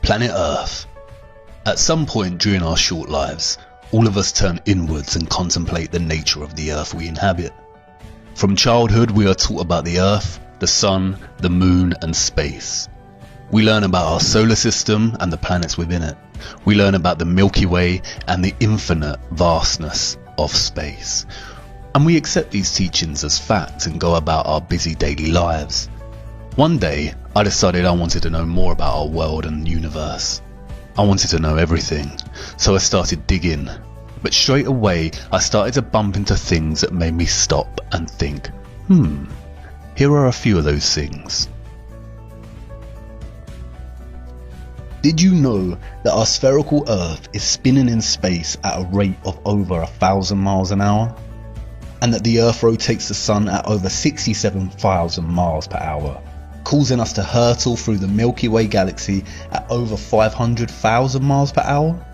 Planet Earth. At some point during our short lives, all of us turn inwards and contemplate the nature of the Earth we inhabit. From childhood, we are taught about the Earth, the Sun, the Moon, and space. We learn about our solar system and the planets within it. We learn about the Milky Way and the infinite vastness of space. And we accept these teachings as fact and go about our busy daily lives. One day, I decided I wanted to know more about our world and universe. I wanted to know everything, so I started digging. But straight away, I started to bump into things that made me stop and think, here are a few of those things. Did you know that our spherical Earth is spinning in space at a rate of over 1,000 miles an hour? And that the Earth rotates the Sun at over 67,000 miles per hour, causing us to hurtle through the Milky Way galaxy at over 500,000 miles per hour?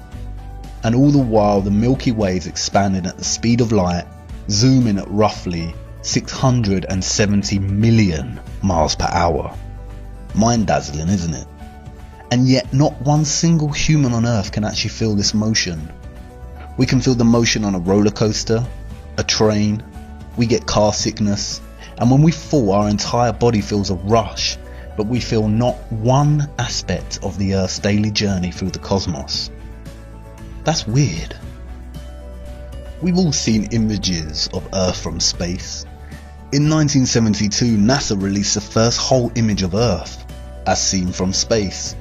And all the while the Milky Way is expanding at the speed of light, zooming at roughly 670 million miles per hour. Mind-dazzling, isn't it? And yet not one single human on Earth can actually feel this motion. We can feel the motion on a roller coaster, a train, we get car sickness, and when we fall our entire body feels a rush, but we feel not one aspect of the Earth's daily journey through the cosmos. That's weird. We've all seen images of Earth from space. In 1972, NASA released the first whole image of Earth, as seen from space.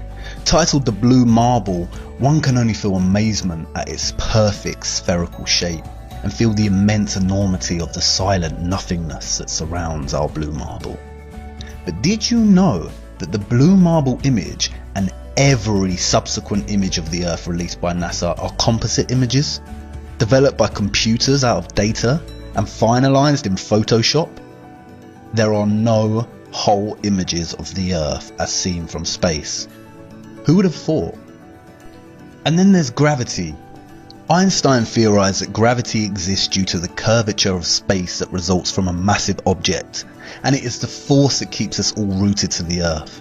Titled The Blue Marble, one can only feel amazement at its perfect spherical shape and feel the immense enormity of the silent nothingness that surrounds our blue marble. But did you know that the blue marble image and every subsequent image of the Earth released by NASA are composite images, developed by computers out of data and finalized in Photoshop? There are no whole images of the Earth as seen from space. Who would have thought? And then there's gravity. Einstein theorized that gravity exists due to the curvature of space that results from a massive object, and it is the force that keeps us all rooted to the Earth.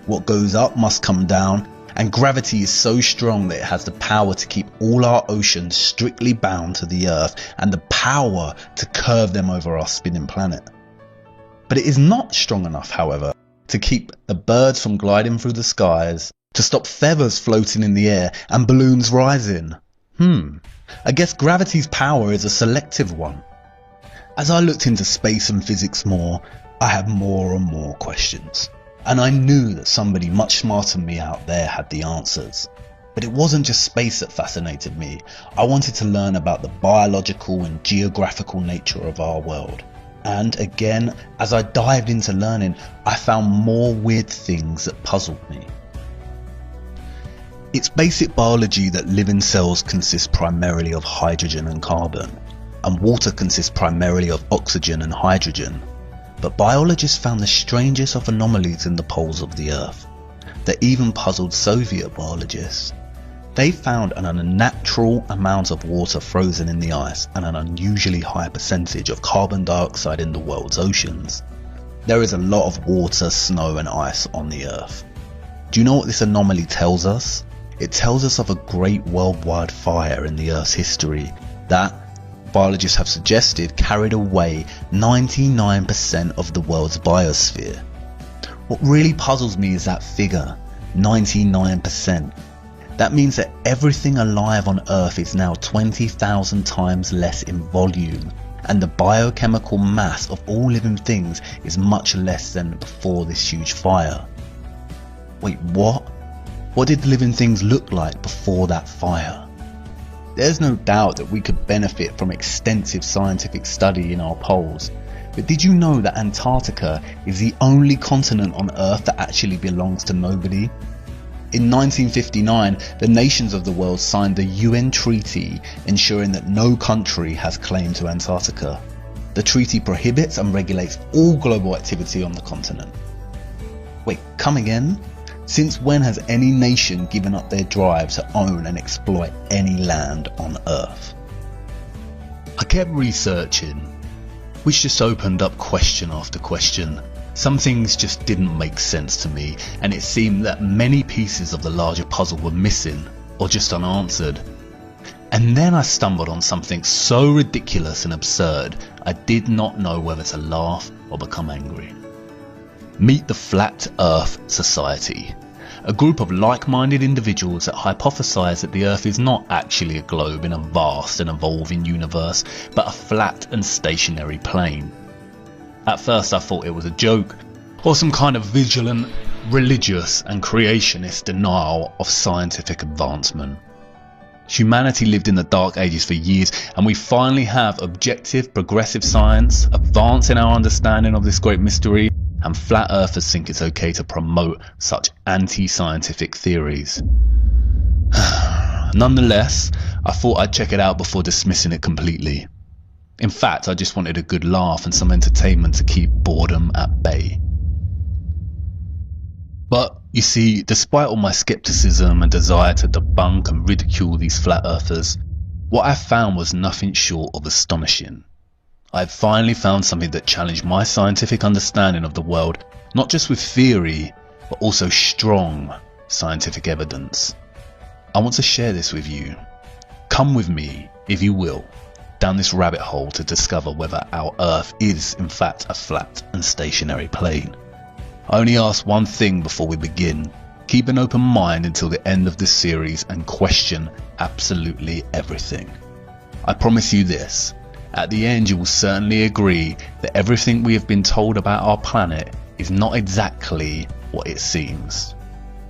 What goes up must come down, and gravity is so strong that it has the power to keep all our oceans strictly bound to the Earth and the power to curve them over our spinning planet. But it is not strong enough, however, to keep the birds from gliding through the skies, to stop feathers floating in the air and balloons rising. I guess gravity's power is a selective one. As I looked into space and physics more, I had more and more questions. And I knew that somebody much smarter than me out there had the answers. But it wasn't just space that fascinated me. I wanted to learn about the biological and geographical nature of our world. And again, as I dived into learning, I found more weird things that puzzled me. It's basic biology that living cells consist primarily of hydrogen and carbon, and water consists primarily of oxygen and hydrogen. But biologists found the strangest of anomalies in the poles of the Earth that even puzzled Soviet biologists. They found an unnatural amount of water frozen in the ice and an unusually high percentage of carbon dioxide in the world's oceans. There is a lot of water, snow and ice on the Earth. Do you know what this anomaly tells us? It tells us of a great worldwide fire in the Earth's history that, biologists have suggested, carried away 99% of the world's biosphere. What really puzzles me is that figure, 99%. That means that everything alive on Earth is now 20,000 times less in volume, and the biochemical mass of all living things is much less than before this huge fire. Wait, what? What did living things look like before that fire? There's no doubt that we could benefit from extensive scientific study in our poles, but did you know that Antarctica is the only continent on Earth that actually belongs to nobody? In 1959, the nations of the world signed the UN treaty ensuring that no country has claim to Antarctica. The treaty prohibits and regulates all global activity on the continent. Wait, come again? Since when has any nation given up their drive to own and exploit any land on Earth? I kept researching, which just opened up question after question, Some things just didn't make sense to me, and it seemed that many pieces of the larger puzzle were missing or just unanswered. And then I stumbled on something so ridiculous and absurd, I did not know whether to laugh or become angry. Meet the Flat Earth Society, a group of like-minded individuals that hypothesize that the Earth is not actually a globe in a vast and evolving universe, but a flat and stationary plane. At first I thought it was a joke, or some kind of vigilant, religious and creationist denial of scientific advancement. Humanity lived in the dark ages for years, and we finally have objective, progressive science advancing our understanding of this great mystery, and flat earthers think it's okay to promote such anti-scientific theories. Nonetheless, I thought I'd check it out before dismissing it completely. In fact, I just wanted a good laugh and some entertainment to keep boredom at bay. But, you see, despite all my skepticism and desire to debunk and ridicule these flat earthers, what I found was nothing short of astonishing. I had finally found something that challenged my scientific understanding of the world, not just with theory, but also strong scientific evidence. I want to share this with you. Come with me, if you will, down this rabbit hole to discover whether our Earth is in fact a flat and stationary plane. I only ask one thing before we begin. Keep an open mind until the end of this series and question absolutely everything. I promise you this, at the end you will certainly agree that everything we have been told about our planet is not exactly what it seems.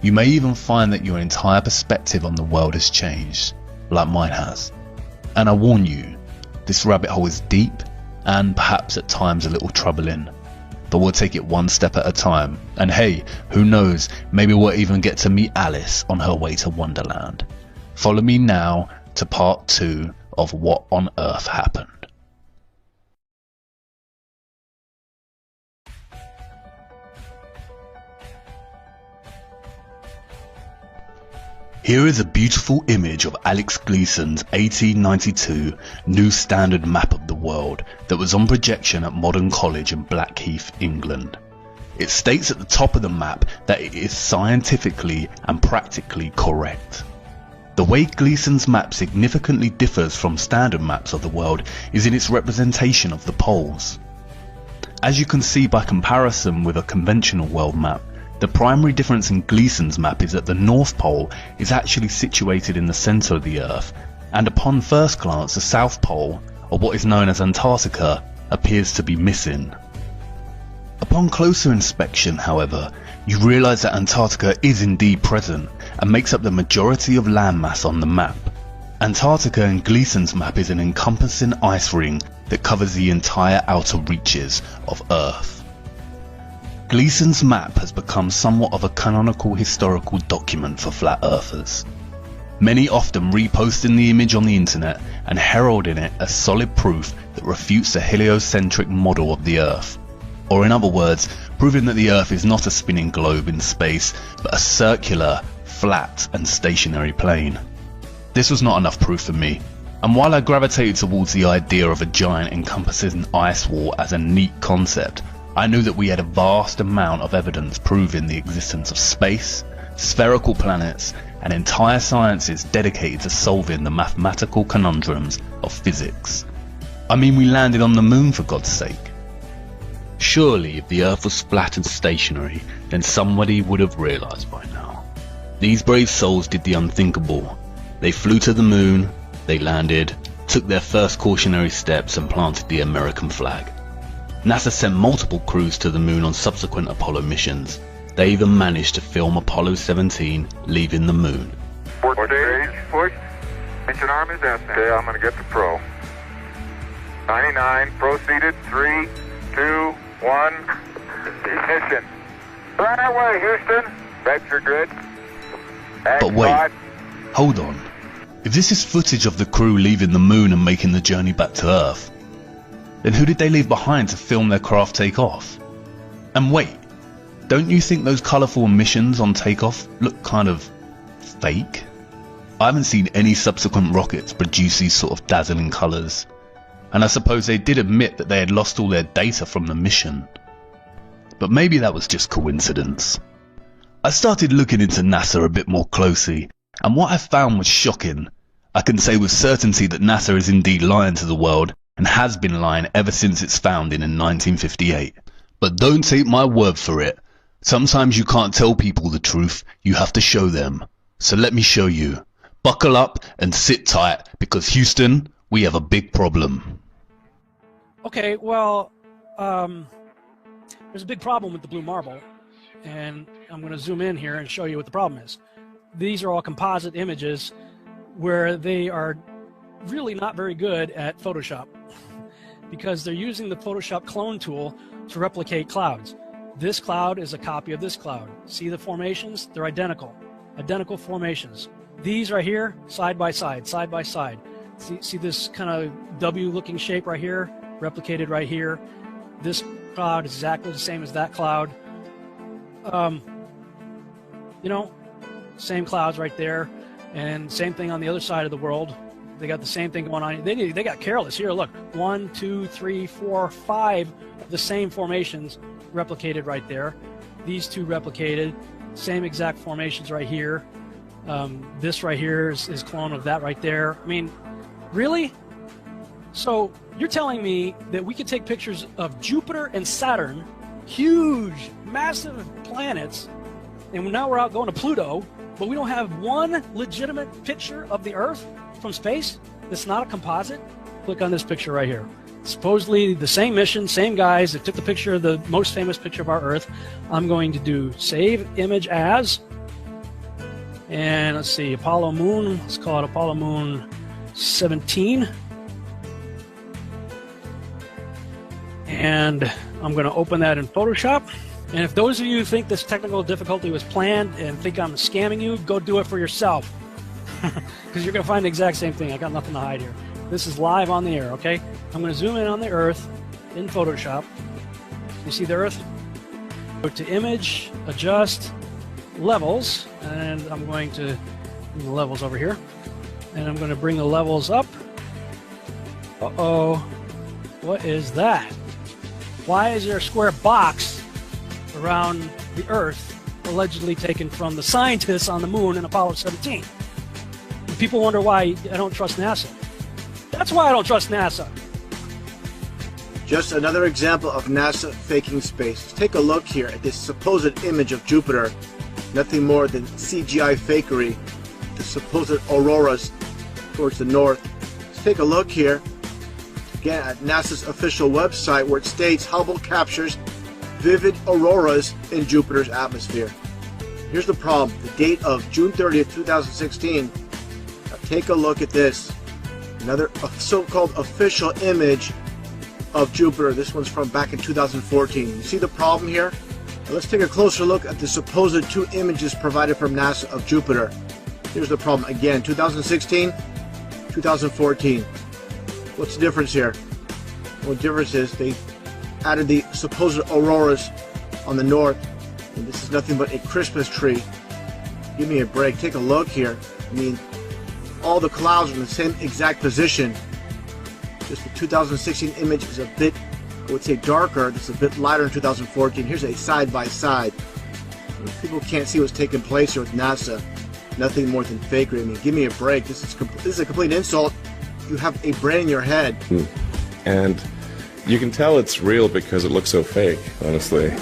You may even find that your entire perspective on the world has changed, like mine has. And I warn you, this rabbit hole is deep and perhaps at times a little troubling. But we'll take it one step at a time, and hey, who knows, maybe we'll even get to meet Alice on her way to Wonderland. Follow me now to part 2 of What on Earth Happened. Here is a beautiful image of Alex Gleason's 1892 New Standard Map of the World that was on projection at Modern College in Blackheath, England. It states at the top of the map that it is scientifically and practically correct. The way Gleason's map significantly differs from standard maps of the world is in its representation of the poles. As you can see by comparison with a conventional world map, the primary difference in Gleason's map is that the North Pole is actually situated in the centre of the Earth, and upon first glance the South Pole, or what is known as Antarctica, appears to be missing. Upon closer inspection, however, you realise that Antarctica is indeed present and makes up the majority of landmass on the map. Antarctica in Gleason's map is an encompassing ice ring that covers the entire outer reaches of Earth. Gleason's map has become somewhat of a canonical historical document for flat earthers, many often reposting the image on the internet and heralding it as solid proof that refutes the heliocentric model of the Earth, or in other words, proving that the Earth is not a spinning globe in space, but a circular, flat and stationary plane. This was not enough proof for me, and while I gravitated towards the idea of a giant encompassing ice wall as a neat concept, I knew that we had a vast amount of evidence proving the existence of space, spherical planets, and entire sciences dedicated to solving the mathematical conundrums of physics. I mean, we landed on the moon for God's sake. Surely, if the Earth was flat and stationary, then somebody would have realised by now. These brave souls did the unthinkable. They flew to the moon, they landed, took their first cautionary steps and planted the American flag. NASA sent multiple crews to the moon on subsequent Apollo missions. They even managed to film Apollo 17 leaving the moon. Stage push. Engine arm is out now. Okay, I'm going to get the pro. 99, proceeded. 3, 2, 1. Ignition. Right away, Houston. Vector grid. But wait, hold on. If this is footage of the crew leaving the moon and making the journey back to Earth, then who did they leave behind to film their craft take off? And wait, don't you think those colourful emissions on takeoff look kind of fake? I haven't seen any subsequent rockets produce these sort of dazzling colours, and I suppose they did admit that they had lost all their data from the mission. but maybe that was just coincidence. I started looking into NASA a bit more closely, and what I found was shocking. I can say with certainty that NASA is indeed lying to the world, and has been lying ever since its founding in 1958. But don't take my word for it. Sometimes you can't tell people the truth, you have to show them. So let me show you. Buckle up and sit tight, because Houston, we have a big problem. Okay, well, there's a big problem with the blue marble, and I'm going to zoom in here and show you what the problem is. These are all composite images where they are really not very good at Photoshop because they're using the Photoshop clone tool to replicate clouds. This cloud is a copy of this cloud. See the formations? They're identical formations. These right here, side by side, side by side. See this kind of W-looking shape right here, replicated right here. This cloud is exactly the same as that cloud. You know, same clouds right there, and same thing on the other side of the world. They got the same thing going on. They got careless. Here, look, 1, 2, 3, 4, 5 of the same formations replicated right there. These two replicated, same exact formations right here. This right here is clone of that right there. I mean, really? So you're telling me that we could take pictures of Jupiter and Saturn, huge, massive planets, and now we're out going to Pluto, but we don't have one legitimate picture of the Earth from space that's not a composite? Click on this picture right here. Supposedly the same mission, same guys that took the picture of the most famous picture of our Earth. I'm going to do save image as, and let's see, Apollo Moon, let's call it Apollo Moon 17. And I'm going to open that in Photoshop. And if those of you who think this technical difficulty was planned and think I'm scamming you, go do it for yourself. Because you're going to find the exact same thing. I got nothing to hide here. This is live on the air, okay? I'm going to zoom in on the Earth in Photoshop. You see the Earth? Go to Image, Adjust, Levels, and I'm going to move the levels over here. And I'm going to bring the levels up. Uh-oh. What is that? Why is there a square box around the Earth allegedly taken from the scientists on the moon in Apollo 17? And people wonder why I don't trust NASA. That's why I don't trust NASA. Just another example of NASA faking space. Take a look here at this supposed image of Jupiter. Nothing more than CGI fakery. The supposed auroras towards the north. Let's take a look here again at NASA's official website where it states Hubble captures vivid auroras in Jupiter's atmosphere. Here's the problem. The date of June 30th, 2016. Now take a look at this. Another so-called official image of Jupiter. This one's from back in 2014. You see the problem here? Now let's take a closer look at the supposed two images provided from NASA of Jupiter. Here's the problem. Again, 2016, 2014. What's the difference here? Well, the difference is they added the supposed auroras on the north, and this is nothing but a Christmas tree. Give me a break. Take a look here. I mean, all the clouds are in the same exact position. Just the 2016 image is a bit, I would say, darker. This is a bit lighter in 2014. Here's a side-by-side. People can't see what's taking place here with NASA. Nothing more than fakery. I mean, give me a break. This is a complete insult. You have a brain in your head. And you can tell it's real because it looks so fake, honestly.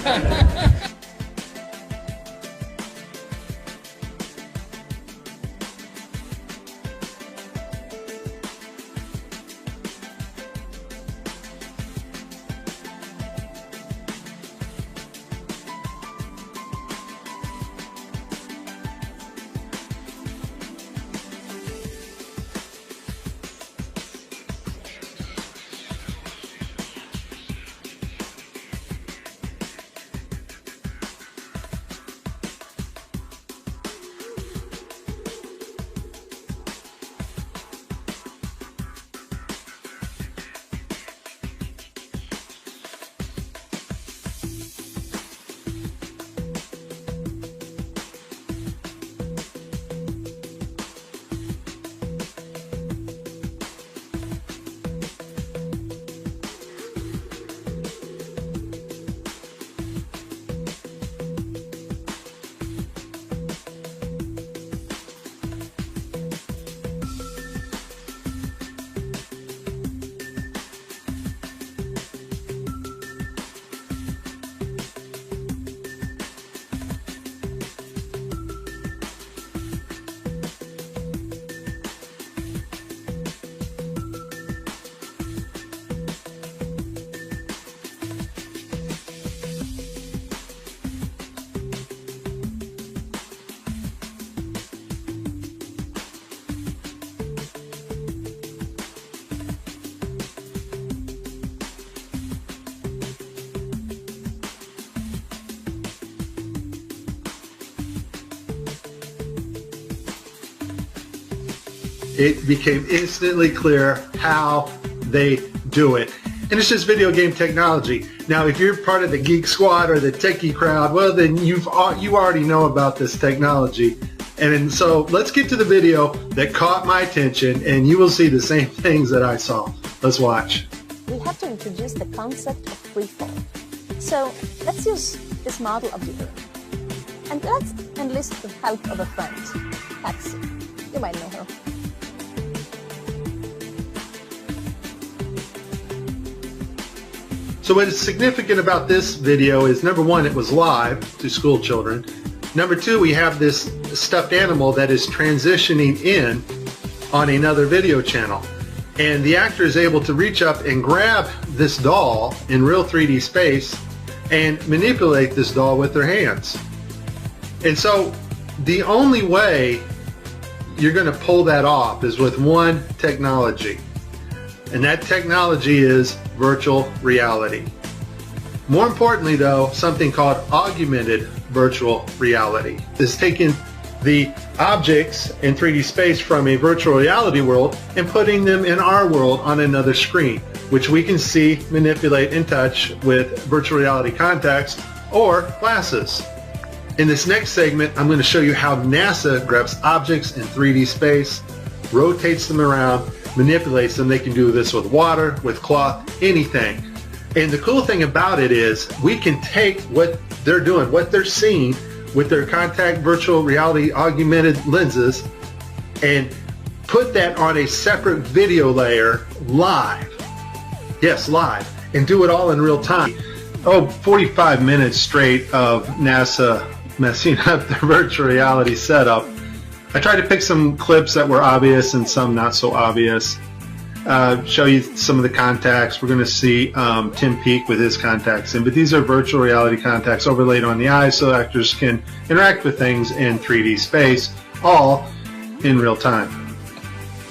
it became instantly clear how they do it. And it's just video game technology. Now, if you're part of the Geek Squad or the techie crowd, well, then you already know about this technology. And so let's get to the video that caught my attention, and you will see the same things that I saw. Let's watch. We have to introduce the concept of freefall. So let's use this model of the Earth. And let's enlist the help of a friend, Patsy. You might know her. So what is significant about this video is, number one, it was live to school children. Number two, we have this stuffed animal that is transitioning in on another video channel. And the actor is able to reach up and grab this doll in real 3D space and manipulate this doll with their hands. And so the only way you're going to pull that off is with one technology. And that technology is virtual reality. More importantly though, something called augmented virtual reality. It's taking the objects in 3D space from a virtual reality world and putting them in our world on another screen, which we can see, manipulate, and touch with virtual reality contacts or glasses. In this next segment, I'm going to show you how NASA grabs objects in 3D space, rotates them around, manipulates them. They can do this with water, with cloth, anything. And the cool thing about it is we can take what they're doing, what they're seeing with their contact virtual reality augmented lenses, and put that on a separate video layer live. Yes, live. And do it all in real time. 45 minutes straight of NASA messing up their virtual reality setup. I tried to pick some clips that were obvious and some not so obvious. Show you some of the contacts. We're going to see Tim Peake with his contacts in, but these are virtual reality contacts overlaid on the eyes so actors can interact with things in 3D space, all in real time.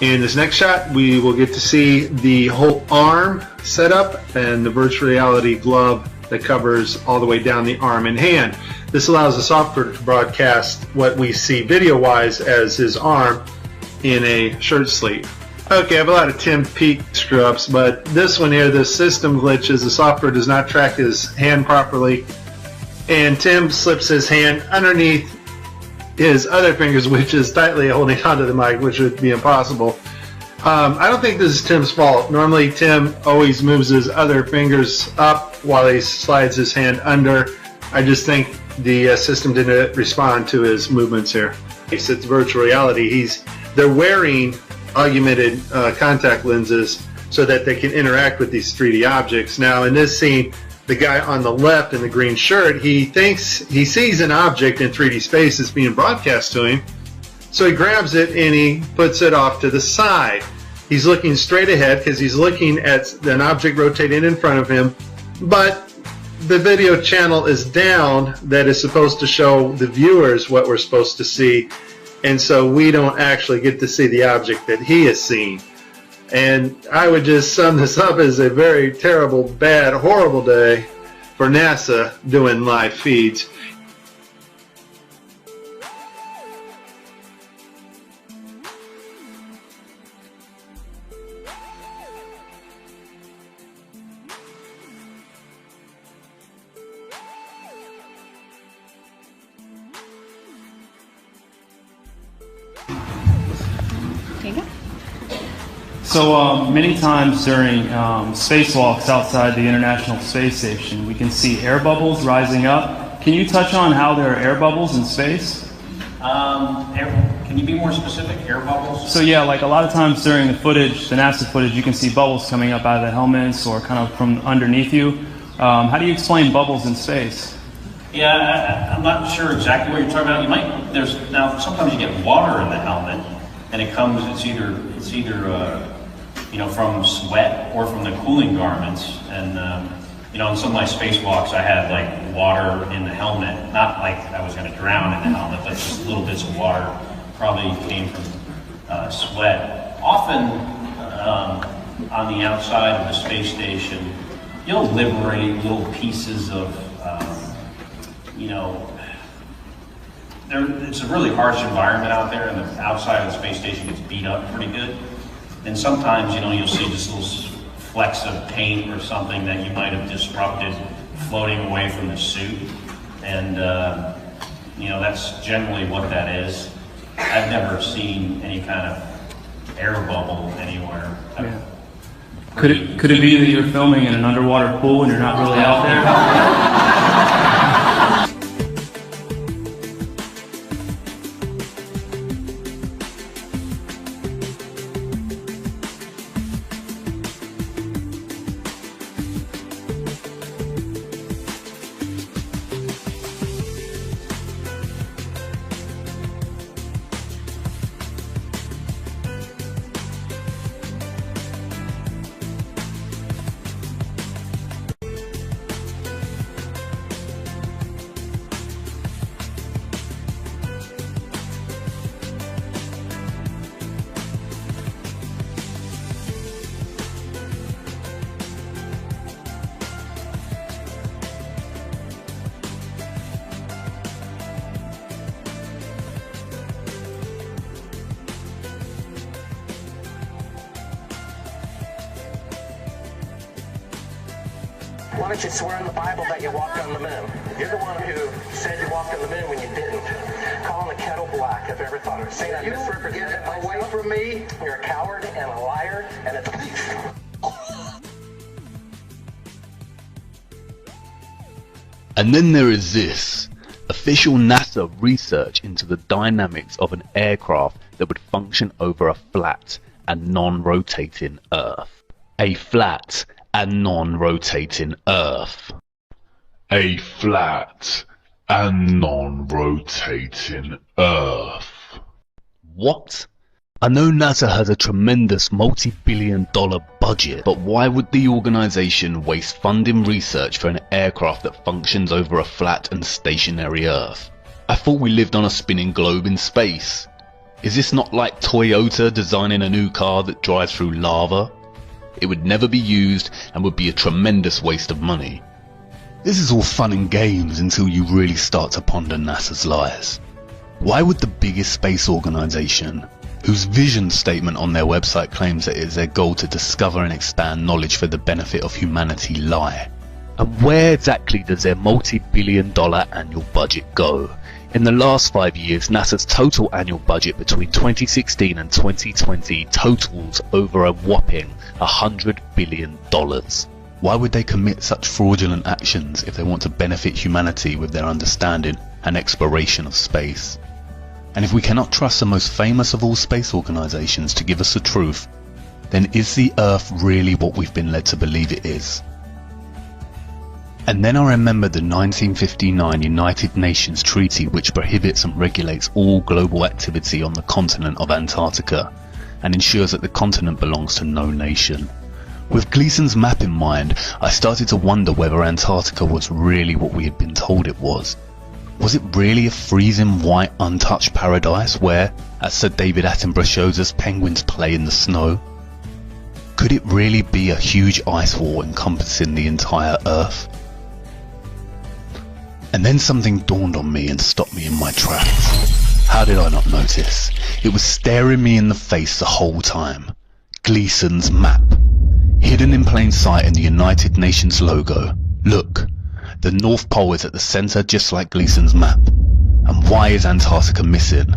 In this next shot, we will get to see the whole arm setup and the virtual reality glove that covers all the way down the arm and hand. This allows the software to broadcast what we see video-wise as his arm in a shirt sleeve. Okay, I have a lot of Tim Peake screw-ups, but this one here, the system glitches. The software does not track his hand properly, and Tim slips his hand underneath his other fingers, which is tightly holding onto the mic, which would be impossible. I don't think this is Tim's fault. Normally, Tim always moves his other fingers up while he slides his hand under. I just think the system didn't respond to his movements here. It's virtual reality. They're wearing augmented contact lenses so that they can interact with these 3D objects. Now, in this scene, the guy on the left in the green shirt, he thinks he sees an object in 3D space that's being broadcast to him. So he grabs it and he puts it off to the side. He's looking straight ahead because he's looking at an object rotating in front of him, but the video channel is down that is supposed to show the viewers what we're supposed to see, and so we don't actually get to see the object that he is seeing. And I would just sum this up as a very terrible, bad, horrible day for NASA doing live feeds. So many times during spacewalks outside the International Space Station, we can see air bubbles rising up. Can you touch on how there are air bubbles in space? Can you be more specific? Air bubbles? So yeah, like a lot of times during the footage, the NASA footage, you can see bubbles coming up out of the helmets or kind of from underneath you. How do you explain bubbles in space? Yeah, I'm not sure exactly what you're talking about. Now sometimes you get water in the helmet, and it's either from sweat or from the cooling garments. And in some of my spacewalks, I had like water in the helmet. Not like I was going to drown in the helmet, but just little bits of water. Probably came from sweat. Often on the outside of the space station, you'll liberate little pieces of it's a really harsh environment out there, and the outside of the space station gets beat up pretty good. And sometimes, you know, you'll see just little flecks of paint or something that you might have disrupted floating away from the suit. And, you know, that's generally what that is. I've never seen any kind of air bubble anywhere. Yeah. Could it be that you're filming in an underwater pool and you're not really out there? Why don't you swear in the Bible that you walked on the moon? You're the one who said you walked on the moon when you didn't. Calling the kettle black, if ever thought of it. Saying I misrepresented myself. Away from me. You're a coward and a liar and a thief. And then there is this. Official NASA research into the dynamics of an aircraft that would function over a flat and non-rotating Earth. A flat and non-rotating Earth. A flat and non-rotating Earth. What? I know NASA has a tremendous multi-billion-dollar budget, but why would the organization waste funding research for an aircraft that functions over a flat and stationary Earth? I thought we lived on a spinning globe in space. Is this not like Toyota designing a new car that drives through lava? It would never be used and would be a tremendous waste of money. This is all fun and games until you really start to ponder NASA's lies. Why would the biggest space organization, whose vision statement on their website claims that it is their goal to discover and expand knowledge for the benefit of humanity, lie? And where exactly does their multi-billion-dollar annual budget go? In the last 5 years, NASA's total annual budget between 2016 and 2020 totals over a whopping $100 billion. Why would they commit such fraudulent actions if they want to benefit humanity with their understanding and exploration of space? And if we cannot trust the most famous of all space organizations to give us the truth, then is the Earth really what we've been led to believe it is? And then I remembered the 1959 United Nations Treaty, which prohibits and regulates all global activity on the continent of Antarctica and ensures that the continent belongs to no nation. With Gleason's map in mind, I started to wonder whether Antarctica was really what we had been told it was. Was it really a freezing white untouched paradise where, as Sir David Attenborough shows us, penguins play in the snow? Could it really be a huge ice wall encompassing the entire Earth? And then something dawned on me and stopped me in my tracks. How did I not notice? It was staring me in the face the whole time. Gleason's map. Hidden in plain sight in the United Nations logo. Look, the North Pole is at the centre just like Gleason's map. And why is Antarctica missing?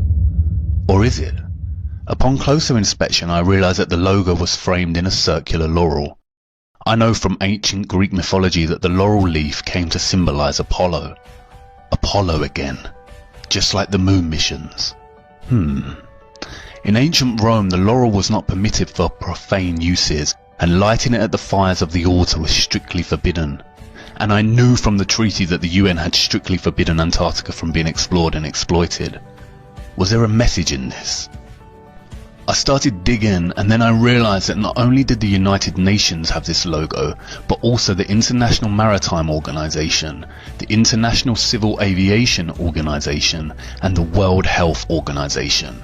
Or is it? Upon closer inspection I realised that the logo was framed in a circular laurel. I know from ancient Greek mythology that the laurel leaf came to symbolise Apollo. Apollo again. Just like the moon missions. In ancient Rome the laurel was not permitted for profane uses, and lighting it at the fires of the altar was strictly forbidden. And I knew from the treaty that the UN had strictly forbidden Antarctica from being explored and exploited. Was there a message in this? I started digging, and then I realised that not only did the United Nations have this logo, but also the International Maritime Organization, the International Civil Aviation Organization, and the World Health Organization.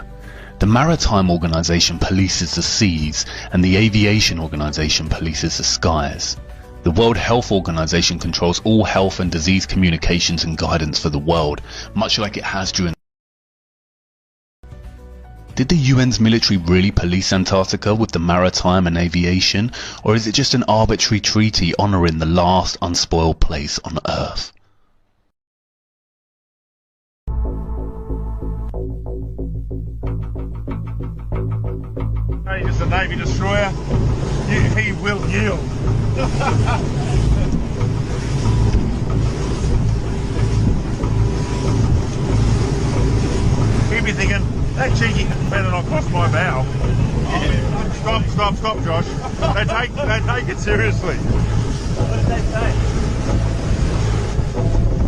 The Maritime Organization polices the seas, and the Aviation Organization polices the skies. The World Health Organization controls all health and disease communications and guidance for the world, much like it has during Did the UN's military really police Antarctica with the maritime and aviation, or is it just an arbitrary treaty honouring the last unspoiled place on Earth? Hey, just a Navy destroyer. He will yield. He'd be thinking, that cheeky better not cross my bow. Stop, Josh. They take it seriously. What did they say?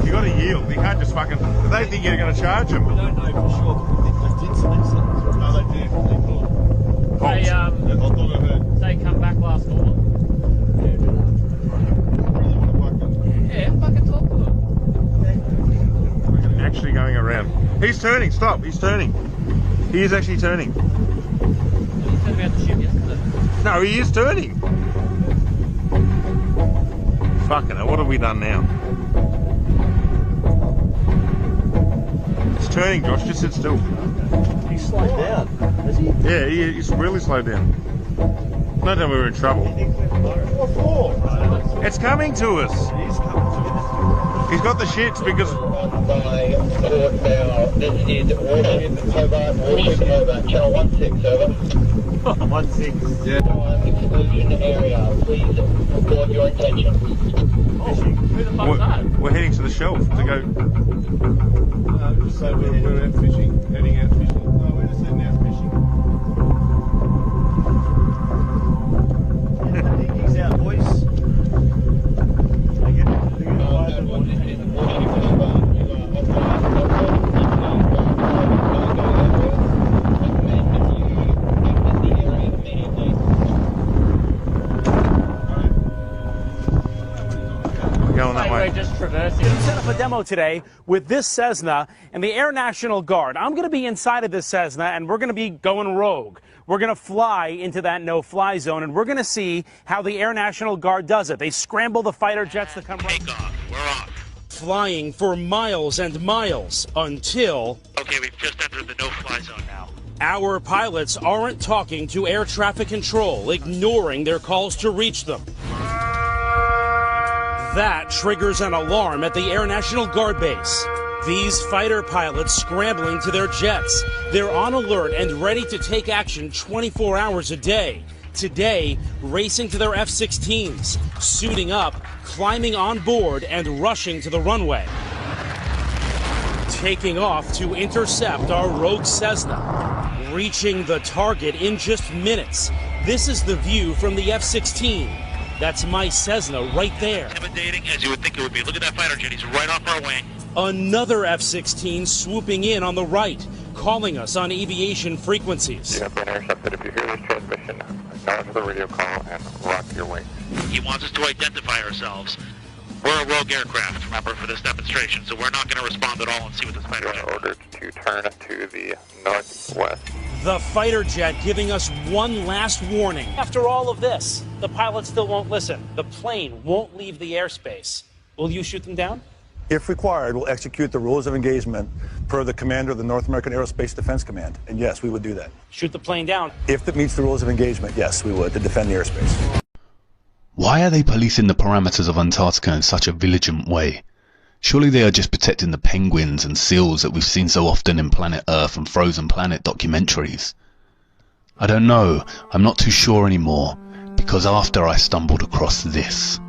You got to yield. You can't just fucking. They think you're going to charge them. We don't know for sure, but they did say something. No, they did. They come back last call. Yeah, fucking talk to them. Actually going around. He's turning. Stop. He's turning. He is actually turning. He said about the ship yesterday. No, he is turning. Fucking hell, what have we done now? It's turning, Josh. Just sit still. He's slowed down, has he? Yeah, he's really slowed down. No time we were in trouble. What for? It's coming to us. He's coming to us. He's got the shits because... This is Warship over. Channel 16, over. 16. Yeah. Exclusion area. Please report your intention. Who the fuck's that? We're heading to the shelf to go... Just say we're out fishing. Heading out fishing. No, we're just heading out fishing. He's out, boys. They get away the water. Going that way. We're just traversing. Set up a demo today with this Cessna and the Air National Guard. I'm going to be inside of this Cessna and we're going to be going rogue. We're going to fly into that no-fly zone and we're going to see how the Air National Guard does it. They scramble the fighter jets to come right. Take off. We're off. Flying for miles and miles until... Okay, we've just entered the no-fly zone now. Our pilots aren't talking to air traffic control, ignoring their calls to reach them. That triggers an alarm at the Air National Guard base. These fighter pilots scrambling to their jets. They're on alert and ready to take action 24 hours a day. Today, racing to their F-16s, suiting up, climbing on board, and rushing to the runway. Taking off to intercept our rogue Cessna. Reaching the target in just minutes. This is the view from the F-16. That's my Cessna right there. Intimidating as you would think it would be. Look at that fighter jet. He's right off our wing. Another F-16 swooping in on the right, calling us on aviation frequencies. You have been intercepted. If you hear this transmission, acknowledge the radio call and rock your wings. He wants us to identify ourselves. We're a rogue aircraft, remember, for this demonstration, so we're not going to respond at all and see what this fighter jet is. Ordered to turn to the northwest. The fighter jet giving us one last warning. After all of this, the pilots still won't listen. The plane won't leave the airspace. Will you shoot them down? If required, we'll execute the rules of engagement per the commander of the North American Aerospace Defense Command. And yes, we would do that. Shoot the plane down? If it meets the rules of engagement, yes, we would, to defend the airspace. Why are they policing the parameters of Antarctica in such a vigilant way? Surely they are just protecting the penguins and seals that we've seen so often in Planet Earth and Frozen Planet documentaries. I don't know, I'm not too sure anymore, because after I stumbled across this.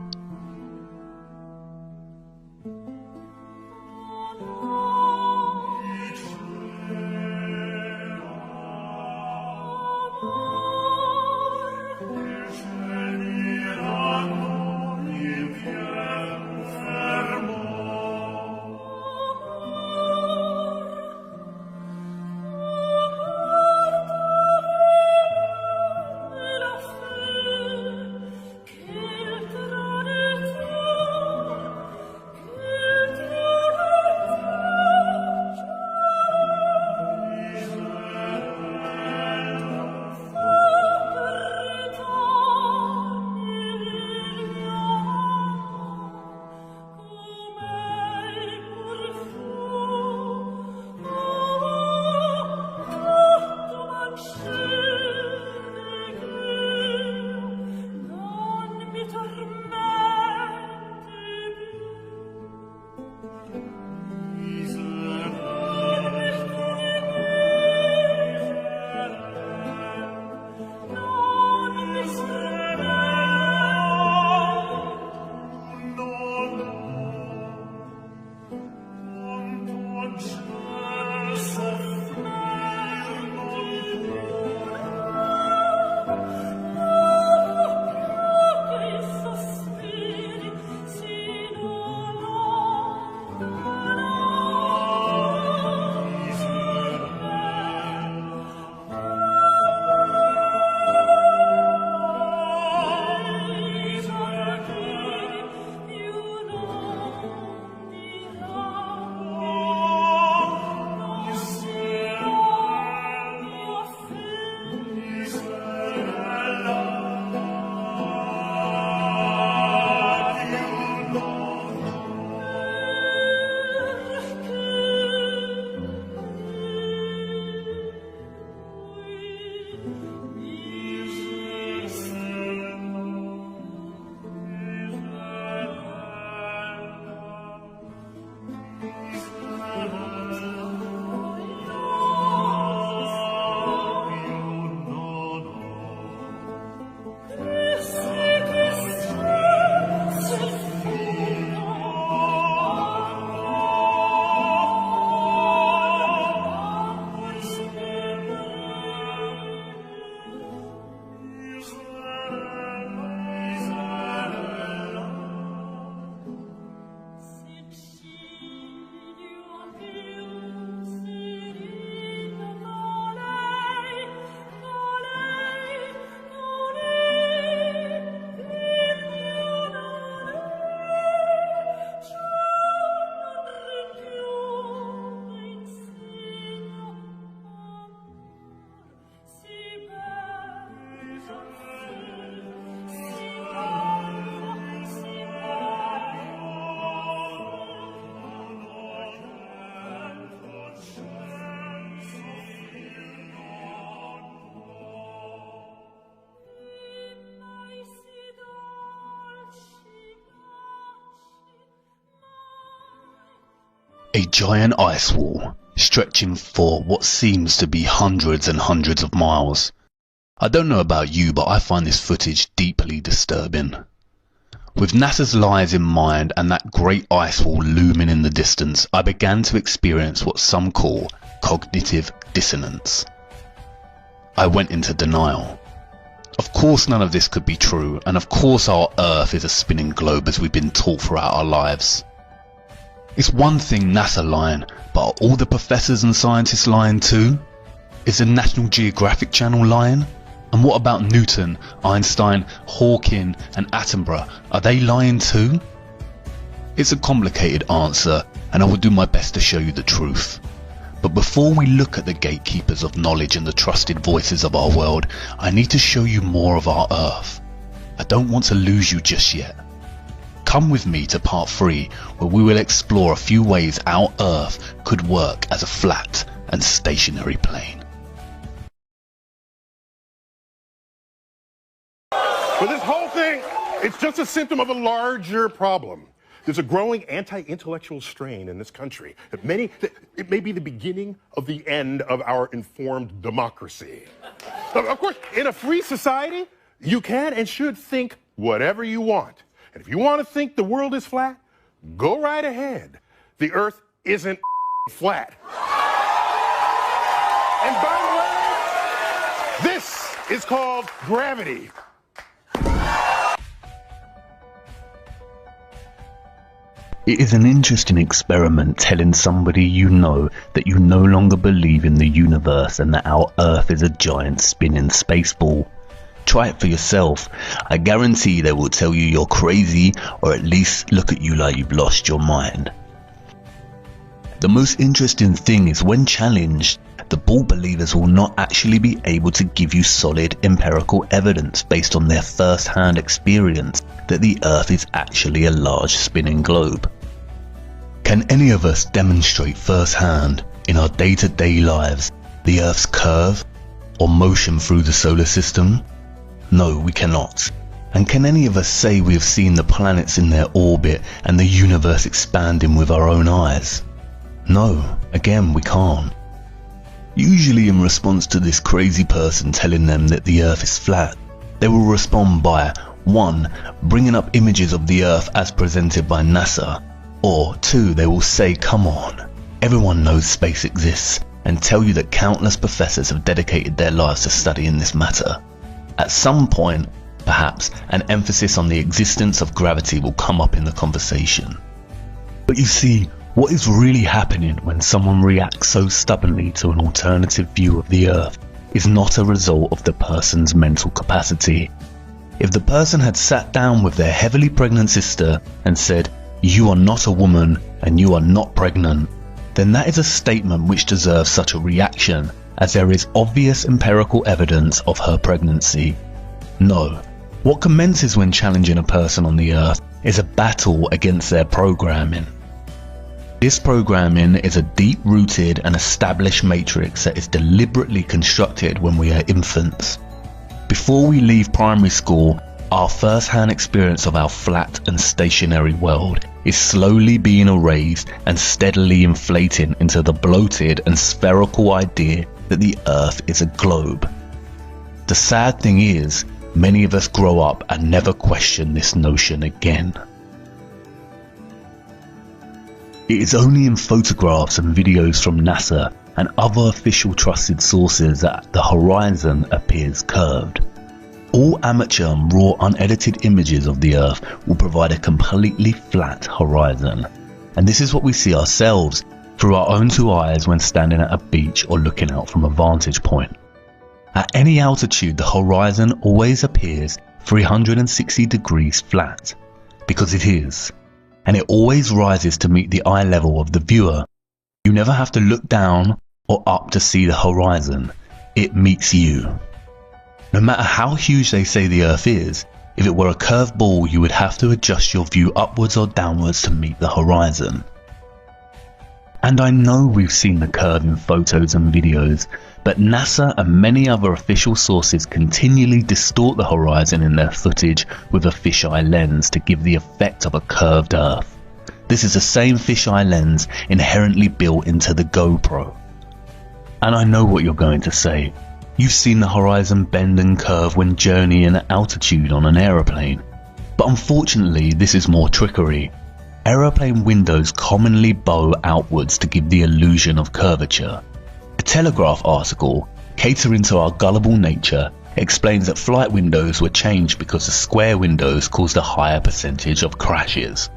A giant ice wall, stretching for what seems to be hundreds and hundreds of miles. I don't know about you, but I find this footage deeply disturbing. With NASA's lies in mind and that great ice wall looming in the distance, I began to experience what some call cognitive dissonance. I went into denial. Of course none of this could be true, and of course our Earth is a spinning globe as we've been taught throughout our lives. It's one thing NASA lying, but are all the professors and scientists lying too? Is the National Geographic Channel lying? And what about Newton, Einstein, Hawking and Attenborough? Are they lying too? It's a complicated answer, and I will do my best to show you the truth. But before we look at the gatekeepers of knowledge and the trusted voices of our world, I need to show you more of our Earth. I don't want to lose you just yet. Come with me to part 3, where we will explore a few ways our Earth could work as a flat and stationary plane. But this whole thing, it's just a symptom of a larger problem. There's a growing anti-intellectual strain in this country. It may be the beginning of the end of our informed democracy. Of course, in a free society, you can and should think whatever you want. And if you want to think the world is flat, go right ahead. The Earth isn't flat. And by the way, this is called gravity. It is an interesting experiment telling somebody you know that you no longer believe in the universe and that our Earth is a giant spinning space ball. Try it for yourself. I guarantee they will tell you you're crazy, or at least look at you like you've lost your mind. The most interesting thing is when challenged, the ball believers will not actually be able to give you solid empirical evidence based on their first-hand experience that the Earth is actually a large spinning globe. Can any of us demonstrate firsthand in our day-to-day lives the Earth's curve or motion through the solar system? No, we cannot. And can any of us say we have seen the planets in their orbit and the universe expanding with our own eyes? No, again we can't. Usually in response to this crazy person telling them that the Earth is flat, they will respond by 1. Bringing up images of the Earth as presented by NASA, or 2. They will say, come on, everyone knows space exists, and tell you that countless professors have dedicated their lives to studying this matter. At some point, perhaps, an emphasis on the existence of gravity will come up in the conversation. But you see, what is really happening when someone reacts so stubbornly to an alternative view of the Earth is not a result of the person's mental capacity. If the person had sat down with their heavily pregnant sister and said, "You are not a woman and you are not pregnant," then that is a statement which deserves such a reaction, as there is obvious empirical evidence of her pregnancy. No, what commences when challenging a person on the Earth is a battle against their programming. This programming is a deep-rooted and established matrix that is deliberately constructed when we are infants. Before we leave primary school, our first-hand experience of our flat and stationary world is slowly being erased and steadily inflating into the bloated and spherical idea that the Earth is a globe. The sad thing is, many of us grow up and never question this notion again. It is only in photographs and videos from NASA and other official trusted sources that the horizon appears curved. All amateur and raw unedited images of the Earth will provide a completely flat horizon. And this is what we see ourselves through our own two eyes when standing at a beach or looking out from a vantage point. At any altitude, the horizon always appears 360 degrees flat, because it is. And it always rises to meet the eye level of the viewer. You never have to look down or up to see the horizon. It meets you. No matter how huge they say the Earth is, if it were a curved ball, you would have to adjust your view upwards or downwards to meet the horizon. And I know we've seen the curve in photos and videos, but NASA and many other official sources continually distort the horizon in their footage with a fisheye lens to give the effect of a curved Earth. This is the same fisheye lens inherently built into the GoPro. And I know what you're going to say. You've seen the horizon bend and curve when journeying at altitude on an aeroplane. But unfortunately, this is more trickery. Aeroplane windows commonly bow outwards to give the illusion of curvature. A Telegraph article, catering to our gullible nature, explains that flight windows were changed because the square windows caused a higher percentage of crashes.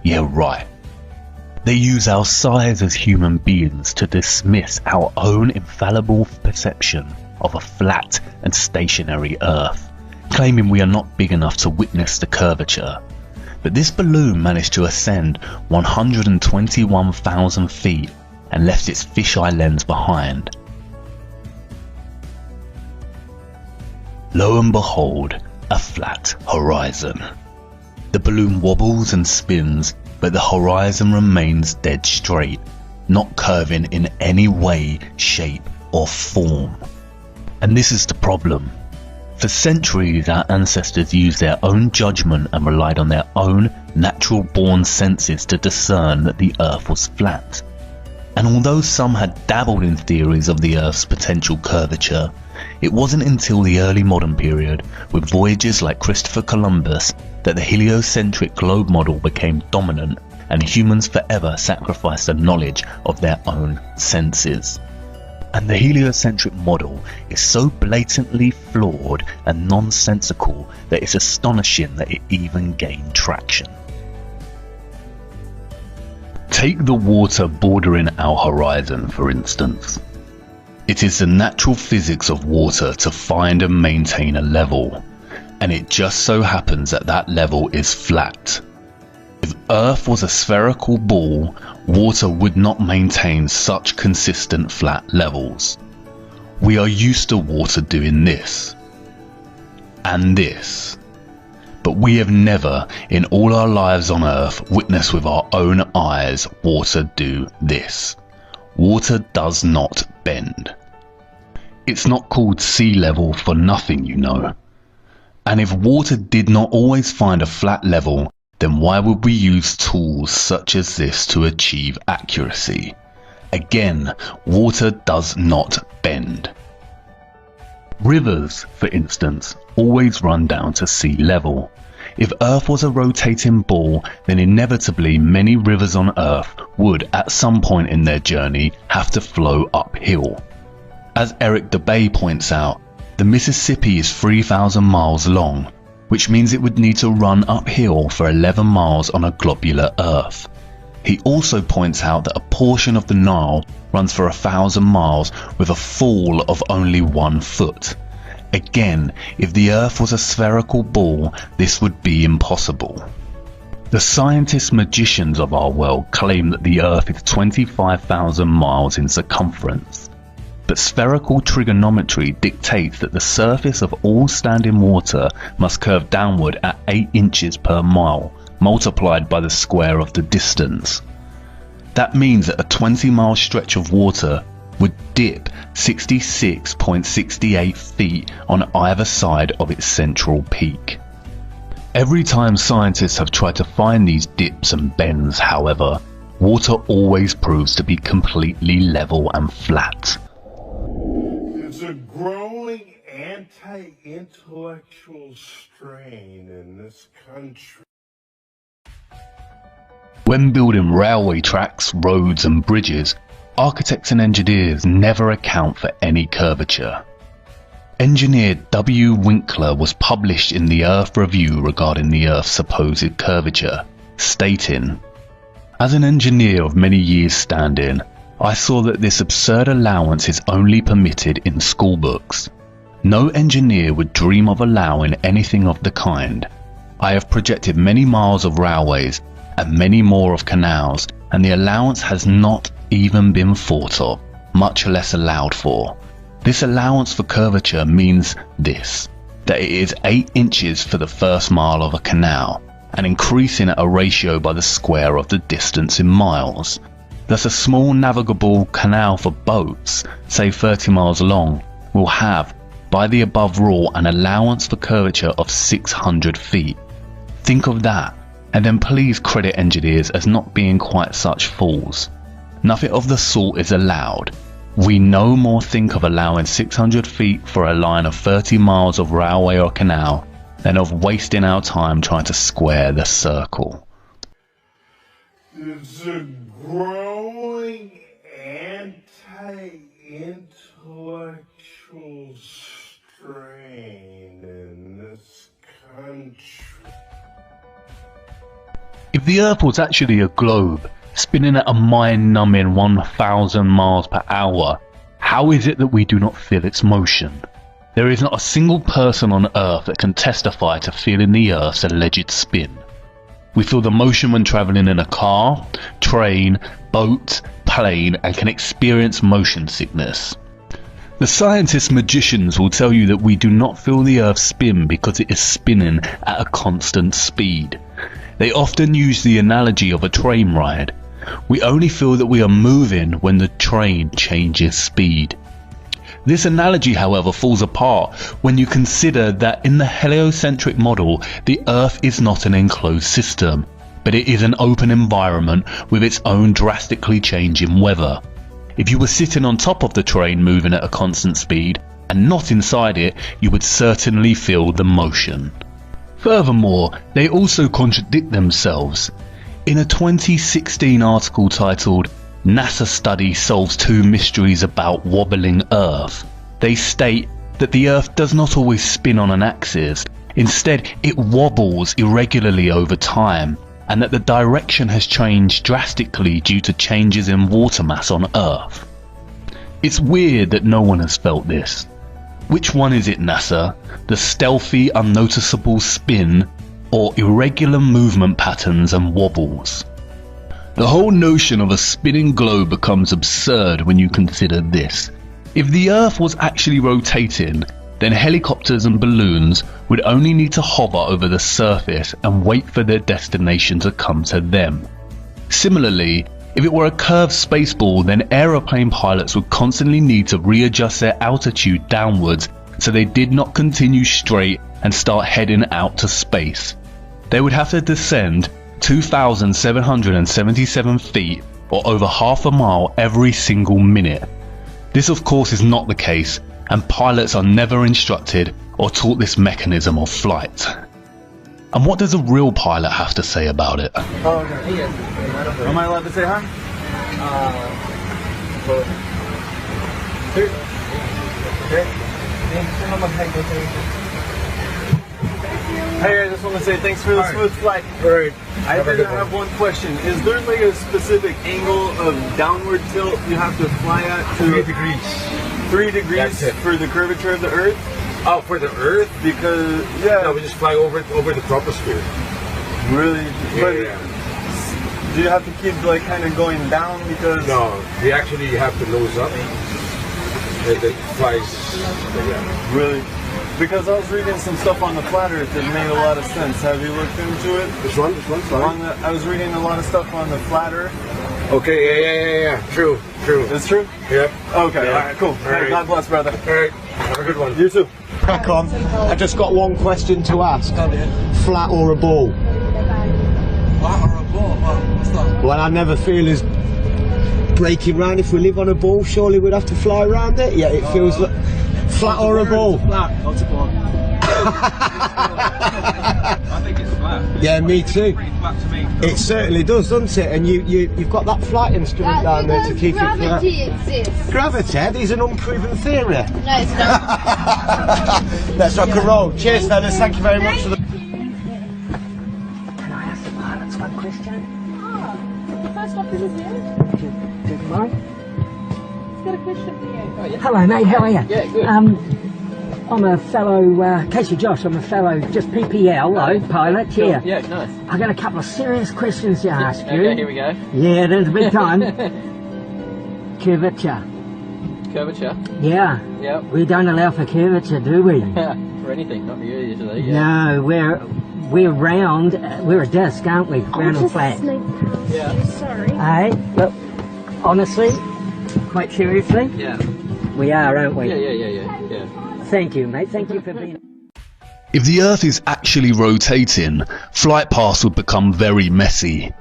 Yeah, right. They use our size as human beings to dismiss our own infallible perception of a flat and stationary Earth, claiming we are not big enough to witness the curvature. But this balloon managed to ascend 121,000 feet and left its fisheye lens behind. Lo and behold, a flat horizon. The balloon wobbles and spins, but the horizon remains dead straight, not curving in any way, shape or form. And this is the problem. For centuries our ancestors used their own judgment and relied on their own natural-born senses to discern that the Earth was flat. And although some had dabbled in theories of the Earth's potential curvature, it wasn't until the early modern period, with voyagers like Christopher Columbus, that the heliocentric globe model became dominant and humans forever sacrificed the knowledge of their own senses. And the heliocentric model is so blatantly flawed and nonsensical that it's astonishing that it even gained traction. Take the water bordering our horizon, for instance. It is the natural physics of water to find and maintain a level, and it just so happens that that level is flat. If Earth was a spherical ball, water would not maintain such consistent flat levels. We are used to water doing this and this, but we have never in all our lives on Earth witnessed with our own eyes water do this. Water does not bend. It's not called sea level for nothing, you know. And if water did not always find a flat level, then why would we use tools such as this to achieve accuracy? Again, water does not bend. Rivers, for instance, always run down to sea level. If Earth was a rotating ball, then inevitably many rivers on Earth would, at some point in their journey, have to flow uphill. As Eric DeBay points out, the Mississippi is 3,000 miles long, which means it would need to run uphill for 11 miles on a globular Earth. He also points out that a portion of the Nile runs for 1,000 miles with a fall of only 1 foot. Again, if the Earth was a spherical ball, this would be impossible. The scientist magicians of our world claim that the Earth is 25,000 miles in circumference. But spherical trigonometry dictates that the surface of all standing water must curve downward at 8 inches per mile, multiplied by the square of the distance. That means that a 20-mile stretch of water would dip 66.68 feet on either side of its central peak. Every time scientists have tried to find these dips and bends, however, water always proves to be completely level and flat. There's a growing anti-intellectual strain in this country. When building railway tracks, roads and bridges, architects and engineers never account for any curvature. Engineer W. Winkler was published in the Earth Review regarding the Earth's supposed curvature, stating, "As an engineer of many years' standing, I saw that this absurd allowance is only permitted in school books. No engineer would dream of allowing anything of the kind. I have projected many miles of railways and many more of canals, and the allowance has not even been thought of, much less allowed for. This allowance for curvature means this, that it is 8 inches for the first mile of a canal, and increasing at a ratio by the square of the distance in miles. Thus a small navigable canal for boats, say 30 miles long, will have, by the above rule, an allowance for curvature of 600 feet. Think of that, and then please credit engineers as not being quite such fools. Nothing of the sort is allowed. We no more think of allowing 600 feet for a line of 30 miles of railway or canal than of wasting our time trying to square the circle. There's a growing anti-intellectual strain in this country. If the Earth was actually a globe, spinning at a mind-numbing 1,000 miles per hour, how is it that we do not feel its motion? There is not a single person on Earth that can testify to feeling the Earth's alleged spin. We feel the motion when travelling in a car, train, boat, plane, and can experience motion sickness. The scientist magicians will tell you that we do not feel the Earth spin because it is spinning at a constant speed. They often use the analogy of a train ride. We only feel that we are moving when the train changes speed. This analogy, however, falls apart when you consider that in the heliocentric model, the Earth is not an enclosed system, but it is an open environment with its own drastically changing weather. If you were sitting on top of the train moving at a constant speed and not inside it, you would certainly feel the motion. Furthermore, they also contradict themselves. In a 2016 article titled NASA Study Solves 2 Mysteries About Wobbling Earth, they state that the Earth does not always spin on an axis. Instead, it wobbles irregularly over time, and that the direction has changed drastically due to changes in water mass on Earth. It's weird that no one has felt this. Which one is it, NASA? The stealthy, unnoticeable spin, or irregular movement patterns and wobbles? The whole notion of a spinning globe becomes absurd when you consider this. If the Earth was actually rotating, then helicopters and balloons would only need to hover over the surface and wait for their destination to come to them. Similarly, if it were a curved spaceball, then aeroplane pilots would constantly need to readjust their altitude downwards so they did not continue straight and start heading out to space. They would have to descend 2,777 feet or over half a mile every single minute. This of course is not the case, and pilots are never instructed or taught this mechanism of flight. And what does a real pilot have to say about it? Oh, okay. Am I allowed to say hi? Hey, I just want to say thanks for the smooth flight. Alright. I did have one question. Is there like a specific angle of downward tilt you have to fly at? 3 degrees. 3 degrees for the curvature of the Earth? Oh, for the Earth? Because, yeah. No, we just fly over the troposphere. Really? Yeah. Do you have to keep like kind of going down because... No, we actually have to nose up. It flies. Yeah. Really? Because I was reading some stuff on the flat Earth that made a lot of sense. Have you looked into it? Which one? Sorry? I was reading a lot of stuff on the flat Earth. Okay, yeah. True. It's true? Yep. Okay, yeah. alright, cool. Hey, God bless, brother. Alright, have a good one. You too. Crack on. I just got one question to ask. Flat or a ball? Flat or a ball? What's that? Well, I never feel as breaking round. If we live on a ball, surely we'd have to fly around it. Yeah, it feels like flat or a ball. Flat. Not a ball. I think it's flat. Yeah, me too. Pretty flat to me. It certainly does, doesn't it? And you've got that flight instrument down there to keep it flat. Gravity exists. Gravity? These are an unproven theory. No, it's not. Let's rock and roll. Cheers, fellas. Thank you very much for the... Can I ask the pilots one question? First off, this is you. Do you mind? He's got a question for you. Oh, yeah. Hello, mate. How are you? Yeah, good. I'm a fellow, Casey Josh, I'm a fellow, just PPL, pilot, Cool. yeah. Yeah, nice. I've got a couple of serious questions to ask you. Okay, here we go. Yeah, there's a big time. Curvature. Curvature? Yeah. Yep. We don't allow for curvature, do we? For anything, not for you usually. Yeah. No, we're round, we're a disc, aren't we? Round and flat. Yeah. Sorry. Hey, look, honestly, quite seriously, Yeah. we are, aren't we? Yeah. Thank you, mate. Thank you for being... If the Earth is actually rotating, flight paths would become very messy.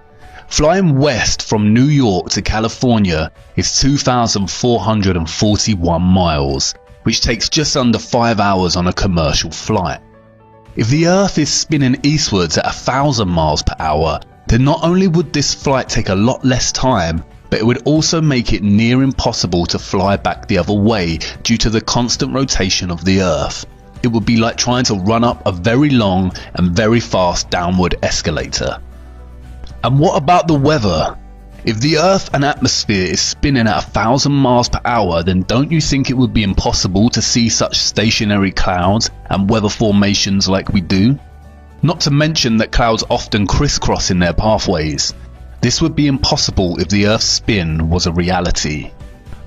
Flying west from New York to California is 2,441 miles, which takes just under 5 hours on a commercial flight. If the Earth is spinning eastwards at 1,000 miles per hour, then not only would this flight take a lot less time, but it would also make it near impossible to fly back the other way due to the constant rotation of the Earth. It would be like trying to run up a very long and very fast downward escalator. And what about the weather? If the Earth and atmosphere is spinning at 1,000 miles per hour, then don't you think it would be impossible to see such stationary clouds and weather formations like we do? Not to mention that clouds often crisscross in their pathways. This would be impossible if the Earth's spin was a reality.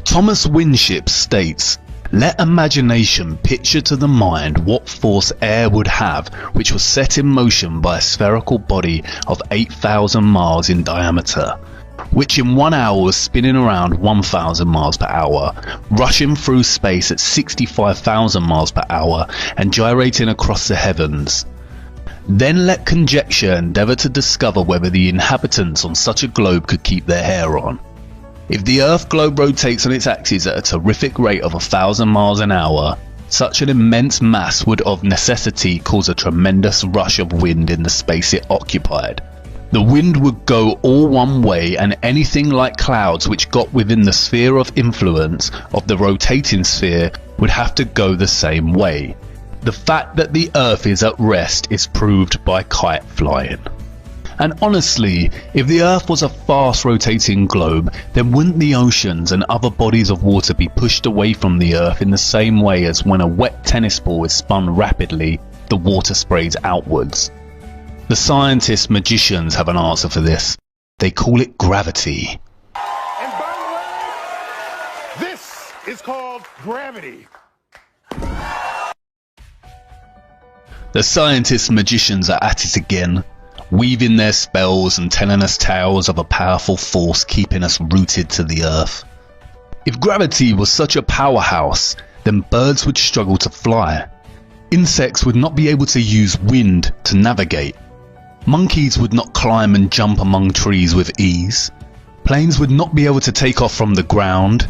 Thomas Winship states, "Let imagination picture to the mind what force air would have which was set in motion by a spherical body of 8,000 miles in diameter, which in 1 hour was spinning around 1,000 miles per hour, rushing through space at 65,000 miles per hour and gyrating across the heavens. Then let conjecture endeavour to discover whether the inhabitants on such a globe could keep their hair on. If the Earth globe rotates on its axis at a terrific rate of 1,000 miles an hour, such an immense mass would of necessity cause a tremendous rush of wind in the space it occupied. The wind would go all one way, and anything like clouds which got within the sphere of influence of the rotating sphere would have to go the same way. The fact that the Earth is at rest is proved by kite flying." And honestly, if the Earth was a fast rotating globe, then wouldn't the oceans and other bodies of water be pushed away from the Earth in the same way as when a wet tennis ball is spun rapidly, the water sprays outwards? The scientists magicians have an answer for this. They call it gravity. And by the way, this is called gravity. The scientists magicians are at it again, weaving their spells and telling us tales of a powerful force keeping us rooted to the Earth. If gravity was such a powerhouse, then birds would struggle to fly. Insects would not be able to use wind to navigate. Monkeys would not climb and jump among trees with ease. Planes would not be able to take off from the ground.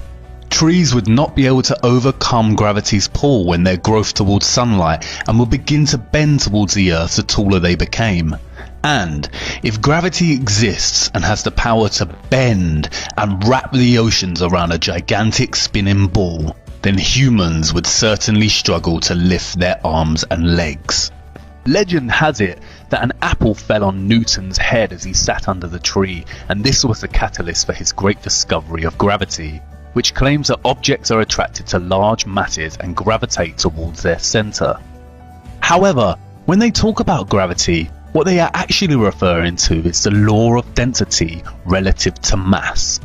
Trees would not be able to overcome gravity's pull when their growth towards sunlight and would begin to bend towards the Earth the taller they became. And if gravity exists and has the power to bend and wrap the oceans around a gigantic spinning ball, then humans would certainly struggle to lift their arms and legs. Legend has it that an apple fell on Newton's head as he sat under the tree, and this was the catalyst for his great discovery of gravity, which claims that objects are attracted to large masses and gravitate towards their centre. However, when they talk about gravity, what they are actually referring to is the law of density relative to mass.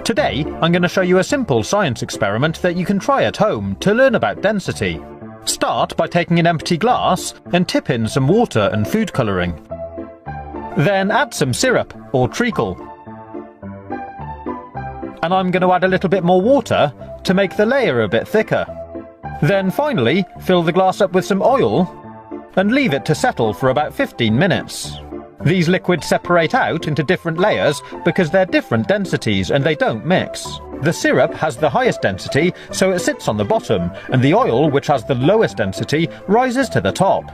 Today, I'm going to show you a simple science experiment that you can try at home to learn about density. Start by taking an empty glass and tip in some water and food colouring. Then add some syrup or treacle. And I'm going to add a little bit more water to make the layer a bit thicker. Then finally, fill the glass up with some oil and leave it to settle for about 15 minutes. These liquids separate out into different layers because they're different densities and they don't mix. The syrup has the highest density, so it sits on the bottom, and the oil, which has the lowest density, rises to the top.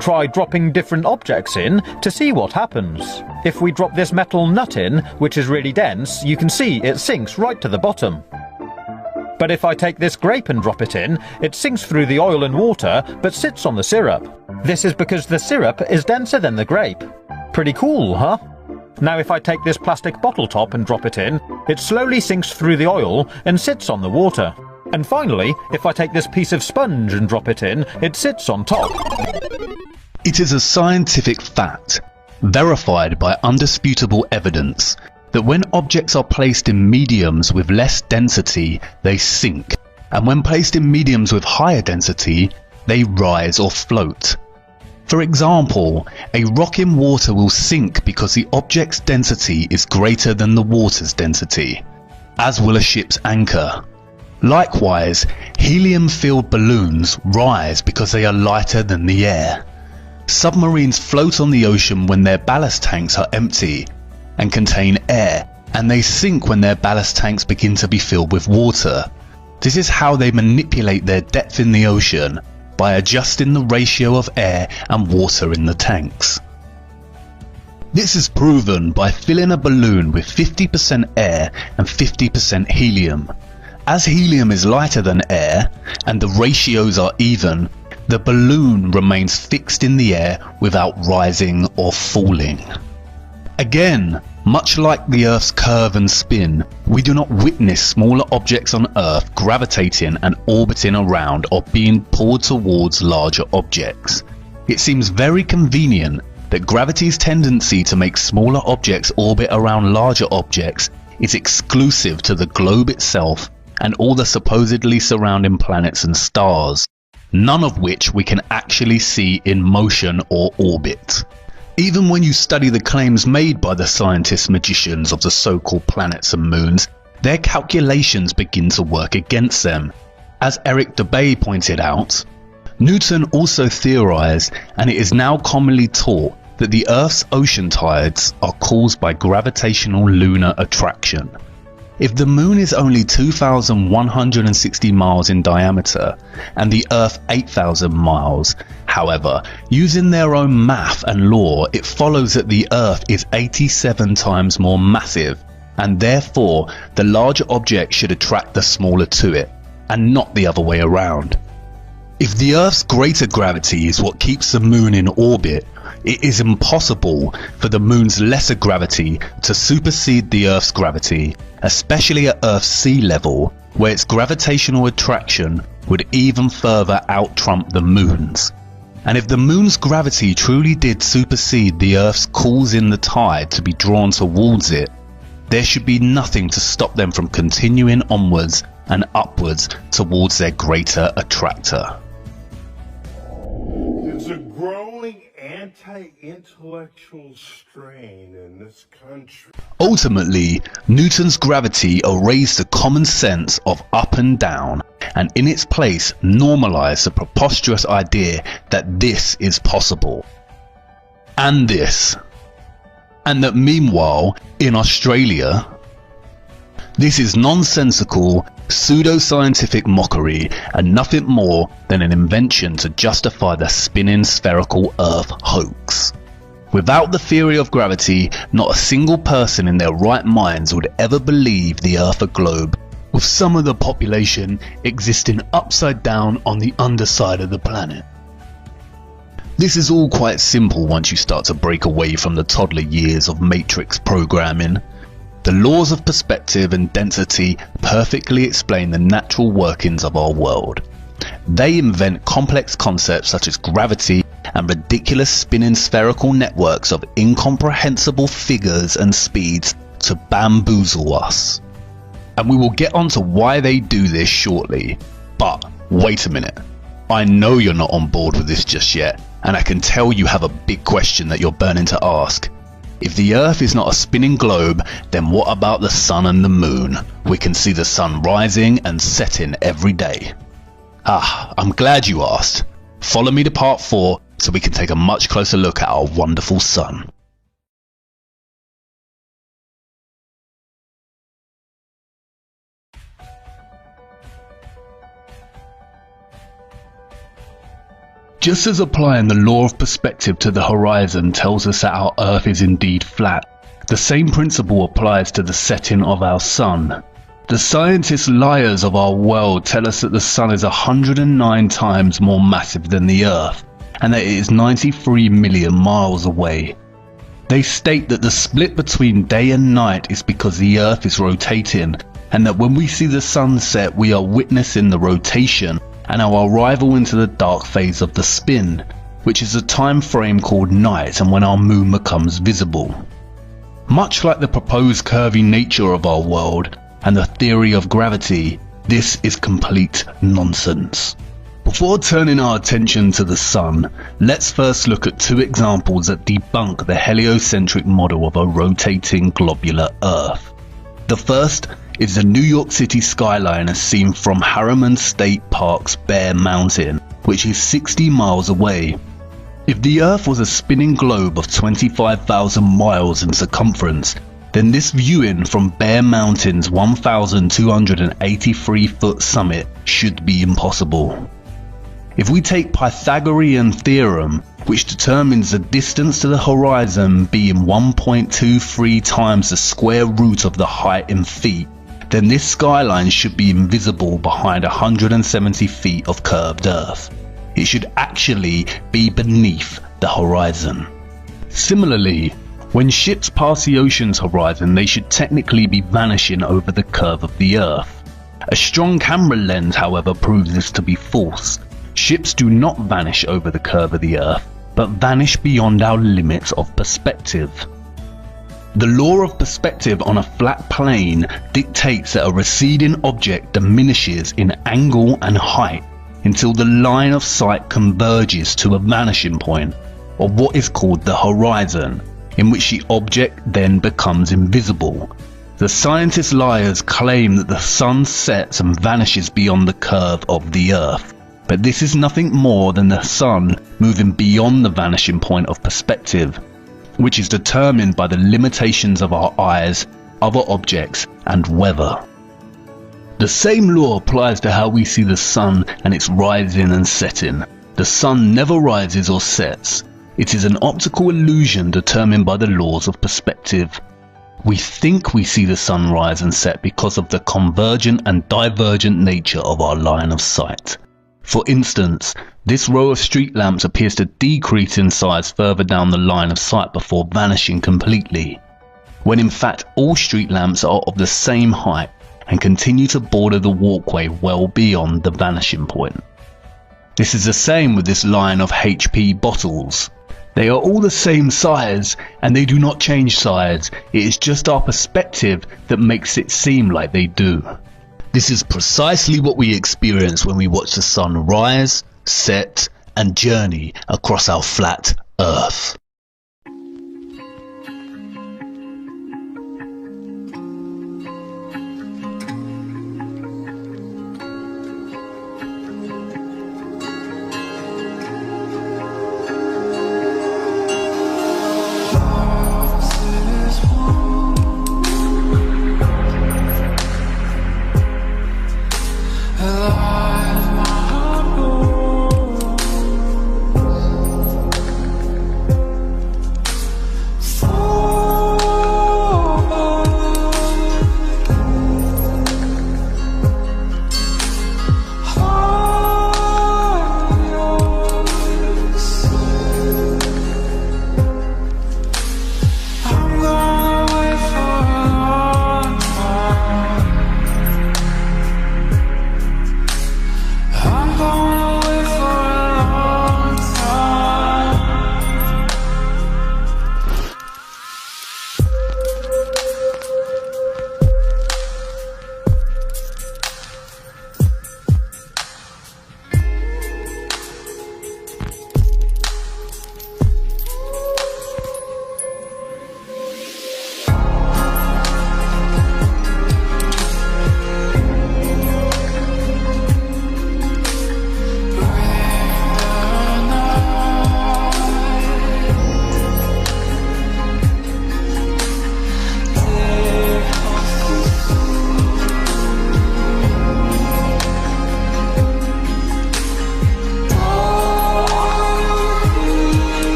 Try dropping different objects in to see what happens. If we drop this metal nut in, which is really dense, you can see it sinks right to the bottom. But if I take this grape and drop it in, it sinks through the oil and water, but sits on the syrup. This is because the syrup is denser than the grape. Pretty cool, huh? Now if I take this plastic bottle top and drop it in, it slowly sinks through the oil and sits on the water. And finally, if I take this piece of sponge and drop it in, it sits on top. It is a scientific fact, verified by undisputable evidence, that when objects are placed in mediums with less density, they sink, and when placed in mediums with higher density, they rise or float. For example, a rock in water will sink because the object's density is greater than the water's density, as will a ship's anchor. Likewise, helium-filled balloons rise because they are lighter than the air. Submarines float on the ocean when their ballast tanks are empty and contain air, and they sink when their ballast tanks begin to be filled with water. This is how they manipulate their depth in the ocean, by adjusting the ratio of air and water in the tanks. This is proven by filling a balloon with 50% air and 50% helium. As helium is lighter than air and the ratios are even, the balloon remains fixed in the air without rising or falling. Again, much like the Earth's curve and spin, we do not witness smaller objects on Earth gravitating and orbiting around or being pulled towards larger objects. It seems very convenient that gravity's tendency to make smaller objects orbit around larger objects is exclusive to the globe itself and all the supposedly surrounding planets and stars, none of which we can actually see in motion or orbit. Even when you study the claims made by the scientist magicians of the so-called planets and moons, their calculations begin to work against them. As Eric Dubay pointed out, Newton also theorized, and it is now commonly taught, that the Earth's ocean tides are caused by gravitational lunar attraction. If the moon is only 2,160 miles in diameter and the Earth 8,000 miles, however, using their own math and law, it follows that the Earth is 87 times more massive, and therefore the larger object should attract the smaller to it, and not the other way around. If the Earth's greater gravity is what keeps the moon in orbit, it is impossible for the moon's lesser gravity to supersede the Earth's gravity, especially at Earth's sea level, where its gravitational attraction would even further out-trump the moon's. And if the moon's gravity truly did supersede the Earth's causing the tide to be drawn towards it, there should be nothing to stop them from continuing onwards and upwards towards their greater attractor. There's a growing anti-intellectual strain in this country. Ultimately, Newton's gravity erased the common sense of up and down, and in its place normalized the preposterous idea that this is possible. And this. And that meanwhile, in Australia, this is nonsensical, pseudo-scientific mockery and nothing more than an invention to justify the spinning spherical Earth hoax. Without the theory of gravity, not a single person in their right minds would ever believe the Earth a globe, with some of the population existing upside down on the underside of the planet. This is all quite simple once you start to break away from the toddler years of matrix programming. The laws of perspective and density perfectly explain the natural workings of our world. They invent complex concepts such as gravity and ridiculous spinning spherical networks of incomprehensible figures and speeds to bamboozle us. And we will get onto why they do this shortly. But wait a minute. I know you're not on board with this just yet, and I can tell you have a big question that you're burning to ask. If the Earth is not a spinning globe, then what about the sun and the moon? We can see the sun rising and setting every day. I'm glad you asked. Follow me to part 4 so we can take a much closer look at our wonderful sun. Just as applying the law of perspective to the horizon tells us that our Earth is indeed flat, the same principle applies to the setting of our sun. The scientist liars of our world tell us that the sun is 109 times more massive than the Earth, and that it is 93 million miles away. They state that the split between day and night is because the Earth is rotating, and that when we see the sunset we are witnessing the rotation and our arrival into the dark phase of the spin, which is a time frame called night and when our moon becomes visible. Much like the proposed curvy nature of our world and the theory of gravity, this is complete nonsense. Before turning our attention to the sun, let's first look at 2 examples that debunk the heliocentric model of a rotating globular Earth. The first is the New York City skyline as seen from Harriman State Park's Bear Mountain, which is 60 miles away. If the Earth was a spinning globe of 25,000 miles in circumference, then this viewing from Bear Mountain's 1,283-foot summit should be impossible. If we take Pythagorean theorem, which determines the distance to the horizon being 1.23 times the square root of the height in feet, then this skyline should be invisible behind 170 feet of curved Earth. It should actually be beneath the horizon. Similarly, when ships pass the ocean's horizon, they should technically be vanishing over the curve of the Earth. A strong camera lens, however, proves this to be false. Ships do not vanish over the curve of the Earth, but vanish beyond our limits of perspective. The law of perspective on a flat plane dictates that a receding object diminishes in angle and height until the line of sight converges to a vanishing point, or what is called the horizon, in which the object then becomes invisible. The scientist liars claim that the sun sets and vanishes beyond the curve of the Earth, but this is nothing more than the sun moving beyond the vanishing point of perspective, which is determined by the limitations of our eyes, other objects, and weather. The same law applies to how we see the sun and its rising and setting. The sun never rises or sets. It is an optical illusion determined by the laws of perspective. We think we see the sun rise and set because of the convergent and divergent nature of our line of sight. For instance, this row of street lamps appears to decrease in size further down the line of sight before vanishing completely, when in fact all street lamps are of the same height and continue to border the walkway well beyond the vanishing point. This is the same with this line of HP bottles. They are all the same size and they do not change size. It is just our perspective that makes it seem like they do. This is precisely what we experience when we watch the sun rise, set, and journey across our flat Earth.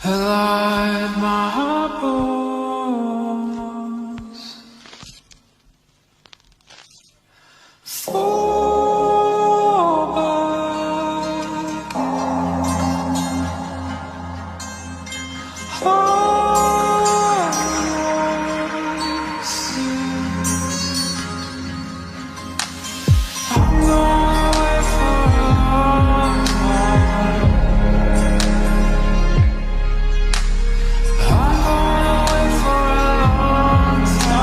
Light my bones. Fall back. I'm going away for a long time. I'm going away for a long time.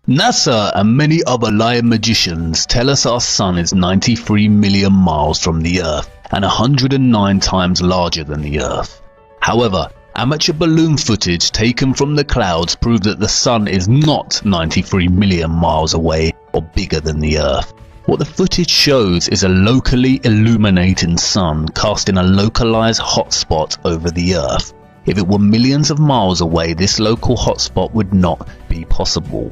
NASA and many other lying magicians tell us our sun is 93 million miles from the Earth and 109 times larger than the Earth. However, amateur balloon footage taken from the clouds prove that the sun is not 93 million miles away or bigger than the Earth. What the footage shows is a locally illuminating sun casting a localized hotspot over the Earth. If it were millions of miles away, this local hotspot would not be possible.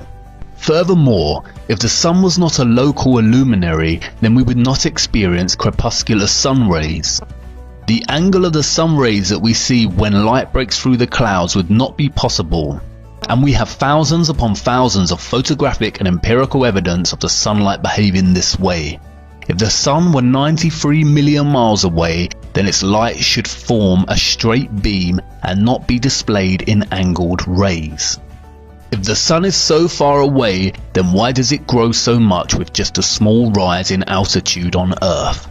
Furthermore, if the sun was not a local luminary, then we would not experience crepuscular sun rays. The angle of the sun rays that we see when light breaks through the clouds would not be possible, and we have thousands upon thousands of photographic and empirical evidence of the sunlight behaving this way. If the sun were 93 million miles away, then its light should form a straight beam and not be displayed in angled rays. If the sun is so far away, then why does it grow so much with just a small rise in altitude on Earth?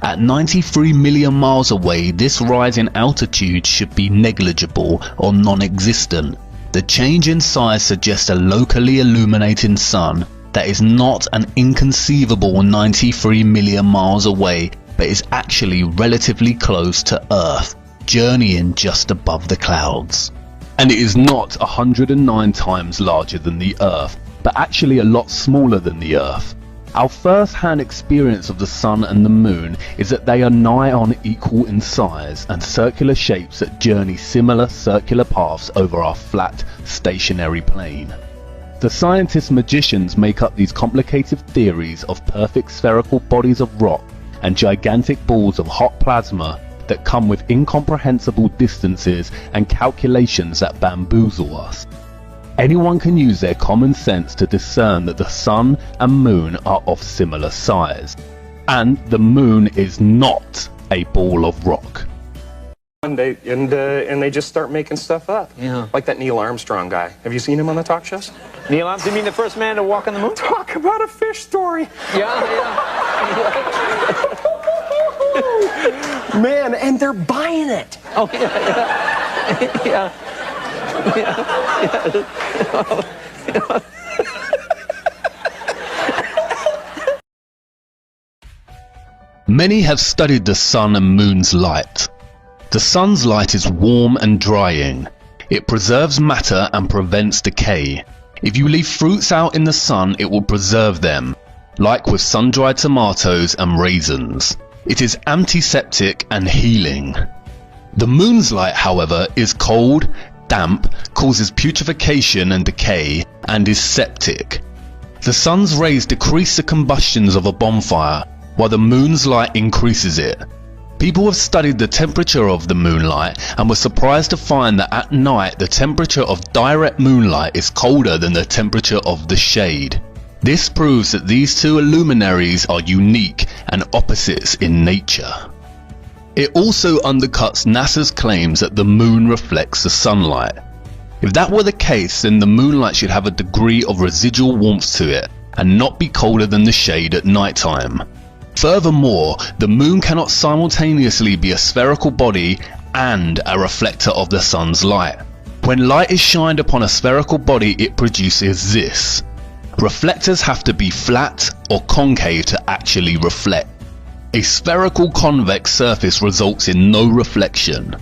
At 93 million miles away, this rise in altitude should be negligible or non-existent. The change in size suggests a locally illuminating sun that is not an inconceivable 93 million miles away, but is actually relatively close to Earth, journeying just above the clouds. And it is not 109 times larger than the Earth, but actually a lot smaller than the Earth. Our first-hand experience of the sun and the moon is that they are nigh on equal in size and circular shapes that journey similar circular paths over our flat, stationary plane. The scientist magicians make up these complicated theories of perfect spherical bodies of rock and gigantic balls of hot plasma that come with incomprehensible distances and calculations that bamboozle us. Anyone can use their common sense to discern that the sun and moon are of similar size, and the moon is not a ball of rock. And they just start making stuff up. Yeah. Like that Neil Armstrong guy. Have you seen him on the talk shows? Neil Armstrong, you mean the first man to walk on the moon? Talk about a fish story. Yeah. Man, and they're buying it. Oh, yeah. Many have studied the sun and moon's light. The sun's light is warm and drying. It preserves matter and prevents decay. If you leave fruits out in the sun, it will preserve them, like with sun-dried tomatoes and raisins. It is antiseptic and healing. The moon's light, however, is cold, damp, causes putrefaction and decay, and is septic. The sun's rays decrease the combustions of a bonfire, while the moon's light increases it. People have studied the temperature of the moonlight and were surprised to find that at night the temperature of direct moonlight is colder than the temperature of the shade. This proves that these two luminaries are unique and opposites in nature. It also undercuts NASA's claims that the moon reflects the sunlight. If that were the case, then the moonlight should have a degree of residual warmth to it and not be colder than the shade at nighttime. Furthermore, the moon cannot simultaneously be a spherical body and a reflector of the sun's light. When light is shined upon a spherical body, it produces this. Reflectors have to be flat or concave to actually reflect. A spherical convex surface results in no reflection.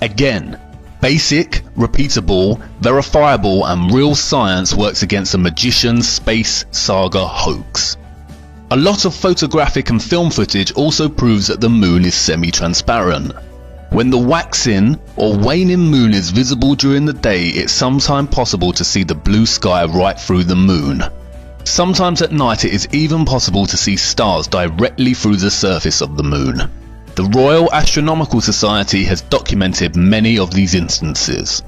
Again, basic, repeatable, verifiable and real science works against a magician's space saga hoax. A lot of photographic and film footage also proves that the moon is semi-transparent. When the waxing or waning moon is visible during the day, it's sometimes possible to see the blue sky right through the moon. Sometimes at night it is even possible to see stars directly through the surface of the moon. The Royal Astronomical Society has documented many of these instances.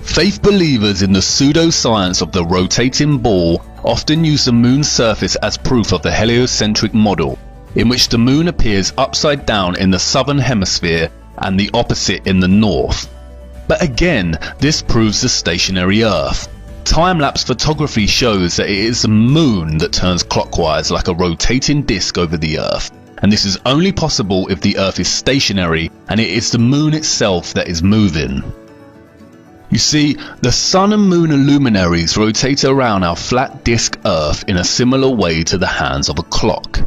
Faith believers in the pseudoscience of the rotating ball often use the moon's surface as proof of the heliocentric model, in which the moon appears upside down in the southern hemisphere and the opposite in the north. But again, this proves the stationary Earth. Time-lapse photography shows that it is the moon that turns clockwise like a rotating disc over the Earth, and this is only possible if the Earth is stationary and it is the moon itself that is moving. You see, the sun and moon luminaries rotate around our flat disk Earth in a similar way to the hands of a clock,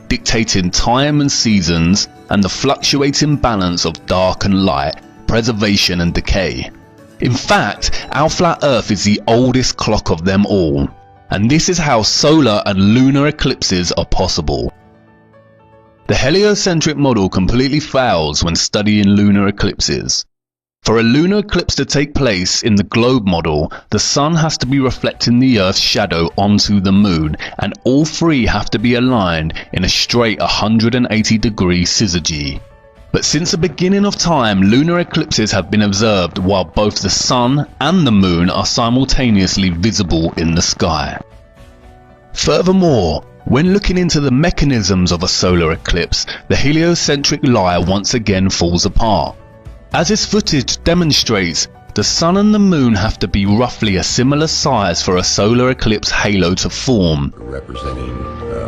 dictating time and seasons and the fluctuating balance of dark and light, preservation and decay. In fact, our flat Earth is the oldest clock of them all, and this is how solar and lunar eclipses are possible. The heliocentric model completely fails when studying lunar eclipses. For a lunar eclipse to take place in the globe model, the sun has to be reflecting the Earth's shadow onto the moon, and all three have to be aligned in a straight 180-degree syzygy. But since the beginning of time, lunar eclipses have been observed while both the sun and the moon are simultaneously visible in the sky. Furthermore, when looking into the mechanisms of a solar eclipse, the heliocentric lie once again falls apart. As this footage demonstrates, the sun and the moon have to be roughly a similar size for a solar eclipse halo to form. Representing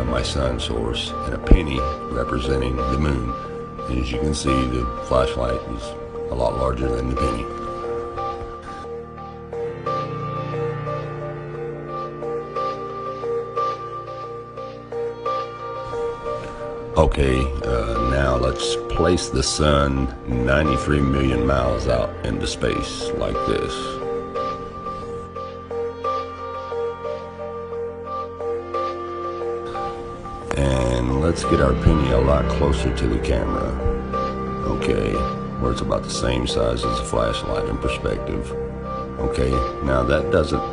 my sun source and a penny representing the moon. And as you can see, the flashlight is a lot larger than the penny. Okay, now let's place the sun 93 million miles out into space like this. And let's get our penny a lot closer to the camera. Okay, where it's about the same size as a flashlight in perspective. Okay, now that doesn't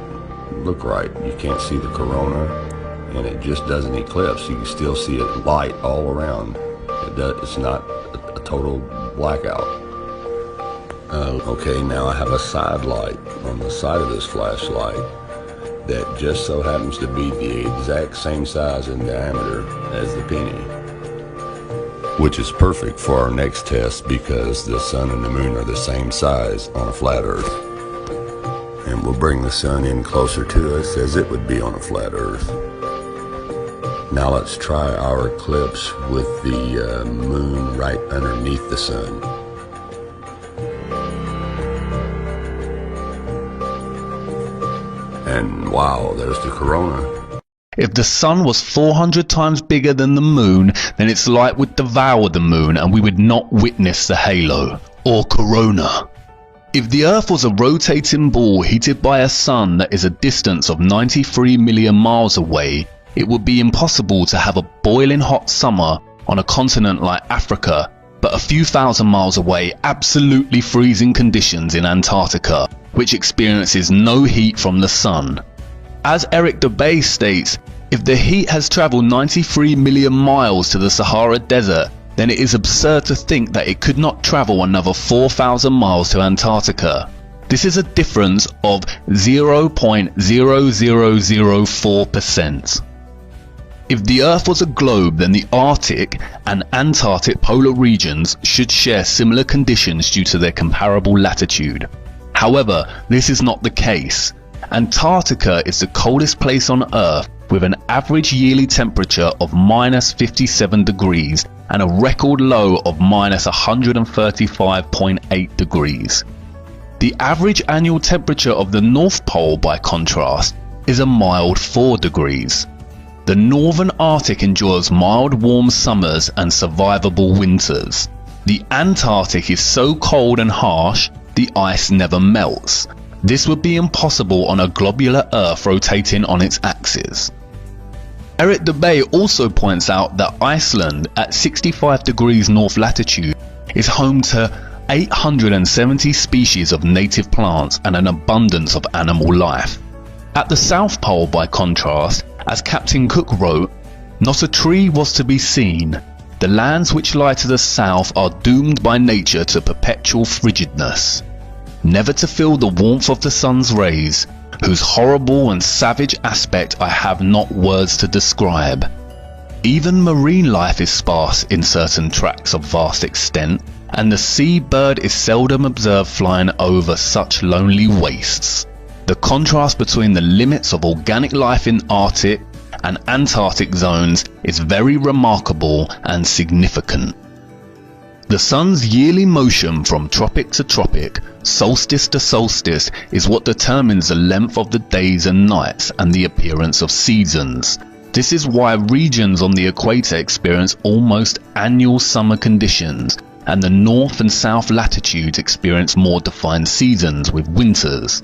look right. You can't see the corona, and it just doesn't eclipse. You can still see it light all around. It's not a total blackout. Okay, now I have a side light on the side of this flashlight that just so happens to be the exact same size and diameter as the penny, which is perfect for our next test because the sun and the moon are the same size on a flat Earth. And we'll bring the sun in closer to us as it would be on a flat Earth. Now let's try our eclipse with the moon right underneath the sun. And wow, there's the corona. If the sun was 400 times bigger than the moon, then its light would devour the moon and we would not witness the halo, or corona. If the Earth was a rotating ball heated by a sun that is a distance of 93 million miles away, it would be impossible to have a boiling hot summer on a continent like Africa, but a few thousand miles away, absolutely freezing conditions in Antarctica, which experiences no heat from the sun. As Eric Dubay states, if the heat has traveled 93 million miles to the Sahara Desert, then it is absurd to think that it could not travel another 4,000 miles to Antarctica. This is a difference of 0.0004%. If the Earth was a globe, then the Arctic and Antarctic polar regions should share similar conditions due to their comparable latitude. However, this is not the case. Antarctica is the coldest place on Earth with an average yearly temperature of minus 57 degrees and a record low of minus 135.8 degrees. The average annual temperature of the North Pole, by contrast, is a mild 4 degrees. The northern Arctic endures mild warm summers and survivable winters. The Antarctic is so cold and harsh, the ice never melts. This would be impossible on a globular Earth rotating on its axis. Eric Dubay also points out that Iceland, at 65 degrees north latitude, is home to 870 species of native plants and an abundance of animal life. At the South Pole, by contrast, as Captain Cook wrote, "Not a tree was to be seen. The lands which lie to the south are doomed by nature to perpetual frigidness, never to feel the warmth of the sun's rays, whose horrible and savage aspect I have not words to describe. Even marine life is sparse in certain tracts of vast extent, and the sea bird is seldom observed flying over such lonely wastes. The contrast between the limits of organic life in Arctic and Antarctic zones is very remarkable and significant. The sun's yearly motion from tropic to tropic, solstice to solstice, is what determines the length of the days and nights and the appearance of seasons. This is why regions on the equator experience almost annual summer conditions, and the north and south latitudes experience more defined seasons with winters.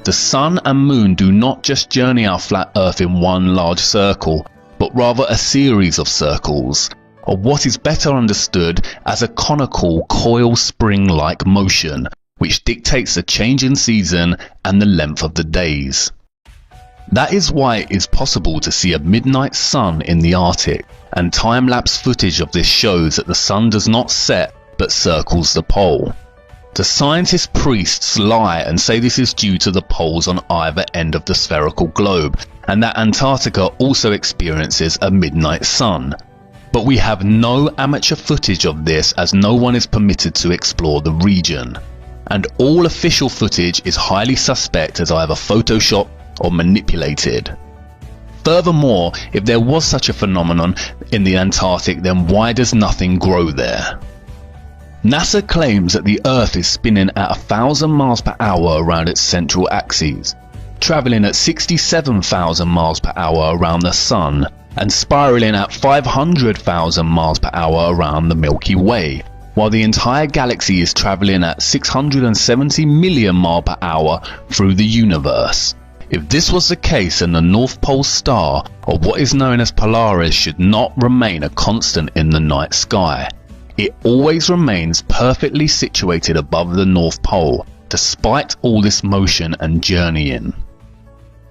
The sun and moon do not just journey our flat earth in one large circle, but rather a series of circles, or what is better understood as a conical coil spring-like motion, which dictates the change in season and the length of the days. That is why it is possible to see a midnight sun in the Arctic, and time-lapse footage of this shows that the sun does not set but circles the pole. The scientist priests lie and say this is due to the poles on either end of the spherical globe, and that Antarctica also experiences a midnight sun. But we have no amateur footage of this, as no one is permitted to explore the region, and all official footage is highly suspect as either photoshopped or manipulated. Furthermore, if there was such a phenomenon in the Antarctic, then why does nothing grow there? NASA claims that the Earth is spinning at 1,000 miles per hour around its central axis, traveling at 67,000 miles per hour around the Sun, and spiraling at 500,000 miles per hour around the Milky Way, while the entire galaxy is traveling at 670 million miles per hour through the universe. If this was the case, then the North Pole star, or what is known as Polaris, should not remain a constant in the night sky. It always remains perfectly situated above the North Pole, despite all this motion and journeying.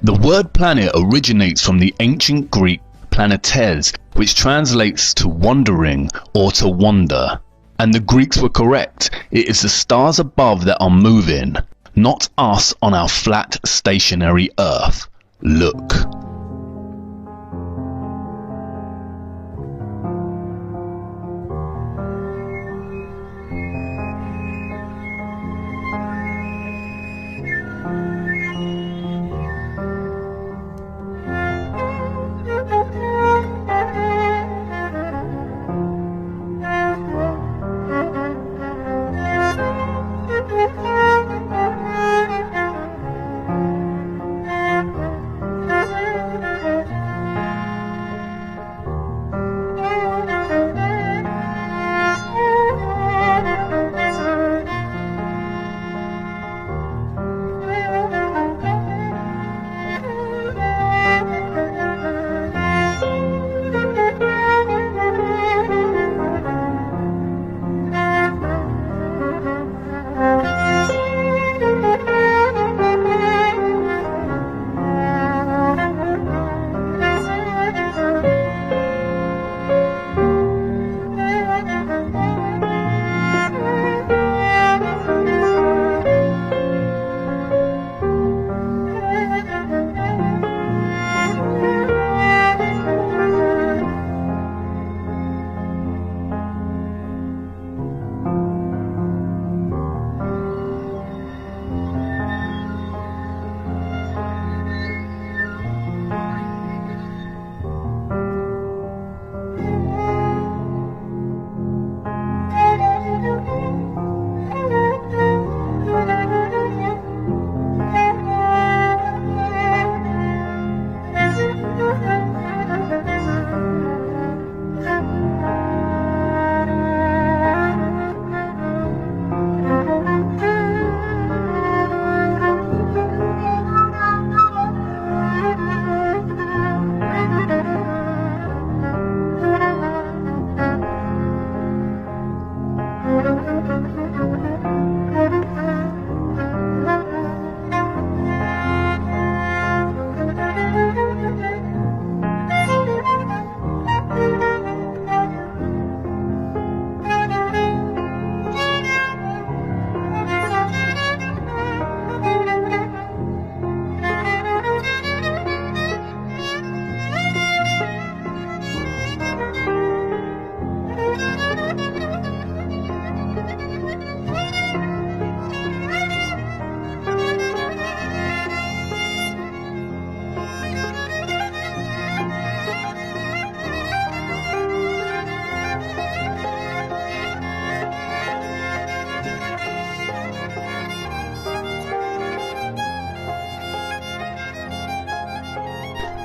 The word planet originates from the ancient Greek planetes, which translates to wandering or to wander. And the Greeks were correct. It is the stars above that are moving, not us on our flat, stationary Earth. Look.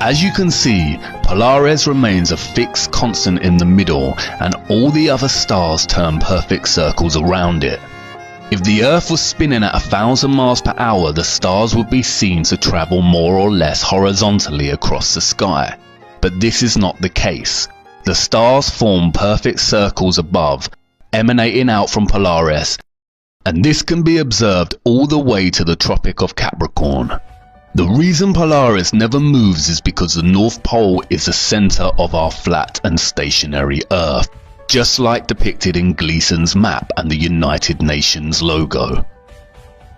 As you can see, Polaris remains a fixed constant in the middle, and all the other stars turn perfect circles around it. If the Earth was spinning at 1,000 miles per hour, the stars would be seen to travel more or less horizontally across the sky. But this is not the case. The stars form perfect circles above, emanating out from Polaris, and this can be observed all the way to the Tropic of Capricorn. The reason Polaris never moves is because the North Pole is the center of our flat and stationary Earth, just like depicted in Gleason's map and the United Nations logo.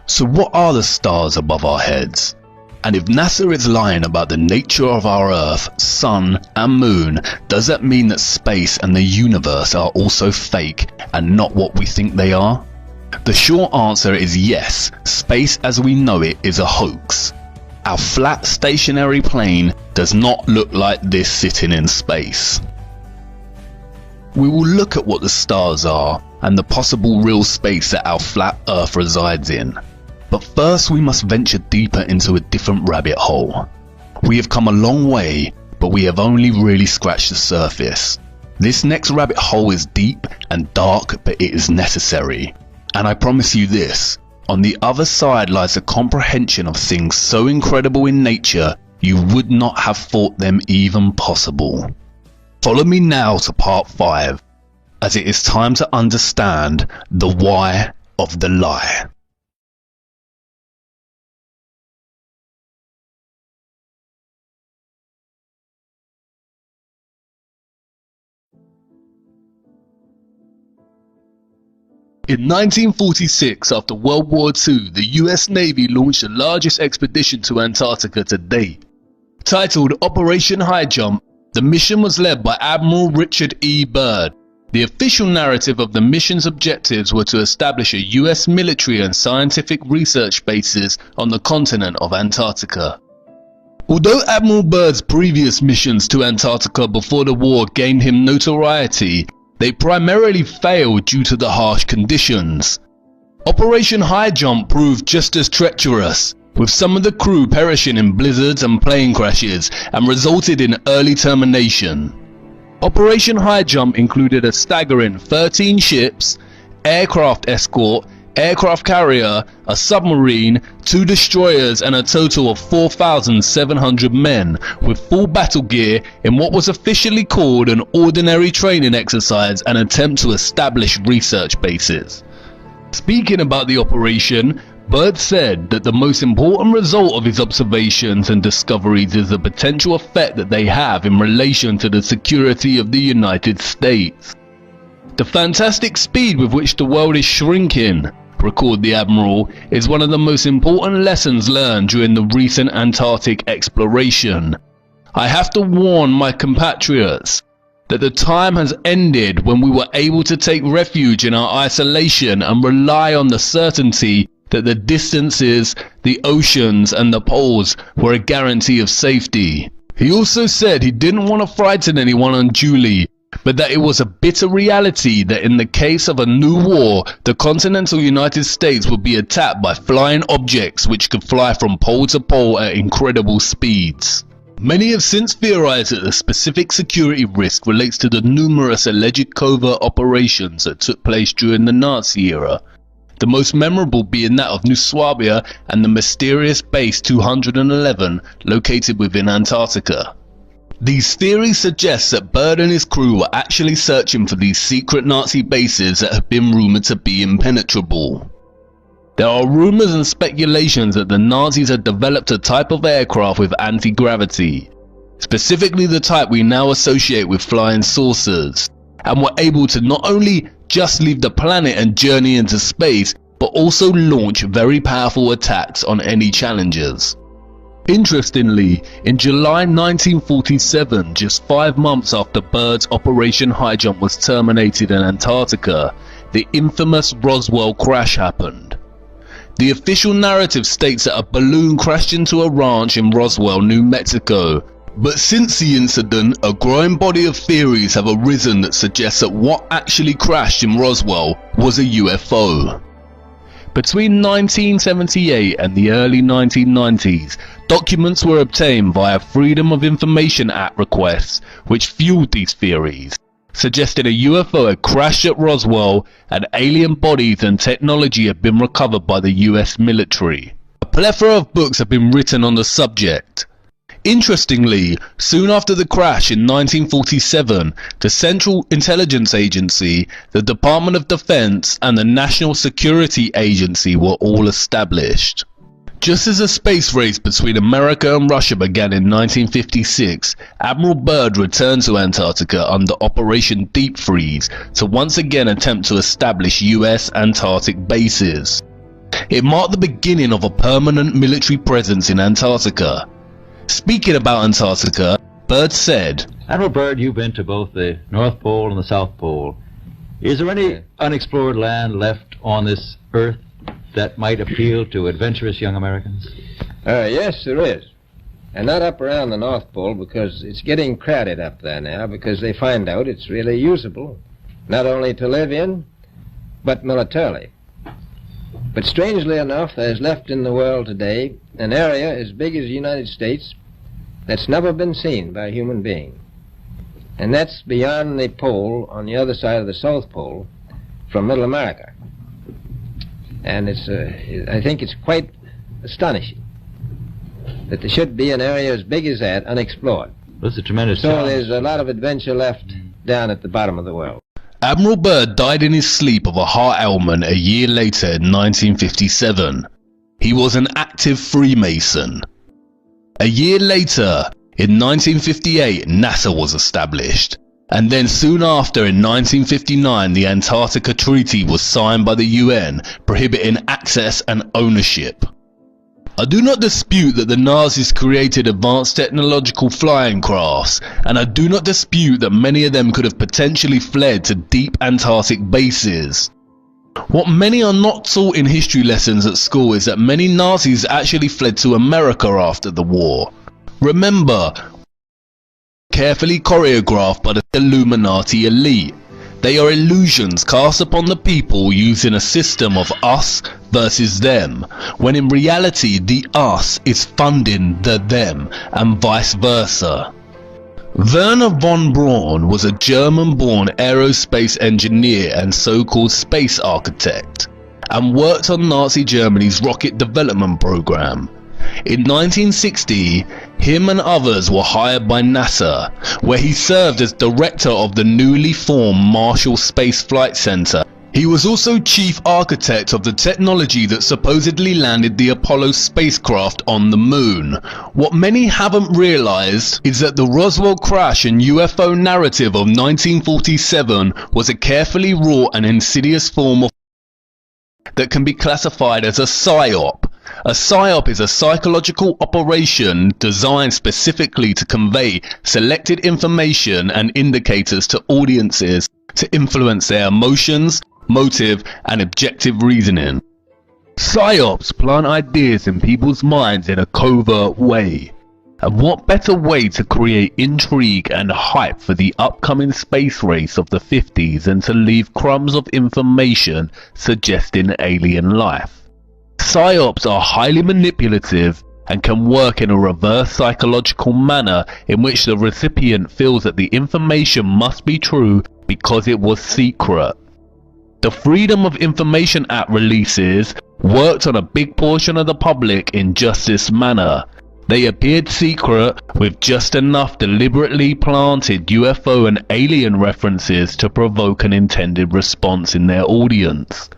So what are the stars above our heads? And if NASA is lying about the nature of our Earth, Sun and Moon, does that mean that space and the universe are also fake and not what we think they are? The short answer is yes, space as we know it is a hoax. Our flat stationary plane does not look like this sitting in space. We will look at what the stars are and the possible real space that our flat Earth resides in. But first we must venture deeper into a different rabbit hole. We have come a long way, but we have only really scratched the surface. This next rabbit hole is deep and dark, but it is necessary. And I promise you this, on the other side lies a comprehension of things so incredible in nature you would not have thought them even possible. Follow me now to part 5, as it is time to understand the why of the lie. In 1946, after World War II, the US Navy launched the largest expedition to Antarctica to date. Titled Operation High Jump, the mission was led by Admiral Richard E. Byrd. The official narrative of the mission's objectives were to establish a US military and scientific research bases on the continent of Antarctica. Although Admiral Byrd's previous missions to Antarctica before the war gained him notoriety, they primarily failed due to the harsh conditions. Operation High Jump proved just as treacherous, with some of the crew perishing in blizzards and plane crashes, and resulted in early termination. Operation High Jump included a staggering 13 ships, aircraft escort, aircraft carrier, a submarine, 2 destroyers and a total of 4,700 men with full battle gear in what was officially called an ordinary training exercise and attempt to establish research bases. Speaking about the operation, Byrd said that the most important result of his observations and discoveries is the potential effect that they have in relation to the security of the United States. The fantastic speed with which the world is shrinking, recorded the Admiral, is one of the most important lessons learned during the recent Antarctic exploration. I have to warn my compatriots that the time has ended when we were able to take refuge in our isolation and rely on the certainty that the distances, the oceans and the poles were a guarantee of safety. He also said he didn't want to frighten anyone unduly, but that it was a bitter reality that in the case of a new war, the continental United States would be attacked by flying objects which could fly from pole to pole at incredible speeds. Many have since theorized that the specific security risk relates to the numerous alleged covert operations that took place during the Nazi era, the most memorable being that of New Swabia and the mysterious Base 211 located within Antarctica. These theories suggest that Byrd and his crew were actually searching for these secret Nazi bases that have been rumoured to be impenetrable. There are rumours and speculations that the Nazis had developed a type of aircraft with anti-gravity, specifically the type we now associate with flying saucers, and were able to not only just leave the planet and journey into space, but also launch very powerful attacks on any challengers. Interestingly, in July 1947, just 5 months after Byrd's Operation High Jump was terminated in Antarctica, the infamous Roswell crash happened. The official narrative states that a balloon crashed into a ranch in Roswell, New Mexico, but since the incident, a growing body of theories have arisen that suggest that what actually crashed in Roswell was a UFO. Between 1978 and the early 1990s, documents were obtained via Freedom of Information Act requests which fueled these theories, suggesting a UFO had crashed at Roswell and alien bodies and technology had been recovered by the US military. A plethora of books have been written on the subject. Interestingly, soon after the crash in 1947, the Central Intelligence Agency, the Department of Defense, and the National Security Agency were all established. Just as a space race between America and Russia began in 1956, Admiral Byrd returned to Antarctica under Operation Deep Freeze to once again attempt to establish US Antarctic bases. It marked the beginning of a permanent military presence in Antarctica. Speaking about Antarctica, Byrd said, Admiral Byrd, you've been to both the North Pole and the South Pole. Is there any unexplored land left on this Earth that might appeal to adventurous young Americans? Yes, there is. And not up around the North Pole, because it's getting crowded up there now, because they find out it's really usable, not only to live in, but militarily. But strangely enough, there's left in the world today an area as big as the United States that's never been seen by a human being. And that's beyond the pole, on the other side of the South Pole, from Middle America. And I think it's quite astonishing that there should be an area as big as that unexplored. That's a tremendous So challenge. there's a lot of adventure left down at the bottom of the world. Admiral Byrd died in his sleep of a heart ailment a year later in 1957. He was an active Freemason. A year later, in 1958, NASA was established. And then soon after, in 1959, the Antarctica Treaty was signed by the UN, prohibiting access and ownership. I do not dispute that the Nazis created advanced technological flying crafts, and I do not dispute that many of them could have potentially fled to deep Antarctic bases. What many are not taught in history lessons at school is that many Nazis actually fled to America after the war. Remember, carefully choreographed by the Illuminati elite. They are illusions cast upon the people using a system of us versus them, when in reality the us is funding the them, and vice versa. Werner von Braun was a German-born aerospace engineer and so-called space architect, and worked on Nazi Germany's rocket development program. In 1960, him and others were hired by NASA, where he served as director of the newly formed Marshall Space Flight Center. He was also chief architect of the technology that supposedly landed the Apollo spacecraft on the moon. What many haven't realized is that the Roswell crash and UFO narrative of 1947 was a carefully wrought and insidious form of that can be classified as a psyop. A psyop is a psychological operation designed specifically to convey selected information and indicators to audiences to influence their emotions, motive, and objective reasoning. Psyops plant ideas in people's minds in a covert way. And what better way to create intrigue and hype for the upcoming space race of the 50s than to leave crumbs of information suggesting alien life? Psyops are highly manipulative and can work in a reverse psychological manner in which the recipient feels that the information must be true because it was secret. The Freedom of Information Act releases worked on a big portion of the public in just this manner. They appeared secret with just enough deliberately planted UFO and alien references to provoke an intended response in their audience.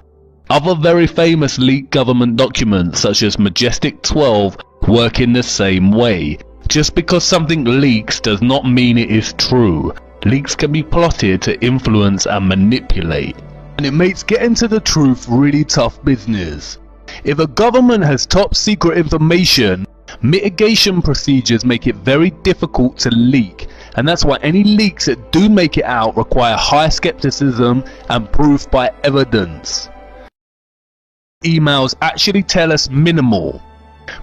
Other very famous leaked government documents such as Majestic 12 work in the same way. Just because something leaks does not mean it is true. Leaks can be plotted to influence and manipulate. And it makes getting to the truth really tough business. If a government has top secret information, mitigation procedures make it very difficult to leak, and that's why any leaks that do make it out require high skepticism and proof by evidence. Emails actually tell us minimal,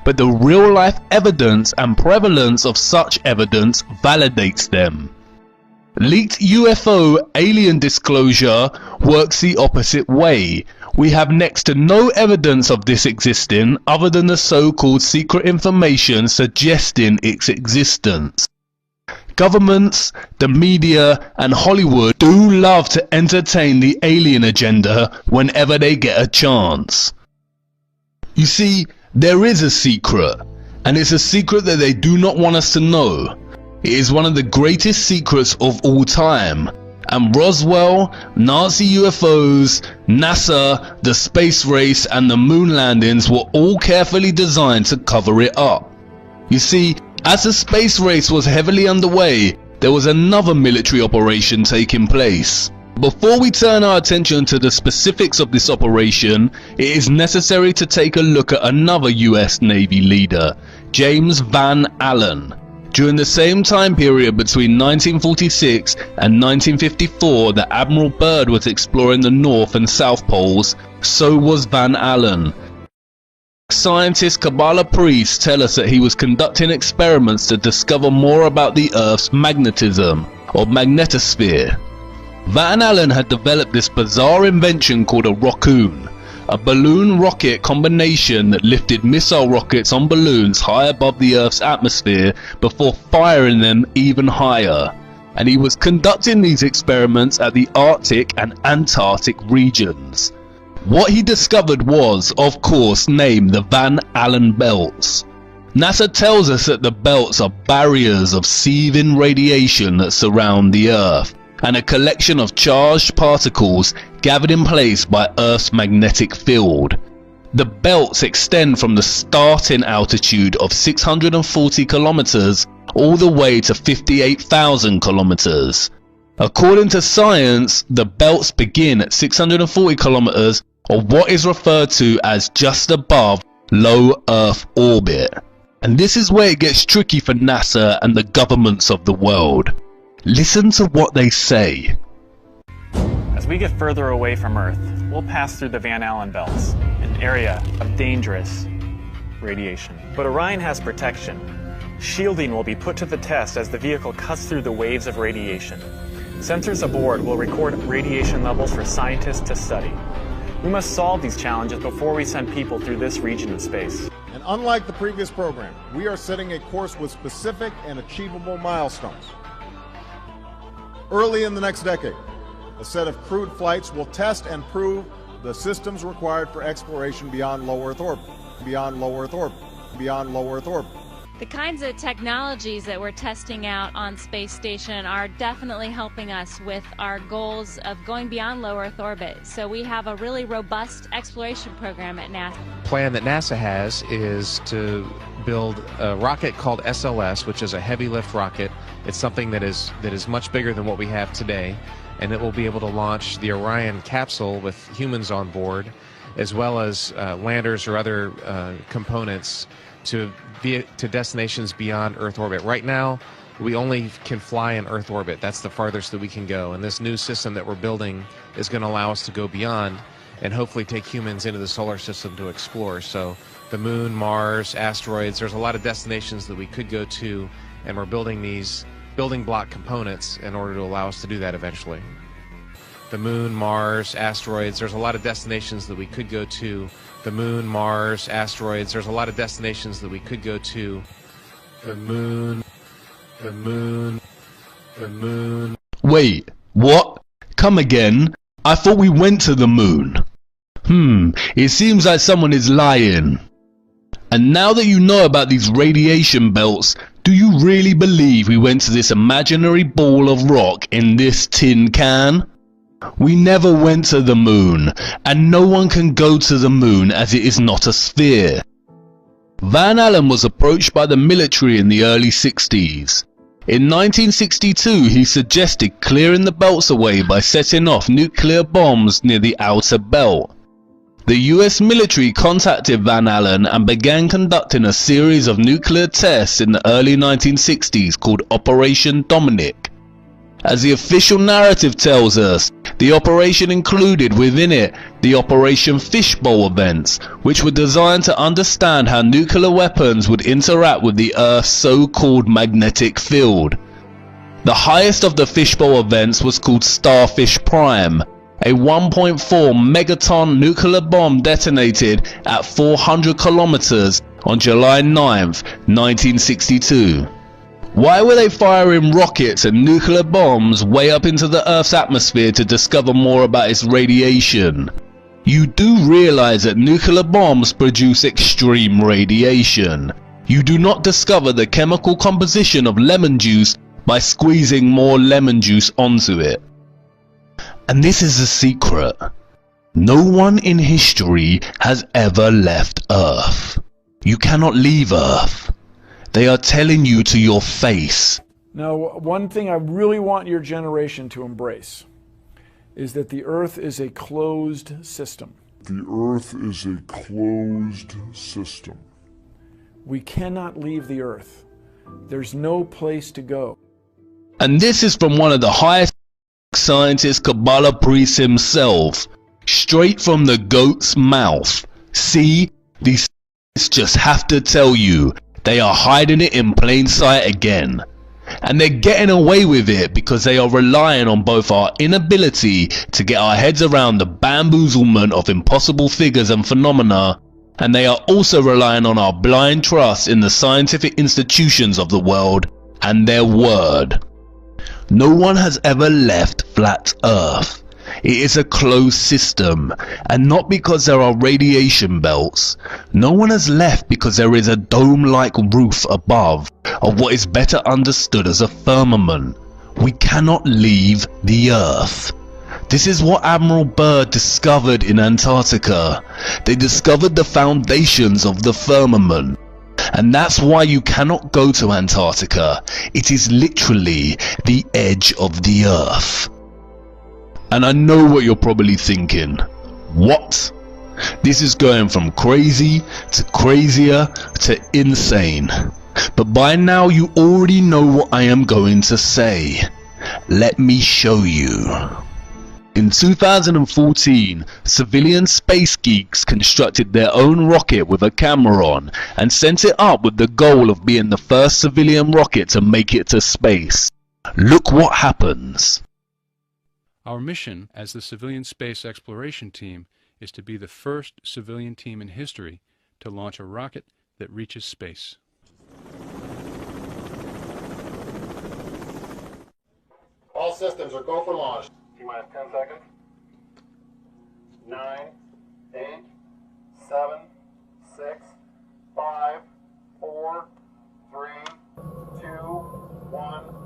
but the real life evidence and prevalence of such evidence validates them. Leaked UFO alien disclosure works the opposite way, we have next to no evidence of this existing other than the so-called secret information suggesting its existence. Governments, the media and Hollywood do love to entertain the alien agenda whenever they get a chance. You see, there is a secret, and it's a secret that they do not want us to know. It is one of the greatest secrets of all time, and Roswell, Nazi UFOs, NASA, the space race and the moon landings were all carefully designed to cover it up. You see, as the space race was heavily underway, there was another military operation taking place. Before we turn our attention to the specifics of this operation, it is necessary to take a look at another US Navy leader, James Van Allen. During the same time period between 1946 and 1954 that Admiral Byrd was exploring the North and South Poles, so was Van Allen. Scientist Kabbalah priests tell us that he was conducting experiments to discover more about the Earth's magnetism, or magnetosphere. Van Allen had developed this bizarre invention called a rockoon, a balloon rocket combination that lifted missile rockets on balloons high above the Earth's atmosphere before firing them even higher. And he was conducting these experiments at the Arctic and Antarctic regions. What he discovered was, of course, named the Van Allen belts. NASA tells us that the belts are barriers of seething radiation that surround the Earth, and a collection of charged particles gathered in place by Earth's magnetic field. The belts extend from the starting altitude of 640 kilometers all the way to 58,000 kilometers. According to science, the belts begin at 640 kilometers, or what is referred to as just above low Earth orbit. And this is where it gets tricky for NASA and the governments of the world. Listen to what they say. As we get further away from Earth, we'll pass through the Van Allen belts, an area of dangerous radiation. But Orion has protection. Shielding will be put to the test as the vehicle cuts through the waves of radiation. Sensors aboard will record radiation levels for scientists to study. We must solve these challenges before we send people through this region of space. And unlike the previous program, we are setting a course with specific and achievable milestones. Early in the next decade, a set of crewed flights will test and prove the systems required for exploration beyond low Earth orbit, beyond low Earth orbit, beyond low Earth orbit. The kinds of technologies that we're testing out on Space Station are definitely helping us with our goals of going beyond low Earth orbit. So we have a really robust exploration program at NASA. The plan that NASA has is to build a rocket called SLS, which is a heavy lift rocket. It's something that is much bigger than what we have today, and it will be able to launch the Orion capsule with humans on board, as well as landers or other components to destinations beyond Earth orbit. Right now, we only can fly in Earth orbit. That's the farthest that we can go. And this new system that we're building is going to allow us to go beyond and hopefully take humans into the solar system to explore. So the moon, Mars, asteroids, there's a lot of destinations that we could go to, and we're building these building block components in order to allow us to do that eventually. The moon, Mars, asteroids, there's a lot of destinations that we could go to. The moon, Mars, asteroids, there's a lot of destinations that we could go to. The moon, the moon, the moon. Wait, what? Come again? I thought we went to the moon. It seems like someone is lying. And now that you know about these radiation belts, do you really believe we went to this imaginary ball of rock in this tin can? We never went to the moon, and no one can go to the moon as it is not a sphere. Van Allen was approached by the military in the early 60s. In 1962, he suggested clearing the belts away by setting off nuclear bombs near the outer belt. The US military contacted Van Allen and began conducting a series of nuclear tests in the early 1960s called Operation Dominic. As the official narrative tells us, the operation included within it the Operation Fishbowl events, which were designed to understand how nuclear weapons would interact with the Earth's so-called magnetic field. The highest of the Fishbowl events was called Starfish Prime, A 1.4 megaton nuclear bomb detonated at 400 kilometers on July 9th, 1962. Why were they firing rockets and nuclear bombs way up into the Earth's atmosphere to discover more about its radiation? You do realize that nuclear bombs produce extreme radiation. You do not discover the chemical composition of lemon juice by squeezing more lemon juice onto it. And this is the secret. No one in history has ever left Earth. You cannot leave Earth. They are telling you to your face. Now, one thing I really want your generation to embrace is that the Earth is a closed system. The Earth is a closed system. We cannot leave the Earth. There's no place to go. And this is from one of the highest scientist, Kabbalah priest himself, straight from the goat's mouth. See, these just have to tell you, they are hiding it in plain sight again. And they're getting away with it because they are relying on both our inability to get our heads around the bamboozlement of impossible figures and phenomena, and they are also relying on our blind trust in the scientific institutions of the world and their word. No one has ever left flat Earth. It is a closed system, and not because there are radiation belts. No one has left because there is a dome-like roof above of what is better understood as a firmament. We cannot leave the Earth. This is what Admiral Byrd discovered in Antarctica. They discovered the foundations of the firmament. And that's why you cannot go to Antarctica. It is literally the edge of the Earth. And I know what you're probably thinking. What? This is going from crazy to crazier to insane. But by now you already know what I am going to say. Let me show you. In 2014, civilian space geeks constructed their own rocket with a camera on and sent it up with the goal of being the first civilian rocket to make it to space. Look what happens. Our mission as the Civilian Space Exploration Team is to be the first civilian team in history to launch a rocket that reaches space. All systems are go for launch. T-minus 10 seconds. 9, 8, 7, 6, 5, 4, 3, 2, 1.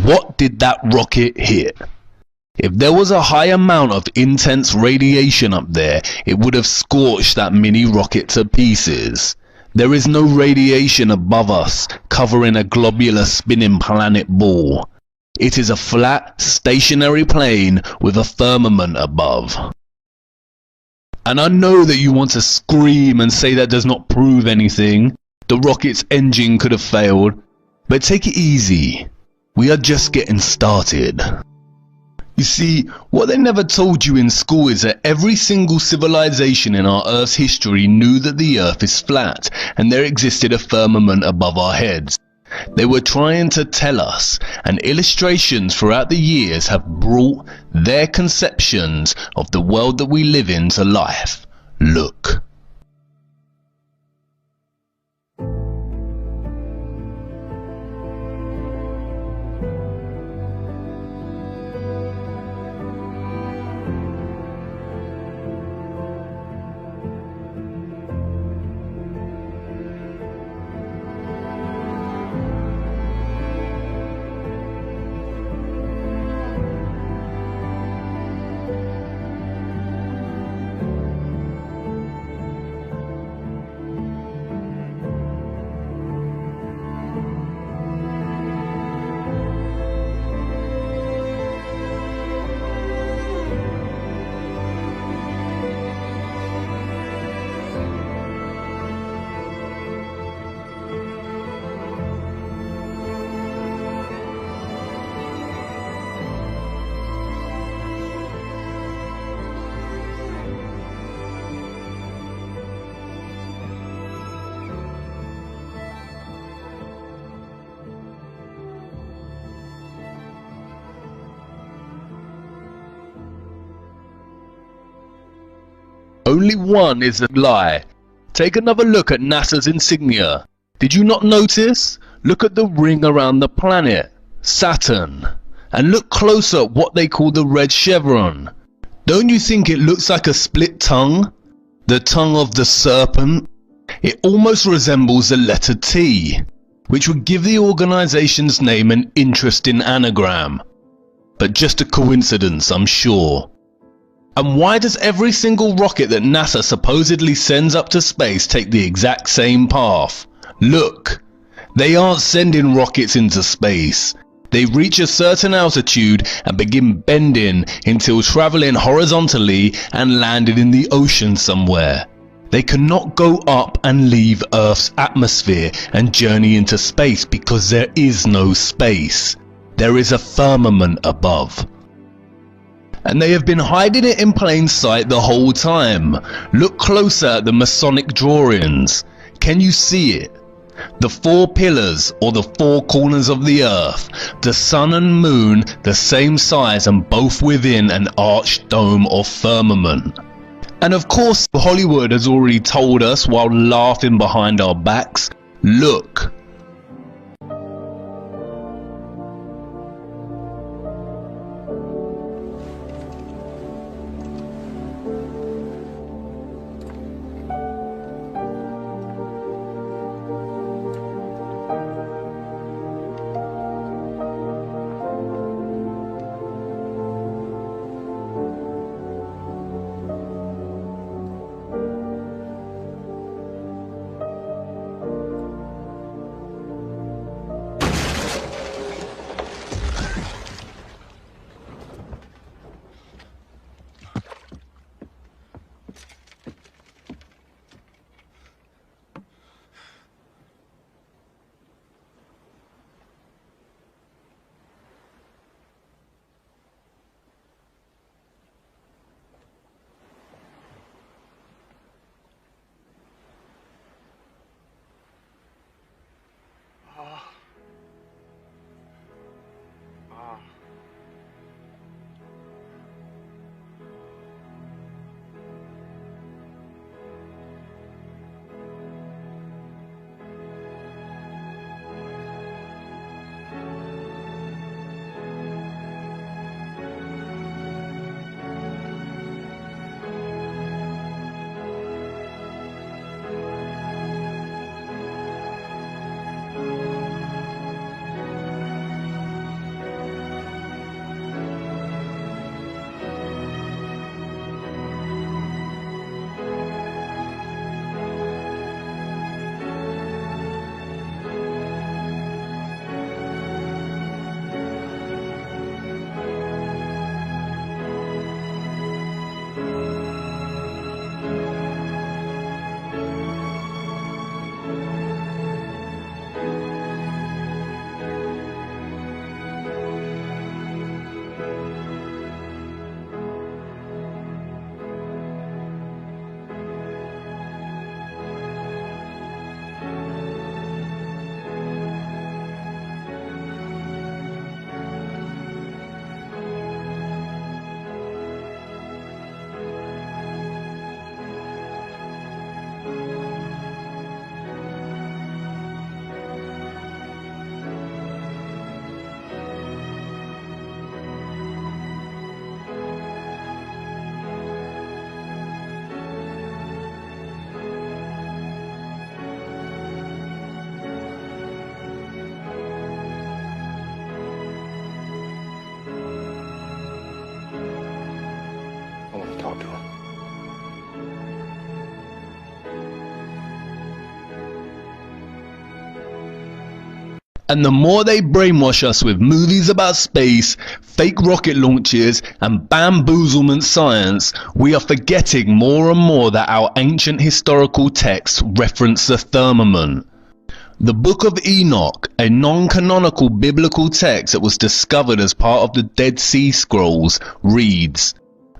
What did that rocket hit? If there was a high amount of intense radiation up there, it would have scorched that mini rocket to pieces. There is no radiation above us covering a globular spinning planet ball. It is a flat, stationary plane with a firmament above. And I know that you want to scream and say that does not prove anything. The rocket's engine could have failed. But take it easy. We are just getting started. You see, what they never told you in school is that every single civilization in our Earth's history knew that the Earth is flat and there existed a firmament above our heads. They were trying to tell us, and illustrations throughout the years have brought their conceptions of the world that we live in to life. Look. only one is a lie. Take another look at NASA's insignia. Did you not notice? Look at the ring around the planet, Saturn. And look closer at what they call the red chevron. Don't you think it looks like a split tongue? The tongue of the serpent? It almost resembles the letter T, which would give the organization's name an interesting anagram. But just a coincidence, I'm sure. And why does every single rocket that NASA supposedly sends up to space take the exact same path? Look, they aren't sending rockets into space. They reach a certain altitude and begin bending until traveling horizontally and landed in the ocean somewhere. They cannot go up and leave Earth's atmosphere and journey into space because there is no space. There is a firmament above. And they have been hiding it in plain sight the whole time. Look closer at the Masonic drawings. Can you see it? The four pillars, or the four corners of the earth, the sun and moon the same size and both within an arched dome or firmament. And of course Hollywood has already told us while laughing behind our backs, look. Talk to her. And the more they brainwash us with movies about space, fake rocket launches and bamboozlement science, we are forgetting more and more that our ancient historical texts reference the firmament. The Book of Enoch, a non-canonical biblical text that was discovered as part of the Dead Sea Scrolls, reads,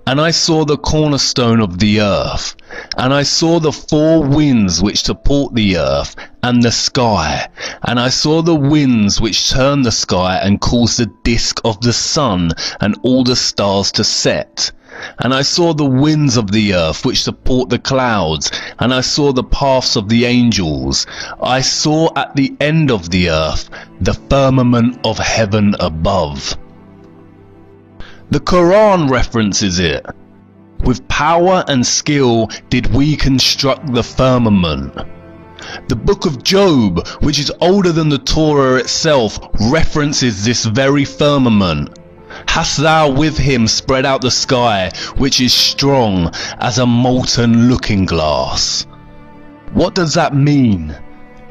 "And I saw the cornerstone of the earth, and I saw the four winds which support the earth, and the sky, and I saw the winds which turn the sky and cause the disk of the sun and all the stars to set, And I saw the winds of the earth which support the clouds, and I saw the paths of the angels. I saw at the end of the earth the firmament of heaven above. The Quran references it. With power and skill did we construct the firmament. The book of Job, which is older than the Torah itself, references this very firmament. Hast thou with him spread out the sky, which is strong as a molten looking glass? What does that mean?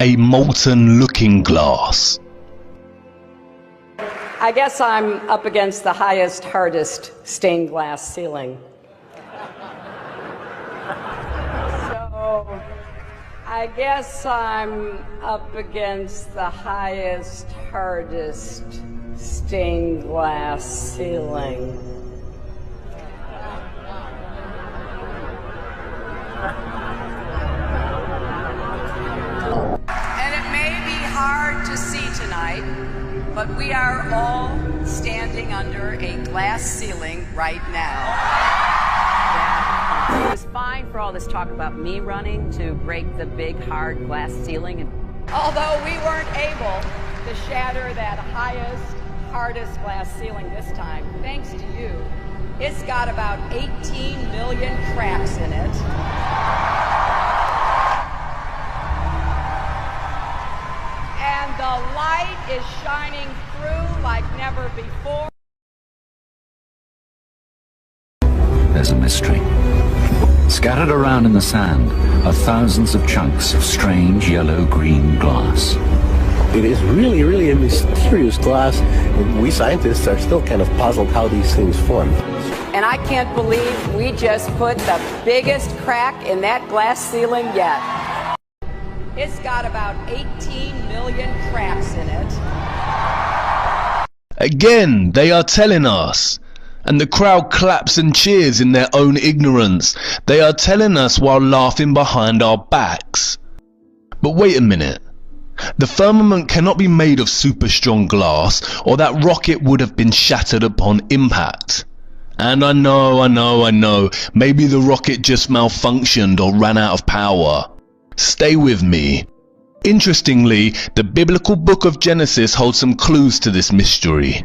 A molten looking glass. I guess I'm up against the highest, hardest stained glass ceiling. So I guess I'm up against the highest, hardest stained glass ceiling. And it may be hard to see tonight, but we are all standing under a glass ceiling right now. It was fine for all this talk about me running to break the big, hard glass ceiling. Although we weren't able to shatter that highest, hardest glass ceiling this time, thanks to you, it's got about 18 million cracks in it. And the light is shining through like never before. There's a mystery. Scattered around in the sand are thousands of chunks of strange yellow-green glass. It is really, really a mysterious glass, and we scientists are still kind of puzzled how these things form. And I can't believe we just put the biggest crack in that glass ceiling yet. It's got about 18 million cracks in it. Again, they are telling us. And the crowd claps and cheers in their own ignorance. They are telling us while laughing behind our backs. But wait a minute. The firmament cannot be made of super strong glass, or that rocket would have been shattered upon impact. And I know, maybe the rocket just malfunctioned or ran out of power. Stay with me. Interestingly, the biblical book of Genesis holds some clues to this mystery.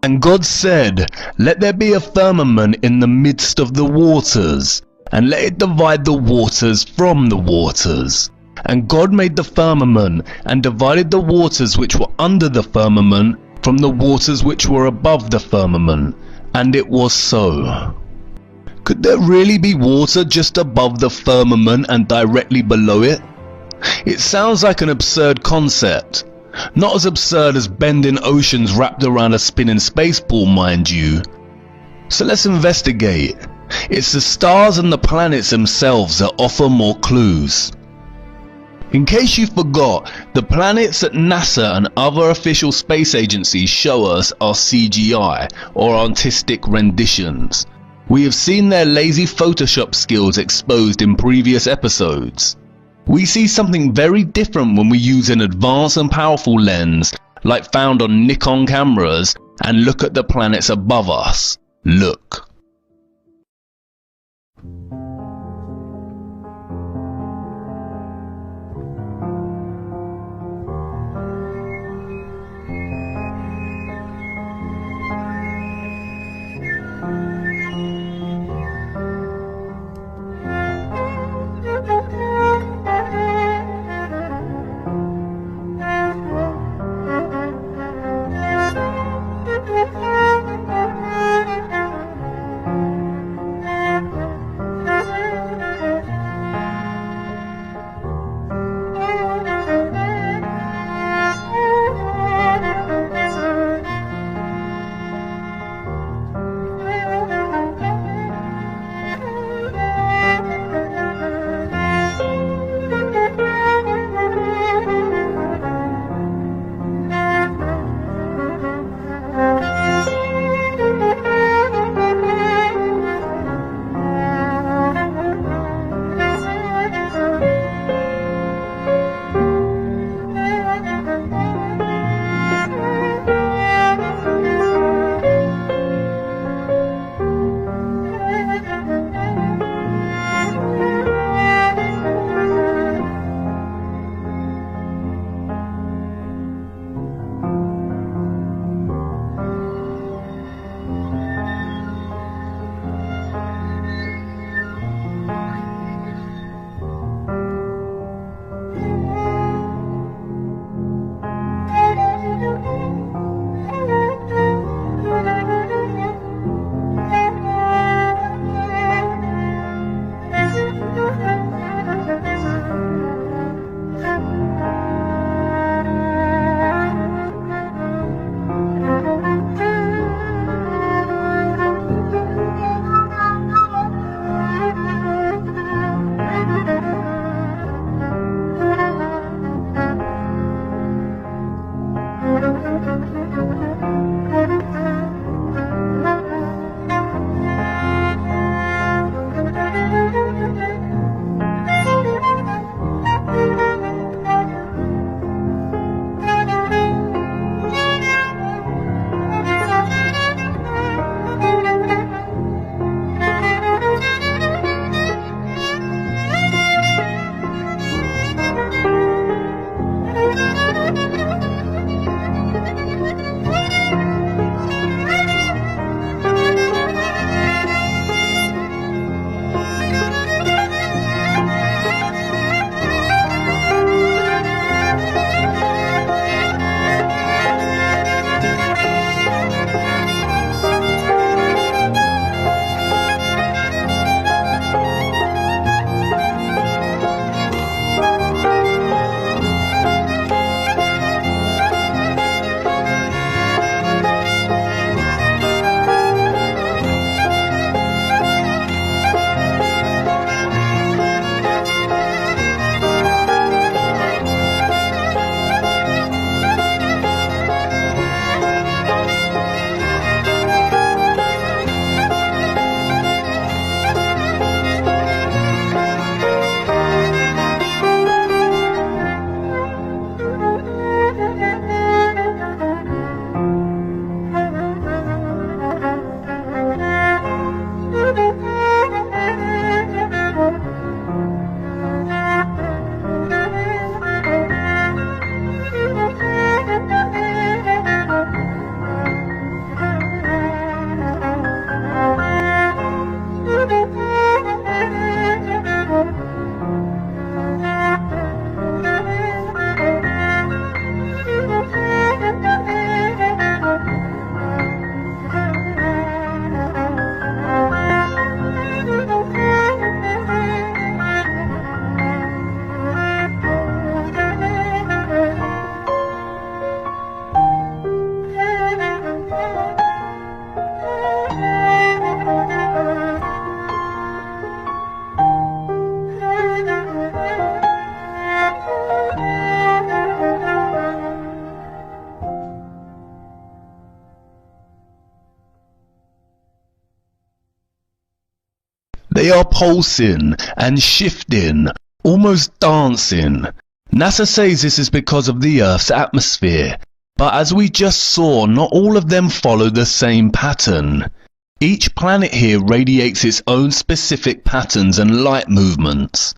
And God said, let there be a firmament in the midst of the waters, and let it divide the waters from the waters. And God made the firmament, and divided the waters which were under the firmament from the waters which were above the firmament. And it was so. Could there really be water just above the firmament and directly below it? It sounds like an absurd concept. Not as absurd as bending oceans wrapped around a spinning space ball, mind you. So let's investigate. It's the stars and the planets themselves that offer more clues. In case you forgot, the planets that NASA and other official space agencies show us are CGI, or artistic renditions. We have seen their lazy Photoshop skills exposed in previous episodes. We see something very different when we use an advanced and powerful lens, like found on Nikon cameras, and look at the planets above us. Look. They are pulsing and shifting, almost dancing. NASA says this is because of the Earth's atmosphere, but as we just saw, not all of them follow the same pattern. Each planet here radiates its own specific patterns and light movements.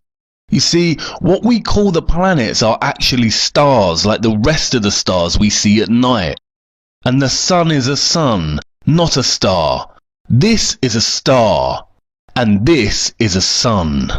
You see, what we call the planets are actually stars like the rest of the stars we see at night. And the sun is a sun, not a star. This is a star, and this is a sun.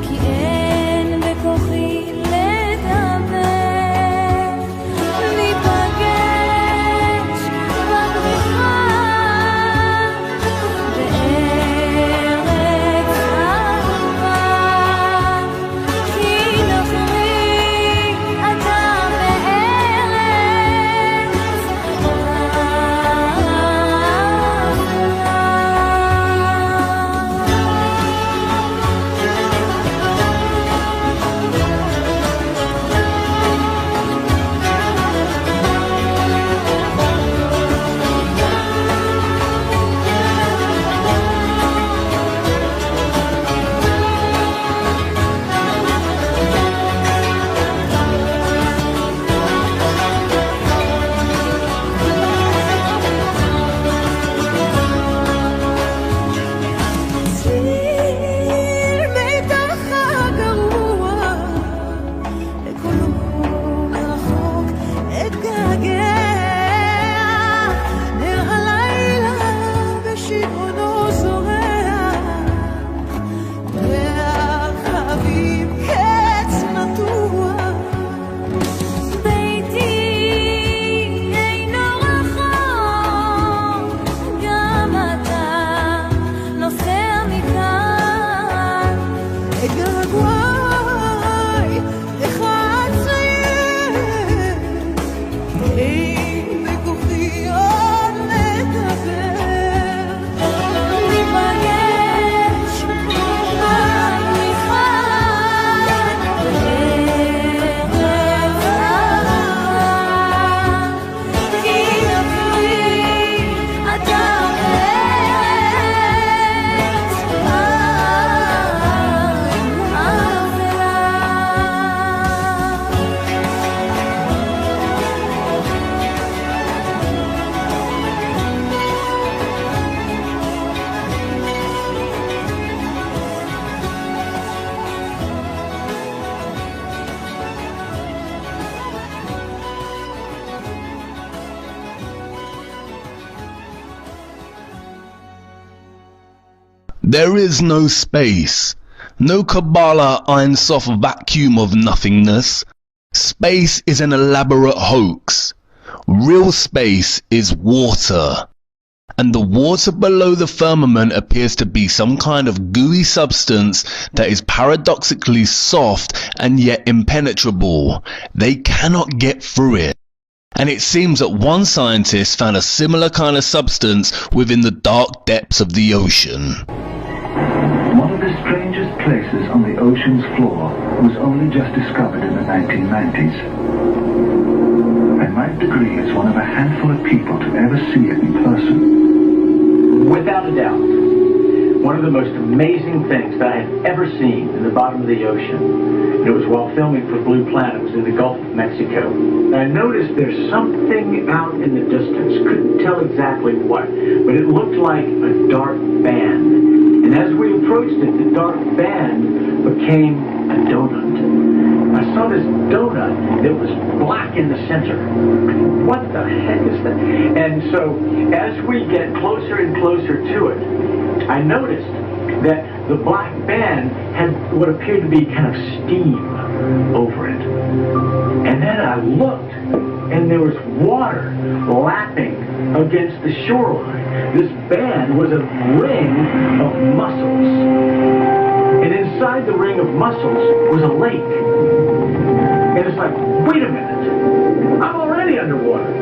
כי אין בכוחי לדבר There is no space. No Kabbalah Ein Sof vacuum of nothingness. Space is an elaborate hoax. Real space is water. And the water below the firmament appears to be some kind of gooey substance that is paradoxically soft and yet impenetrable. They cannot get through it. And it seems that one scientist found a similar kind of substance within the dark depths of the ocean. One of the strangest places on the ocean's floor was only just discovered in the 1990s. I might agree it's one of a handful of people to ever see it in person. Without a doubt, one of the most amazing things that I have ever seen in the bottom of the ocean. It was while filming for Blue Planet. It was in the Gulf of Mexico. I noticed there's something out in the distance. Couldn't tell exactly what, but it looked like a dark band. And as we approached it, the dark band became a donut. I saw this donut that was black in the center. What the heck is that? And so as we get closer and closer to it, I noticed that the black band had what appeared to be kind of steam over it. And then I looked, and there was water lapping against the shoreline. This band was a ring of mussels. And inside the ring of mussels was a lake. And it's like, wait a minute, I'm already underwater.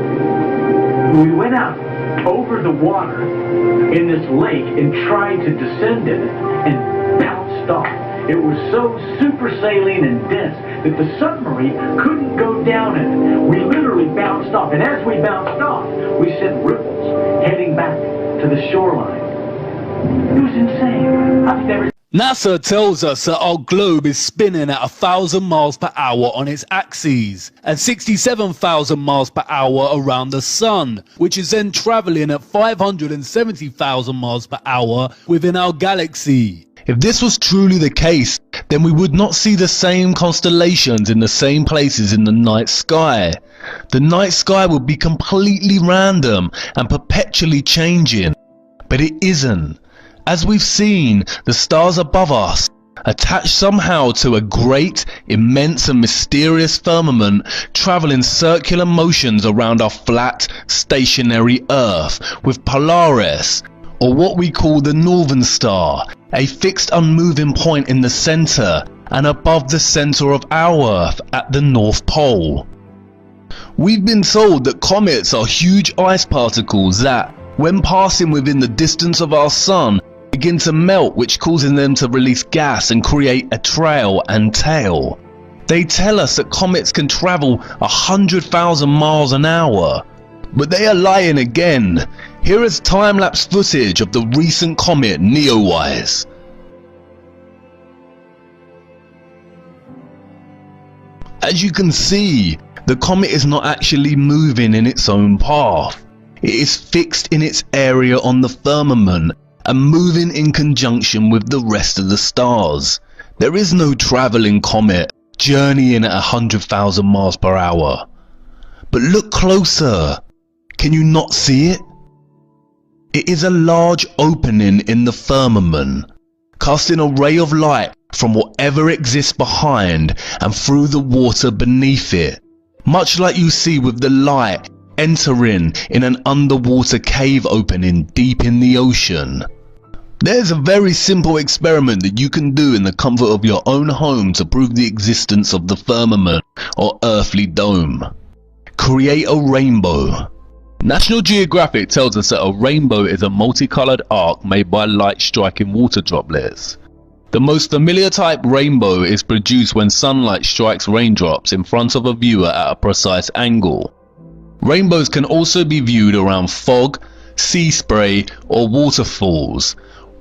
We went out over the water in this lake and tried to descend in it and bounced off. It was so super saline and dense that the submarine couldn't go down in it. We literally bounced off, and as we bounced off, we sent ripples heading back to the shoreline. It was insane. I've never... NASA tells us that our globe is spinning at 1,000 miles per hour on its axis and 67,000 miles per hour around the sun, which is then traveling at 570,000 miles per hour within our galaxy. If this was truly the case, then we would not see the same constellations in the same places in the night sky. The night sky would be completely random and perpetually changing. But it isn't. As we've seen, the stars above us, attached somehow to a great, immense and mysterious firmament, travel in circular motions around our flat, stationary Earth, with Polaris, or what we call the Northern Star, a fixed unmoving point in the center and above the center of our Earth at the North Pole. We've been told that comets are huge ice particles that, when passing within the distance of our sun, begin to melt, which causes them to release gas and create a trail and tail. They tell us that comets can travel 100,000 miles an hour. But they are lying again. Here is time-lapse footage of the recent comet Neowise. As you can see, the comet is not actually moving in its own path. It is fixed in its area on the firmament and moving in conjunction with the rest of the stars. There is no travelling comet journeying at 100,000 miles per hour. But look closer. Can you not see it? It is a large opening in the firmament, casting a ray of light from whatever exists behind and through the water beneath it, much like you see with the light entering in an underwater cave opening deep in the ocean. There's a very simple experiment that you can do in the comfort of your own home to prove the existence of the firmament or earthly dome. Create a rainbow. National Geographic tells us that a rainbow is a multicolored arc made by light striking water droplets. The most familiar type rainbow is produced when sunlight strikes raindrops in front of a viewer at a precise angle. Rainbows can also be viewed around fog, sea spray or waterfalls.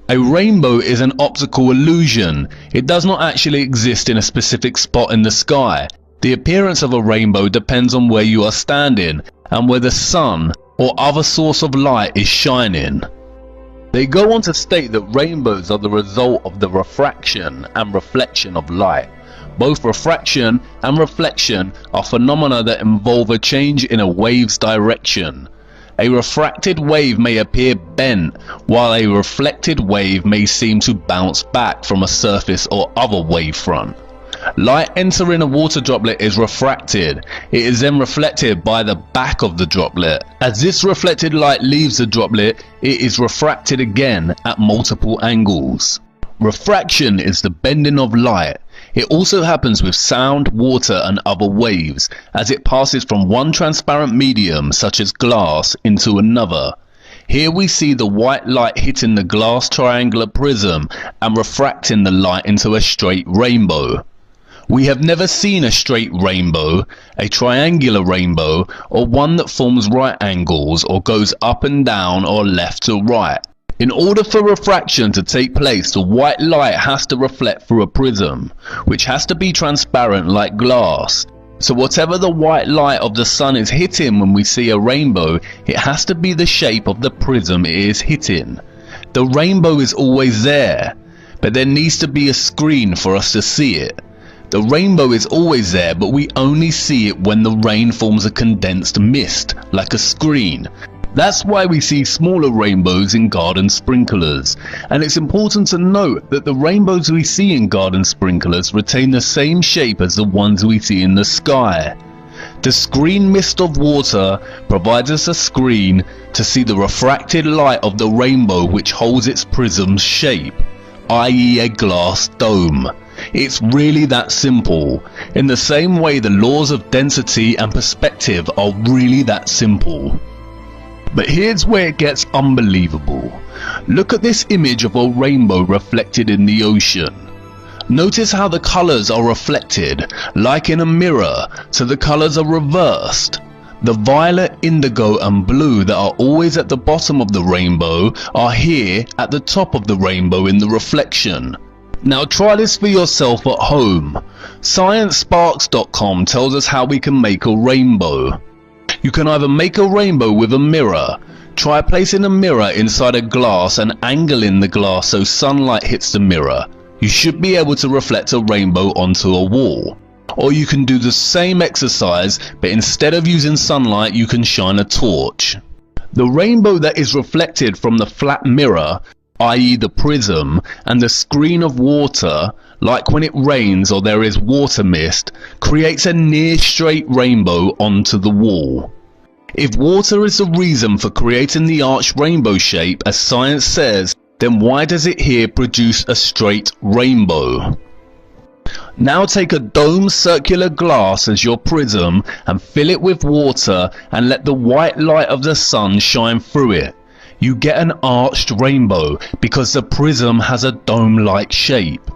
A rainbow is an optical illusion. It does not actually exist in a specific spot in the sky. The appearance of a rainbow depends on where you are standing and where the sun or other source of light is shining. They go on to state that rainbows are the result of the refraction and reflection of light. Both refraction and reflection are phenomena that involve a change in a wave's direction. A refracted wave may appear bent, while a reflected wave may seem to bounce back from a surface or other wavefront. Light entering a water droplet is refracted. It is then reflected by the back of the droplet. As this reflected light leaves the droplet, it is refracted again at multiple angles. Refraction is the bending of light. It also happens with sound, water and other waves, as it passes from one transparent medium, such as glass, into another. Here we see the white light hitting the glass triangular prism and refracting the light into a straight rainbow. We have never seen a straight rainbow, a triangular rainbow, or one that forms right angles or goes up and down or left to right. In order for refraction to take place, the white light has to reflect through a prism, which has to be transparent like glass. So whatever the white light of the sun is hitting when we see a rainbow, it has to be the shape of the prism it is hitting. The rainbow is always there, but there needs to be a screen for us to see it. The rainbow is always there, but we only see it when the rain forms a condensed mist, like a screen. That's why we see smaller rainbows in garden sprinklers. And it's important to note that the rainbows we see in garden sprinklers retain the same shape as the ones we see in the sky. The screen mist of water provides us a screen to see the refracted light of the rainbow, which holds its prism's shape, i.e. a glass dome. It's really that simple. In the same way, the laws of density and perspective are really that simple. But here's where it gets unbelievable. Look at this image of a rainbow reflected in the ocean. Notice how the colors are reflected, like in a mirror, so the colors are reversed. The violet, indigo and blue that are always at the bottom of the rainbow are here at the top of the rainbow in the reflection. Now try this for yourself at home. ScienceSparks.com tells us how we can make a rainbow. You can either make a rainbow with a mirror. Try placing a mirror inside a glass and angling the glass so sunlight hits the mirror. You should be able to reflect a rainbow onto a wall. Or you can do the same exercise, but instead of using sunlight you can shine a torch. The rainbow that is reflected from the flat mirror, i.e. the prism, and the screen of water, like when it rains or there is water mist, creates a near straight rainbow onto the wall. If water is the reason for creating the arched rainbow shape, as science says, then why does it here produce a straight rainbow? Now take a dome circular glass as your prism and fill it with water and let the white light of the sun shine through it. You get an arched rainbow because the prism has a dome-like shape.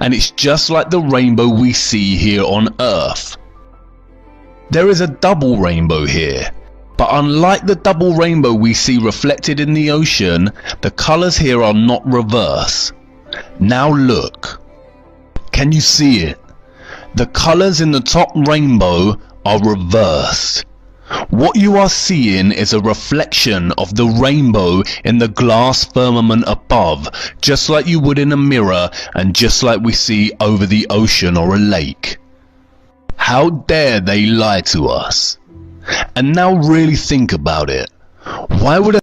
And it's just like the rainbow we see here on Earth. There is a double rainbow here. But unlike the double rainbow we see reflected in the ocean, the colors here are not reverse. Now look. Can you see it? The colors in the top rainbow are reversed. What you are seeing is a reflection of the rainbow in the glass firmament above, just like you would in a mirror and just like we see over the ocean or a lake. How dare they lie to us? And now really think about it. Why would a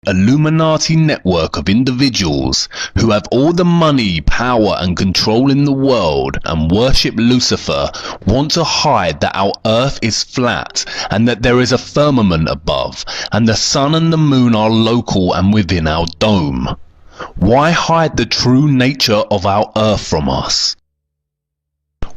Illuminati network of individuals who have all the money, power and control in the world and worship Lucifer want to hide that our earth is flat and that there is a firmament above and the sun and the moon are local and within our dome? Why hide the true nature of our earth from us?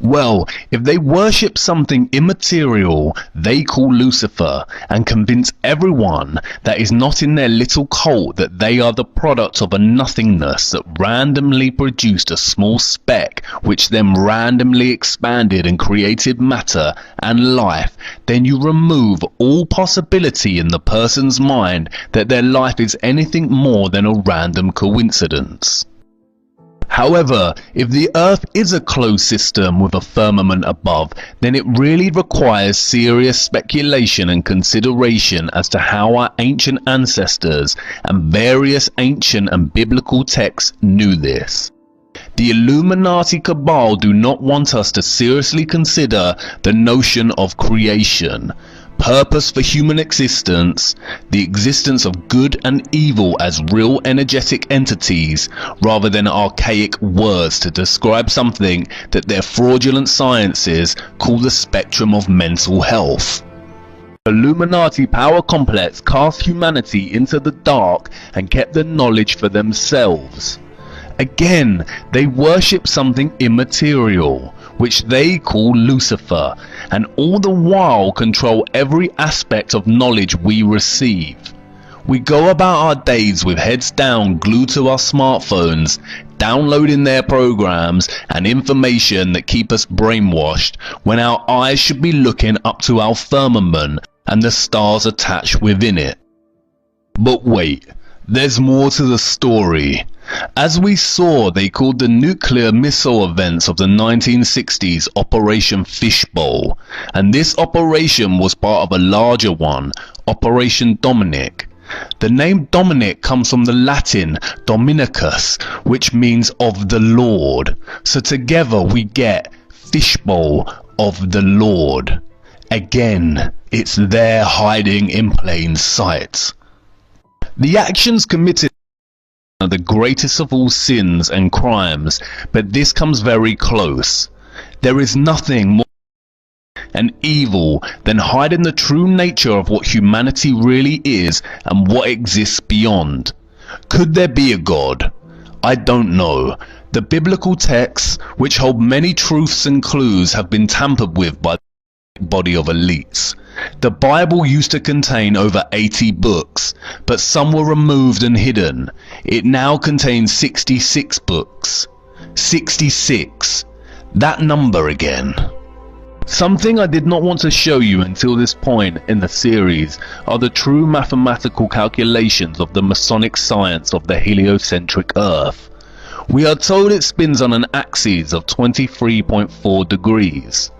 Well, if they worship something immaterial they call Lucifer and convince everyone that is not in their little cult that they are the product of a nothingness that randomly produced a small speck which then randomly expanded and created matter and life, then you remove all possibility in the person's mind that their life is anything more than a random coincidence. However, if the Earth is a closed system with a firmament above, then it really requires serious speculation and consideration as to how our ancient ancestors and various ancient and biblical texts knew this. The Illuminati cabal do not want us to seriously consider the notion of creation, purpose for human existence, the existence of good and evil as real energetic entities rather than archaic words to describe something that their fraudulent sciences call the spectrum of mental health. The Illuminati power complex cast humanity into the dark and kept the knowledge for themselves. Again, they worship something immaterial, which they call Lucifer, and all the while control every aspect of knowledge we receive. We go about our days with heads down, glued to our smartphones, downloading their programs and information that keep us brainwashed, when our eyes should be looking up to our firmament and the stars attached within it. But wait, there's more to the story. As we saw, they called the nuclear missile events of the 1960s Operation Fishbowl, and this operation was part of a larger one, Operation Dominic. The name Dominic comes from the Latin Dominicus, which means of the Lord. So together we get Fishbowl of the Lord. Again, it's there hiding in plain sight. The actions committed are the greatest of all sins and crimes, but this comes very close. There is nothing more and evil than hiding the true nature of what humanity really is and what exists beyond. Could there be a God? I don't know. The biblical texts, which hold many truths and clues, have been tampered with by the body of elites. The Bible used to contain over 80 books, but some were removed and hidden. It now contains 66 books. 66. That number again. Something I did not want to show you until this point in the series are the true mathematical calculations of the Masonic science of the heliocentric Earth. We are told it spins on an axis of 23.4 degrees.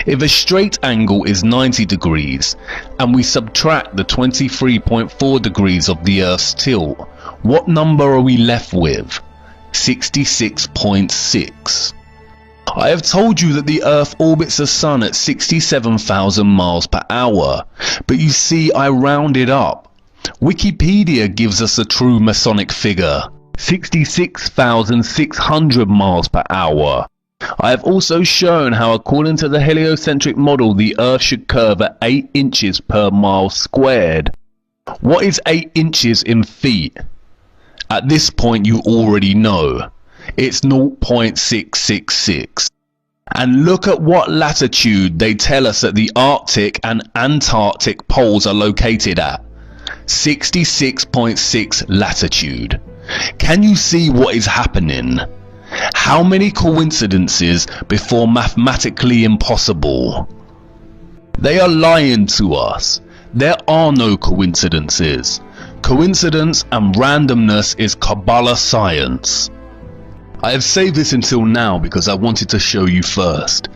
If a straight angle is 90 degrees and we subtract the 23.4 degrees of the Earth's tilt, what number are we left with? 66.6. I have told you that the Earth orbits the Sun at 67,000 miles per hour, but you see, I rounded up. Wikipedia gives us a true Masonic figure, 66,600 miles per hour. I have also shown how, according to the heliocentric model, the Earth should curve at 8 inches per mile squared. What is 8 inches in feet? At this point you already know. It's 0.666. And look at what latitude they tell us that the Arctic and Antarctic poles are located at. 66.6 latitude. Can you see what is happening? How many coincidences before mathematically impossible? They are lying to us. There are no coincidences. Coincidence and randomness is Kabbalah science. I have saved this until now because I wanted to show you first.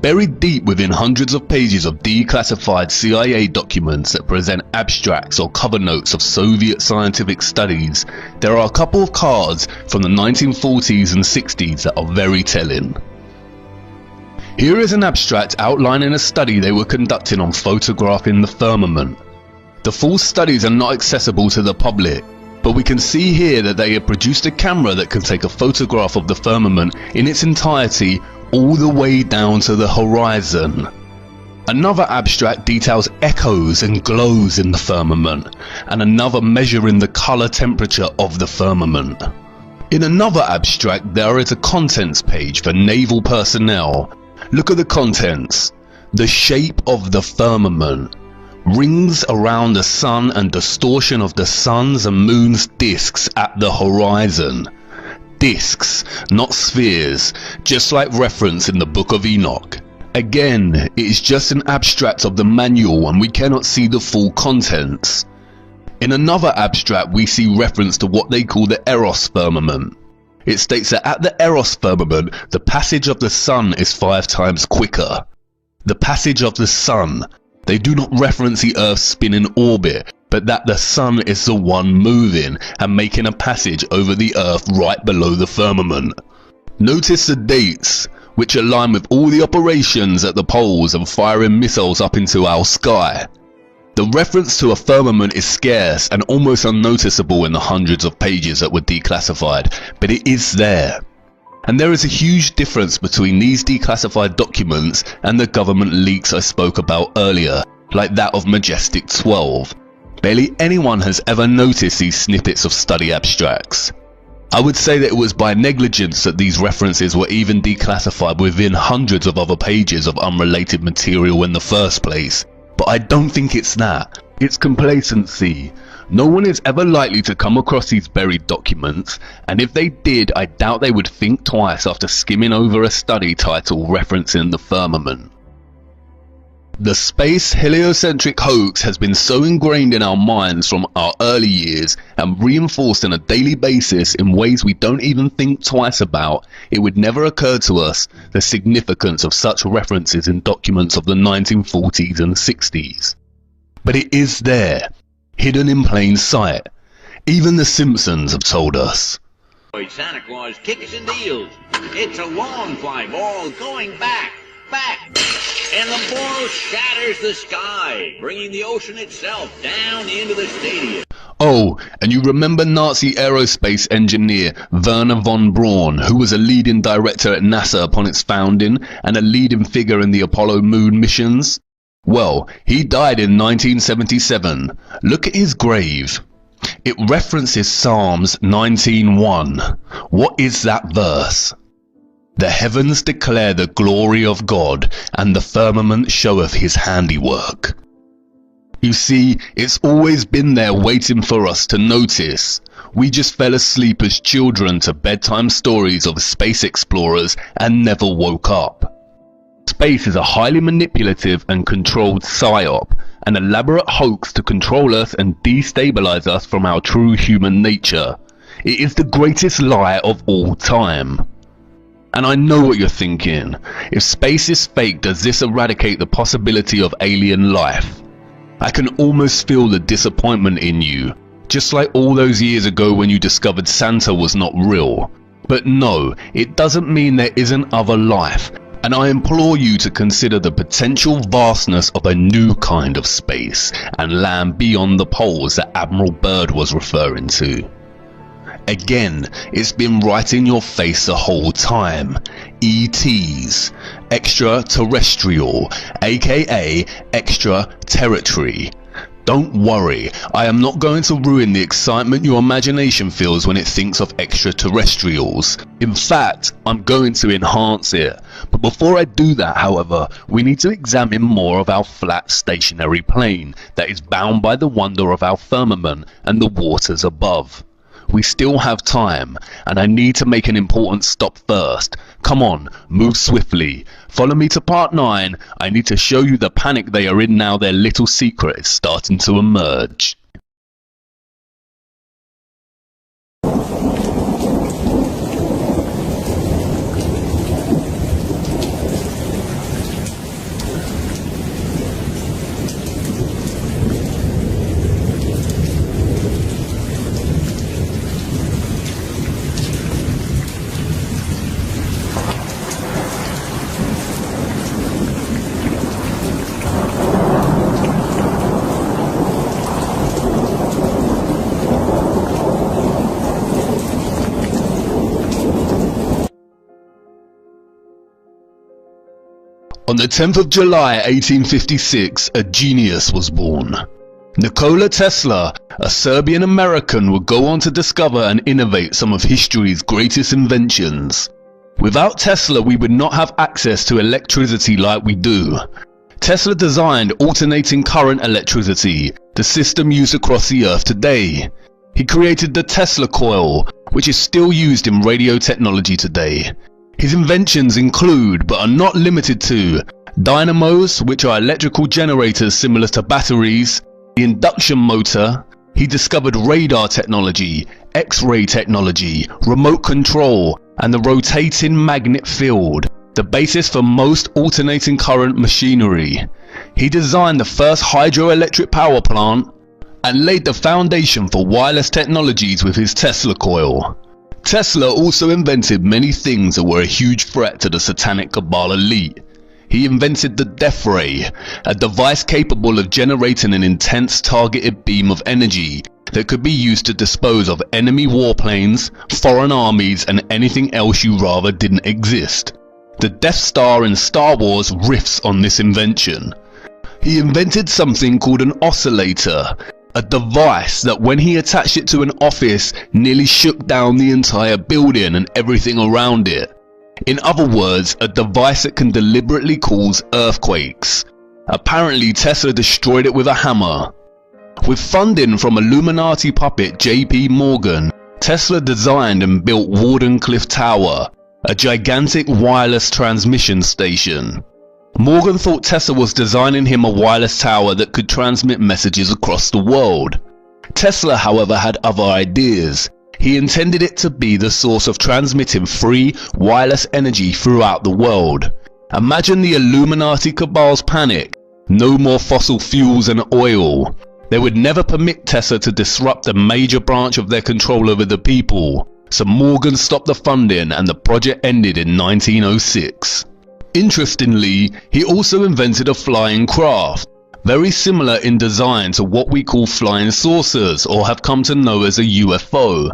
Buried deep within hundreds of pages of declassified CIA documents that present abstracts or cover notes of Soviet scientific studies, there are a couple of cards from the 1940s and 60s that are very telling. Here is an abstract outlining a study they were conducting on photographing the firmament. The full studies are not accessible to the public, but we can see here that they have produced a camera that can take a photograph of the firmament in its entirety all the way down to the horizon. Another abstract details echoes and glows in the firmament, and another measuring the color temperature of the firmament. In another abstract there is a contents page for naval personnel. Look at the contents. The shape of the firmament. Rings around the sun and distortion of the sun's and moon's disks at the horizon. Disks, not spheres, just like reference in the Book of Enoch. Again, it is just an abstract of the manual and we cannot see the full contents. In another abstract we see reference to what they call the Eros firmament. It states that at the Eros firmament the passage of the sun is 5 times quicker. The passage of the sun. They do not reference the Earth's spin in orbit, but that the sun is the one moving and making a passage over the Earth right below the firmament. Notice the dates, which align with all the operations at the poles and firing missiles up into our sky. The reference to a firmament is scarce and almost unnoticeable in the hundreds of pages that were declassified, but it is there. And there is a huge difference between these declassified documents and the government leaks I spoke about earlier, like that of Majestic 12. Barely anyone has ever noticed these snippets of study abstracts. I would say that it was by negligence that these references were even declassified within hundreds of other pages of unrelated material in the first place. But I don't think it's that. It's complacency. No one is ever likely to come across these buried documents, and if they did, I doubt they would think twice after skimming over a study title referencing the firmament. The space heliocentric hoax has been so ingrained in our minds from our early years and reinforced on a daily basis in ways we don't even think twice about, it would never occur to us the significance of such references in documents of the 1940s and 60s. But it is there, hidden in plain sight. Even the Simpsons have told us. Santa Claus kicks and deals. It's a long fly ball going back, and the ball shatters the sky, bringing the ocean itself down into the stadium. Oh, and you remember Nazi aerospace engineer Werner von Braun, who was a leading director at NASA upon its founding and a leading figure in the Apollo moon missions? Well, he died in 1977. Look at his grave. It references Psalms 19:1. What is that verse? The heavens declare the glory of God, and the firmament showeth his handiwork. You see, it's always been there waiting for us to notice. We just fell asleep as children to bedtime stories of space explorers and never woke up. Space is a highly manipulative and controlled psyop, an elaborate hoax to control us and destabilize us from our true human nature. It is the greatest lie of all time. And I know what you're thinking. If space is fake, does this eradicate the possibility of alien life? I can almost feel the disappointment in you, just like all those years ago when you discovered Santa was not real. But no, it doesn't mean there isn't other life, and I implore you to consider the potential vastness of a new kind of space and land beyond the poles that Admiral Byrd was referring to. Again, it's been right in your face the whole time. ETs, extraterrestrial, aka extraterritory. Don't worry, I am not going to ruin the excitement your imagination feels when it thinks of extraterrestrials. In fact, I'm going to enhance it. But before I do that, however, we need to examine more of our flat stationary plane that is bound by the wonder of our firmament and the waters above. We still have time, and I need to make an important stop first. Come on, move swiftly. Follow me to part 9. I need to show you the panic they are in now their little secret is starting to emerge. On the 10th of July 1856, a genius was born. Nikola Tesla, a Serbian-American, would go on to discover and innovate some of history's greatest inventions. Without Tesla, we would not have access to electricity like we do. Tesla designed alternating current electricity, the system used across the Earth today. He created the Tesla coil, which is still used in radio technology today. His inventions include, but are not limited to, dynamos, which are electrical generators similar to batteries, the induction motor. He discovered radar technology, X-ray technology, remote control, and the rotating magnet field, the basis for most alternating current machinery. He designed the first hydroelectric power plant and laid the foundation for wireless technologies with his Tesla coil. Tesla also invented many things that were a huge threat to the satanic cabal elite. he invented the death ray, a device capable of generating an intense targeted beam of energy that could be used to dispose of enemy warplanes, foreign armies, and anything else you rather didn't exist. The Death Star in Star Wars riffs on this invention. He invented something called an oscillator, a device that when he attached it to an office nearly shook down the entire building and everything around it. In other words, a device that can deliberately cause earthquakes. Apparently Tesla destroyed it with a hammer. With funding from Illuminati puppet J.P. Morgan, Tesla designed and built Wardenclyffe Tower, a gigantic wireless transmission station. Morgan thought Tesla was designing him a wireless tower that could transmit messages across the world. Tesla, however, had other ideas. He intended it to be the source of transmitting free, wireless energy throughout the world. Imagine the Illuminati cabal's panic. No more fossil fuels and oil. They would never permit Tesla to disrupt a major branch of their control over the people. So Morgan stopped the funding and the project ended in 1906. Interestingly, he also invented a flying craft, very similar in design to what we call flying saucers or have come to know as a UFO.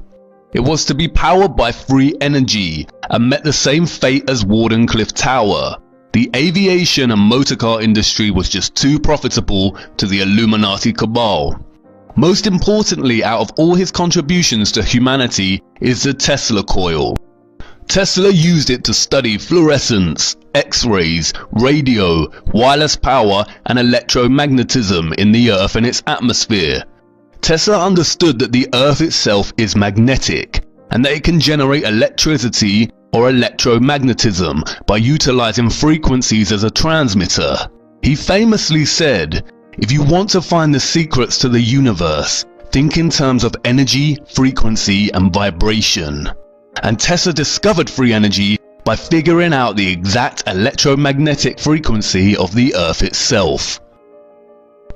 It was to be powered by free energy and met the same fate as Wardenclyffe Tower. The aviation and motorcar industry was just too profitable to the Illuminati cabal. Most importantly, out of all his contributions to humanity is the Tesla coil. Tesla used it to study fluorescence, X-rays, radio, wireless power, and electromagnetism in the Earth and its atmosphere. Tesla understood that the Earth itself is magnetic, and that it can generate electricity or electromagnetism by utilizing frequencies as a transmitter. He famously said, "If you want to find the secrets to the universe, think in terms of energy, frequency, and vibration." And Tesla discovered free energy by figuring out the exact electromagnetic frequency of the Earth itself.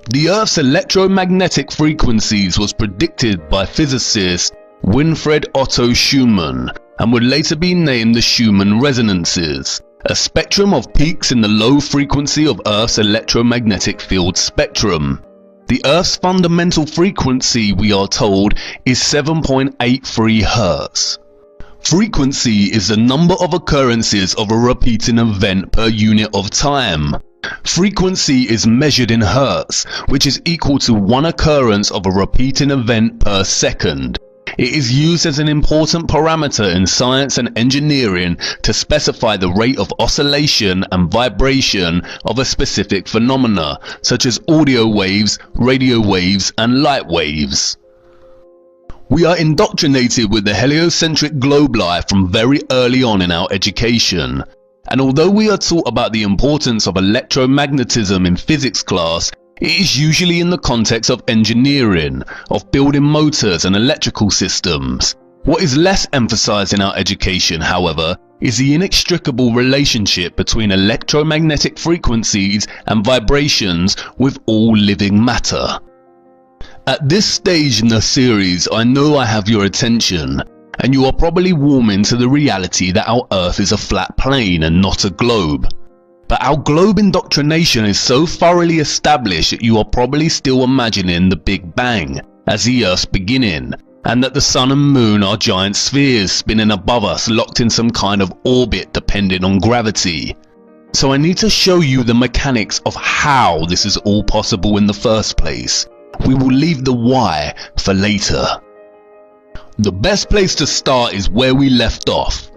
The Earth's electromagnetic frequencies was predicted by physicist Winfried Otto Schumann and would later be named the Schumann resonances, a spectrum of peaks in the low frequency of Earth's electromagnetic field spectrum. The Earth's fundamental frequency, we are told, is 7.83 Hz. Frequency is the number of occurrences of a repeating event per unit of time. Frequency is measured in Hertz, which is equal to 1 occurrence of a repeating event per second. It is used as an important parameter in science and engineering to specify the rate of oscillation and vibration of a specific phenomena, such as audio waves, radio waves, and light waves. We are indoctrinated with the heliocentric globe life from very early on in our education. And although we are taught about the importance of electromagnetism in physics class, it is usually in the context of engineering, of building motors and electrical systems. What is less emphasized in our education, however, is the inextricable relationship between electromagnetic frequencies and vibrations with all living matter. At this stage in the series, I know I have your attention, and you are probably warming to the reality that our Earth is a flat plane and not a globe. But our globe indoctrination is so thoroughly established that you are probably still imagining the Big Bang as the Earth's beginning, and that the Sun and Moon are giant spheres spinning above us, locked in some kind of orbit depending on gravity. So I need to show you the mechanics of how this is all possible in the first place. We will leave the why for later. The best place to start is where we left off.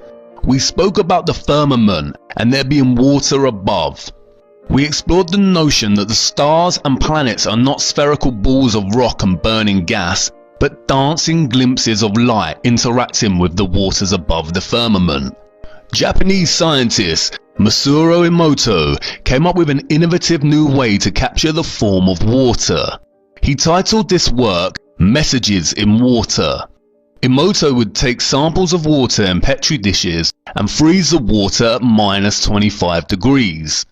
We spoke about the firmament and there being water above. We explored the notion that the stars and planets are not spherical balls of rock and burning gas, but dancing glimpses of light interacting with the waters above the firmament. Japanese scientist Masaru Emoto came up with an innovative new way to capture the form of water. He titled this work Messages in Water. Emoto would take samples of water in petri dishes and freeze the water at -25 degrees.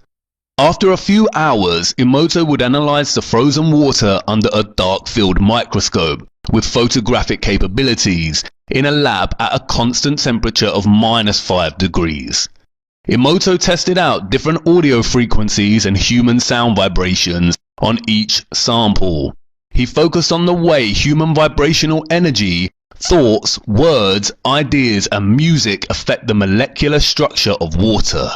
After a few hours, Emoto would analyze the frozen water under a dark field microscope with photographic capabilities in a lab at a constant temperature of -5 degrees. Emoto tested out different audio frequencies and human sound vibrations on each sample. He focused on the way human vibrational energy, thoughts, words, ideas, and music affect the molecular structure of water.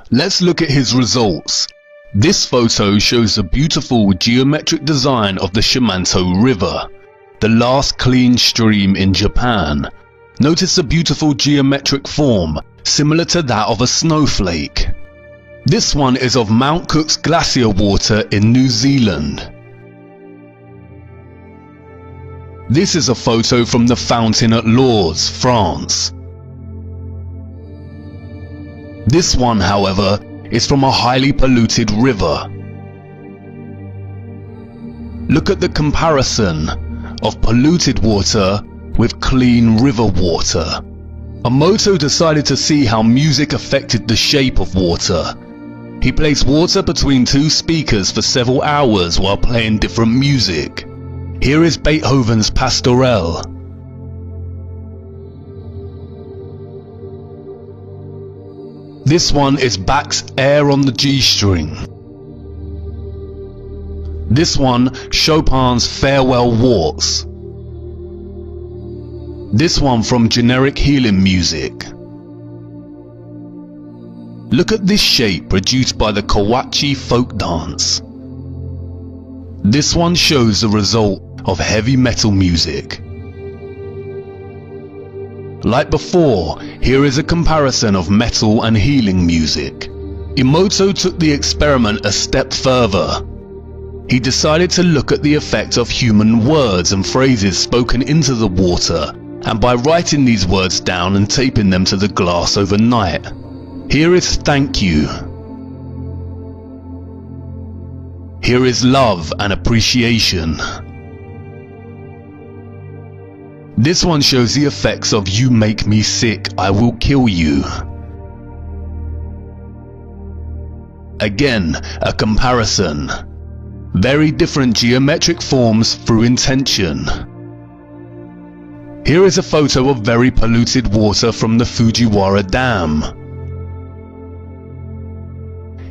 Let's look at his results. This photo shows the beautiful geometric design of the Shimanto River, the last clean stream in Japan. Notice the beautiful geometric form, similar to that of a snowflake. This one is of Mount Cook's glacier water in New Zealand. This is a photo from the fountain at Lourdes, France. This one, however, is from a highly polluted river. Look at the comparison of polluted water with clean river water. Emoto decided to see how music affected the shape of water. He placed water between two speakers for several hours while playing different music. Here is Beethoven's Pastorelle. This one is Bach's Air on the G string. This one, Chopin's Farewell Waltz. This one from Generic Healing Music. Look at this shape produced by the Kawachi folk dance. This one shows the result of heavy metal music. Like before, here is a comparison of metal and healing music. Emoto took the experiment a step further. He decided to look at the effect of human words and phrases spoken into the water, and by writing these words down and taping them to the glass overnight. Here is thank you. Here is love and appreciation. This one shows the effects of you make me sick, I will kill you. Again, a comparison. Very different geometric forms through intention. Here is a photo of very polluted water from the Fujiwara Dam.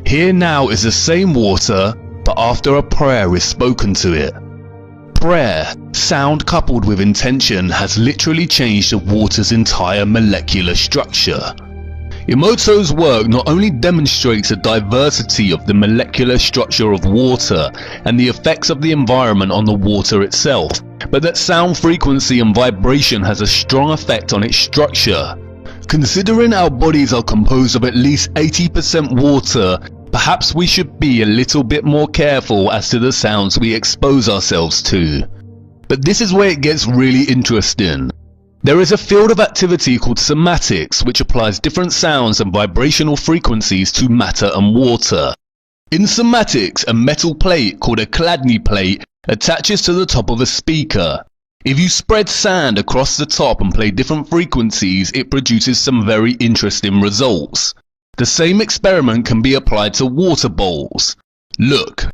Here now is the same water, but after a prayer is spoken to it. Prayer, sound coupled with intention, has literally changed the water's entire molecular structure. Emoto's work not only demonstrates the diversity of the molecular structure of water and the effects of the environment on the water itself, but that sound frequency and vibration has a strong effect on its structure. Considering our bodies are composed of at least 80% water, perhaps we should be a little bit more careful as to the sounds we expose ourselves to. But this is where it gets really interesting. There is a field of activity called somatics, which applies different sounds and vibrational frequencies to matter and water. In somatics, a metal plate called a Chladni plate attaches to the top of a speaker. If you spread sand across the top and play different frequencies, it produces some very interesting results. The same experiment can be applied to water bowls. Look.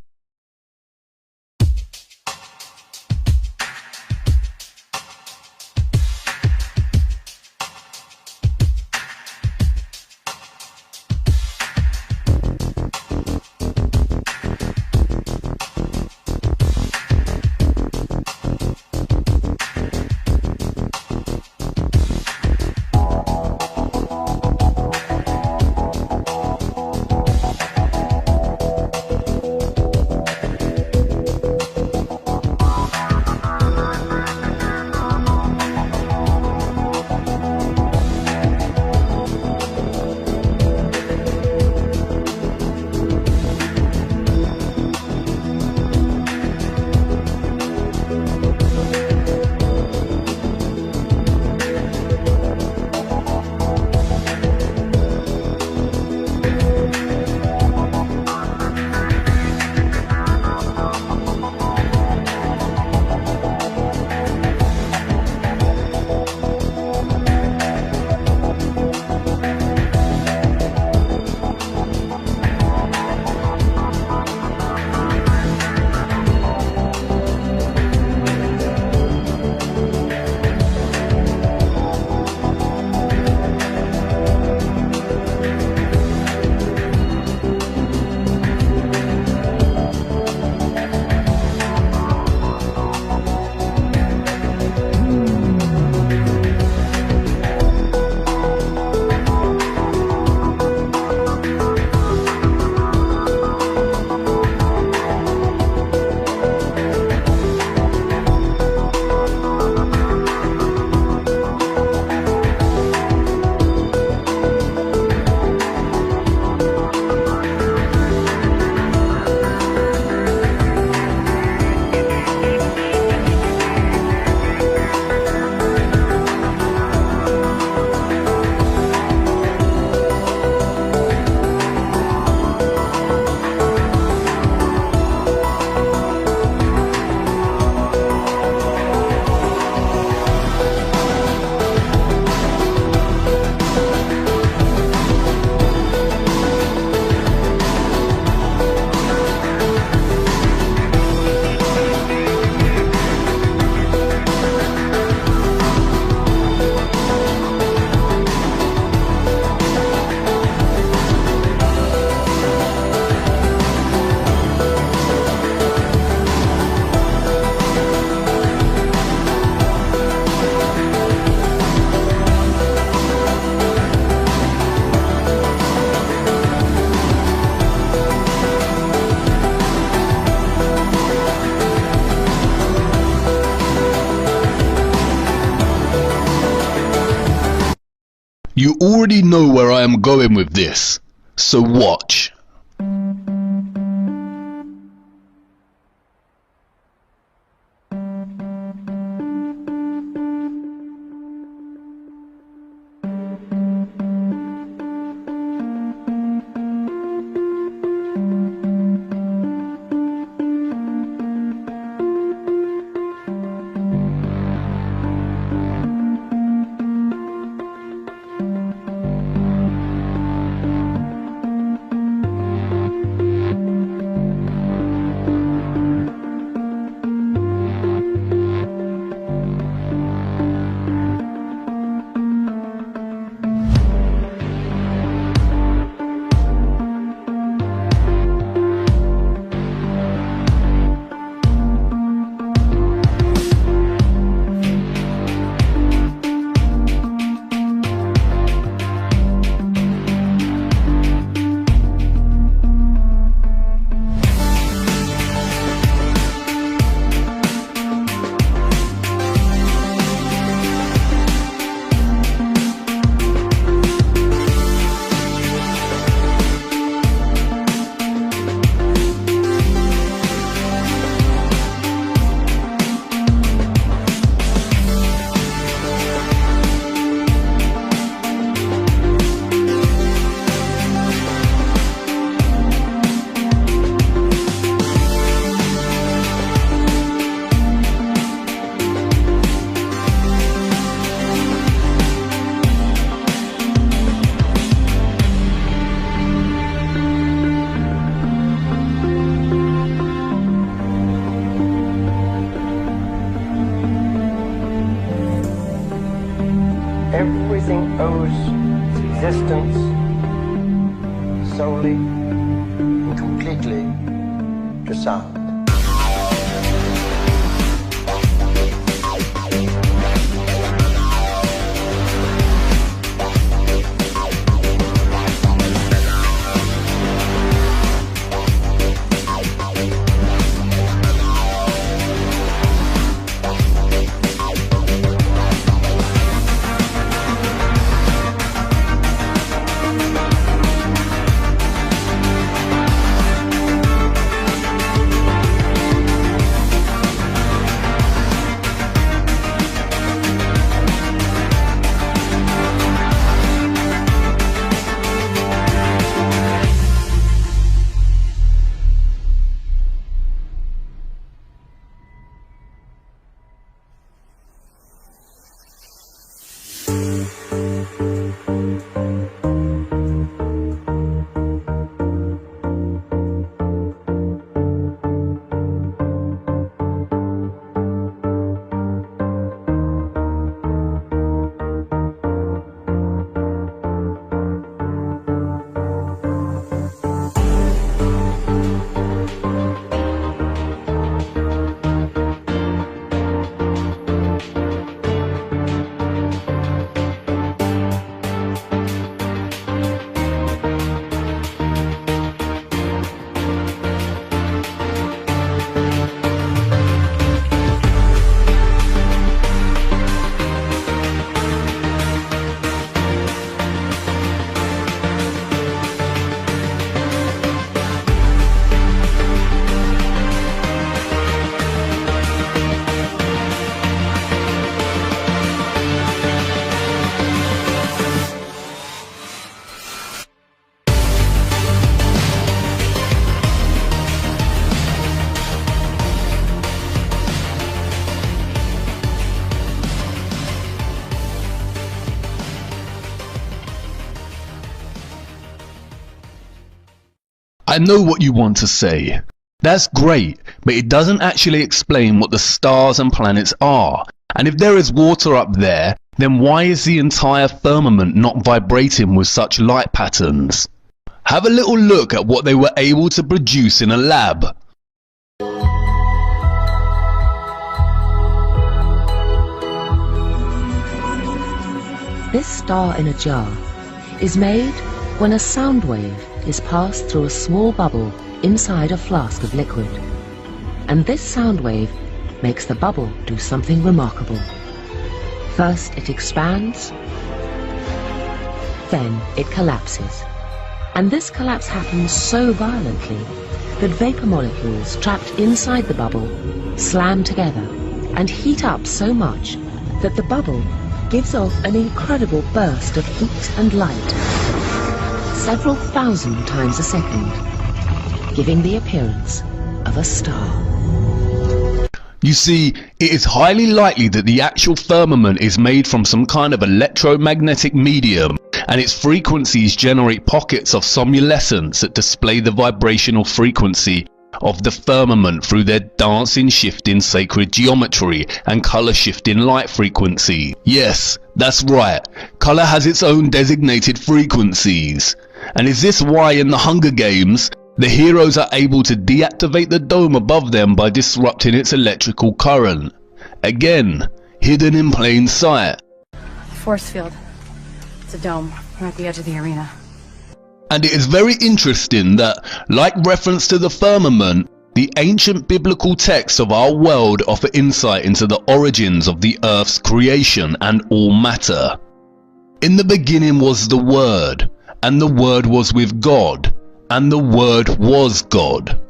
You already know where I am going with this, so watch. Everything owes its existence solely and completely to sound. I know what you want to say. That's great, but it doesn't actually explain what the stars and planets are. And if there is water up there, then why is the entire firmament not vibrating with such light patterns? Have a little look at what they were able to produce in a lab. This star in a jar is made when a sound wave is passed through a small bubble inside a flask of liquid. And this sound wave makes the bubble do something remarkable. First it expands, Then it collapses. And this collapse happens so violently that vapor molecules trapped inside the bubble slam together and heat up so much that the bubble gives off an incredible burst of heat and light, several thousand times a second, giving the appearance of a star. You see, it is highly likely that the actual firmament is made from some kind of electromagnetic medium, and its frequencies generate pockets of somnolescence that display the vibrational frequency of the firmament through their dancing, shifting sacred geometry and color shifting light frequency. Yes, that's right, color has its own designated frequencies. And is this why in the Hunger Games the heroes are able to deactivate the dome above them by disrupting its electrical current? Again, hidden in plain sight. The force field. It's a dome. We're at the edge of the arena. And it is very interesting that, like reference to the firmament, the ancient biblical texts of our world offer insight into the origins of the earth's creation and all matter. In the beginning was the Word, and the Word was with God, and the Word was God.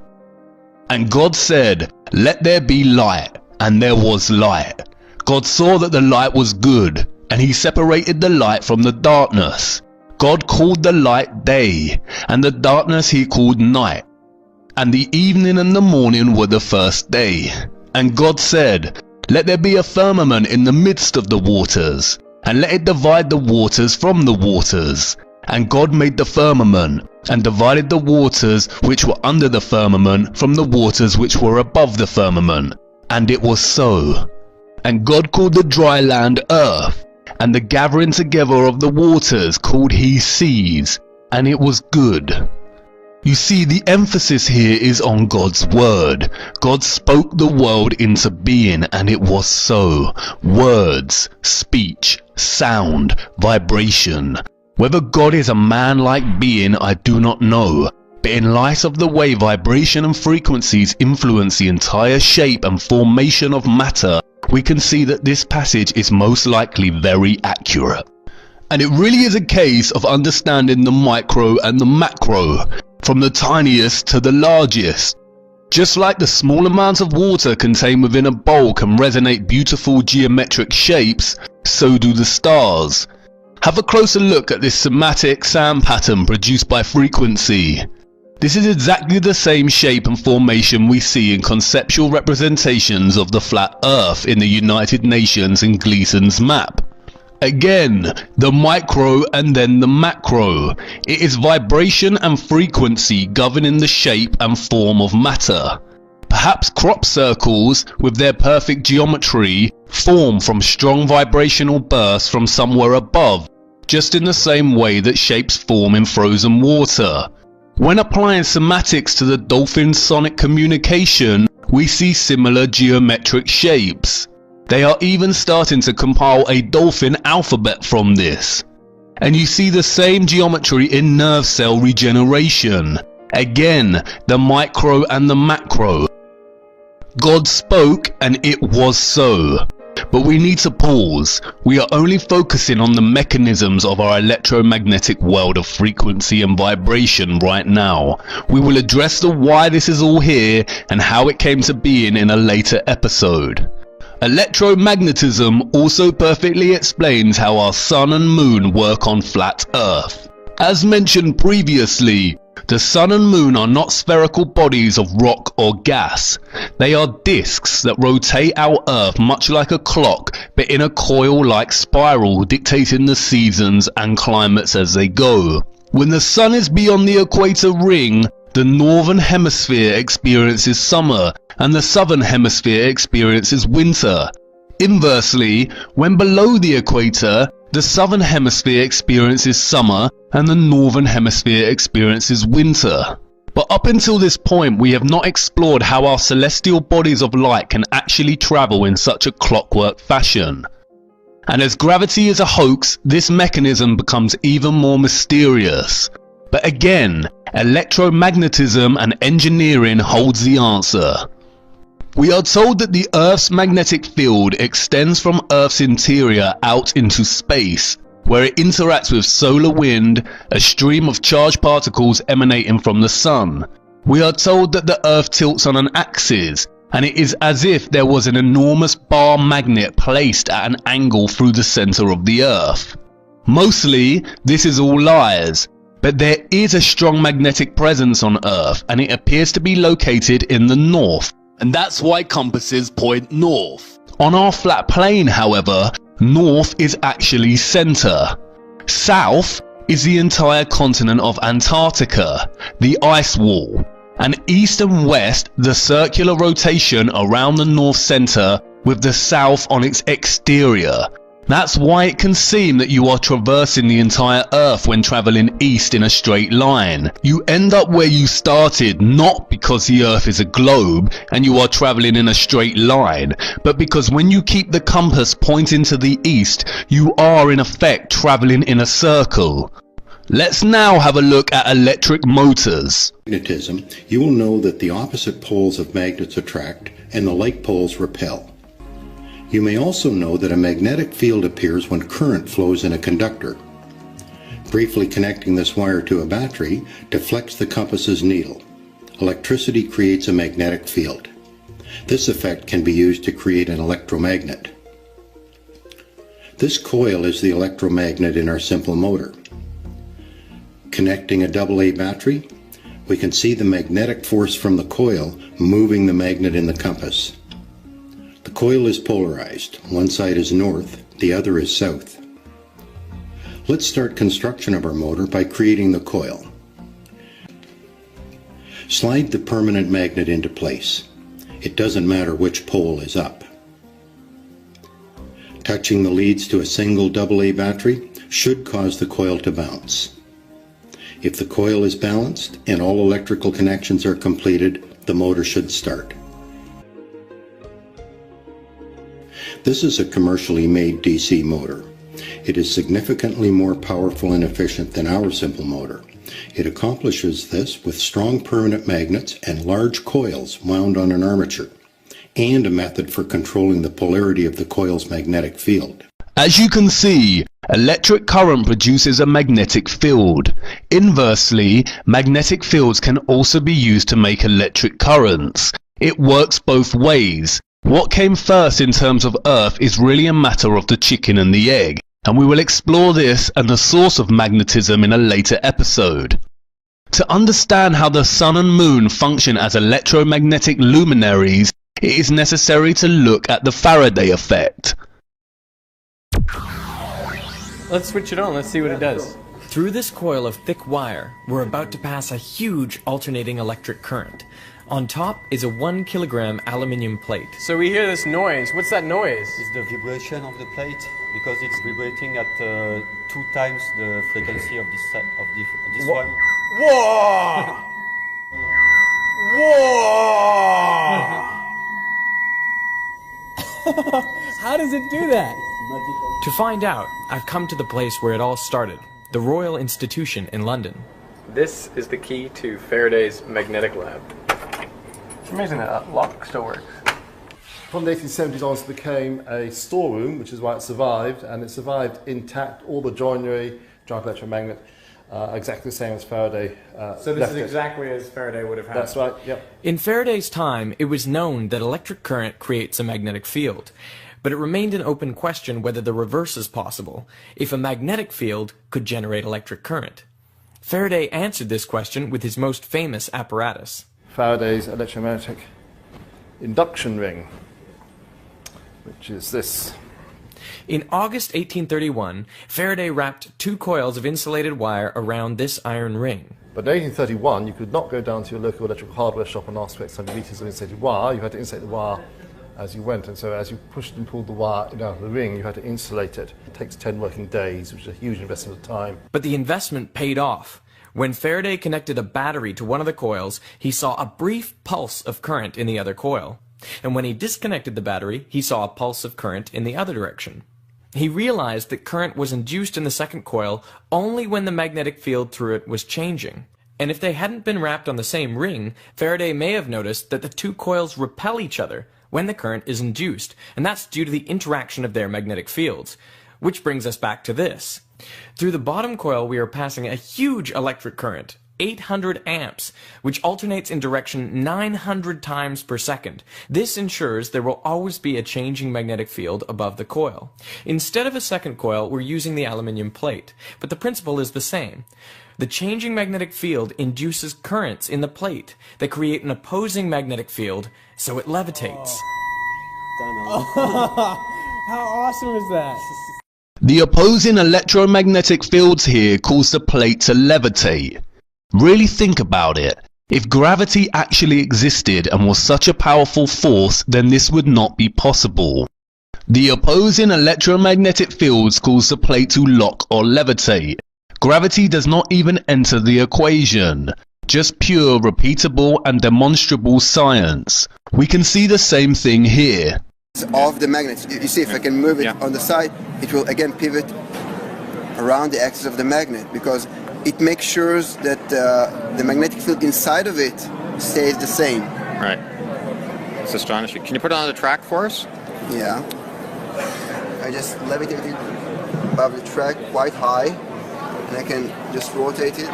And God said, "Let there be light," and there was light. God saw that the light was good, and he separated the light from the darkness. God called the light day, and the darkness he called night. And the evening and the morning were the first day. And God said, "Let there be a firmament in the midst of the waters, and let it divide the waters from the waters." And God made the firmament, and divided the waters which were under the firmament from the waters which were above the firmament. And it was so. And God called the dry land earth, and the gathering together of the waters called he seas, and it was good. You see, the emphasis here is on God's word. God spoke the world into being, and it was so. Words, speech, sound, vibration. Whether God is a man-like being, I do not know. But in light of the way vibration and frequencies influence the entire shape and formation of matter, we can see that this passage is most likely very accurate. And it really is a case of understanding the micro and the macro, from the tiniest to the largest. Just like the small amounts of water contained within a bowl can resonate beautiful geometric shapes, so do the stars. Have a closer look at this somatic sound pattern produced by frequency. This is exactly the same shape and formation we see in conceptual representations of the flat Earth in the United Nations and Gleason's map. Again, the micro and then the macro. It is vibration and frequency governing the shape and form of matter. Perhaps crop circles, with their perfect geometry, form from strong vibrational bursts from somewhere above, just in the same way that shapes form in frozen water. When applying semantics to the dolphin's sonic communication, we see similar geometric shapes. They are even starting to compile a dolphin alphabet from this. And you see the same geometry in nerve cell regeneration. Again, the micro and the macro. God spoke and it was so. But we need to pause. We are only focusing on the mechanisms of our electromagnetic world of frequency and vibration right now. We will address the why this is all here and how it came to being in a later episode. Electromagnetism also perfectly explains how our sun and moon work on flat Earth. As mentioned previously, the sun and moon are not spherical bodies of rock or gas. They are disks that rotate our Earth much like a clock, but in a coil-like spiral dictating the seasons and climates as they go. When the sun is beyond the equator ring, the northern hemisphere experiences summer and the southern hemisphere experiences winter. Inversely, when below the equator, the southern hemisphere experiences summer and the northern hemisphere experiences winter. But up until this point, we have not explored how our celestial bodies of light can actually travel in such a clockwork fashion. And as gravity is a hoax, this mechanism becomes even more mysterious. But again, electromagnetism and engineering holds the answer. We are told that the Earth's magnetic field extends from Earth's interior out into space, where it interacts with solar wind, a stream of charged particles emanating from the sun. We are told that the Earth tilts on an axis, and it is as if there was an enormous bar magnet placed at an angle through the center of the Earth. Mostly, this is all lies, but there is a strong magnetic presence on Earth, and it appears to be located in the north, and that's why compasses point north. On our flat plane, however, north is actually center. South is the entire continent of Antarctica, the ice wall, and east and west the circular rotation around the north center with the south on its exterior. That's why it can seem that you are traversing the entire Earth when traveling east in a straight line. You end up where you started, not because the Earth is a globe and you are traveling in a straight line, but because when you keep the compass pointing to the east, you are in effect traveling in a circle. Let's now have a look at electric motors. Magnetism, you will know that the opposite poles of magnets attract and the like poles repel. You may also know that a magnetic field appears when current flows in a conductor. Briefly connecting this wire to a battery deflects the compass's needle. Electricity creates a magnetic field. This effect can be used to create an electromagnet. This coil is the electromagnet in our simple motor. Connecting a AA battery, we can see the magnetic force from the coil moving the magnet in the compass. The coil is polarized. One side is north, the other is south. Let's start construction of our motor by creating the coil. Slide the permanent magnet into place. It doesn't matter which pole is up. Touching the leads to a single AA battery should cause the coil to bounce. If the coil is balanced and all electrical connections are completed, the motor should start. This is a commercially made DC motor. It is significantly more powerful and efficient than our simple motor. It accomplishes this with strong permanent magnets and large coils wound on an armature, and a method for controlling the polarity of the coil's magnetic field. As you can see, electric current produces a magnetic field. Inversely, magnetic fields can also be used to make electric currents. It works both ways. What came first in terms of Earth is really a matter of the chicken and the egg, and we will explore this and the source of magnetism in a later episode. To understand how the sun and moon function as electromagnetic luminaries, it is necessary to look at the Faraday effect. Let's switch it on, let's see what it does. Through this coil of thick wire, we're about to pass a huge alternating electric current. On top is a 1 kilogram aluminium plate. So we hear this noise. What's that noise? It's the vibration of the plate, because it's vibrating at 2 times the frequency of this one. Whoa! Whoa! How does it do that? To find out, I've come to the place where it all started, the Royal Institution in London. This is the key to Faraday's magnetic lab. It's amazing that lock still works. From the 1870s on, it became a storeroom, which is why it survived, and it survived intact, all the joinery, giant electromagnet, exactly the same as Faraday So this is exactly as Faraday would have had. That's right, yep. In Faraday's time, it was known that electric current creates a magnetic field, but it remained an open question whether the reverse is possible, if a magnetic field could generate electric current. Faraday answered this question with his most famous apparatus. Faraday's electromagnetic induction ring, which is this. In August 1831, Faraday wrapped 2 coils of insulated wire around this iron ring. But in 1831, you could not go down to your local electrical hardware shop and ask for X hundred meters of insulated wire. You had to insulate the wire as you went, and so as you pushed and pulled the wire down to the ring, you had to insulate it. It takes 10 working days, which is a huge investment of time. But the investment paid off. When Faraday connected a battery to one of the coils, he saw a brief pulse of current in the other coil. And when he disconnected the battery, he saw a pulse of current in the other direction. He realized that current was induced in the second coil only when the magnetic field through it was changing. And if they hadn't been wrapped on the same ring, Faraday may have noticed that the 2 coils repel each other when the current is induced, and that's due to the interaction of their magnetic fields. Which brings us back to this. Through the bottom coil, we are passing a huge electric current, 800 amps, which alternates in direction 900 times per second. This ensures there will always be a changing magnetic field above the coil. Instead of a second coil, we're using the aluminum plate, but the principle is the same. The changing magnetic field induces currents in the plate that create an opposing magnetic field, so it levitates. How awesome is that? The opposing electromagnetic fields here cause the plate to levitate. Really think about it. If gravity actually existed and was such a powerful force, then this would not be possible. The opposing electromagnetic fields cause the plate to lock or levitate. Gravity does not even enter the equation. Just pure, repeatable and demonstrable science. We can see the same thing here. Of the magnets. You see, if I can move it on the side, it will again pivot around the axis of the magnet, because it makes sure that the magnetic field inside of it stays the same. Right. It's astonishing. Can you put it on the track for us? Yeah. I just levitate it above the track quite high, and I can just rotate it.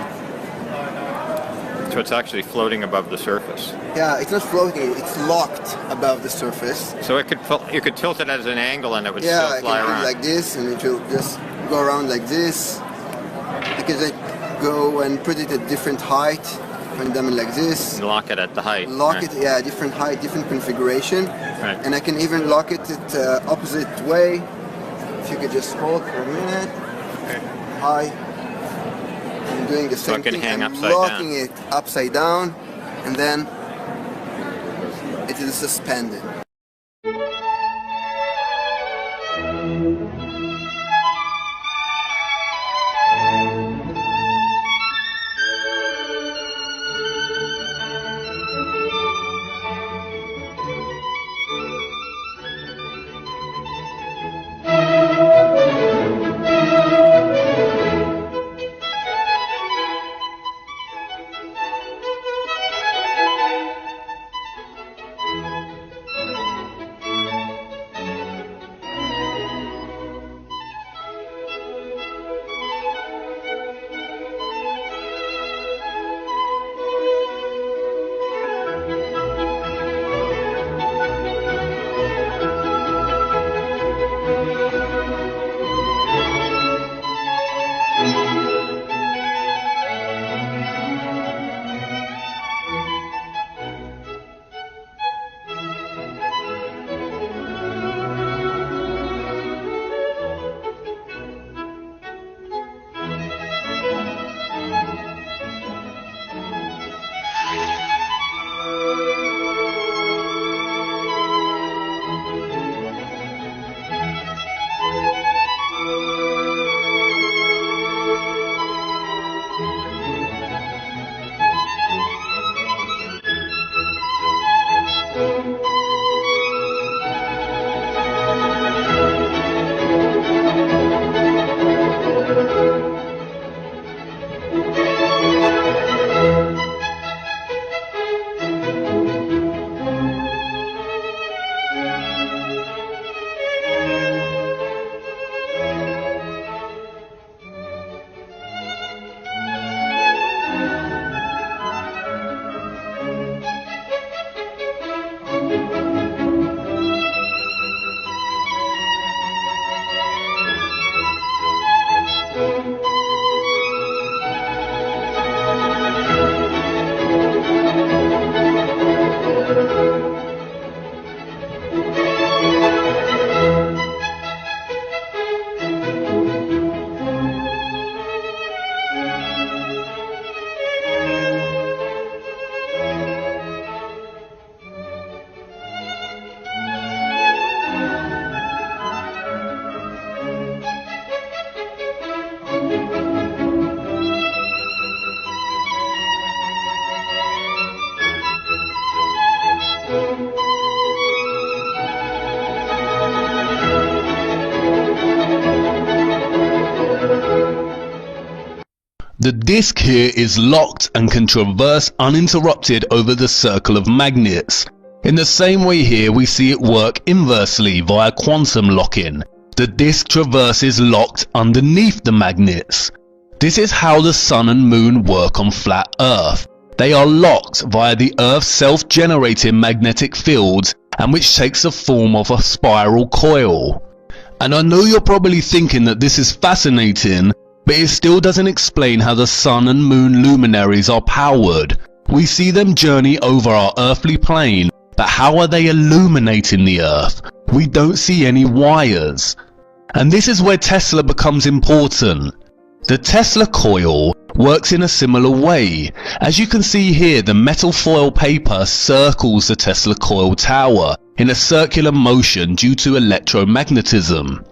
So it's actually floating above the surface. Yeah, it's not floating, it's locked above the surface. So it could you could tilt it at an angle and it would still fly around. Yeah, I can do it like this, and it will just go around like this. I can just go and put it at different height, and then like this. And lock it at the height. Lock it, yeah, different height, different configuration. Right. And I can even lock it at opposite way. If you could just hold for a minute. High. I'm doing the same thing. I'm locking it upside down, and then it is suspended. The disc here is locked and can traverse uninterrupted over the circle of magnets. In the same way here we see it work inversely via quantum locking. the disk traverses locked underneath the magnets. This is how the Sun and Moon work on flat Earth. They are locked via the Earth's self-generating magnetic fields, and which takes the form of a spiral coil. And I know you're probably thinking that this is fascinating, but it still doesn't explain how the Sun and Moon luminaries are powered. We see them journey over our earthly plane, but how are they illuminating the Earth? We don't see any wires. And this is where Tesla becomes important. The Tesla coil works in a similar way. As you can see here, the metal foil paper circles the Tesla coil tower in a circular motion due to electromagnetism.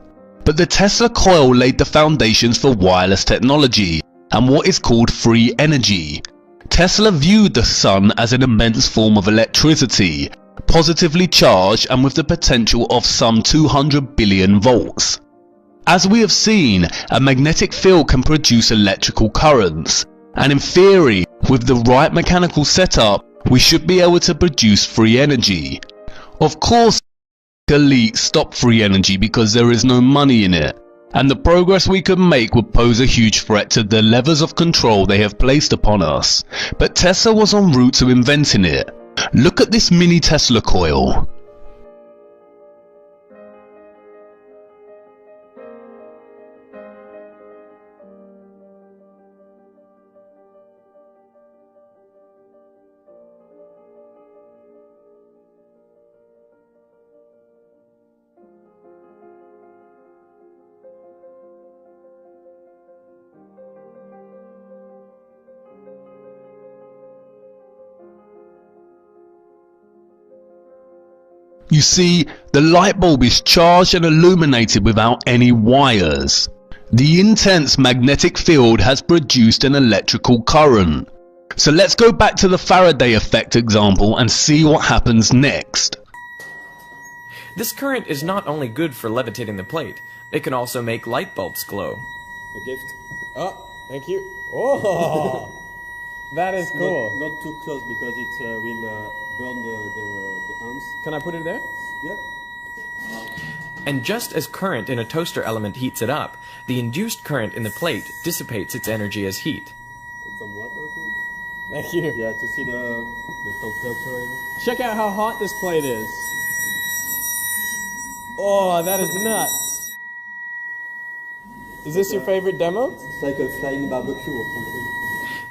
But the Tesla coil laid the foundations for wireless technology and what is called free energy. Tesla viewed the sun as an immense form of electricity, positively charged and with the potential of some 200 billion volts. As we have seen, a magnetic field can produce electrical currents, and in theory, with the right mechanical setup, we should be able to produce free energy. Of course, elites stop free energy because there is no money in it, and the progress we could make would pose a huge threat to the levers of control they have placed upon us. But Tesla was en route to inventing it. Look at this mini Tesla coil. You see, the light bulb is charged and illuminated without any wires. The intense magnetic field has produced an electrical current. So let's go back to the Faraday effect example and see what happens next. This current is not only good for levitating the plate, it can also make light bulbs glow. A gift. Oh, thank you. Oh, that is cool. Not too close because it will burn the arms. Can I put it there? Yeah. And just as current in a toaster element heats it up, the induced current in the plate dissipates its energy as heat. Some water too. Thank you. Yeah, to see the temperature. Check out how hot this plate is. Oh, that is nuts. Is this your favorite demo? It's like a flying barbecue or something.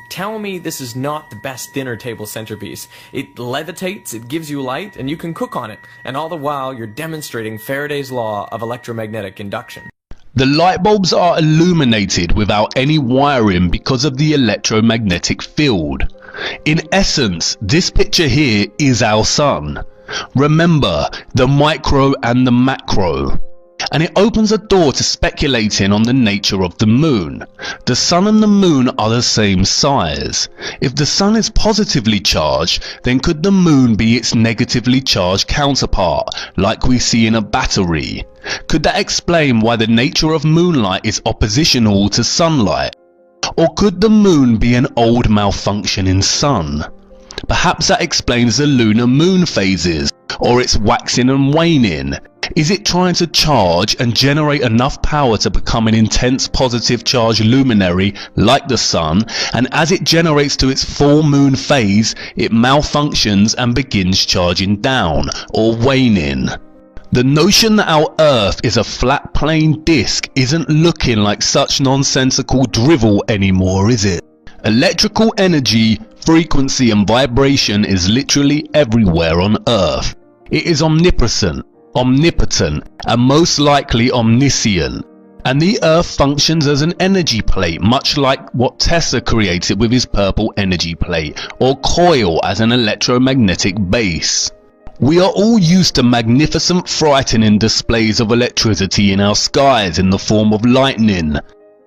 Tell me this is not the best dinner table centerpiece. It levitates, it gives you light, and you can cook on it. And all the while, you're demonstrating Faraday's law of electromagnetic induction. The light bulbs are illuminated without any wiring because of the electromagnetic field. In essence, this picture here is our sun. Remember, the micro and the macro. And it opens a door to speculating on the nature of the moon. The sun and the moon are the same size. If the sun is positively charged, then could the moon be its negatively charged counterpart, like we see in a battery? Could that explain why the nature of moonlight is oppositional to sunlight? Or could the moon be an old malfunctioning sun? Perhaps that explains the lunar moon phases, or its waxing and waning. Is it trying to charge and generate enough power to become an intense positive charge luminary like the sun, and as it generates to its full moon phase, it malfunctions and begins charging down, or waning? The notion that our Earth is a flat plain disk isn't looking like such nonsensical drivel anymore, is it? Electrical energy, frequency and vibration is literally everywhere on Earth. It is omnipresent, omnipotent, and most likely omniscient. And the Earth functions as an energy plate, much like what Tesla created with his purple energy plate, or coil as an electromagnetic base. We are all used to magnificent, frightening displays of electricity in our skies in the form of lightning.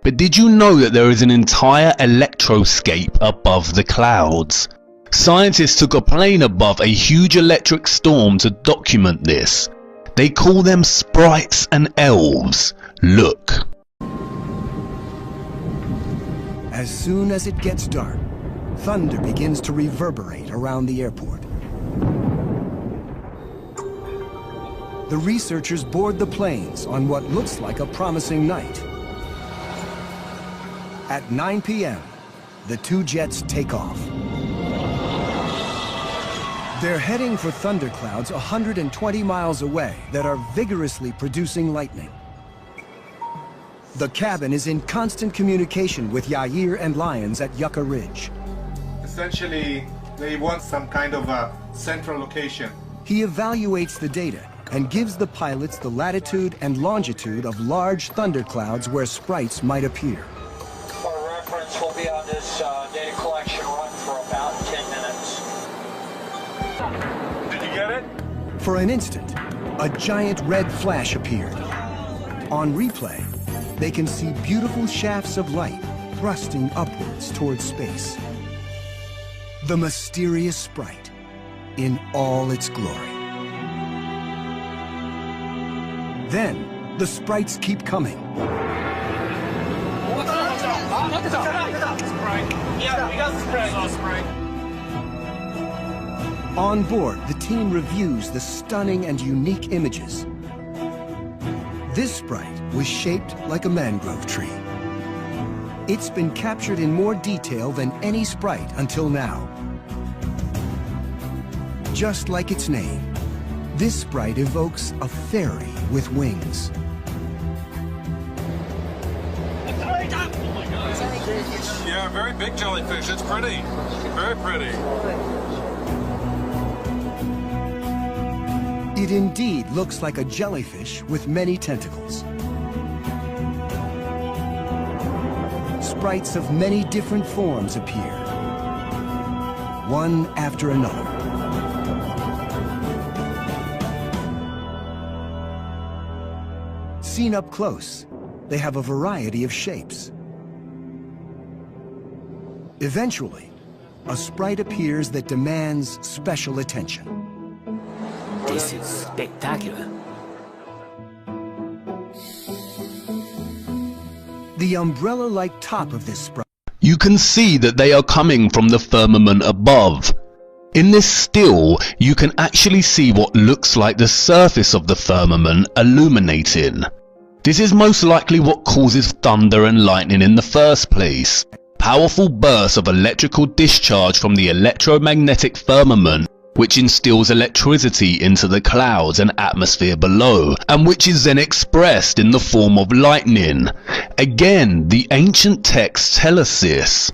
But did you know that there is an entire electroscape above the clouds? Scientists took a plane above a huge electric storm to document this. They call them sprites and elves. Look. As soon as it gets dark, thunder begins to reverberate around the airport. the researchers board the planes on what looks like a promising night. At 9 p.m., the two jets take off. They're heading for thunderclouds 120 miles away that are vigorously producing lightning. The cabin is in constant communication with Yair and Lyons at Yucca Ridge. Essentially, they want some kind of a central location. He evaluates the data and gives the pilots the latitude and longitude of large thunderclouds where sprites might appear. For reference, we'll be on this data collection run for about 10 minutes. Did you get it? For an instant, a giant red flash appeared. On replay, they can see beautiful shafts of light thrusting upwards towards space. The mysterious sprite in all its glory. Then, the sprites keep coming. On board, the team reviews the stunning and unique images. This sprite was shaped like a mangrove tree. It's been captured in more detail than any sprite until now. Just like its name, this sprite evokes a fairy with wings. Yeah, very big jellyfish. It's pretty. Very pretty. It indeed looks like a jellyfish with many tentacles. Sprites of many different forms appear, one after another. Seen up close, they have a variety of shapes. Eventually, a sprite appears that demands special attention. This is spectacular. The umbrella-like top of this sprite. You can see that they are coming from the firmament above. In this still, you can actually see what looks like the surface of the firmament illuminating. This is most likely what causes thunder and lightning in the first place. Powerful bursts of electrical discharge from the electromagnetic firmament, which instills electricity into the clouds and atmosphere below, and which is then expressed in the form of lightning. Again, the ancient texts tell us this.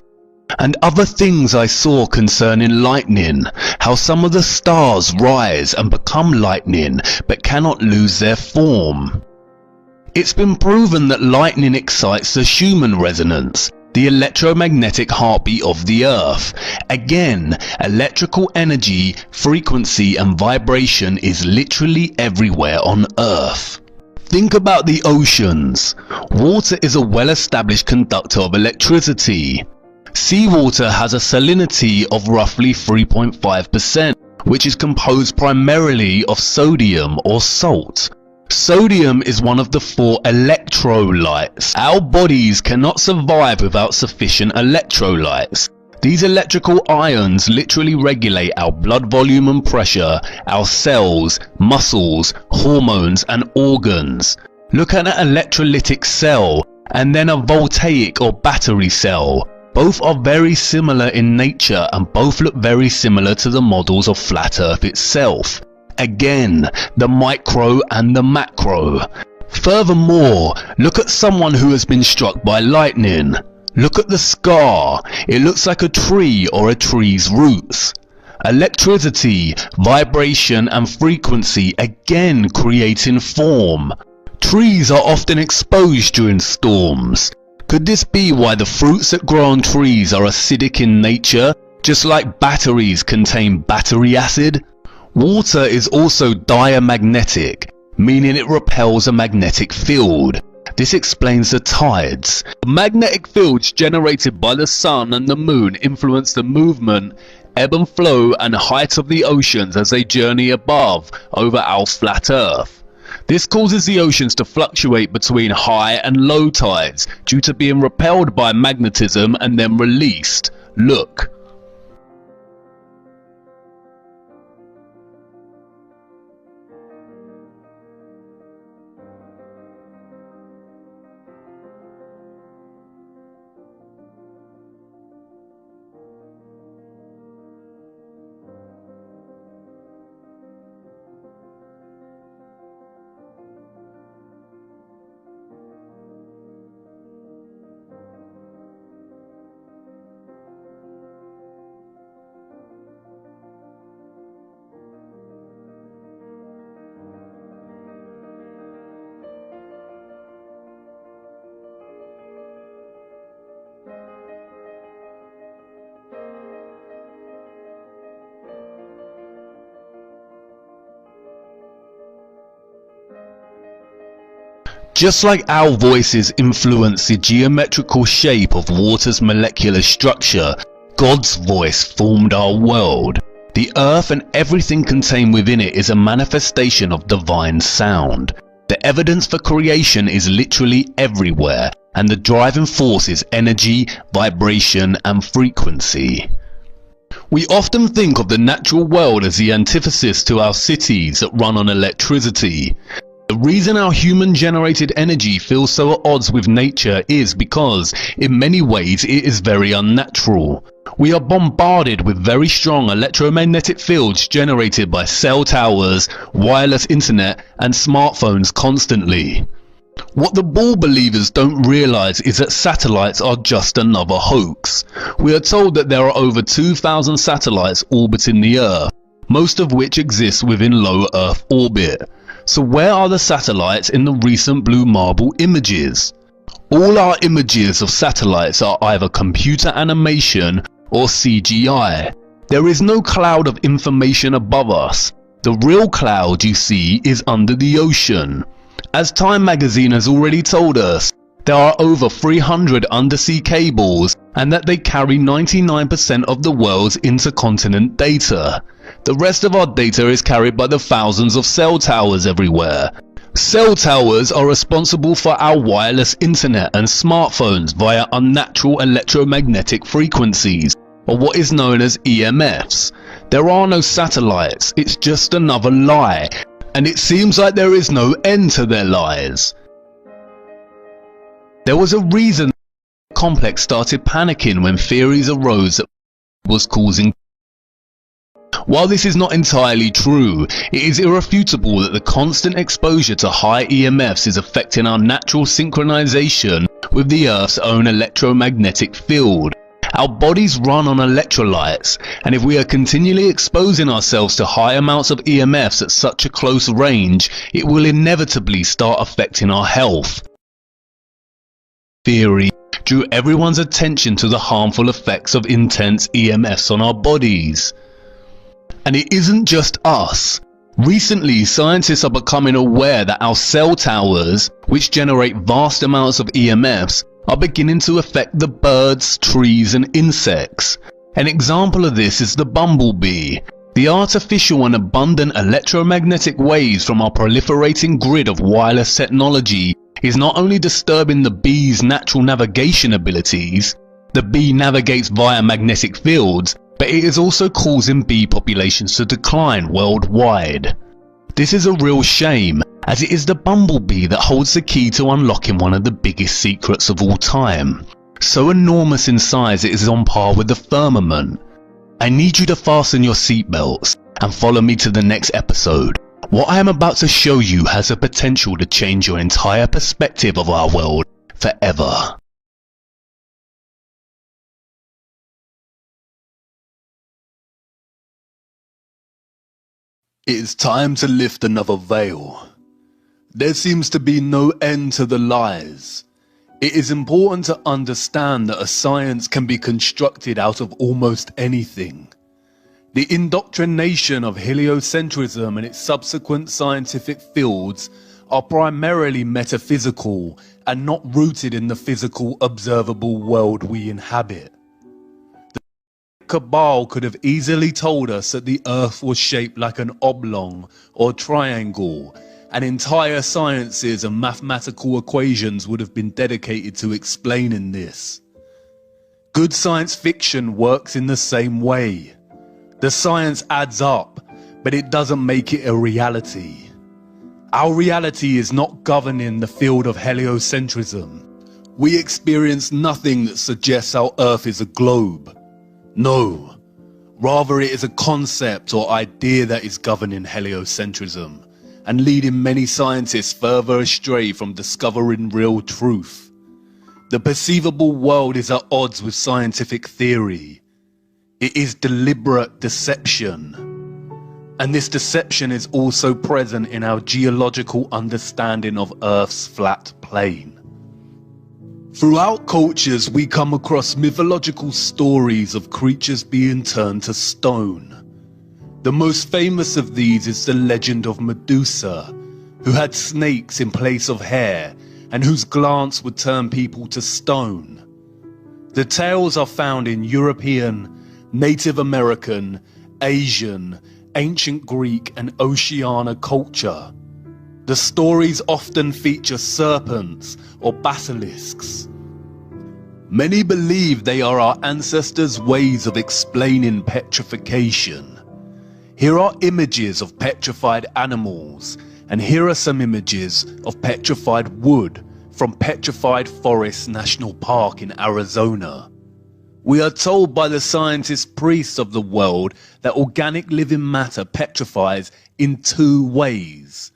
And other things I saw concerning lightning, how some of the stars rise and become lightning, but cannot lose their form. It's been proven that lightning excites the Schumann resonance, the electromagnetic heartbeat of the Earth. Again, electrical energy, frequency and vibration is literally everywhere on Earth. Think about the oceans. Water is a well-established conductor of electricity. Seawater has a salinity of roughly 3.5%, which is composed primarily of sodium or salt. Sodium is one of the 4 electrolytes. Our bodies cannot survive without sufficient electrolytes. These electrical ions literally regulate our blood volume and pressure, our cells, muscles, hormones and organs. Look at an electrolytic cell and then a voltaic or battery cell. Both are very similar in nature and both look very similar to the models of Flat Earth itself. Again, the micro and the macro. Furthermore, look at someone who has been struck by lightning. Look at the scar. It looks like a tree or a tree's roots. Electricity, vibration and frequency again creating form. Trees are often exposed during storms. Could this be why the fruits that grow on trees are acidic in nature, just like batteries contain battery acid? Water is also diamagnetic, meaning it repels a magnetic field. This explains the tides. The magnetic fields generated by the sun and the moon influence the movement, ebb and flow and height of the oceans as they journey above over our flat Earth. This causes the oceans to fluctuate between high and low tides due to being repelled by magnetism and then released. Look. Just like our voices influence the geometrical shape of water's molecular structure, God's voice formed our world. The earth and everything contained within it is a manifestation of divine sound. The evidence for creation is literally everywhere, and the driving force is energy, vibration, and frequency. We often think of the natural world as the antithesis to our cities that run on electricity. The reason our human-generated energy feels so at odds with nature is because, in many ways, it is very unnatural. We are bombarded with very strong electromagnetic fields generated by cell towers, wireless internet, and smartphones constantly. What the ball believers don't realize is that satellites are just another hoax. We are told that there are over 2,000 satellites orbiting the Earth, most of which exist within low Earth orbit. So where are the satellites in the recent blue marble images? All our images of satellites are either computer animation or CGI. There is no cloud of information above us. The real cloud you see is under the ocean. As Time magazine has already told us, there are over 300 undersea cables and that they carry 99% of the world's intercontinent data. The rest of our data is carried by the thousands of cell towers everywhere. Cell towers are responsible for our wireless internet and smartphones via unnatural electromagnetic frequencies, or what is known as EMFs. There are no satellites, it's just another lie, and it seems like there is no end to their lies. There was a reason the complex started panicking when theories arose that was causing. While this is not entirely true, it is irrefutable that the constant exposure to high EMFs is affecting our natural synchronization with the Earth's own electromagnetic field. Our bodies run on electrolytes, and if we are continually exposing ourselves to high amounts of EMFs at such a close range, it will inevitably start affecting our health. Theory drew everyone's attention to the harmful effects of intense EMFs on our bodies. And it isn't just us. Recently, scientists are becoming aware that our cell towers, which generate vast amounts of EMFs, are beginning to affect the birds, trees, and insects. An example of this is the bumblebee. The artificial and abundant electromagnetic waves from our proliferating grid of wireless technology is not only disturbing the bee's natural navigation abilities. The bee navigates via magnetic fields, but it is also causing bee populations to decline worldwide. This is a real shame, as it is the bumblebee that holds the key to unlocking one of the biggest secrets of all time. So enormous in size it is on par with the firmament. I need you to fasten your seatbelts and follow me to the next episode. What I am about to show you has the potential to change your entire perspective of our world forever. It is time to lift another veil. There seems to be no end to the lies. It is important to understand that a science can be constructed out of almost anything. The indoctrination of heliocentrism and its subsequent scientific fields are primarily metaphysical and not rooted in the physical observable world we inhabit. Cabal could have easily told us that the Earth was shaped like an oblong or triangle, and entire sciences and mathematical equations would have been dedicated to explaining this. Good science fiction works in the same way. The science adds up, but it doesn't make it a reality. Our reality is not governing the field of heliocentrism. We experience nothing that suggests our Earth is a globe. No, rather it is a concept or idea that is governing heliocentrism and leading many scientists further astray from discovering real truth. The perceivable world is at odds with scientific theory. It is deliberate deception. And this deception is also present in our geological understanding of Earth's flat plane. Throughout cultures, we come across mythological stories of creatures being turned to stone. The most famous of these is the legend of Medusa, who had snakes in place of hair and whose glance would turn people to stone. The tales are found in European, Native American, Asian, ancient Greek and Oceania culture. The stories often feature serpents or basilisks. Many believe they are our ancestors' ways of explaining petrification. Here are images of petrified animals, and here are some images of petrified wood from Petrified Forest National Park in Arizona. We are told by the scientist priests of the world that organic living matter petrifies in two ways.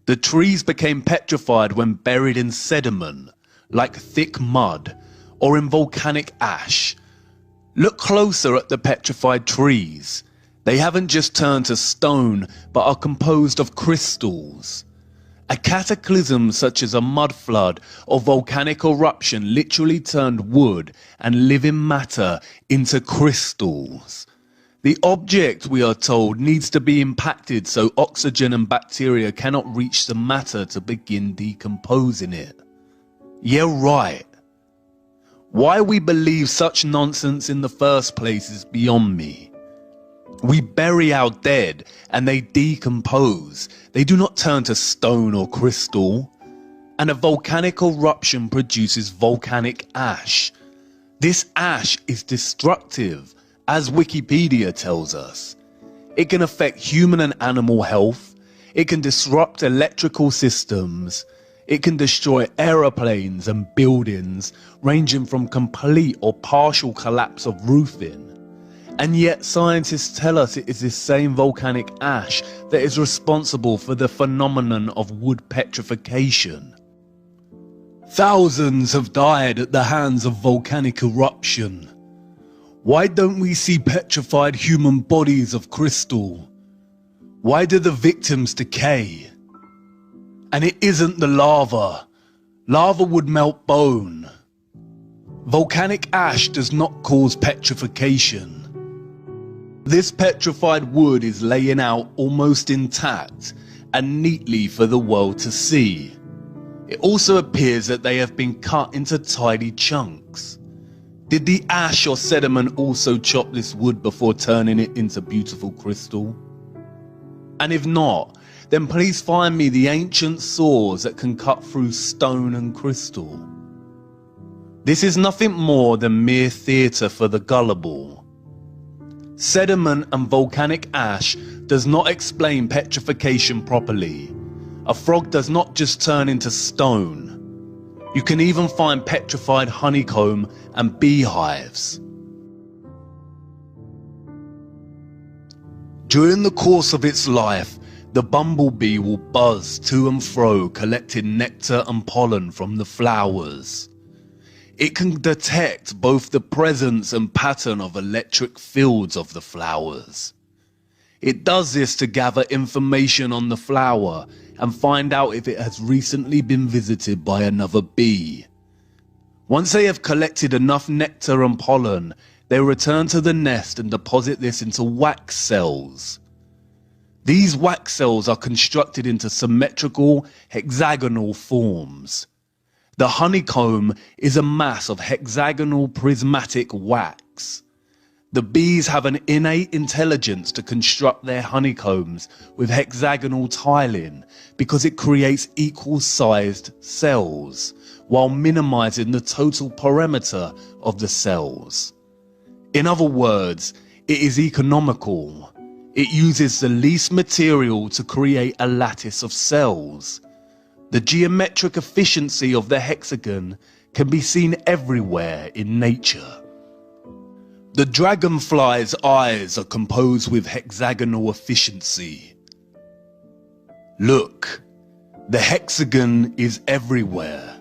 The trees became petrified when buried in sediment, like thick mud, or in volcanic ash. Look closer at the petrified trees. They haven't just turned to stone, but are composed of crystals. A cataclysm such as a mud flood or volcanic eruption literally turned wood and living matter into crystals. The object, we are told, needs to be impacted so oxygen and bacteria cannot reach the matter to begin decomposing it. Yeah, right. Why we believe such nonsense in the first place is beyond me. We bury our dead and they decompose. They do not turn to stone or crystal. And a volcanic eruption produces volcanic ash. This ash is destructive, as Wikipedia tells us. It can affect human and animal health. It can disrupt electrical systems. It can destroy aeroplanes and buildings, ranging from complete or partial collapse of roofing. And yet scientists tell us it is this same volcanic ash that is responsible for the phenomenon of wood petrification. Thousands have died at the hands of volcanic eruption. Why don't we see petrified human bodies of crystal? Why do the victims decay? And it isn't the lava. Lava would melt bone. Volcanic ash does not cause petrification. This petrified wood is laying out almost intact and neatly for the world to see. It also appears that they have been cut into tiny chunks. Did the ash or sediment also chop this wood before turning it into beautiful crystal? And if not, then please find me the ancient saws that can cut through stone and crystal. This is nothing more than mere theatre for the gullible. Sediment and volcanic ash does not explain petrification properly. A frog does not just turn into stone. You can even find petrified honeycomb and beehives. During the course of its life, the bumblebee will buzz to and fro collecting nectar and pollen from the flowers. It can detect both the presence and pattern of electric fields of the flowers. It does this to gather information on the flower and find out if it has recently been visited by another bee. Once they have collected enough nectar and pollen, they return to the nest and deposit this into wax cells. These wax cells are constructed into symmetrical, hexagonal forms. The honeycomb is a mass of hexagonal prismatic wax. The bees have an innate intelligence to construct their honeycombs with hexagonal tiling because it creates equal-sized cells while minimizing the total perimeter of the cells. In other words, it is economical. It uses the least material to create a lattice of cells. The geometric efficiency of the hexagon can be seen everywhere in nature. The dragonfly's eyes are composed with hexagonal efficiency. Look, the hexagon is everywhere.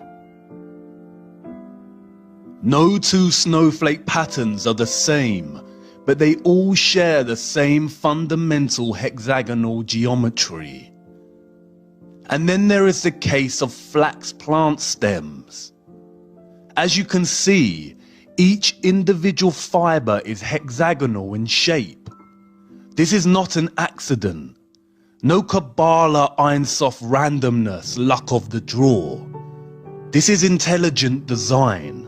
No two snowflake patterns are the same, but they all share the same fundamental hexagonal geometry. And then there is the case of flax plant stems. As you can see, each individual fiber is hexagonal in shape. This is not an accident. No Kabbalah Ein Sof randomness, luck of the draw. This is intelligent design.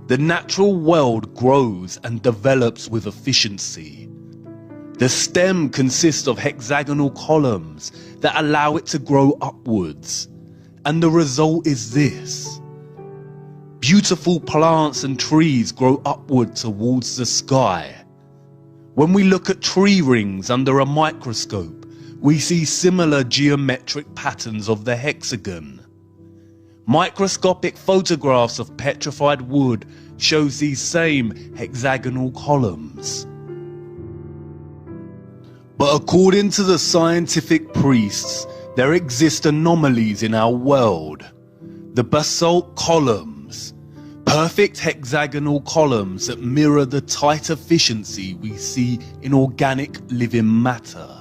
The natural world grows and develops with efficiency. The stem consists of hexagonal columns that allow it to grow upwards, and the result is this. Beautiful plants and trees grow upward towards the sky. When we look at tree rings under a microscope, we see similar geometric patterns of the hexagon. Microscopic photographs of petrified wood shows these same hexagonal columns. But according to the scientific priests, there exist anomalies in our world. The basalt columns, perfect hexagonal columns that mirror the tight efficiency we see in organic living matter.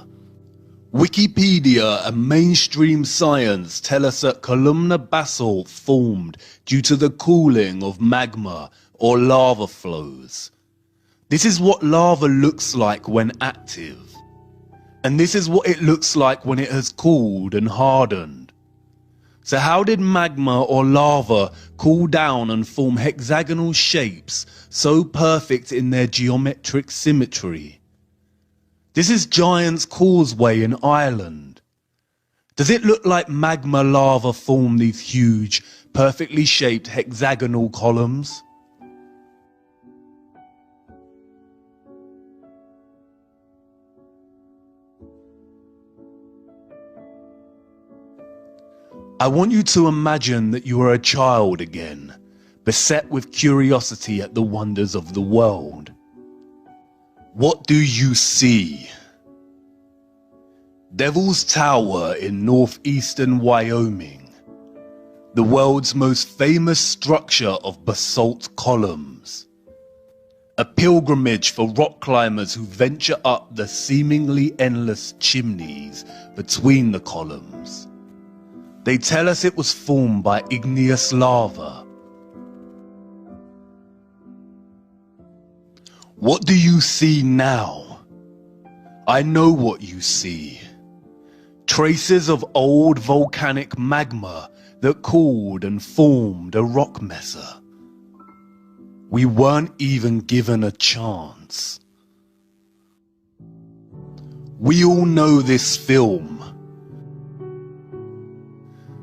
Wikipedia and mainstream science tell us that columnar basalt formed due to the cooling of magma or lava flows. This is what lava looks like when active. And this is what it looks like when it has cooled and hardened. So how did magma or lava cool down and form hexagonal shapes so perfect in their geometric symmetry? This is Giant's Causeway in Ireland. Does it look like magma lava formed these huge, perfectly shaped hexagonal columns? I want you to imagine that you are a child again, beset with curiosity at the wonders of the world. What do you see? Devil's Tower in northeastern Wyoming, the world's most famous structure of basalt columns. A pilgrimage for rock climbers who venture up the seemingly endless chimneys between the columns. They tell us it was formed by igneous lava. What do you see now? I know what you see. Traces of old volcanic magma that cooled and formed a rock mesa. We weren't even given a chance. We all know this film.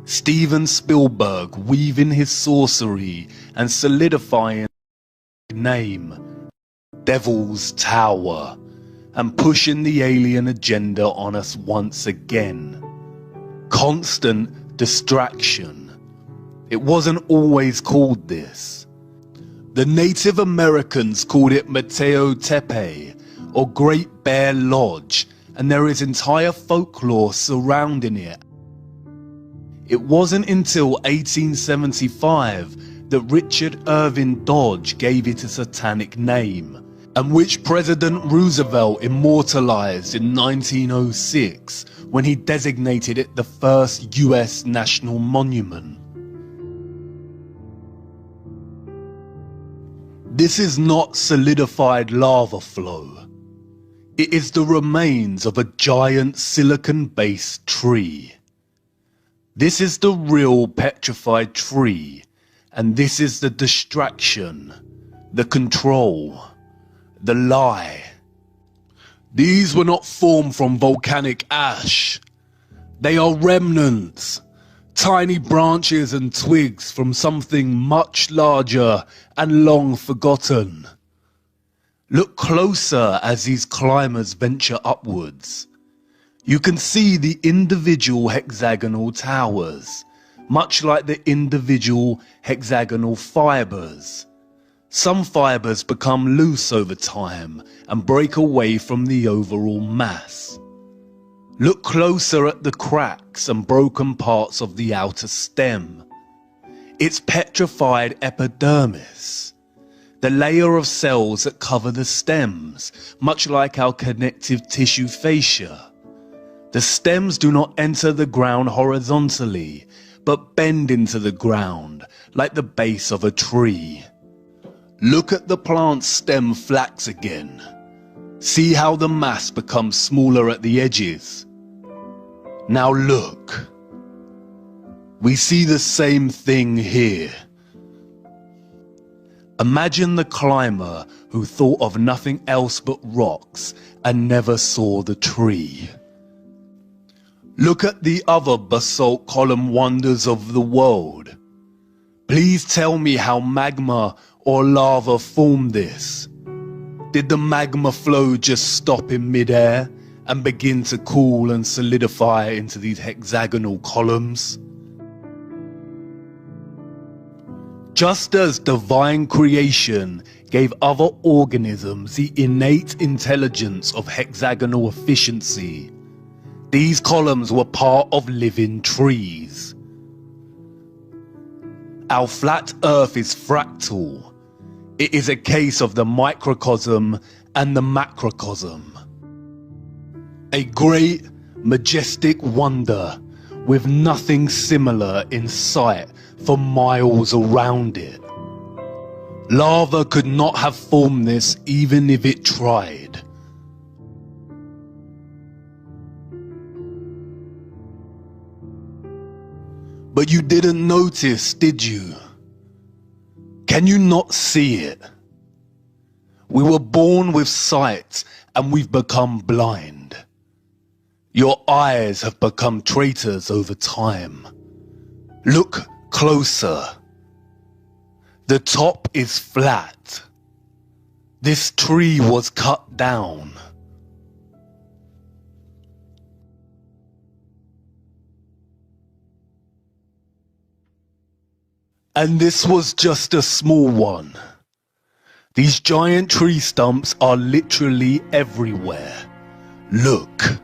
Steven Spielberg weaving his sorcery and solidifying his name, Devil's Tower, and pushing the alien agenda on us once again. Constant distraction. It wasn't always called this. The Native Americans called it Mateo Tepe, or Great Bear Lodge, and there is entire folklore surrounding it. It wasn't until 1875 that Richard Irvin Dodge gave it a satanic name, and which President Roosevelt immortalized in 1906 when he designated it the first US national monument. This is not solidified lava flow. It is the remains of a giant silicon-based tree. This is the real petrified tree, and this is the distraction, the control, the lie. These were not formed from volcanic ash. They are remnants, tiny branches and twigs from something much larger and long forgotten. Look closer as these climbers venture upwards. You can see the individual hexagonal towers, much like the individual hexagonal fibers. Some fibers become loose over time and break away from the overall mass. Look closer at the cracks and broken parts of the outer stem. It's petrified epidermis, the layer of cells that cover the stems, much like our connective tissue fascia. The stems do not enter the ground horizontally, but bend into the ground, like the base of a tree. Look at the plant stem flax again. See how the mass becomes smaller at the edges. Now look. We see the same thing here. Imagine the climber who thought of nothing else but rocks and never saw the tree. Look at the other basalt column wonders of the world. Please tell me how magma or lava formed this. Did the magma flow just stop in midair and begin to cool and solidify into these hexagonal columns? Just as divine creation gave other organisms the innate intelligence of hexagonal efficiency, these columns were part of living trees. Our flat Earth is fractal. It is a case of the microcosm and the macrocosm. A great, majestic wonder with nothing similar in sight for miles around it. Lava could not have formed this even if it tried. But you didn't notice, did you? Can you not see it? We were born with sight and we've become blind. Your eyes have become traitors over time. Look closer. The top is flat. This tree was cut down. And this was just a small one. These giant tree stumps are literally everywhere. Look.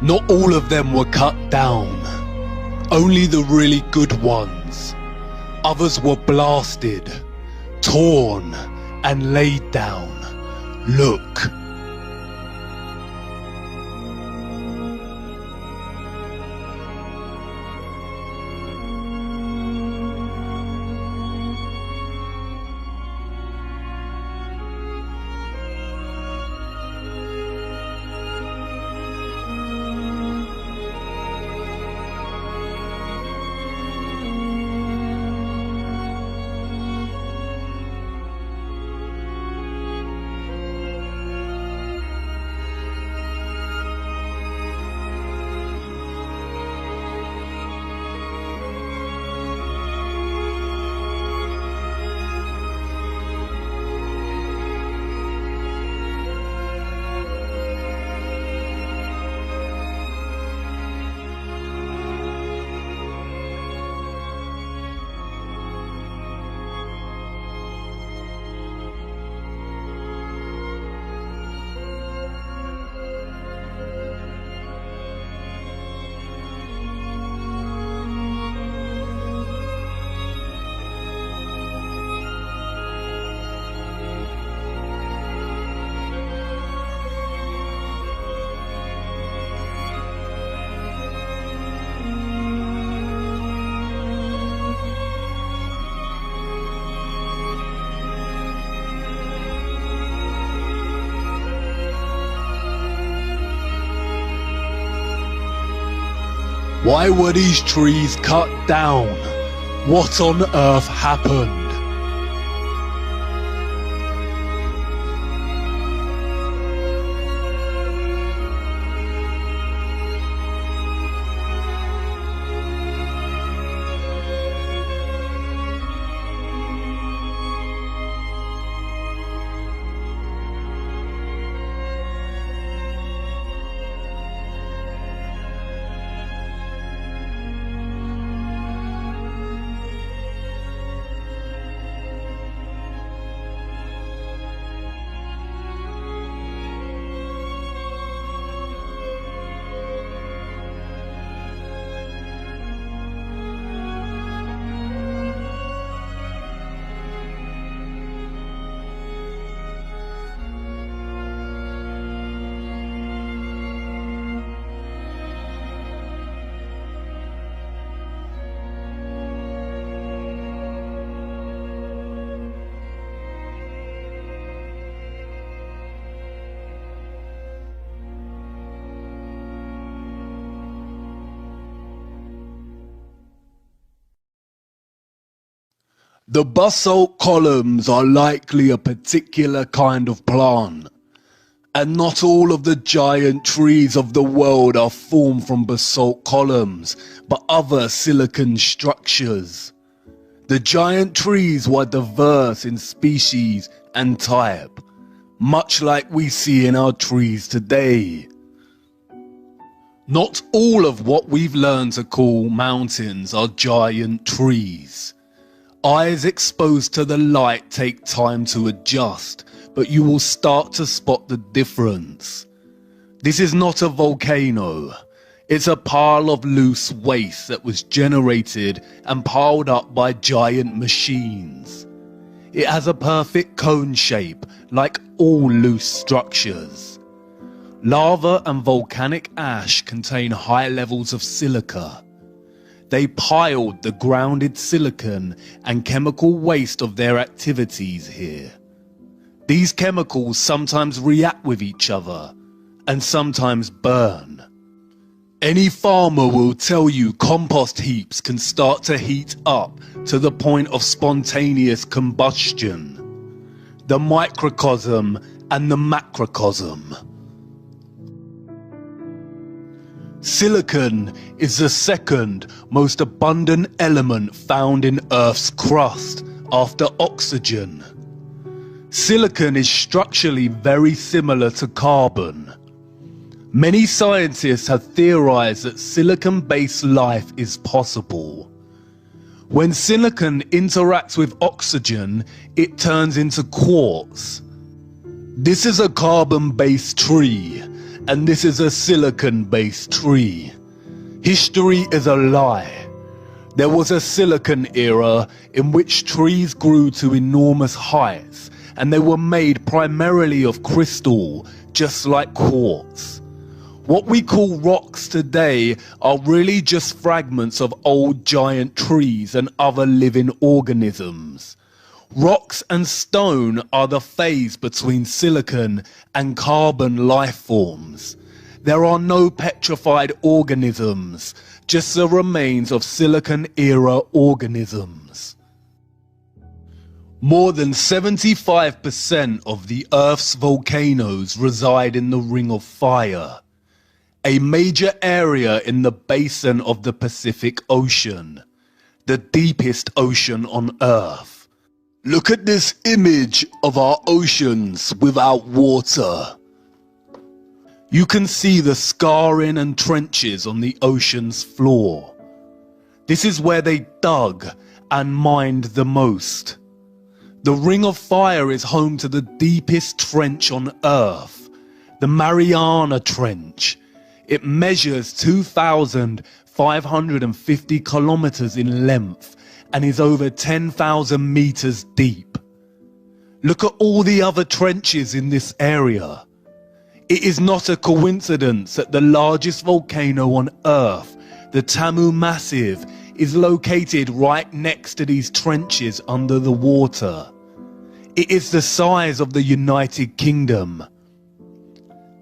Not all of them were cut down. Only the really good ones. Others were blasted, torn, and laid down. Look. Why were these trees cut down? What on earth happened? The basalt columns are likely a particular kind of plant, and not all of the giant trees of the world are formed from basalt columns, but other silicon structures. The giant trees were diverse in species and type, much like we see in our trees today. Not all of what we've learned to call mountains are giant trees. Eyes exposed to the light take time to adjust, but you will start to spot the difference. This is not a volcano. It's a pile of loose waste that was generated and piled up by giant machines. It has a perfect cone shape, like all loose structures. Lava and volcanic ash contain high levels of silica. They piled the grounded silicon and chemical waste of their activities here. These chemicals sometimes react with each other and sometimes burn. Any farmer will tell you compost heaps can start to heat up to the point of spontaneous combustion. The microcosm and the macrocosm. Silicon is the second most abundant element found in Earth's crust after oxygen. Silicon is structurally very similar to carbon. Many scientists have theorized that silicon-based life is possible. When silicon interacts with oxygen, it turns into quartz. This is a carbon-based tree, and this is a silicon-based tree. History is a lie. There was a silicon era in which trees grew to enormous heights, and they were made primarily of crystal, just like quartz. What we call rocks today are really just fragments of old giant trees and other living organisms. Rocks and stone are the phase between silicon and carbon life forms. There are no petrified organisms, just the remains of silicon-era organisms. More than 75% of the Earth's volcanoes reside in the Ring of Fire, a major area in the basin of the Pacific Ocean, the deepest ocean on Earth. Look at this image of our oceans without water. You can see the scarring and trenches on the ocean's floor. This is where they dug and mined the most. The Ring of Fire is home to the deepest trench on Earth, the Mariana Trench. It measures 2,550 kilometers in length and is over 10,000 meters deep. Look at all the other trenches in this area. It is not a coincidence that the largest volcano on Earth, the Tamu Massive, is located right next to these trenches under the water. It is the size of the United Kingdom.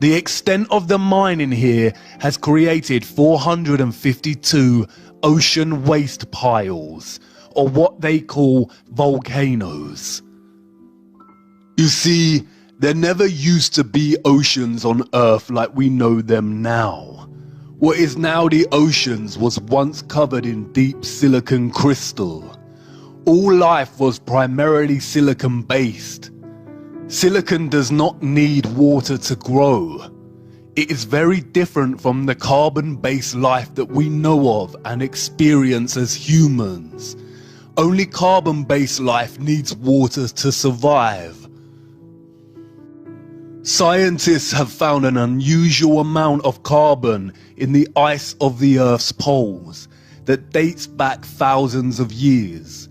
The extent of the mining here has created 452 ocean waste piles, or what they call volcanoes. You see, there never used to be oceans on Earth like we know them now. What is now the oceans was once covered in deep silicon crystal. All life was primarily silicon-based. Silicon does not need water to grow. It is very different from the carbon-based life that we know of and experience as humans. Only carbon-based life needs water to survive. Scientists have found an unusual amount of carbon in the ice of the Earth's poles that dates back thousands of years.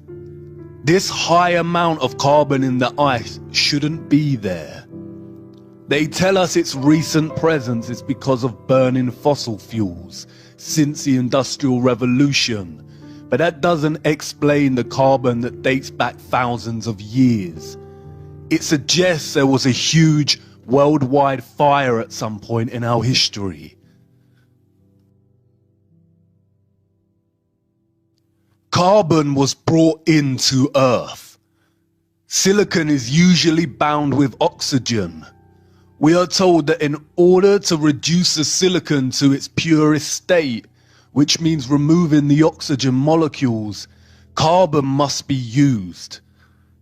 This high amount of carbon in the ice shouldn't be there. They tell us its recent presence is because of burning fossil fuels since the Industrial Revolution, but that doesn't explain the carbon that dates back thousands of years. It suggests there was a huge worldwide fire at some point in our history. Carbon was brought into Earth. Silicon is usually bound with oxygen. We are told that in order to reduce the silicon to its purest state, which means removing the oxygen molecules, carbon must be used.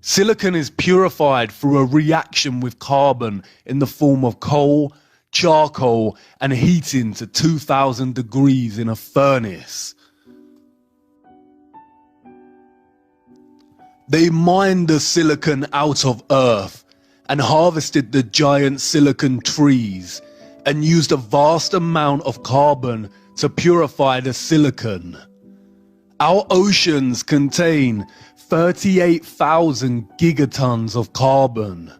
Silicon is purified through a reaction with carbon in the form of coal, charcoal, and heating to 2,000 degrees in a furnace. They mined the silicon out of Earth and harvested the giant silicon trees and used a vast amount of carbon to purify the silicon. Our oceans contain 38,000 gigatons of carbon.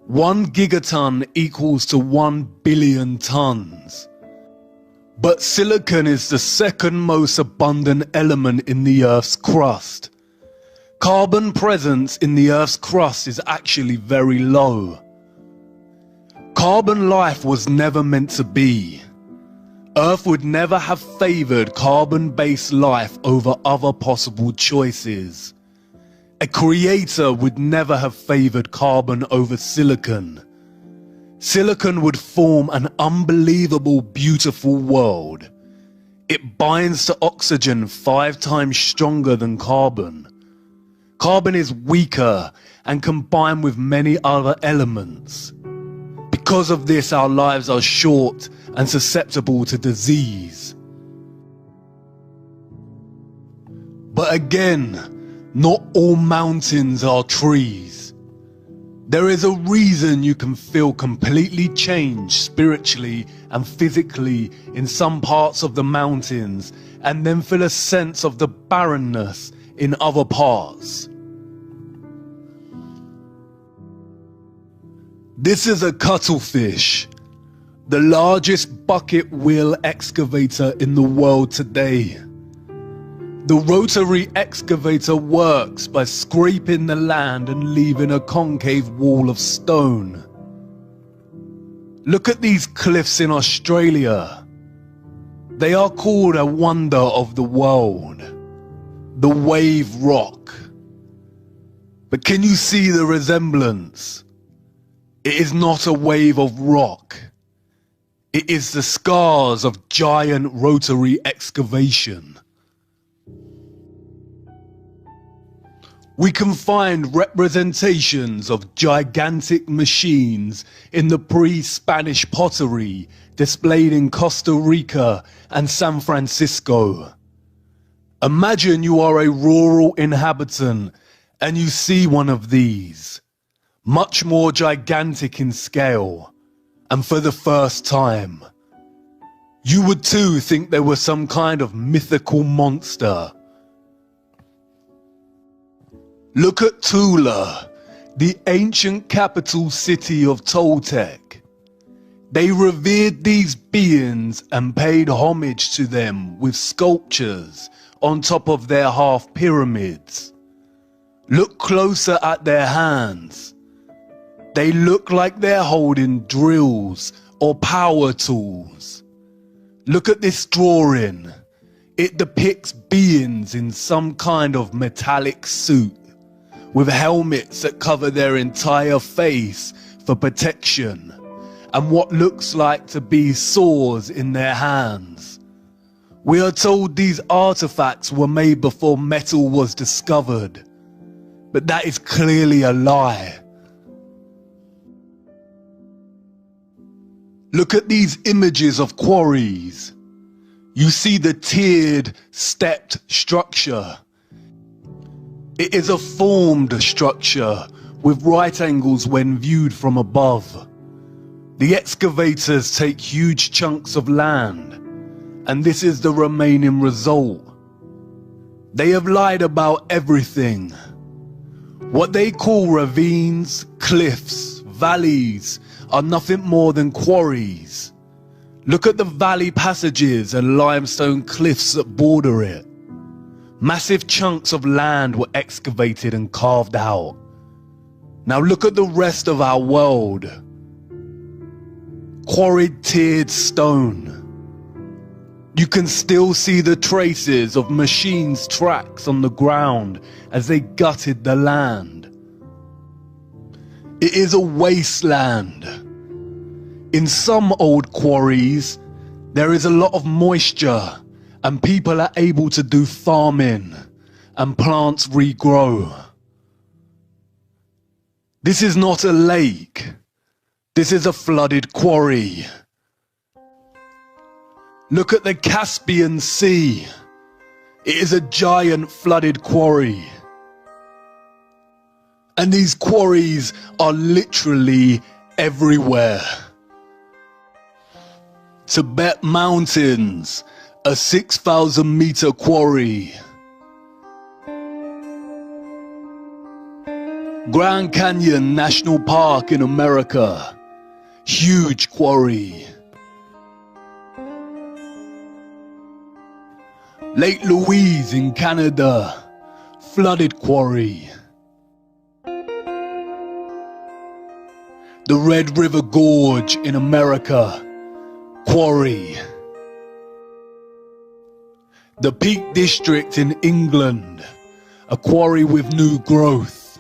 1 gigaton equals to 1 billion tons. But silicon is the second most abundant element in the Earth's crust. Carbon presence in the Earth's crust is actually very low. Carbon life was never meant to be. Earth would never have favored carbon-based life over other possible choices. A creator would never have favored carbon over silicon. Silicon would form an unbelievable, beautiful world. It binds to oxygen 5 times stronger than carbon. Carbon is weaker and combined with many other elements. Because of this, our lives are short and susceptible to disease. But again, not all mountains are trees. There is a reason you can feel completely changed spiritually and physically in some parts of the mountains and then feel a sense of the barrenness in other parts. This is a cuttlefish, the largest bucket wheel excavator in the world today. The rotary excavator works by scraping the land and leaving a concave wall of stone. Look at these cliffs in Australia. They are called a wonder of the world, the wave rock. But can you see the resemblance? It is not a wave of rock. It is the scars of giant rotary excavation. We can find representations of gigantic machines in the pre-Spanish pottery displayed in Costa Rica and San Francisco. Imagine you are a rural inhabitant and you see one of these, much more gigantic in scale, and for the first time. You would too think they were some kind of mythical monster. Look at Tula, the ancient capital city of Toltec. They revered these beings and paid homage to them with sculptures on top of their half pyramids. Look closer at their hands. They look like they're holding drills or power tools. Look at this drawing. It depicts beings in some kind of metallic suit, with helmets that cover their entire face for protection, and what looks like to be swords in their hands. We are told these artifacts were made before metal was discovered, but that is clearly a lie. Look at these images of quarries. You see the tiered, stepped structure. It is a formed structure with right angles when viewed from above. The excavators take huge chunks of land, and this is the remaining result. They have lied about everything. What they call ravines, cliffs, valleys are nothing more than quarries. Look at the valley passages and limestone cliffs that border it. Massive chunks of land were excavated and carved out. Now look at the rest of our world. Quarried tiered stone. You can still see the traces of machines' tracks on the ground as they gutted the land. It is a wasteland. In some old quarries, there is a lot of moisture, and people are able to do farming, and plants regrow. This is not a lake. This is a flooded quarry. Look at the Caspian Sea. It is a giant flooded quarry. And these quarries are literally everywhere. Tibet Mountains, a 6,000-meter quarry. Grand Canyon National Park in America, huge quarry. Lake Louise in Canada, flooded quarry. The Red River Gorge in America, quarry. The Peak District in England, a quarry with new growth.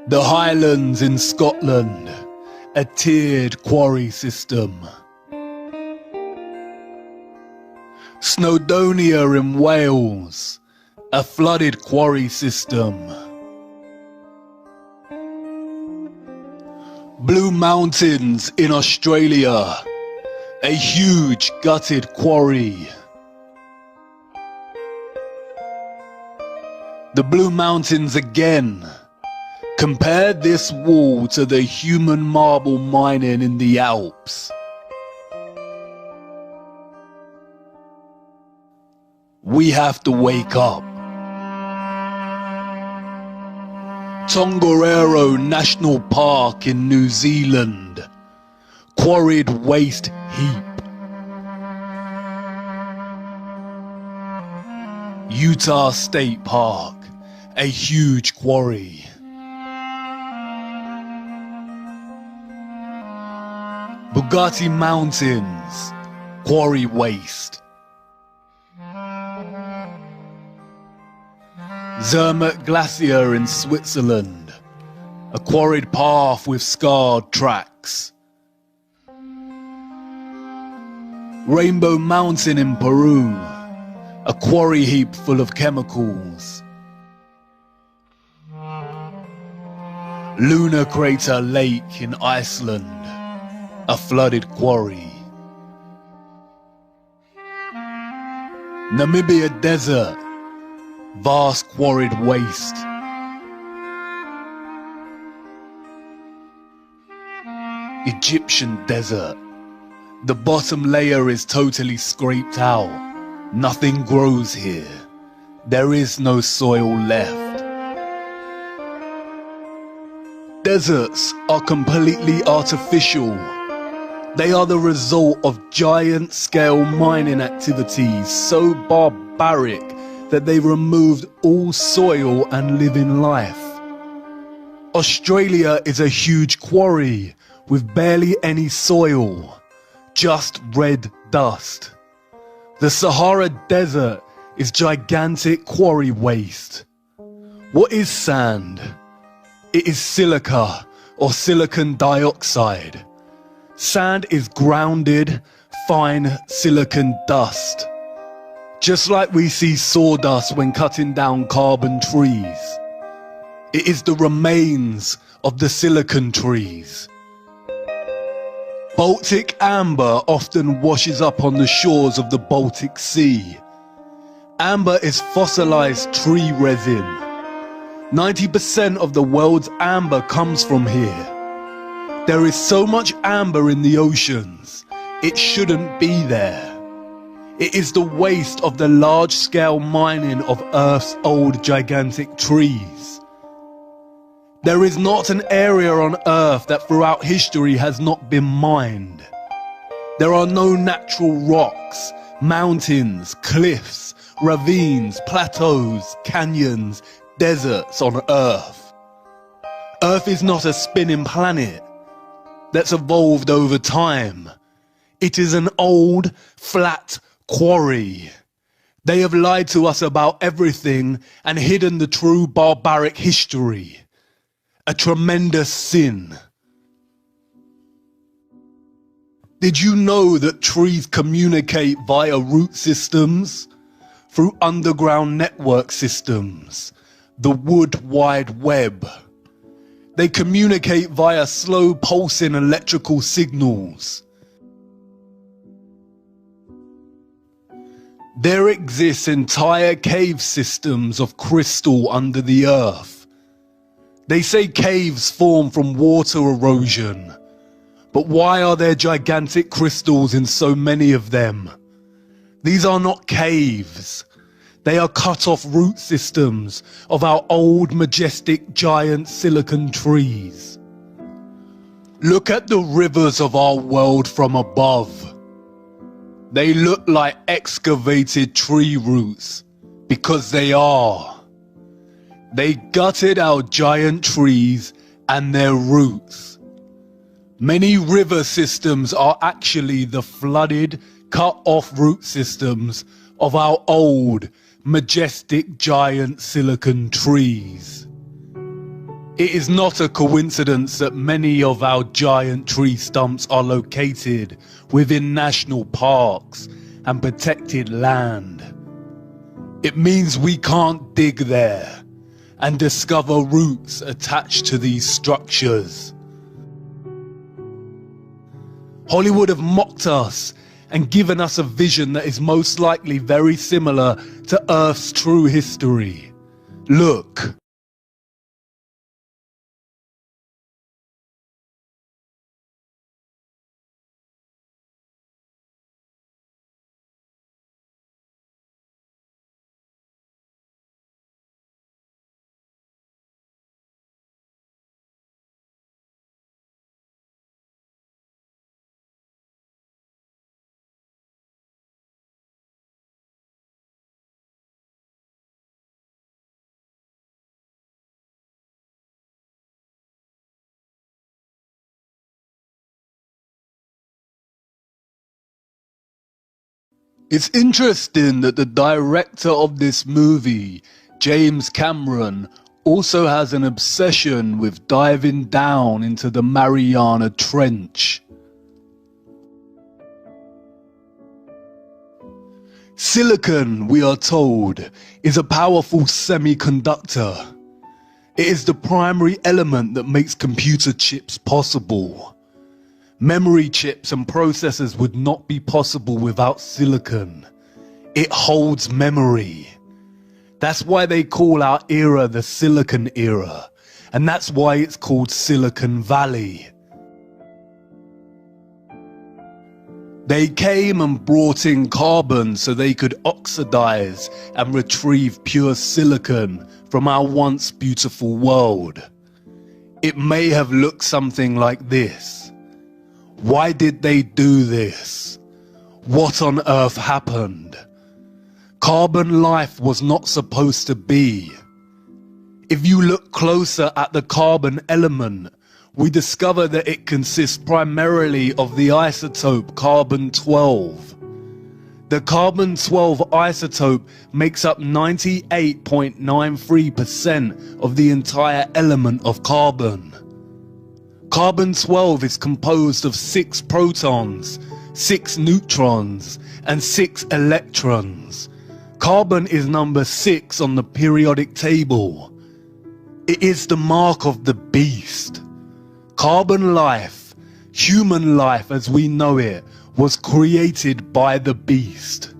The Highlands in Scotland, a tiered quarry system. Snowdonia in Wales, a flooded quarry system. Blue Mountains in Australia, a huge gutted quarry. The The Blue Mountains again. Compare this wall to the human marble mining in the Alps. We have to wake up. Tongariro National Park in New Zealand. Quarried waste heap. Utah State Park, a huge quarry. Bugatti Mountains, quarry waste. Zermatt Glacier in Switzerland, a quarried path with scarred tracks. Rainbow Mountain in Peru, a quarry heap full of chemicals. Lunar Crater Lake in Iceland, a flooded quarry. Namibia Desert, vast quarried waste. Egyptian Desert, the bottom layer is totally scraped out. Nothing grows here. There is no soil left. Deserts are completely artificial. They are the result of giant-scale mining activities so barbaric that they removed all soil and living life. Australia is a huge quarry with barely any soil, just red dust. The Sahara Desert is gigantic quarry waste. What is sand? It is silica or silicon dioxide. Sand is grounded, fine silicon dust. Just like we see sawdust when cutting down carbon trees. It is the remains of the silicon trees. Baltic amber often washes up on the shores of the Baltic Sea. Amber is fossilized tree resin. 90% of the world's amber comes from here. There is so much amber in the oceans, it shouldn't be there. It is the waste of the large-scale mining of Earth's old gigantic trees. There is not an area on Earth that throughout history has not been mined. There are no natural rocks, mountains, cliffs, ravines, plateaus, canyons, deserts on Earth. Earth is not a spinning planet that's evolved over time. It is an old, flat quarry. They have lied to us about everything and hidden the true barbaric history. A tremendous sin. Did you know that trees communicate via root systems? Through underground network systems, the wood wide web. They communicate via slow pulsing electrical signals. There exists entire cave systems of crystal under the earth. They say caves form from water erosion. But why are there gigantic crystals in so many of them? These are not caves. They are cut-off root systems of our old, majestic, giant silicon trees. Look at the rivers of our world from above. They look like excavated tree roots, because they are. They gutted our giant trees and their roots. Many river systems are actually the flooded, cut-off root systems of our old, majestic giant silicon trees. It is not a coincidence that many of our giant tree stumps are located within national parks and protected land. It means we can't dig there and discover roots attached to these structures. Hollywood have mocked us and given us a vision that is most likely very similar to Earth's true history. Look. It's interesting that the director of this movie, James Cameron, also has an obsession with diving down into the Mariana Trench. Silicon, we are told, is a powerful semiconductor. It is the primary element that makes computer chips possible. Memory chips and processors would not be possible without silicon. It holds memory. That's why they call our era the Silicon Era, and that's why it's called Silicon Valley. They came and brought in carbon so they could oxidize and retrieve pure silicon from our once beautiful world. It may have looked something like this. Why did they do this? What on earth happened? Carbon life was not supposed to be. If you look closer at the carbon element, we discover that it consists primarily of the isotope carbon-12. The carbon-12 isotope makes up 98.93% of the entire element of carbon. Carbon-12 is composed of 6 protons, 6 neutrons, and 6 electrons. Carbon is number 6 on the periodic table. It is the mark of the beast. Carbon life, human life as we know it, was created by the beast.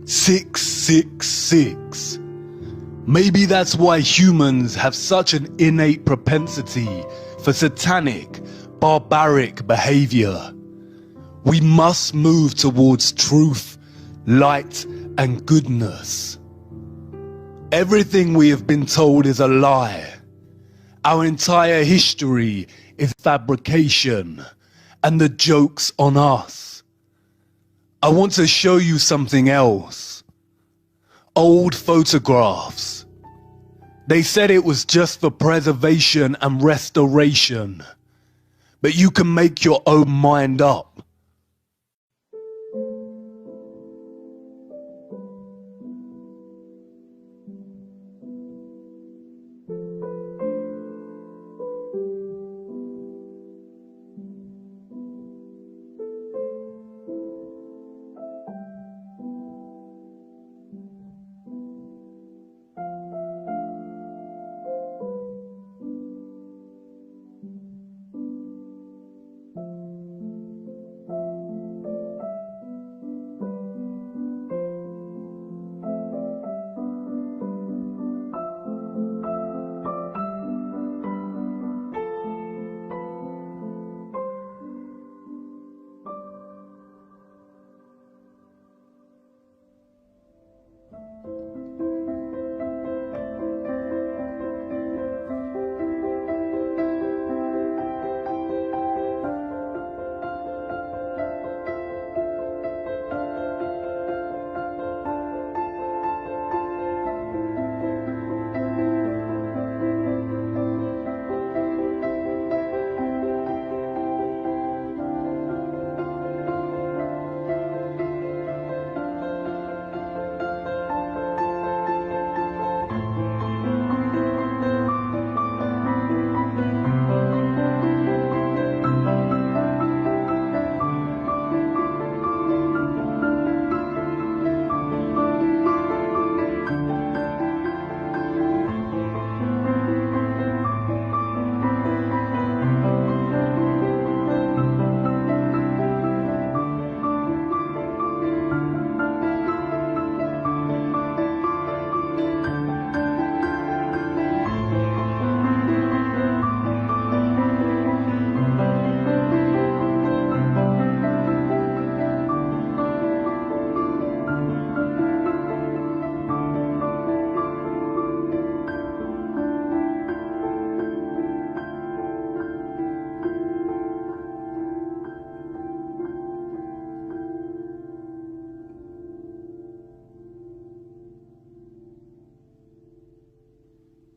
666. Maybe that's why humans have such an innate propensity for satanic, barbaric behavior. We must move towards truth, light, and goodness. Everything we have been told is a lie. Our entire history is fabrication, and the joke's on us. I want to show you something else. Old photographs. They said it was just for preservation and restoration. But you can make your own mind up.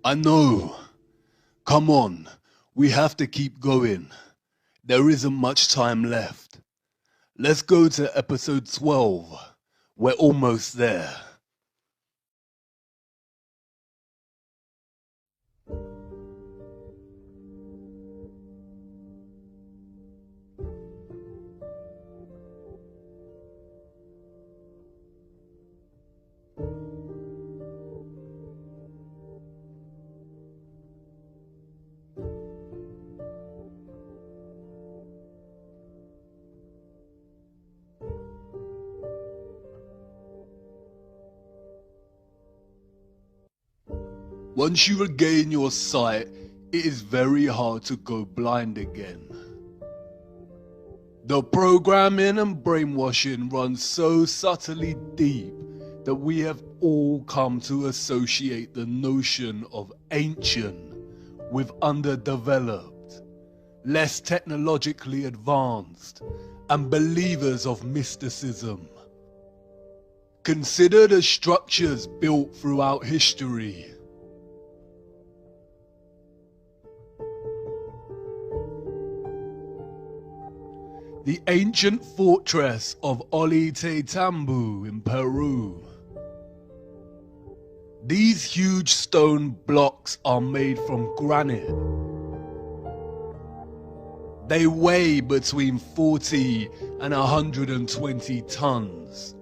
I know. Come on, we have to keep going. There isn't much time left. Let's go to episode 12. We're almost there. Once you regain your sight, it is very hard to go blind again. The programming and brainwashing runs so subtly deep that we have all come to associate the notion of ancient with underdeveloped, less technologically advanced, and believers of mysticism. Consider the structures built throughout history. The ancient fortress of Ollantaytambo in Peru. These huge stone blocks are made from granite. They weigh between 40 and 120 tons,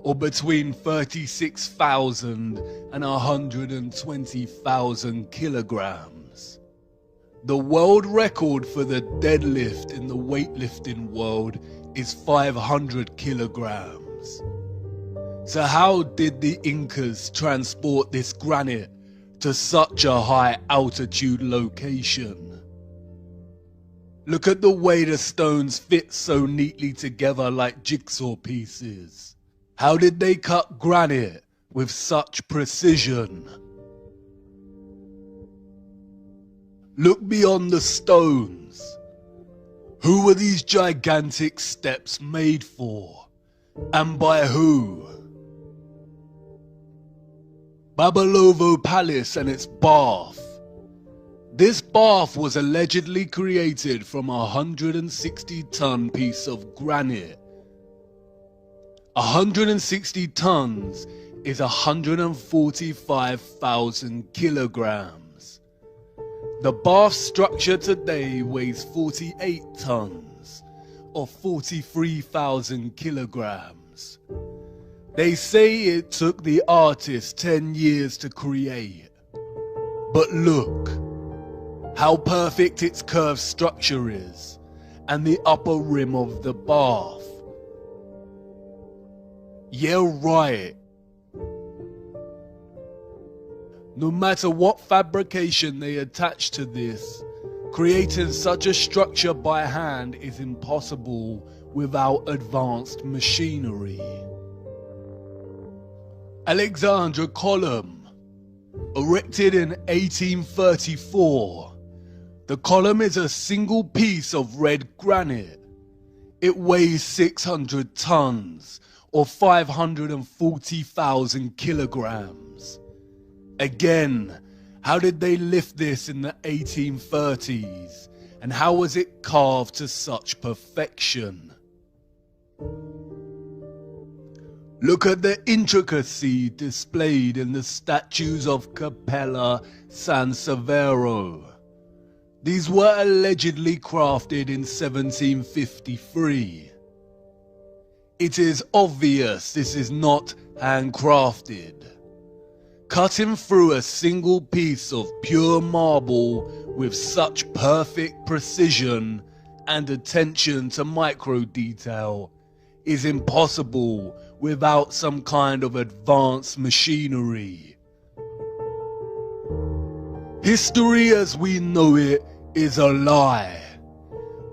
or between 36,000 and 120,000 kilograms. The world record for the deadlift in the weightlifting world is 500 kilograms. So how did the Incas transport this granite to such a high altitude location? Look at the way the stones fit so neatly together like jigsaw pieces. How did they cut granite with such precision? Look beyond the stones. Who were these gigantic steps made for? And by who? Babalovo Palace and its bath. This bath was allegedly created from a 160-ton piece of granite. 160 tons is 145,000 kilograms. The bath structure today weighs 48 tons, or 43,000 kilograms. They say it took the artist 10 years to create. But look, how perfect its curved structure is, and the upper rim of the bath. Yeah, right. No matter what fabrication they attach to this, creating such a structure by hand is impossible without advanced machinery. Alexandra Column, erected in 1834. The column is a single piece of red granite. It weighs 600 tons, or 540,000 kilograms. Again, how did they lift this in the 1830s, and how was it carved to such perfection? Look at the intricacy displayed in the statues of Capella San Severo. These were allegedly crafted in 1753. It is obvious this is not handcrafted. Cutting through a single piece of pure marble with such perfect precision and attention to micro detail is impossible without some kind of advanced machinery. History as we know it is a lie.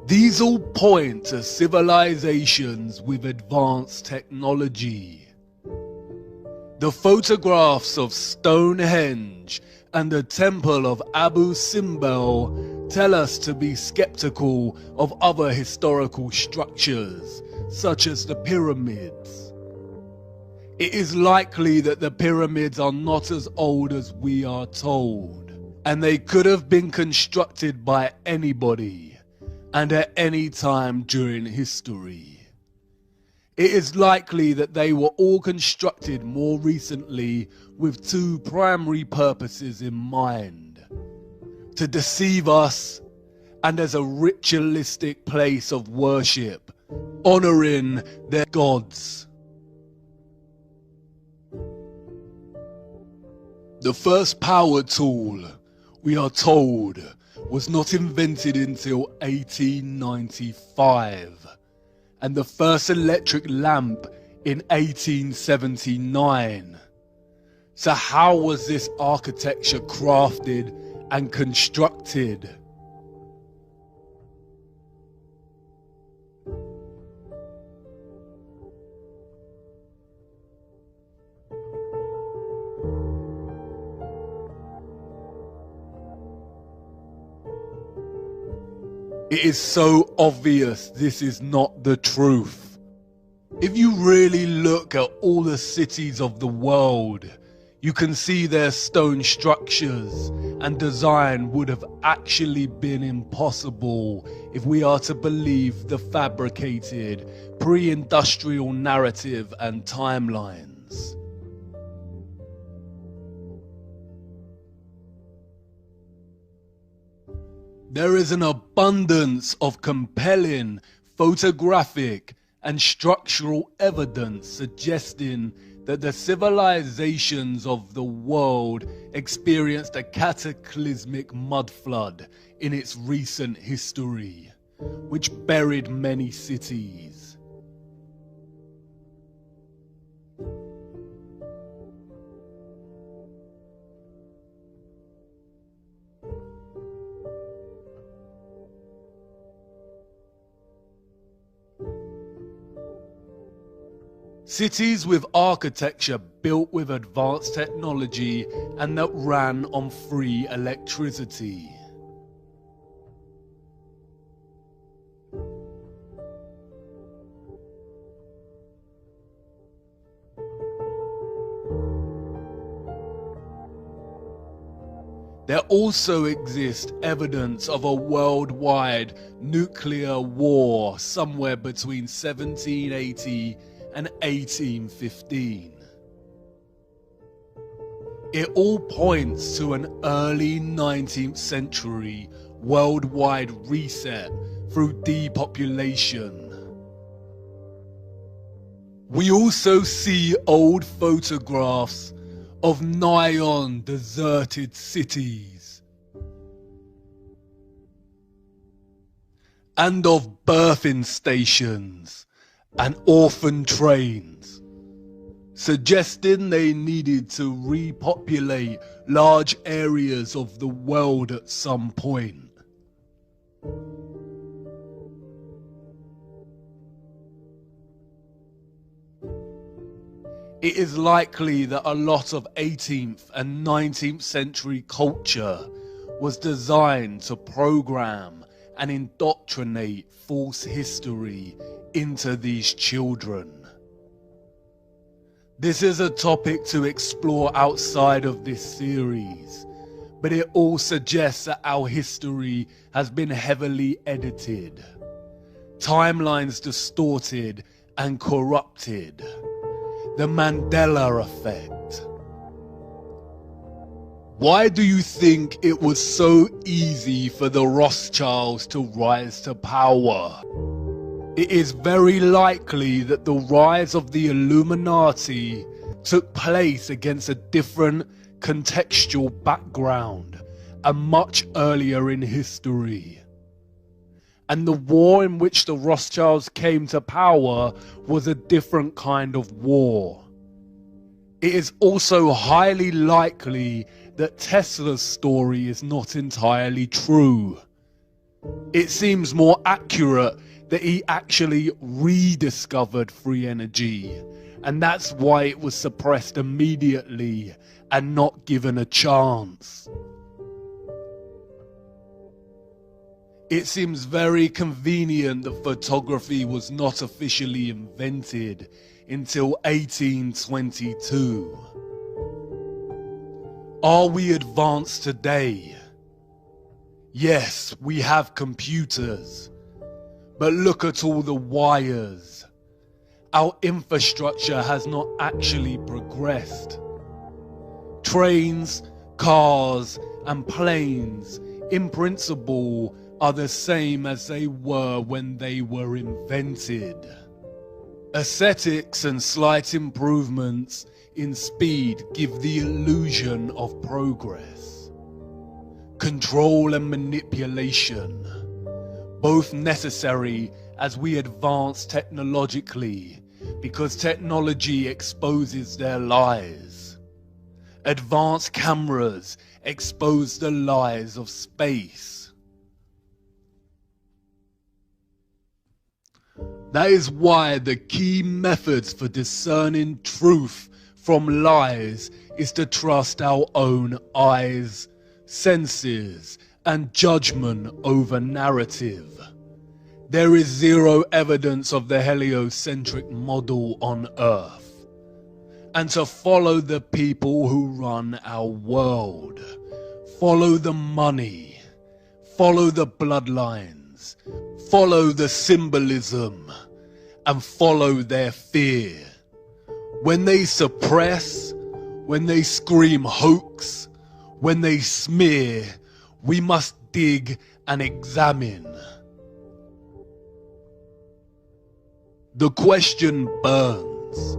These all point to civilizations with advanced technology. The photographs of Stonehenge and the Temple of Abu Simbel tell us to be skeptical of other historical structures, such as the pyramids. It is likely that the pyramids are not as old as we are told. and they could have been constructed by anybody and at any time during history. It is likely that they were all constructed more recently with two primary purposes in mind: to deceive us, and as a ritualistic place of worship, honoring their gods. The first power tool, we are told, was not invented until 1895, and the first electric lamp in 1879. So how was this architecture crafted and constructed? It is so obvious this is not the truth. If you really look at all the cities of the world, you can see their stone structures and design would have actually been impossible if we are to believe the fabricated pre-industrial narrative and timelines. There is an abundance of compelling photographic and structural evidence suggesting that the civilizations of the world experienced a cataclysmic mud flood in its recent history, which buried many cities. Cities with architecture built with advanced technology and that ran on free electricity. There also exists evidence of a worldwide nuclear war somewhere between 1780 and 1815. It all points to an early 19th century worldwide reset through depopulation. We also see old photographs of nigh-on deserted cities and of birthing stations and orphan trains, suggesting they needed to repopulate large areas of the world at some point. It is likely that a lot of 18th and 19th century culture was designed to program and indoctrinate false history into these children. This is a topic to explore outside of this series, but it all suggests that our history has been heavily edited, timelines distorted and corrupted. The Mandela effect. Why do you think it was so easy for the Rothschilds to rise to power? It is very likely that the rise of the Illuminati took place against a different contextual background and much earlier in history. And the war in which the Rothschilds came to power was a different kind of war. It is also highly likely that Tesla's story is not entirely true. It seems more accurate that he actually rediscovered free energy, and that's why it was suppressed immediately and not given a chance. It seems very convenient that photography was not officially invented until 1822. Are we advanced today? Yes, we have computers, but look at all the wires. Our infrastructure has not actually progressed. Trains, cars, and planes, in principle, are the same as they were when they were invented. Aesthetics and slight improvements in speed give the illusion of progress. Control and manipulation, both necessary as we advance technologically, because technology exposes their lies. Advanced cameras expose the lies of space. That is why the key methods for discerning truth from lies is to trust our own eyes, senses, and judgment over narrative. There is zero evidence of the heliocentric model on Earth. And to follow the people who run our world, follow the money, follow the bloodlines, follow the symbolism, and follow their fear. When they suppress, when they scream hoax, when they smear, we must dig and examine. The question burns.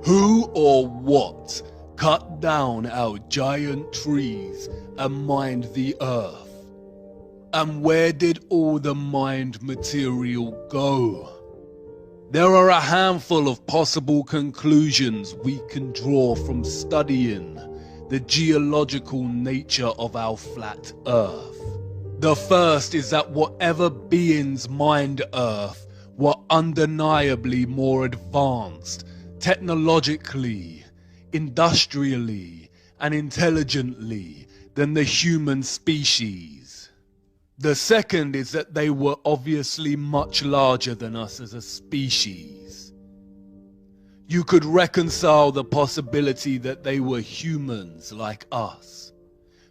Who or what cut down our giant trees and mined the earth? And where did all the mined material go? There are a handful of possible conclusions we can draw from studying the geological nature of our flat Earth. The first is that whatever beings mined Earth were undeniably more advanced technologically, industrially, and intelligently than the human species. The second is that they were obviously much larger than us as a species. You could reconcile the possibility that they were humans like us,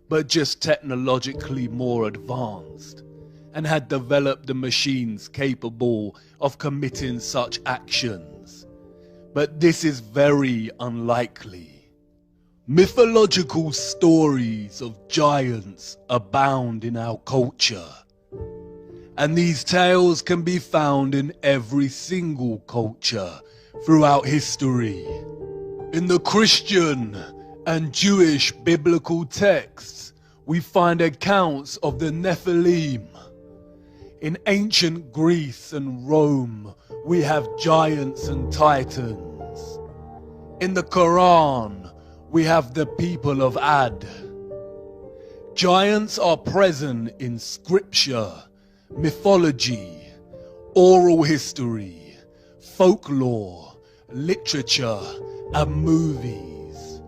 but just technologically more advanced, and had developed the machines capable of committing such actions. But this is very unlikely. Mythological stories of giants abound in our culture, and these tales can be found in every single culture throughout history. In the Christian and Jewish biblical texts, we find accounts of the Nephilim. In ancient Greece and Rome, we have giants and titans. In the Quran, we have the people of Ad. Giants are present in scripture, mythology, oral history, folklore, literature, and movies.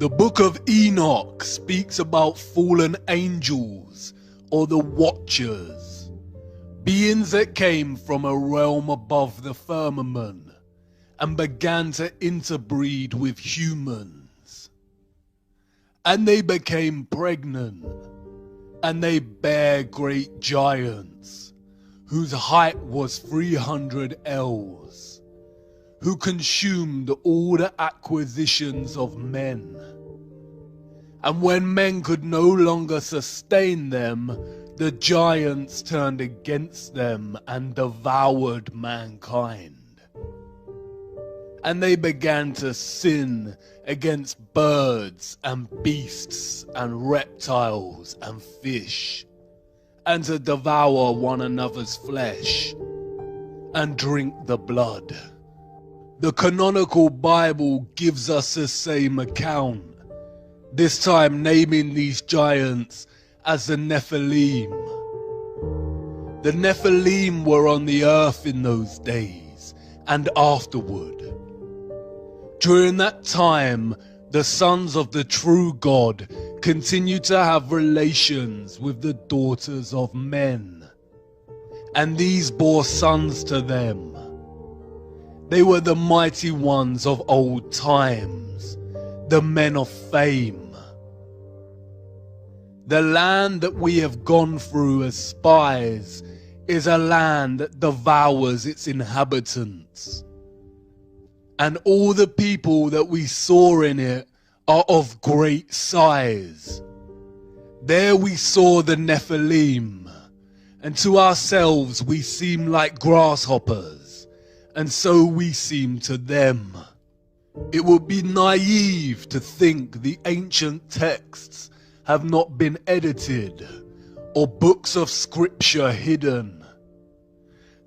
The Book of Enoch speaks about fallen angels, or the Watchers, beings that came from a realm above the firmament and began to interbreed with humans. And they became pregnant, and they bare great giants, whose height was 300 ells, who consumed all the acquisitions of men. And when men could no longer sustain them, the giants turned against them and devoured mankind. And they began to sin against birds and beasts and reptiles and fish, and to devour one another's flesh and drink the blood. The canonical Bible gives us the same account, this time naming these giants as the Nephilim. The Nephilim were on the earth in those days and afterward. During that time, the sons of the true God continued to have relations with the daughters of men, and these bore sons to them. They were the mighty ones of old times, the men of fame. The land that we have gone through as spies is a land that devours its inhabitants. And all the people that we saw in it are of great size. There we saw the Nephilim, and to ourselves we seem like grasshoppers, and so we seem to them. It would be naive to think the ancient texts have not been edited, or books of scripture hidden.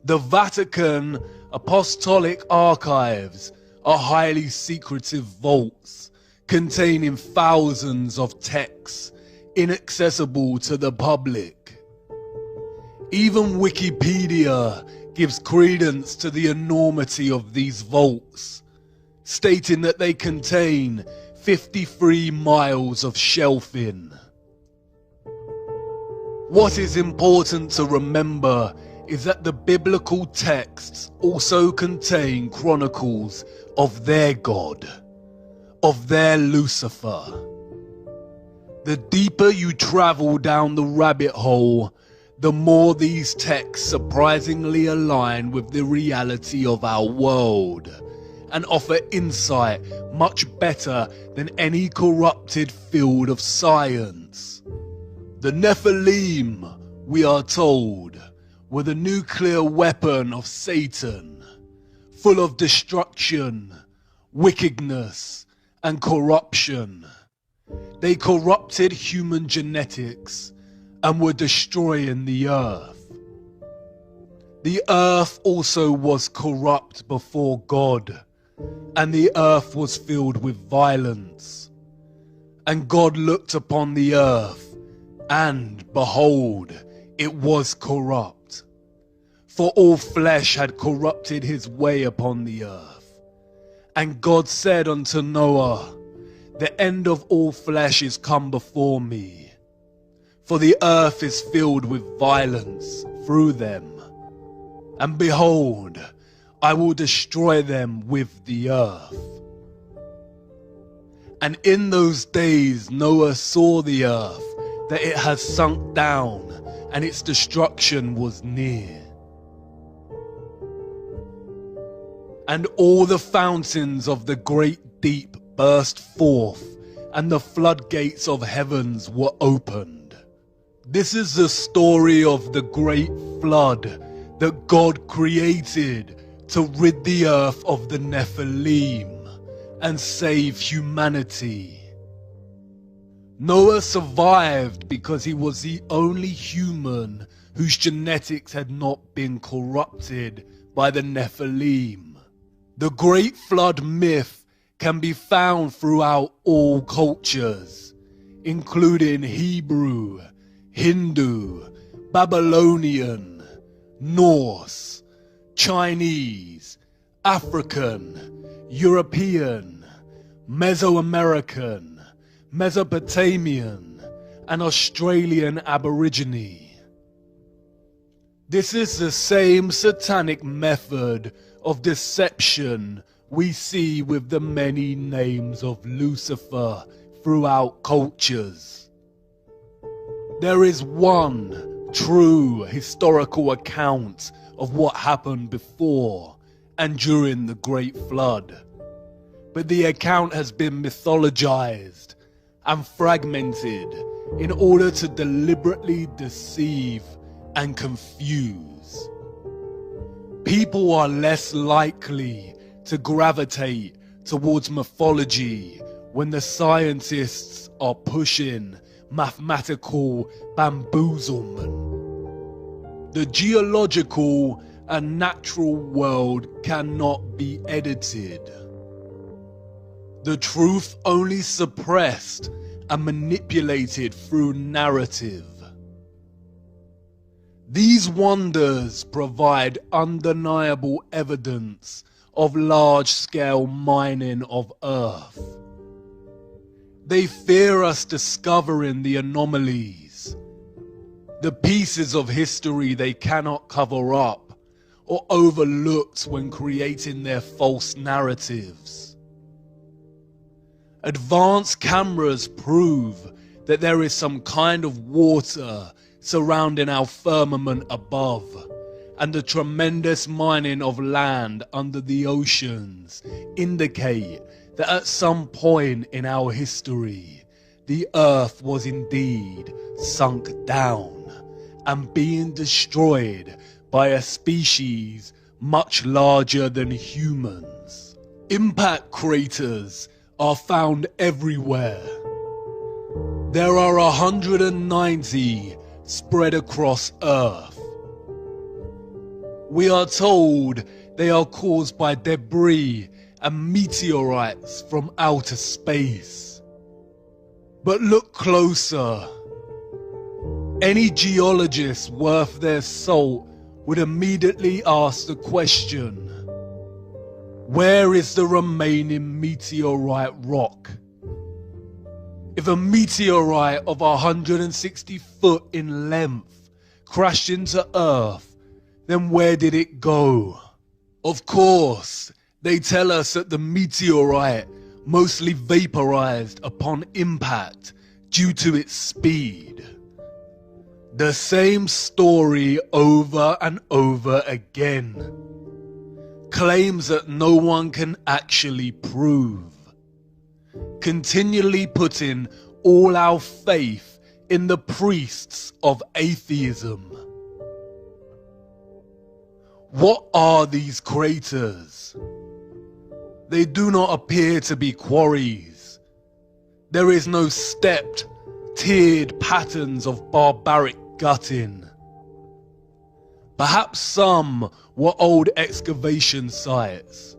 The Vatican Apostolic Archives are highly secretive vaults containing thousands of texts inaccessible to the public. Even Wikipedia gives credence to the enormity of these vaults, stating that they contain 53 miles of shelving. What is important to remember is that the biblical texts also contain chronicles of their God, of their Lucifer. The deeper you travel down the rabbit hole, the more these texts surprisingly align with the reality of our world and offer insight much better than any corrupted field of science. The Nephilim, we are told, were the nuclear weapon of Satan, full of destruction, wickedness, and corruption. They corrupted human genetics and were destroying the earth. The earth also was corrupt before God, and the earth was filled with violence. And God looked upon the earth, and behold, it was corrupt. For all flesh had corrupted his way upon the earth. And God said unto Noah, the end of all flesh is come before me, for the earth is filled with violence through them. And behold, I will destroy them with the earth. And in those days Noah saw the earth, that it has sunk down, and its destruction was near. And all the fountains of the great deep burst forth, and the floodgates of heavens were opened. This is the story of the great flood that God created to rid the earth of the Nephilim and save humanity. Noah survived because he was the only human whose genetics had not been corrupted by the Nephilim. The Great Flood myth can be found throughout all cultures, including Hebrew, Hindu, Babylonian, Norse, Chinese, African, European, Mesoamerican, Mesopotamian, and Australian Aborigine. This is the same satanic method of deception we see with the many names of Lucifer throughout cultures. There is one true historical account of what happened before and during the Great Flood, but the account has been mythologized and fragmented in order to deliberately deceive and confuse. People are less likely to gravitate towards mythology when the scientists are pushing mathematical bamboozlement. The geological and natural world cannot be edited. The truth only suppressed and manipulated through narrative. These wonders provide undeniable evidence of large-scale mining of Earth. They fear us discovering the anomalies, the pieces of history they cannot cover up, or overlooked when creating their false narratives. Advanced cameras prove that there is some kind of water surrounding our firmament above, and the tremendous mining of land under the oceans indicate that at some point in our history, the Earth was indeed sunk down and being destroyed by a species much larger than humans. Impact craters are found everywhere. There are 190 spread across Earth. We are told they are caused by debris and meteorites from outer space. But look closer. Any geologist worth their salt would immediately ask the question, where is the remaining meteorite rock? If a meteorite of 160 foot in length crashed into Earth, then where did it go? Of course, they tell us that the meteorite mostly vaporized upon impact due to its speed. The same story over and over again. Claims that no one can actually prove. Continually putting all our faith in the priests of atheism. What are these craters? They do not appear to be quarries. There is no stepped, tiered patterns of barbaric gutting. Perhaps some were old excavation sites.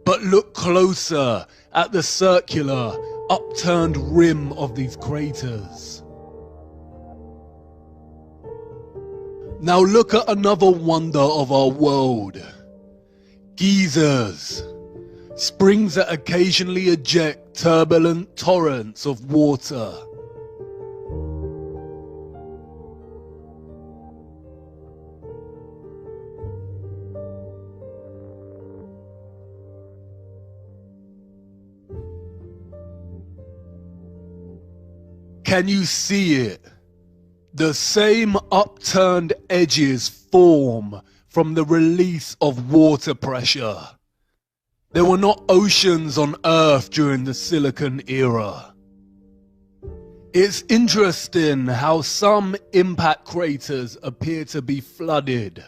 But look closer at the circular, upturned rim of these craters. Now look at another wonder of our world. Geysers. Springs that occasionally eject turbulent torrents of water. Can you see it? The same upturned edges form from the release of water pressure. There were not oceans on Earth during the Silicon era. It's interesting how some impact craters appear to be flooded,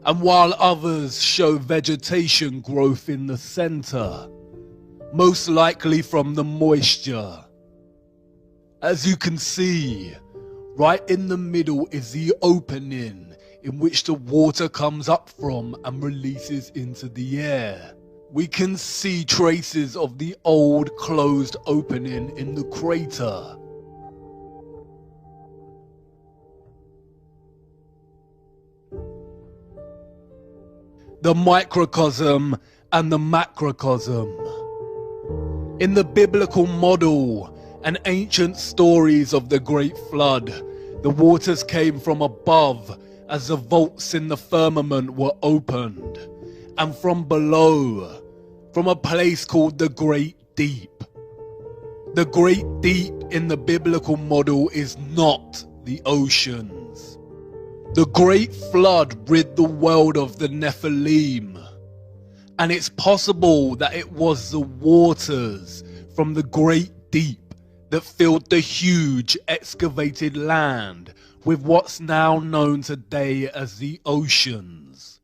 and while others show vegetation growth in the center, most likely from the moisture. As you can see, right in the middle is the opening in which the water comes up from and releases into the air. We can see traces of the old closed opening in the crater. The microcosm and the macrocosm. In the biblical model and ancient stories of the Great Flood, the waters came from above as the vaults in the firmament were opened, and from below, from a place called the Great Deep. The Great Deep in the biblical model is not the oceans. The Great Flood rid the world of the Nephilim, and it's possible that it was the waters from the Great Deep that filled the huge excavated land with what's now known today as the oceans.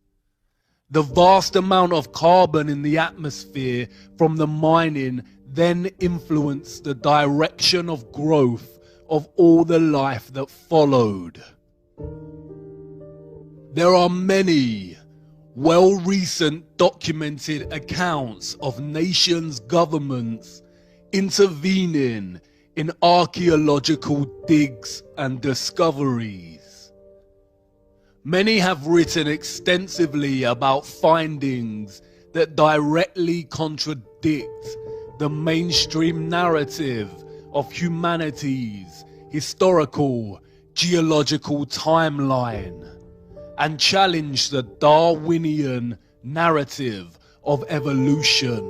The vast amount of carbon in the atmosphere from the mining then influenced the direction of growth of all the life that followed. There are many recent documented accounts of nations' governments intervening in archaeological digs and discoveries. Many have written extensively about findings that directly contradict the mainstream narrative of humanity's historical geological timeline, and challenge the Darwinian narrative of evolution.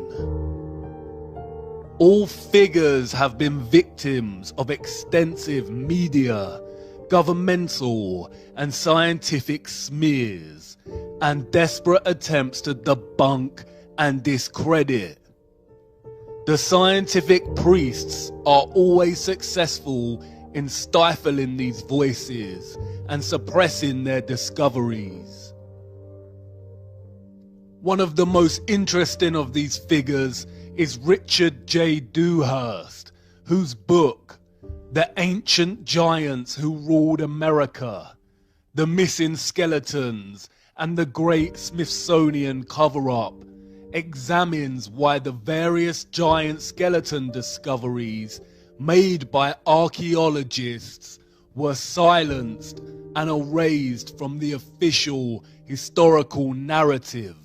All figures have been victims of extensive media, governmental and scientific smears, and desperate attempts to debunk and discredit. The scientific priests are always successful in stifling these voices and suppressing their discoveries. One of the most interesting of these figures is Richard J. Dewhurst, whose book, The Ancient Giants Who Ruled America, The Missing Skeletons, and the Great Smithsonian Cover-Up, examines why the various giant skeleton discoveries made by archaeologists were silenced and erased from the official historical narrative.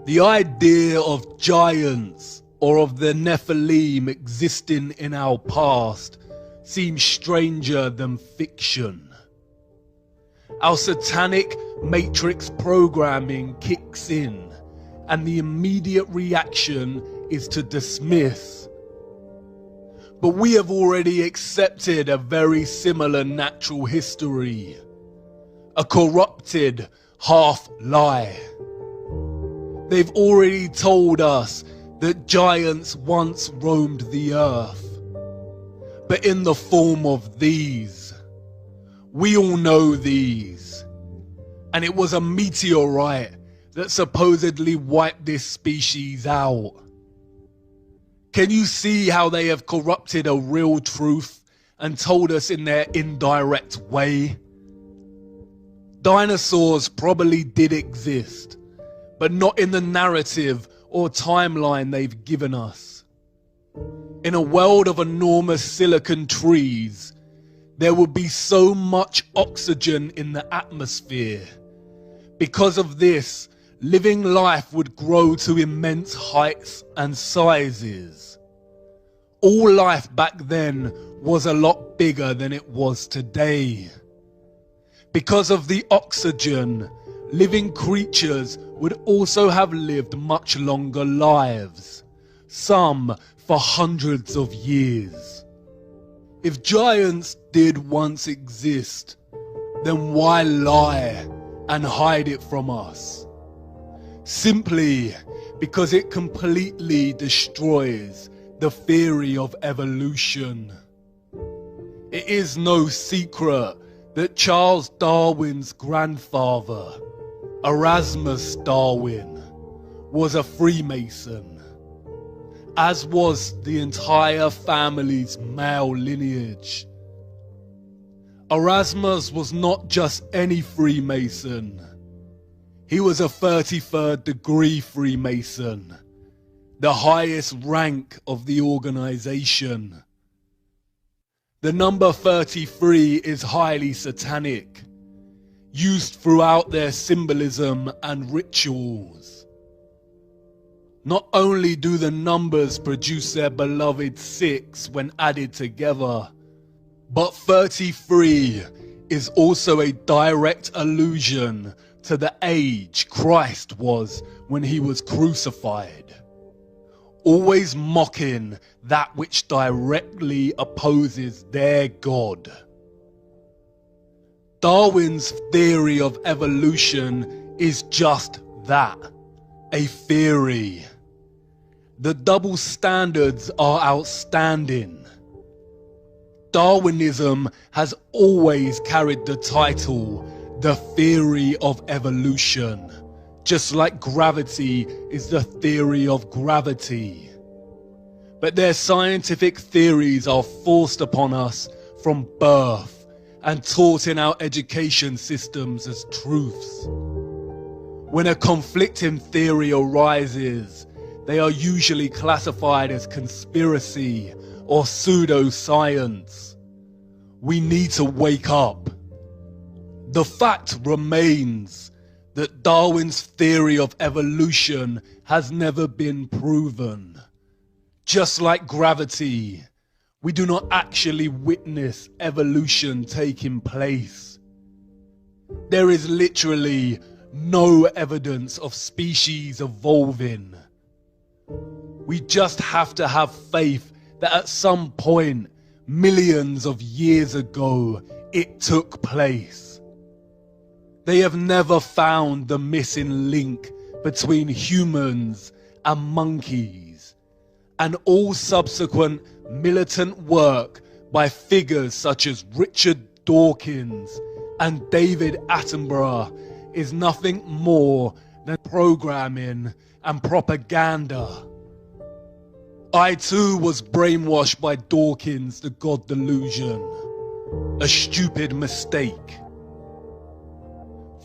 The idea of giants or of the Nephilim existing in our past seems stranger than fiction. Our satanic matrix programming kicks in, and the immediate reaction is to dismiss. But we have already accepted a very similar natural history, a corrupted half-lie. They've already told us that giants once roamed the earth, but in the form of these. We all know these. And it was a meteorite that supposedly wiped this species out. Can you see how they have corrupted a real truth and told us in their indirect way? Dinosaurs probably did exist, but not in the narrative or timeline they've given us. In a world of enormous silicon trees, there would be so much oxygen in the atmosphere. Because of this, living life would grow to immense heights and sizes. All life back then was a lot bigger than it was today. Because of the oxygen, living creatures would also have lived much longer lives, some for hundreds of years. If giants did once exist, then why lie and hide it from us? Simply because it completely destroys the theory of evolution. It is no secret that Charles Darwin's grandfather, Erasmus Darwin, was a Freemason, as was the entire family's male lineage. Erasmus was not just any Freemason. He was a 33rd degree Freemason, the highest rank of the organization. The number 33 is highly satanic, used throughout their symbolism and rituals. Not only do the numbers produce their beloved 6 when added together, but 33 is also a direct allusion to the age Christ was when he was crucified, always mocking that which directly opposes their God. Darwin's theory of evolution is just that, a theory. The double standards are outstanding. Darwinism has always carried the title, the theory of evolution, just like gravity is the theory of gravity. But their scientific theories are forced upon us from birth and taught in our education systems as truths. When a conflicting theory arises, they are usually classified as conspiracy or pseudoscience. we need to wake up. The fact remains that Darwin's theory of evolution has never been proven. Just like gravity, we do not actually witness evolution taking place. There is literally no evidence of species evolving. We just have to have faith that at some point, millions of years ago, it took place. They have never found the missing link between humans and monkeys, and all subsequent militant work by figures such as Richard Dawkins and David Attenborough is nothing more than programming and propaganda. I too was brainwashed by Dawkins' The God Delusion, a stupid mistake.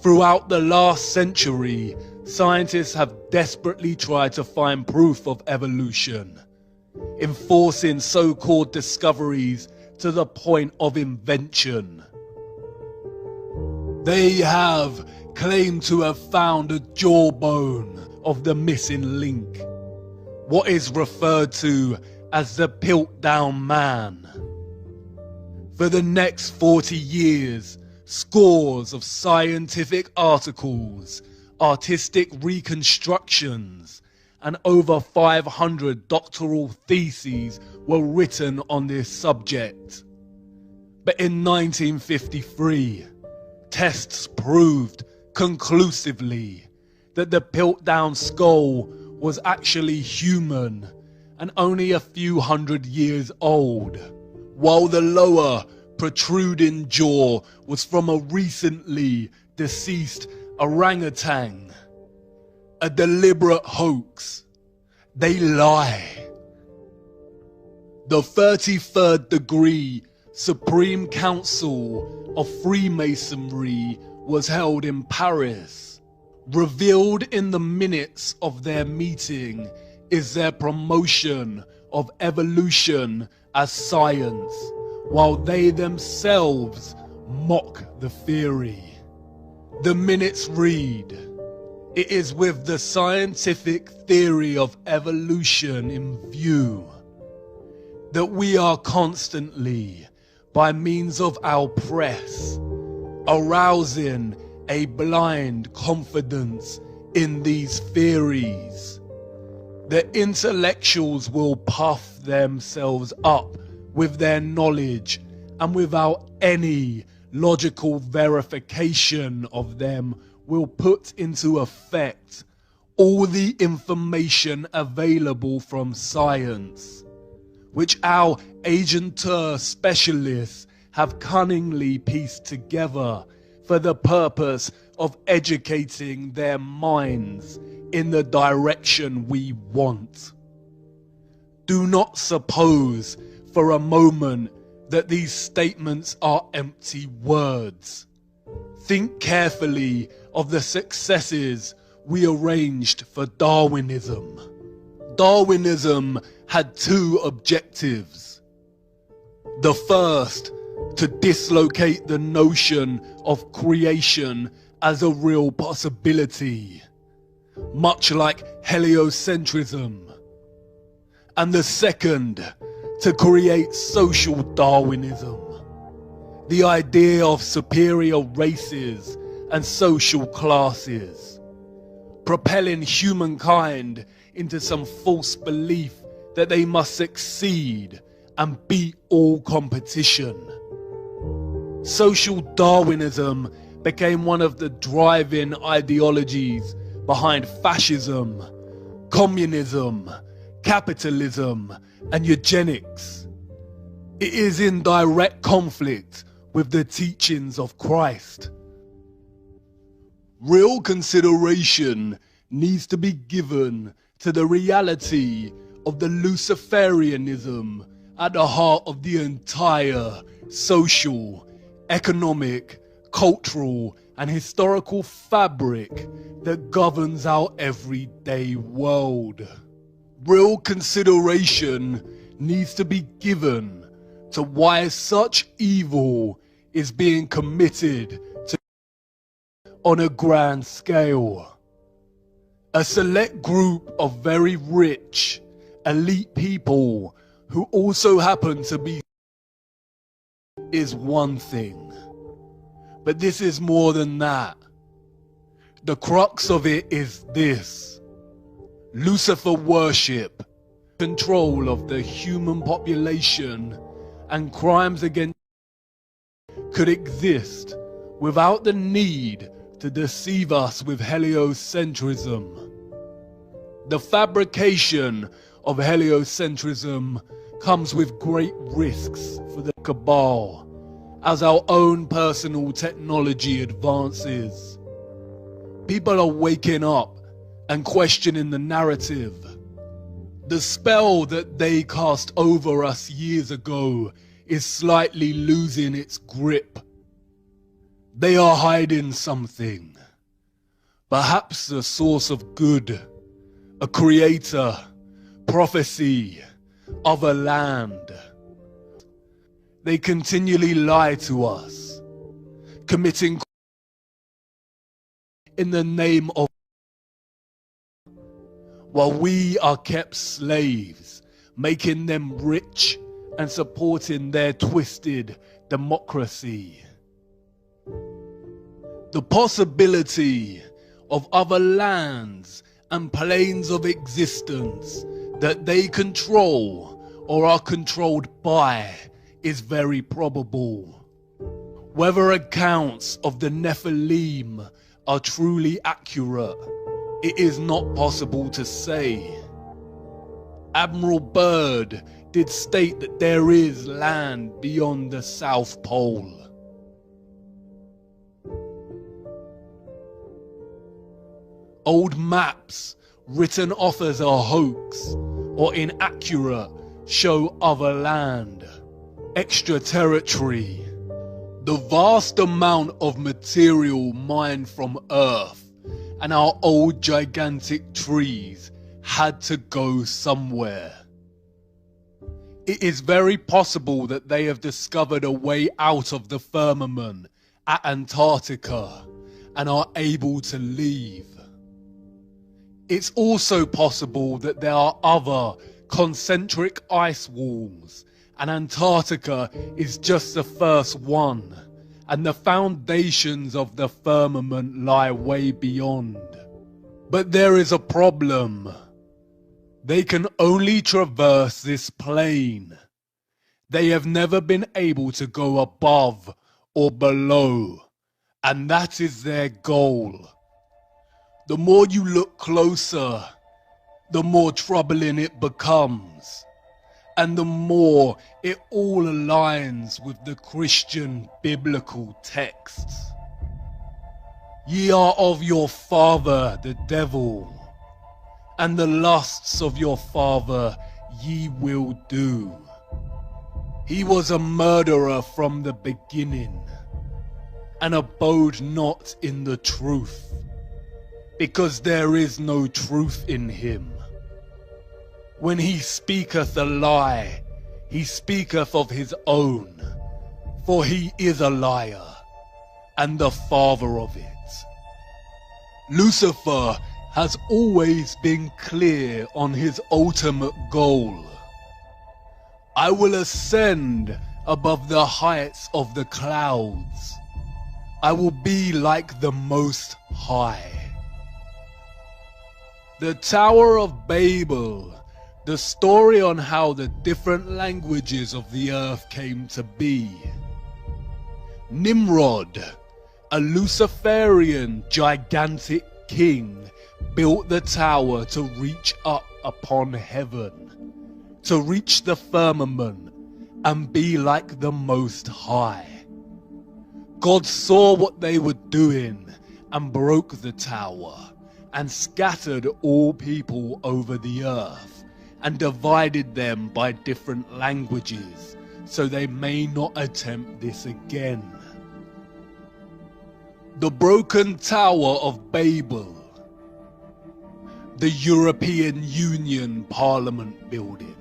Throughout the last century, scientists have desperately tried to find proof of evolution, enforcing so-called discoveries to the point of invention. They have claimed to have found a jawbone of the missing link, what is referred to as the Piltdown Man. For the next 40 years, scores of scientific articles, artistic reconstructions, and over 500 doctoral theses were written on this subject. But in 1953, tests proved conclusively that the Piltdown skull was actually human and only a few hundred years old, while the lower protruding jaw was from a recently deceased orangutan. A deliberate hoax. They lie. The 33rd degree Supreme Council of Freemasonry was held in Paris. Revealed in the minutes of their meeting is their promotion of evolution as science, while they themselves mock the theory. The minutes read, "It is with the scientific theory of evolution in view that we are constantly, by means of our press, arousing a blind confidence in these theories. The intellectuals will puff themselves up with their knowledge, and without any logical verification of them will put into effect all the information available from science, which our agenteur specialists have cunningly pieced together for the purpose of educating their minds in the direction we want. Do not suppose for a moment that these statements are empty words. Think carefully of the successes we arranged for Darwinism. Darwinism had two objectives. The first, to dislocate the notion of creation as a real possibility, much like heliocentrism. And the second, to create social Darwinism, the idea of superior races and social classes, propelling humankind into some false belief that they must succeed and beat all competition. Social Darwinism became one of the driving ideologies behind fascism, communism, capitalism, and eugenics. It is in direct conflict with the teachings of Christ. Real consideration needs to be given to the reality of the Luciferianism at the heart of the entire social, economic, cultural, and historical fabric that governs our everyday world. Real consideration needs to be given to why such evil is being committed on a grand scale. A select group of very rich, elite people who also happen to be is one thing. But this is more than that. The crux of it is this: Lucifer worship, control of the human population, and crimes against could exist without the need to deceive us with heliocentrism. The fabrication of heliocentrism comes with great risks for the cabal as our own personal technology advances. People are waking up and questioning the narrative. The spell that they cast over us years ago is slightly losing its grip. They are hiding something. Perhaps a source of good, a creator, prophecy, other land. They continually lie to us, committing in the name of, while we are kept slaves, making them rich and supporting their twisted democracy. The possibility of other lands and planes of existence that they control or are controlled by is very probable. Whether accounts of the Nephilim are truly accurate, it is not possible to say. Admiral Byrd did state that there is land beyond the South Pole. Old maps written off as a hoax or inaccurate show other land, extraterritorial. The vast amount of material mined from Earth and our old gigantic trees had to go somewhere. It is very possible that they have discovered a way out of the firmament at Antarctica and are able to leave. It's also possible that there are other concentric ice walls, and Antarctica is just the first one, and the foundations of the firmament lie way beyond. But there is a problem. They can only traverse this plane. They have never been able to go above or below, and that is their goal. The more you look closer, the more troubling it becomes, and the more it all aligns with the Christian biblical texts. Ye are of your father the devil, and the lusts of your father ye will do. He was a murderer from the beginning, and abode not in the truth, because there is no truth in him. When he speaketh a lie, he speaketh of his own, for he is a liar, and the father of it. Lucifer has always been clear on his ultimate goal. I will ascend above the heights of the clouds. I will be like the Most High. The Tower of Babel, the story on how the different languages of the earth came to be. Nimrod, a Luciferian gigantic king, built the tower to reach up upon heaven, to reach the firmament and be like the Most High. God saw what they were doing and broke the tower and scattered all people over the earth and divided them by different languages so they may not attempt this again. The broken Tower of Babel, the European Union Parliament building,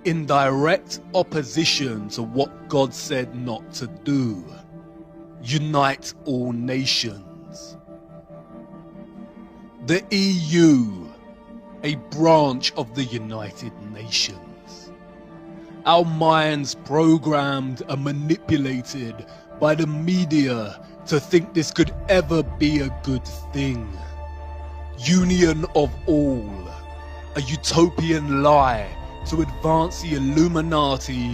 in direct opposition to what God said not to do. Unite all nations. The EU, a branch of the United Nations. Our minds programmed and manipulated by the media to think this could ever be a good thing. Union of all, a utopian lie to advance the Illuminati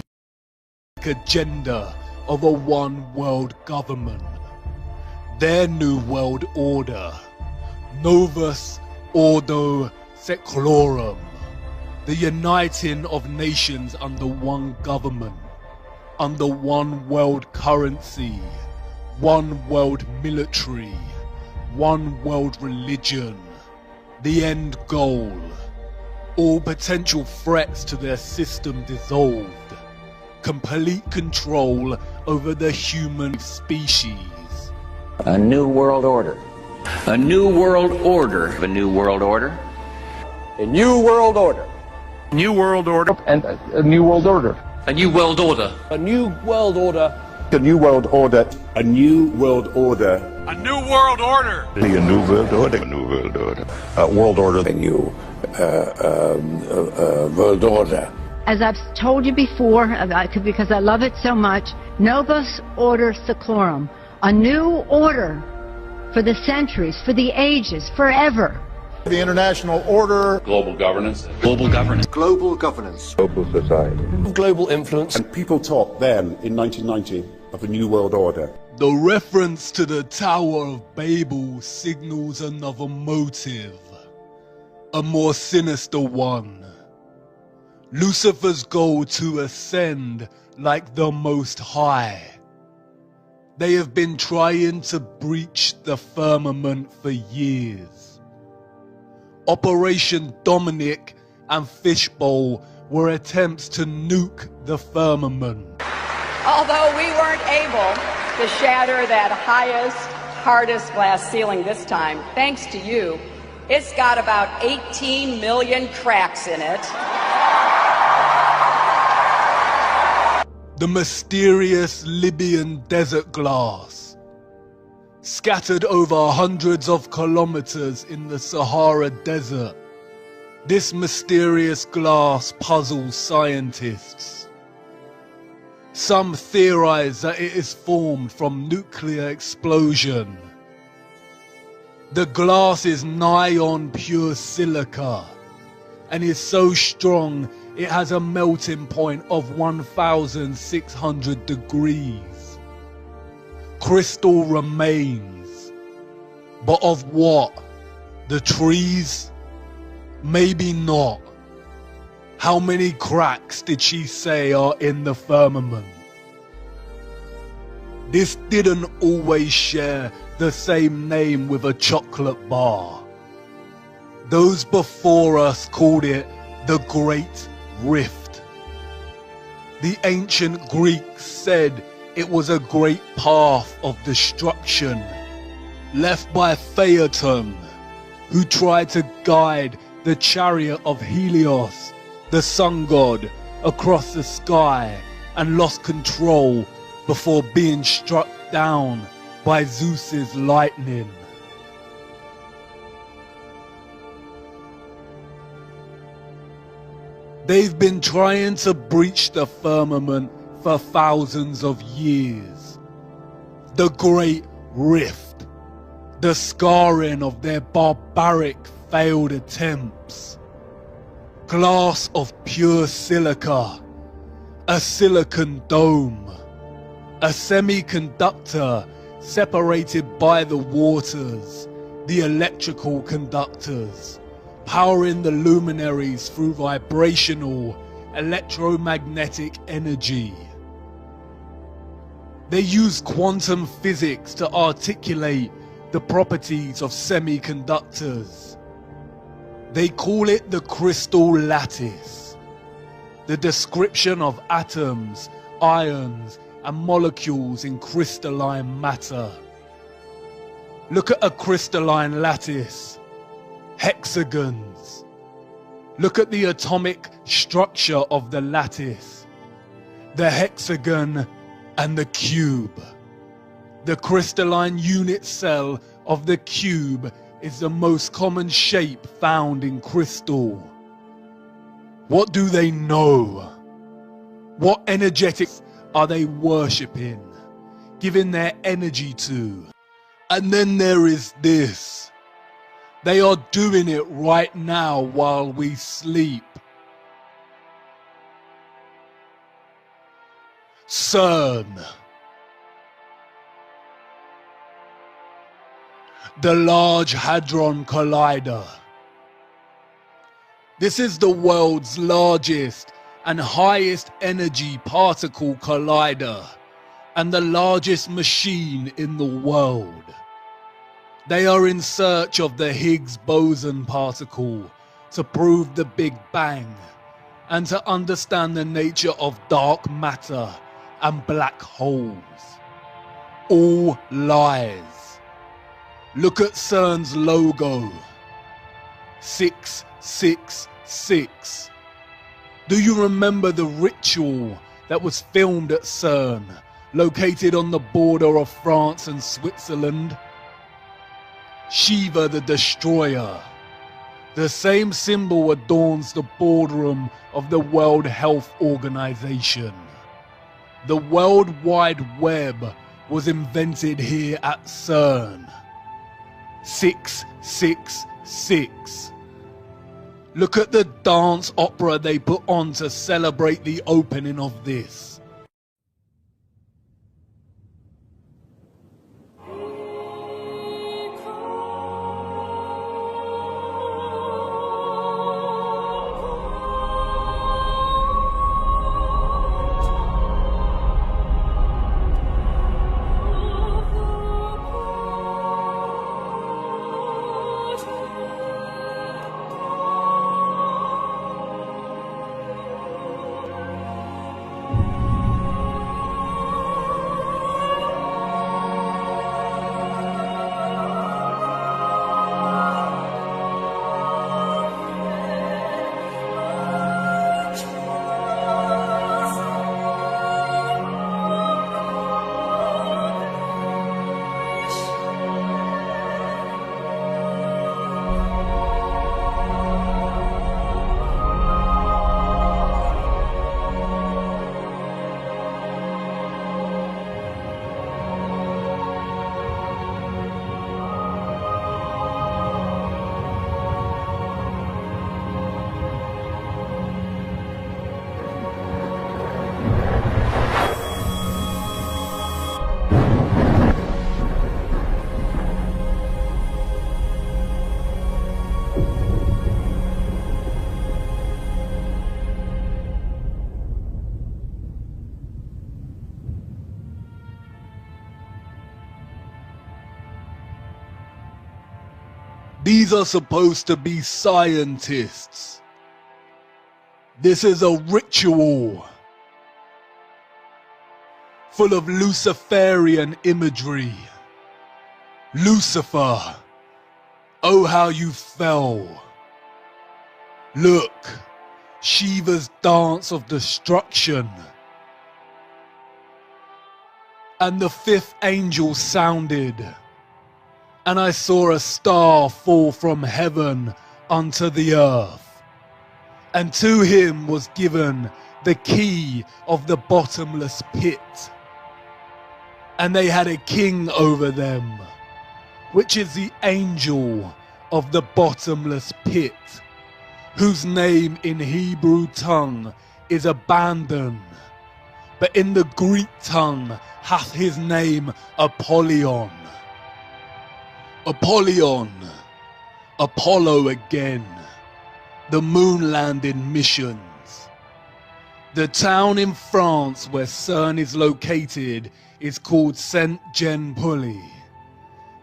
agenda of a one world government. Their new world order, Novus Ordo Seclorum, the uniting of nations under one government, under one world currency, one world military, one world religion, the end goal, all potential threats to their system dissolved, complete control over the human species. A new world order. A new world order. A new world order. A new world order. New world order. And a new world order. A new world order. A new world order. A new world order. A new world order. A new world order. A new world order. A new world order. World order. A new world order. As I've told you before, because I love it so much, Novus Ordo Seclorum, a new order for the centuries, for the ages, forever. The international order. Global governance. Global governance. Global governance. Global society. Global influence. And people talked then, in 1990, of a new world order. The reference to the Tower of Babel signals another motive, a more sinister one. Lucifer's goal to ascend like the Most High. They have been trying to breach the firmament for years. Operation Dominic and Fishbowl were attempts to nuke the firmament. Although we weren't able to shatter that highest, hardest glass ceiling this time, thanks to you, it's got about 18 million cracks in it. The mysterious Libyan desert glass, scattered over hundreds of kilometers in the Sahara Desert. This mysterious glass puzzles scientists. Some theorize that it is formed from nuclear explosion. The glass is nigh on pure silica and is so strong it has a melting point of 1,600 degrees. Crystal remains. But of what? The trees? Maybe not. How many cracks did she say are in the firmament? This didn't always share the same name with a chocolate bar. Those before us called it the Great Rift. The ancient Greeks said it was a great path of destruction left by Phaeton, who tried to guide the chariot of Helios, the sun god, across the sky and lost control before being struck down by Zeus's lightning. They've been trying to breach the firmament for thousands of years. The Great Rift, the scarring of their barbaric failed attempts. Glass of pure silica, a silicon dome, a semiconductor separated by the waters, the electrical conductors, powering the luminaries through vibrational electromagnetic energy. They use quantum physics to articulate the properties of semiconductors. They call it the crystal lattice, the description of atoms, ions, and molecules in crystalline matter. Look at a crystalline lattice. Hexagons. Look at the atomic structure of the lattice, the hexagon and the cube. The crystalline unit cell of the cube is the most common shape found in crystal. What do they know? What energetics are they worshipping, giving their energy to? And then there is this. They are doing it right now while we sleep. CERN. The Large Hadron Collider. This is the world's largest and highest energy particle collider and the largest machine in the world. They are in search of the Higgs boson particle to prove the Big Bang and to understand the nature of dark matter and black holes. All lies. Look at CERN's logo. 666. Do you remember the ritual that was filmed at CERN, located on the border of France and Switzerland? Shiva the Destroyer. The same symbol adorns the boardroom of the World Health Organization. The World Wide Web was invented here at CERN. 666. Look at the dance opera they put on to celebrate the opening of this. These are supposed to be scientists. This is a ritual full of Luciferian imagery. Lucifer, oh how you fell. Look, Shiva's dance of destruction. And the fifth angel sounded, and I saw a star fall from heaven unto the earth, and to him was given the key of the bottomless pit. And they had a king over them, which is the angel of the bottomless pit, whose name in Hebrew tongue is Abandon, but in the Greek tongue hath his name Apollyon. Apollyon, Apollo again, the moon landing missions. The town in France where CERN is located is called Saint-Jean-Pully.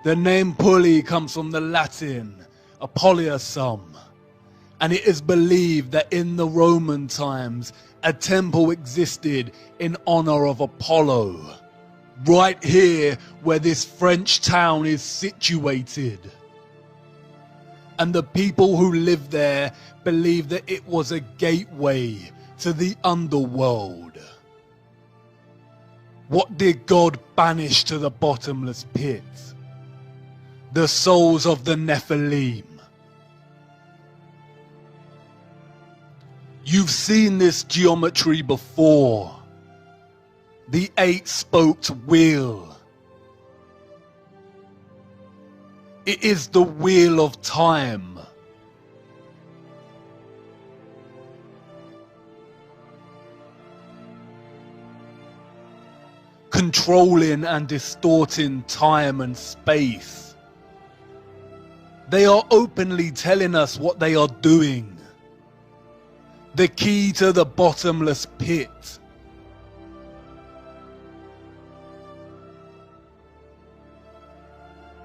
The name Pully comes from the Latin Apollyasum, and it is believed that in the Roman times a temple existed in honor of Apollo, right here where this French town is situated. and the people who lived there believed that it was a gateway to the underworld. What did God banish to the bottomless pit? The souls of the Nephilim. You've seen this geometry before. The 8-spoked wheel. It is the wheel of time. Controlling and distorting time and space. They are openly telling us what they are doing. The key to the bottomless pit.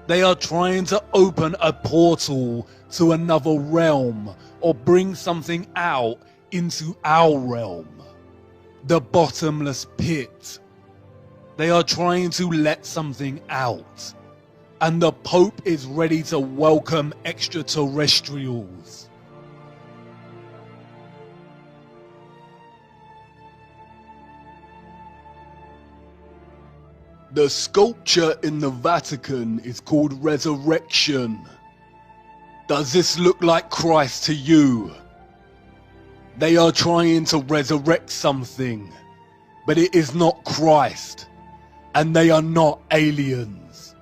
They are trying to open a portal to another realm or bring something out into our realm. The bottomless pit. They are trying to let something out. And the Pope is ready to welcome extraterrestrials. The sculpture in the Vatican is called Resurrection. Does this look like Christ to you? They are trying to resurrect something, but it is not Christ, and they are not aliens.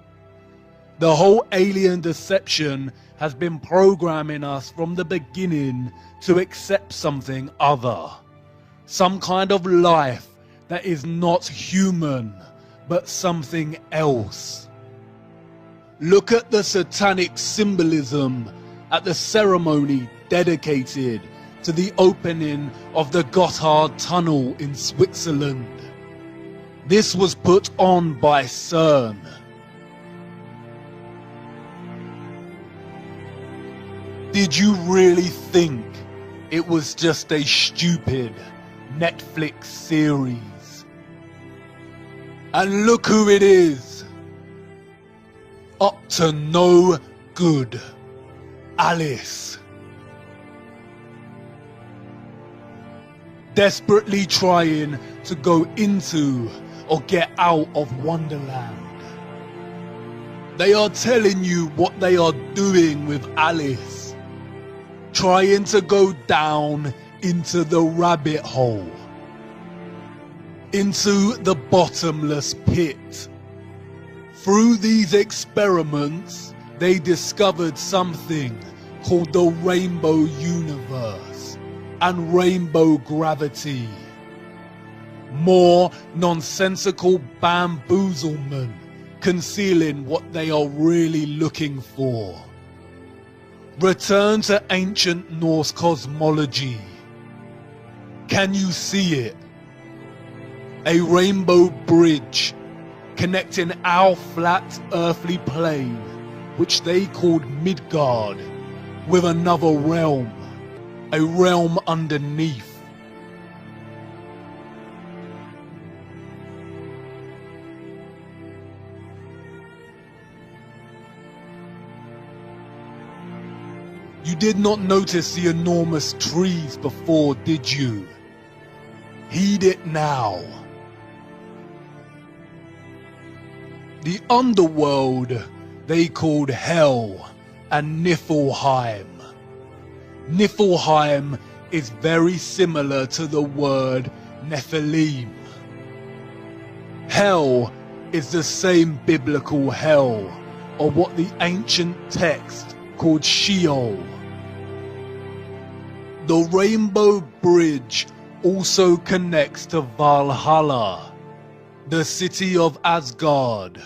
The whole alien deception has been programming us from the beginning to accept something other. Some kind of life that is not human, but something else. Look at the satanic symbolism at the ceremony dedicated to the opening of the Gotthard Tunnel in Switzerland. This was put on by CERN. Did you really think it was just a stupid Netflix series? And look who it is. Up to no good. Alice. Desperately trying to go into or get out of Wonderland. They are telling you what they are doing with Alice. Trying to go down into the rabbit hole. Into the bottomless pit. Through these experiments, they discovered something called the Rainbow Universe and Rainbow Gravity. More nonsensical bamboozlement concealing what they are really looking for. Return to ancient Norse cosmology. Can you see it? A rainbow bridge connecting our flat earthly plane, which they called Midgard, with another realm, a realm underneath. You did not notice the enormous trees before, did you? Heed it now. The underworld they called Hell and Niflheim. Niflheim is very similar to the word Nephilim. Hell is the same biblical hell, or what the ancient text called Sheol. The Rainbow Bridge also connects to Valhalla, the city of Asgard,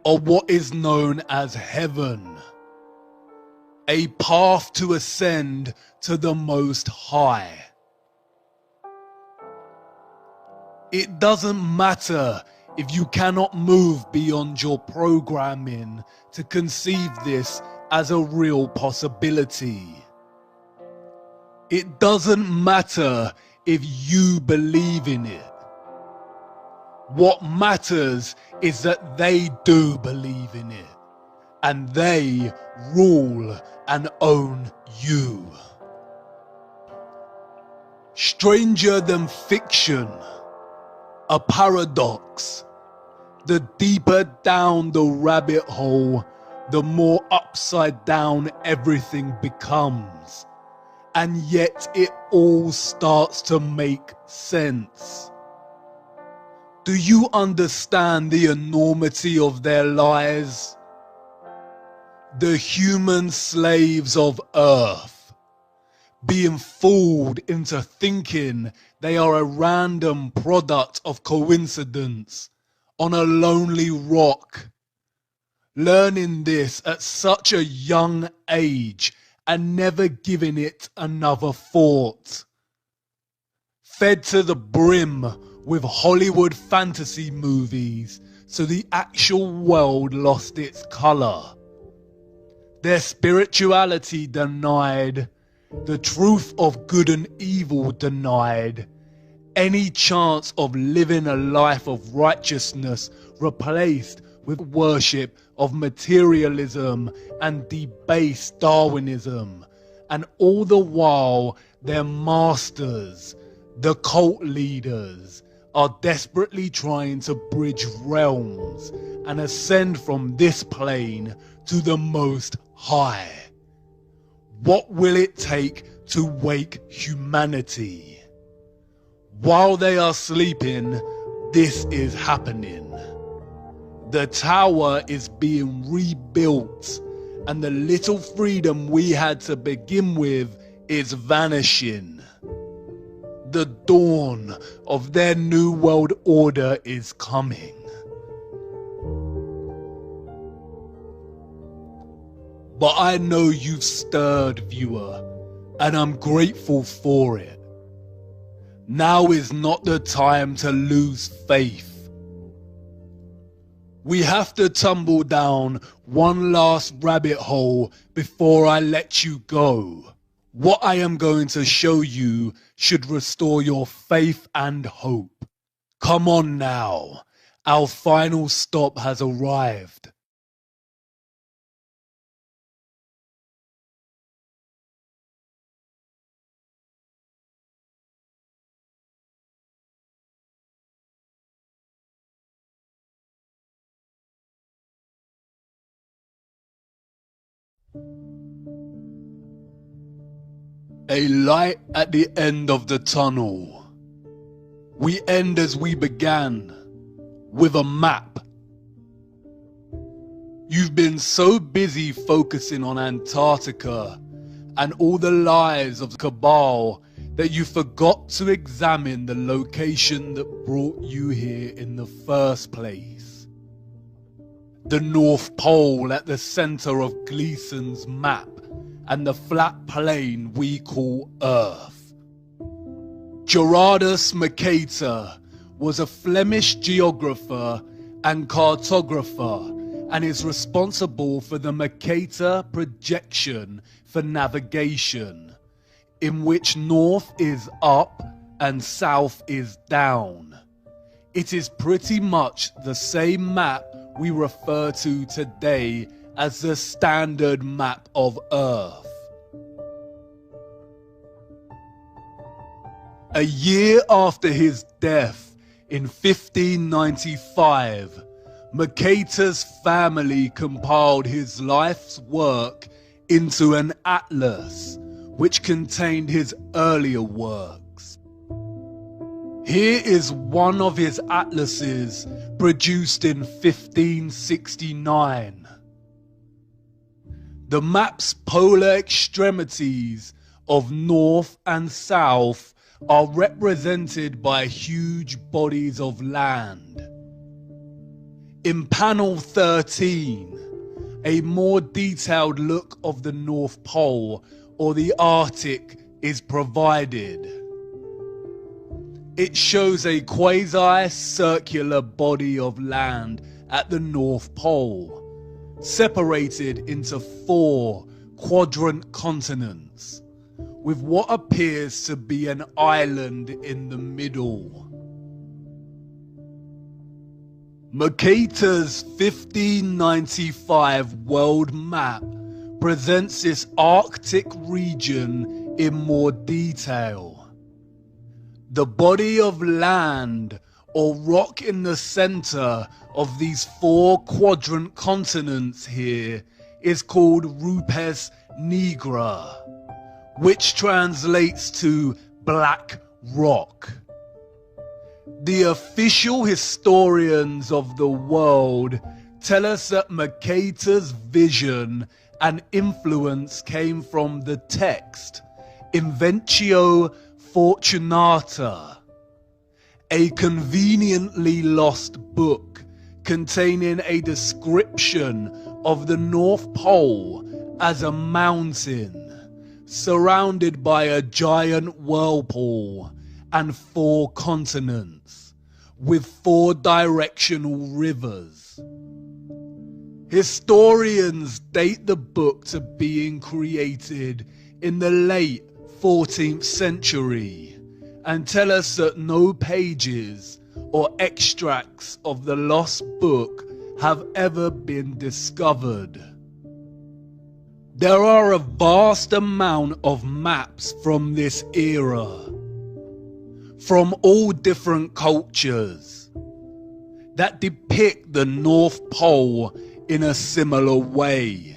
or what is known as heaven, a path to ascend to the Most High. It doesn't matter if you cannot move beyond your programming to conceive this as a real possibility. It doesn't matter if you believe in it. What matters is that they do believe in it, and they rule and own you. Stranger than fiction, a paradox. The deeper down the rabbit hole, the more upside down everything becomes. And yet it all starts to make sense. Do you understand the enormity of their lies? The human slaves of Earth, being fooled into thinking they are a random product of coincidence on a lonely rock. Learning this at such a young age and never giving it another thought. Fed to the brim with Hollywood fantasy movies, so the actual world lost its colour. Their spirituality denied, the truth of good and evil denied, any chance of living a life of righteousness replaced with worship of materialism and debased Darwinism, and all the while their masters, the cult leaders, are desperately trying to bridge realms and ascend from this plane to the Most High. What will it take to wake humanity? While they are sleeping, this is happening. The tower is being rebuilt, and the little freedom we had to begin with is vanishing. The dawn of their new world order is coming. But I know you've stirred, viewer, and I'm grateful for it. Now is not the time to lose faith. We have to tumble down one last rabbit hole before I let you go. What I am going to show you should restore your faith and hope. Come on now, our final stop has arrived. A light at the end of the tunnel. We end as we began, with a map. You've been so busy focusing on Antarctica and all the lies of Cabal that you forgot to examine the location that brought you here in the first place. The North Pole at the center of Gleason's map, and the flat plain we call Earth. Gerardus Mercator was a Flemish geographer and cartographer, and is responsible for the Mercator projection for navigation, in which north is up and south is down. It is pretty much the same map we refer to today as the standard map of Earth. A year after his death in 1595, Mercator's family compiled his life's work into an atlas, which contained his earlier works. Here is one of his atlases, produced in 1569. The map's polar extremities of north and south are represented by huge bodies of land. In panel 13, a more detailed look of the North Pole or the Arctic is provided. It shows a quasi-circular body of land at the North Pole, separated into 4 quadrant continents, with what appears to be an island in the middle. Mercator's 1595 world map presents this Arctic region in more detail. The body of land or rock in the center of these 4 quadrant continents here is called Rupes Nigra, which translates to black rock. The official historians of the world tell us that Mercator's vision and influence came from the text Inventio Fortunata, a conveniently lost book containing a description of the North Pole as a mountain surrounded by a giant whirlpool and 4 continents with 4 directional rivers. Historians date the book to being created in the late 14th century and tell us that no pages or extracts of the lost book have ever been discovered. There are a vast amount of maps from this era, from all different cultures, that depict the North Pole in a similar way.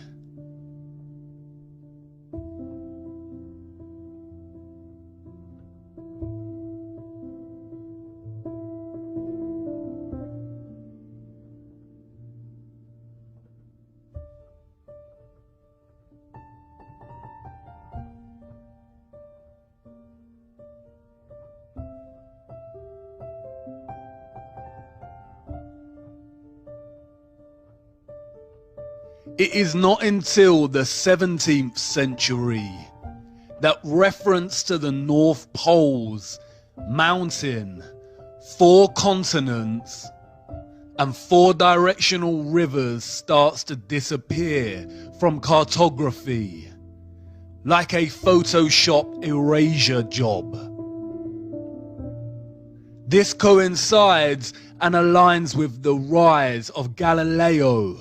It is not until the 17th century that reference to the North Pole's mountain, 4 continents, and 4 directional rivers starts to disappear from cartography, like a Photoshop erasure job. This coincides and aligns with the rise of Galileo,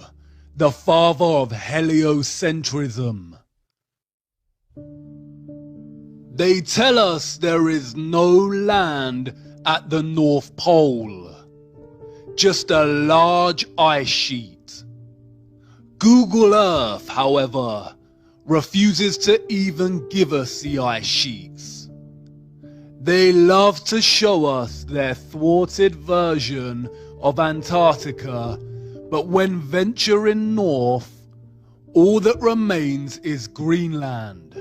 the father of heliocentrism. They tell us there is no land at the North Pole, just a large ice sheet. Google Earth, however, refuses to even give us the ice sheets. They love to show us their thwarted version of Antarctica, but when venturing north, all that remains is Greenland.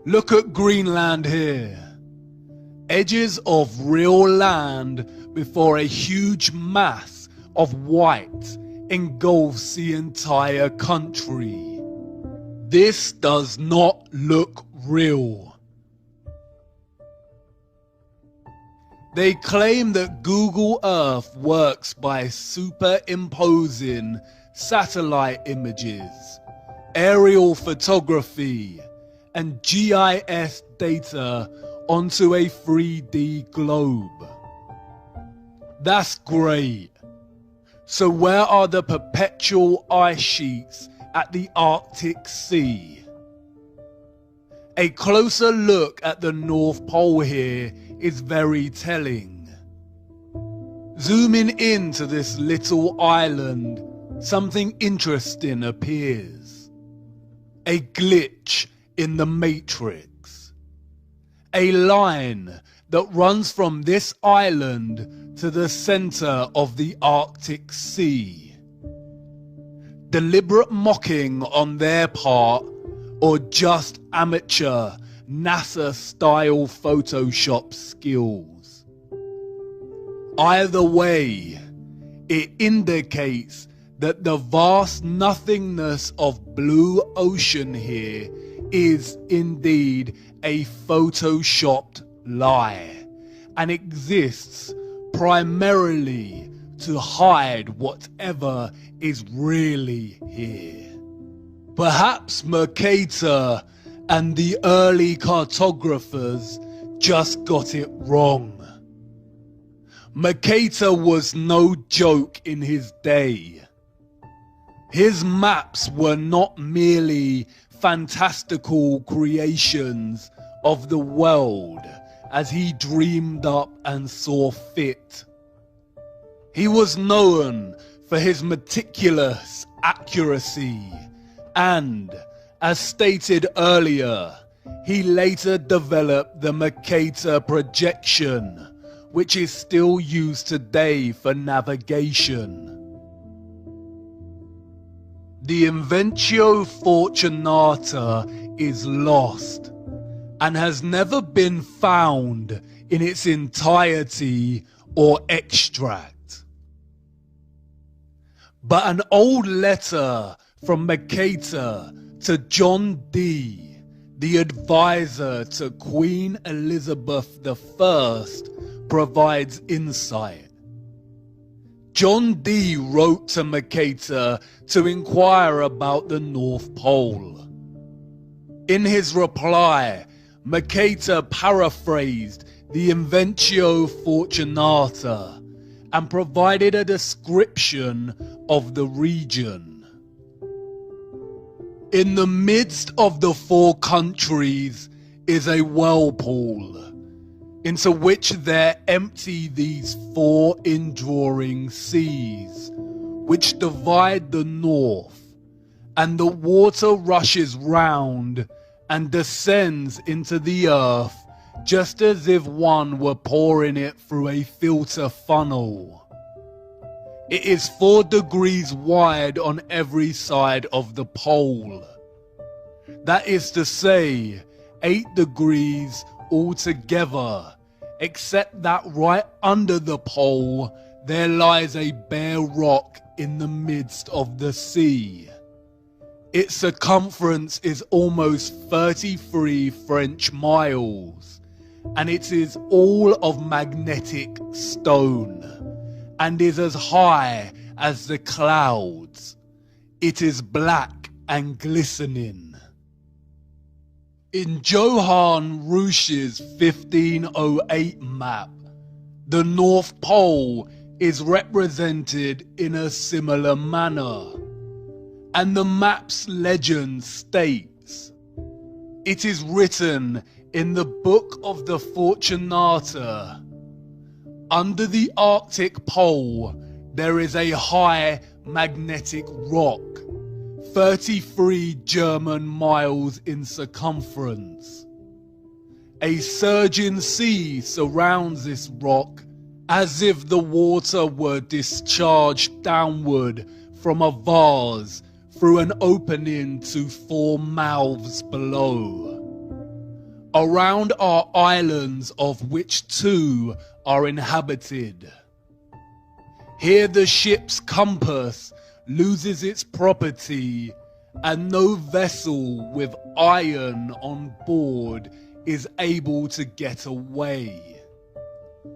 Look at Greenland here. Edges of real land before a huge mass of white engulfs the entire country. This does not look real. They claim that Google Earth works by superimposing satellite images, aerial photography, and GIS data onto a 3D globe. That's great. So where are the perpetual ice sheets at the Arctic Sea? A closer look at the North Pole here is very telling. Zooming into this little island, something interesting appears. A glitch in the matrix. A line that runs from this island to the center of the Arctic Sea. Deliberate mocking on their part, or just amateur NASA-style Photoshop skills. Either way, it indicates that the vast nothingness of blue ocean here is indeed a photoshopped lie, and exists primarily to hide whatever is really here. Perhaps Mercator and the early cartographers just got it wrong. Mercator was no joke in his day. His maps were not merely fantastical creations of the world as he dreamed up and saw fit. He was known for his meticulous accuracy and, as stated earlier, he later developed the Mercator projection, which is still used today for navigation. The Invencio Fortunata is lost and has never been found in its entirety or extract. But an old letter from Mercator to John Dee, the advisor to Queen Elizabeth I, provides insight. John Dee wrote to Mercator to inquire about the North Pole. In his reply, Mercator paraphrased the Invencio Fortunata and provided a description of the region. In the midst of the four countries is a whirlpool, into which there empty these four indrawing seas, which divide the north, and the water rushes round and descends into the earth just as if one were pouring it through a filter funnel. It is 4 degrees wide on every side of the pole. That is to say, 8 degrees altogether, except that right under the pole there lies a bare rock in the midst of the sea. Its circumference is almost 33 French miles, and it is all of magnetic stone, and is as high as the clouds. It is black and glistening. In Johann Ruysch's 1508 map, the North Pole is represented in a similar manner, and the map's legend states, "It is written in the Book of the Fortunata, under the Arctic Pole there is a high magnetic rock, 33 German miles in circumference. A surging sea surrounds this rock as if the water were discharged downward from a vase through an opening to 4 mouths below. Around are islands, of which 2 are inhabited. Here the ship's compass loses its property, and no vessel with iron on board is able to get away.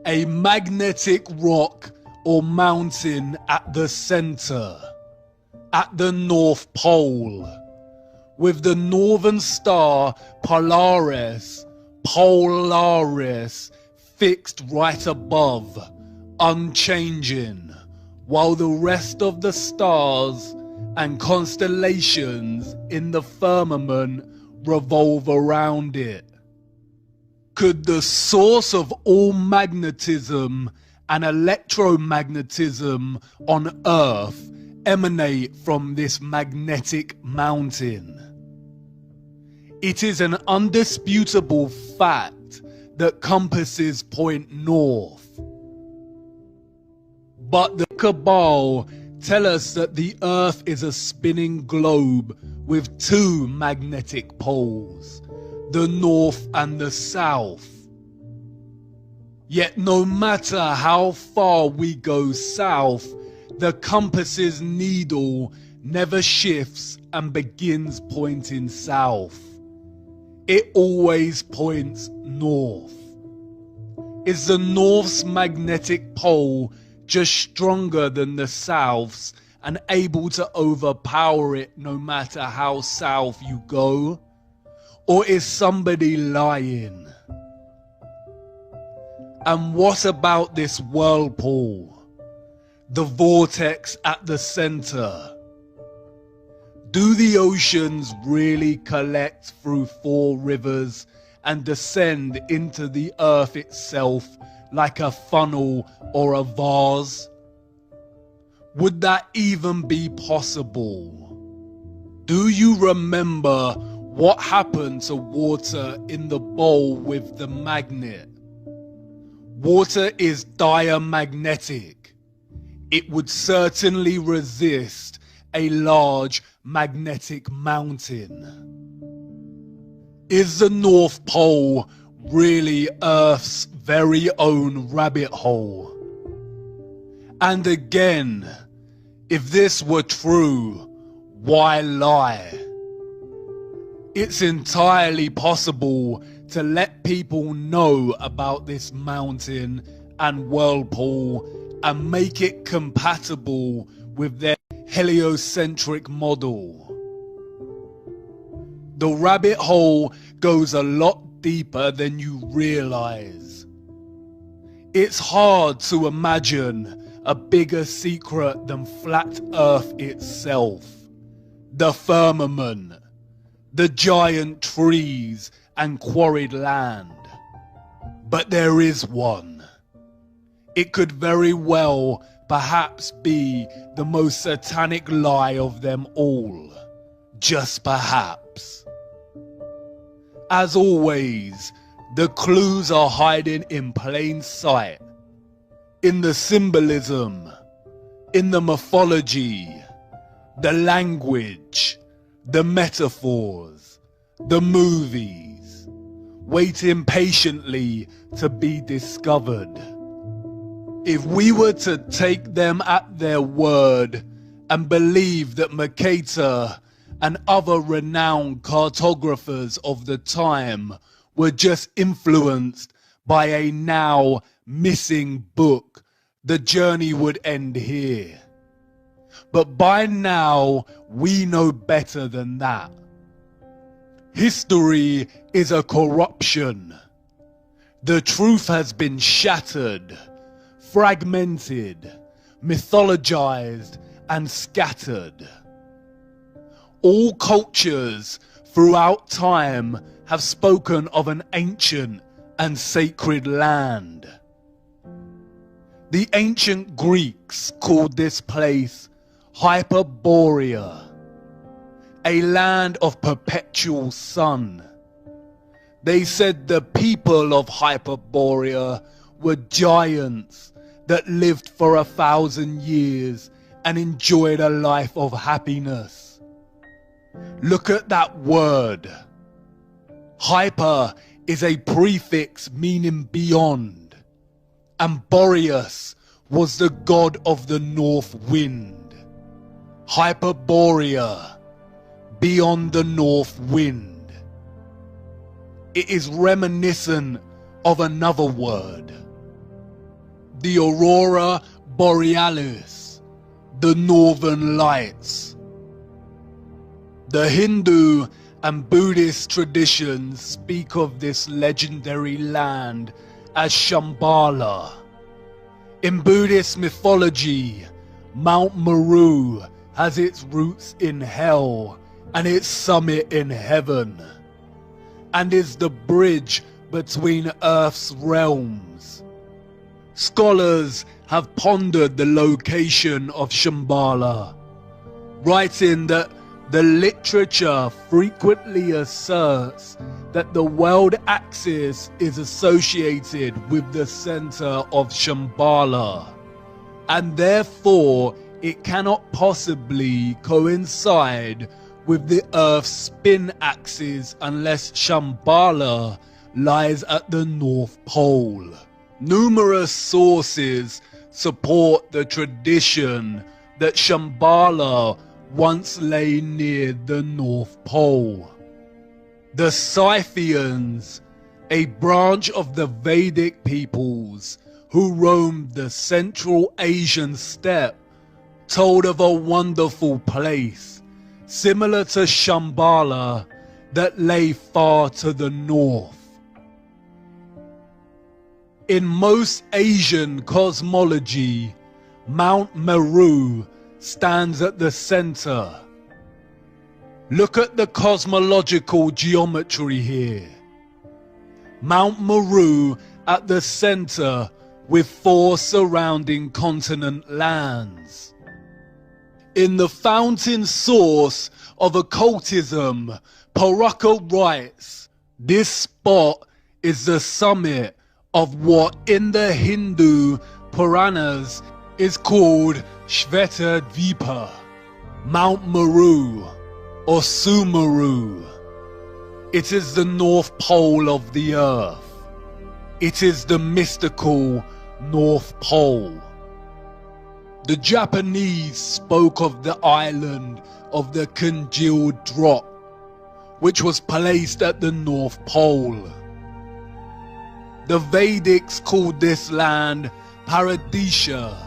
A magnetic rock or mountain at the center, at the North Pole, with the northern star Polaris fixed right above, unchanging, while the rest of the stars and constellations in the firmament revolve around it. Could the source of all magnetism and electromagnetism on Earth emanate from this magnetic mountain? It is an undisputable fact that compasses point north. But the Cabal tell us that the Earth is a spinning globe with 2 magnetic poles, the north and the south. Yet no matter how far we go south, the compass's needle never shifts and begins pointing south. It always points north. Is the north's magnetic pole just stronger than the south's and able to overpower it no matter how south you go? Or is somebody lying? And what about this whirlpool? The vortex at the center? Do the oceans really collect through 4 rivers and descend into the earth itself like a funnel or a vase? Would that even be possible? Do you remember what happened to water in the bowl with the magnet? Water is diamagnetic. It would certainly resist a large magnetic mountain. Is the North Pole really Earth's very own rabbit hole? And again, if this were true, why lie? It's entirely possible to let people know about this mountain and whirlpool and make it compatible with their heliocentric model. The rabbit hole goes a lot deeper than you realize. It's hard to imagine a bigger secret than flat Earth itself, the firmament, the giant trees and quarried land. But there is one. It could very well perhaps be the most satanic lie of them all. Just perhaps. As always, the clues are hiding in plain sight. In the symbolism, in the mythology, the language, the metaphors, the movies, waiting patiently to be discovered. If we were to take them at their word and believe that Mercator and other renowned cartographers of the time were just influenced by a now missing book, the journey would end here. But by now, we know better than that. History is a corruption. The truth has been shattered, fragmented, mythologized, and scattered. All cultures throughout time have spoken of an ancient and sacred land. The ancient Greeks called this place Hyperborea, a land of perpetual sun. They said the people of Hyperborea were giants that lived for 1,000 years and enjoyed a life of happiness. Look at that word. Hyper is a prefix meaning beyond, and Boreas was the god of the north wind. Hyperborea, beyond the north wind. It is reminiscent of another word, the Aurora Borealis, the Northern Lights. The Hindu and Buddhist traditions speak of this legendary land as Shambhala. In Buddhist mythology, Mount Meru has its roots in hell and its summit in heaven, and is the bridge between Earth's realms. Scholars have pondered the location of Shambhala, writing that the literature frequently asserts that the world axis is associated with the center of Shambhala, and therefore it cannot possibly coincide with the Earth's spin axis unless Shambhala lies at the North Pole. Numerous sources support the tradition that Shambhala once lay near the North Pole. The Scythians, a branch of the Vedic peoples who roamed the Central Asian steppe, told of a wonderful place, similar to Shambhala, that lay far to the north. In most Asian cosmology, Mount Meru stands at the center. Look at the cosmological geometry here. Mount Meru at the center with 4 surrounding continent lands. In the fountain source of occultism, Paraka writes, this spot is the summit of what in the Hindu Puranas is called Shveta Dvipa, Mount Meru or Sumeru. It is the North Pole of the earth. It is the mystical North Pole. The Japanese spoke of the island of the congealed drop, which was placed at the North Pole. The Vedics called this land Paradisha.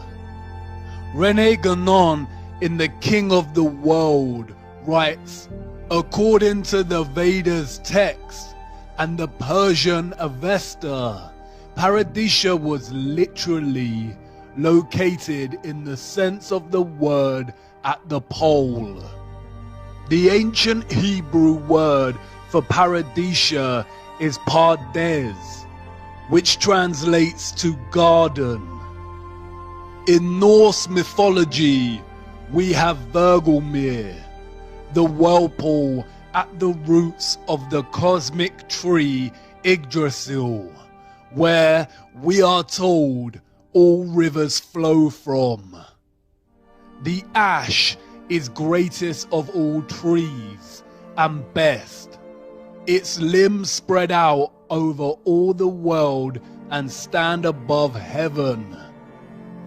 Rene Guénon in The King of the World writes, according to the Vedas text and the Persian Avesta, Paradisha was literally located in the sense of the word at the pole. The ancient Hebrew word for Paradisha is Pardes, which translates to garden. In Norse mythology, we have Vergelmir, the whirlpool at the roots of the cosmic tree Yggdrasil, where we are told all rivers flow from. The ash is greatest of all trees and best. Its limbs spread out over all the world and stand above heaven.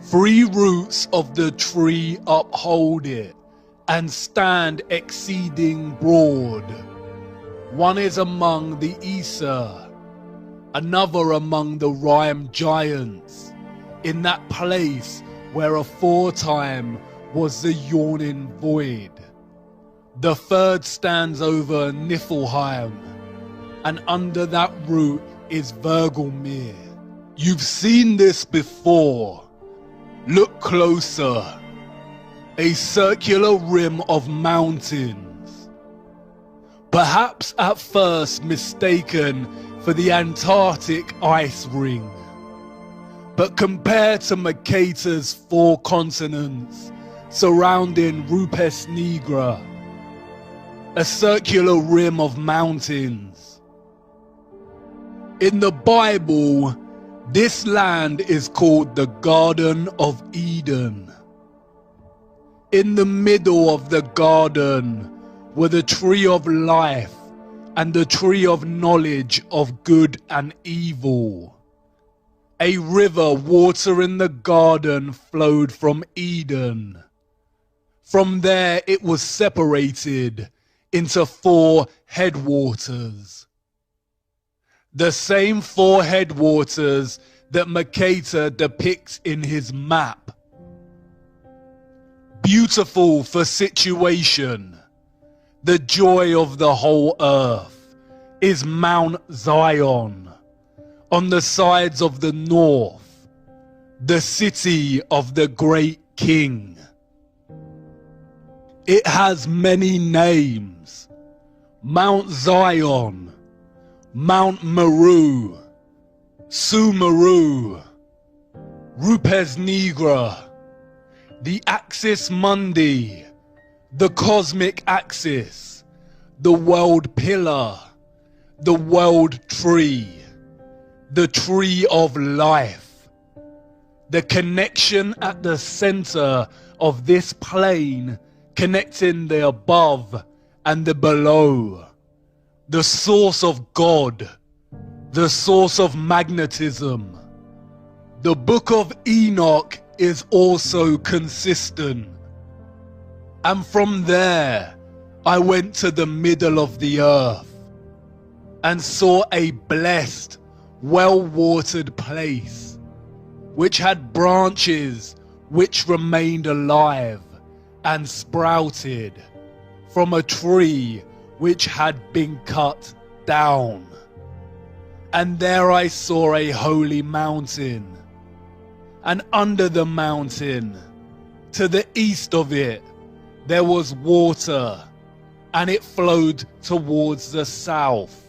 3 roots of the tree uphold it and stand exceeding broad. One is among the Aesir, another among the Rime giants, in that place where aforetime was the yawning void. The 3rd stands over Niflheim, and under that root is Vergelmir. You've seen this before. Look closer. A circular rim of mountains. Perhaps at first mistaken for the Antarctic ice ring. But compared to Mercator's 4 continents surrounding Rupes Nigra, a circular rim of mountains. In the Bible, this land is called the Garden of Eden. In the middle of the garden were the tree of life and the tree of knowledge of good and evil. A river watering the garden flowed from Eden. From there it was separated into 4 headwaters. The same 4 headwaters that Mercator depicts in his map. Beautiful for situation, the joy of the whole earth, is Mount Zion, on the sides of the north, the city of the great king. It has many names: Mount Zion, Mount Meru, Sumeru, Rupes Nigra, the Axis Mundi, the cosmic axis, the world pillar, the world tree, the tree of life. The connection at the center of this plane connecting the above and the below. The source of God, the source of magnetism. The Book of Enoch is also consistent. And from there, I went to the middle of the earth and saw a blessed, well-watered place, which had branches which remained alive and sprouted from a tree which had been cut down. And there I saw a holy mountain, and under the mountain, to the east of it, there was water, and it flowed towards the south.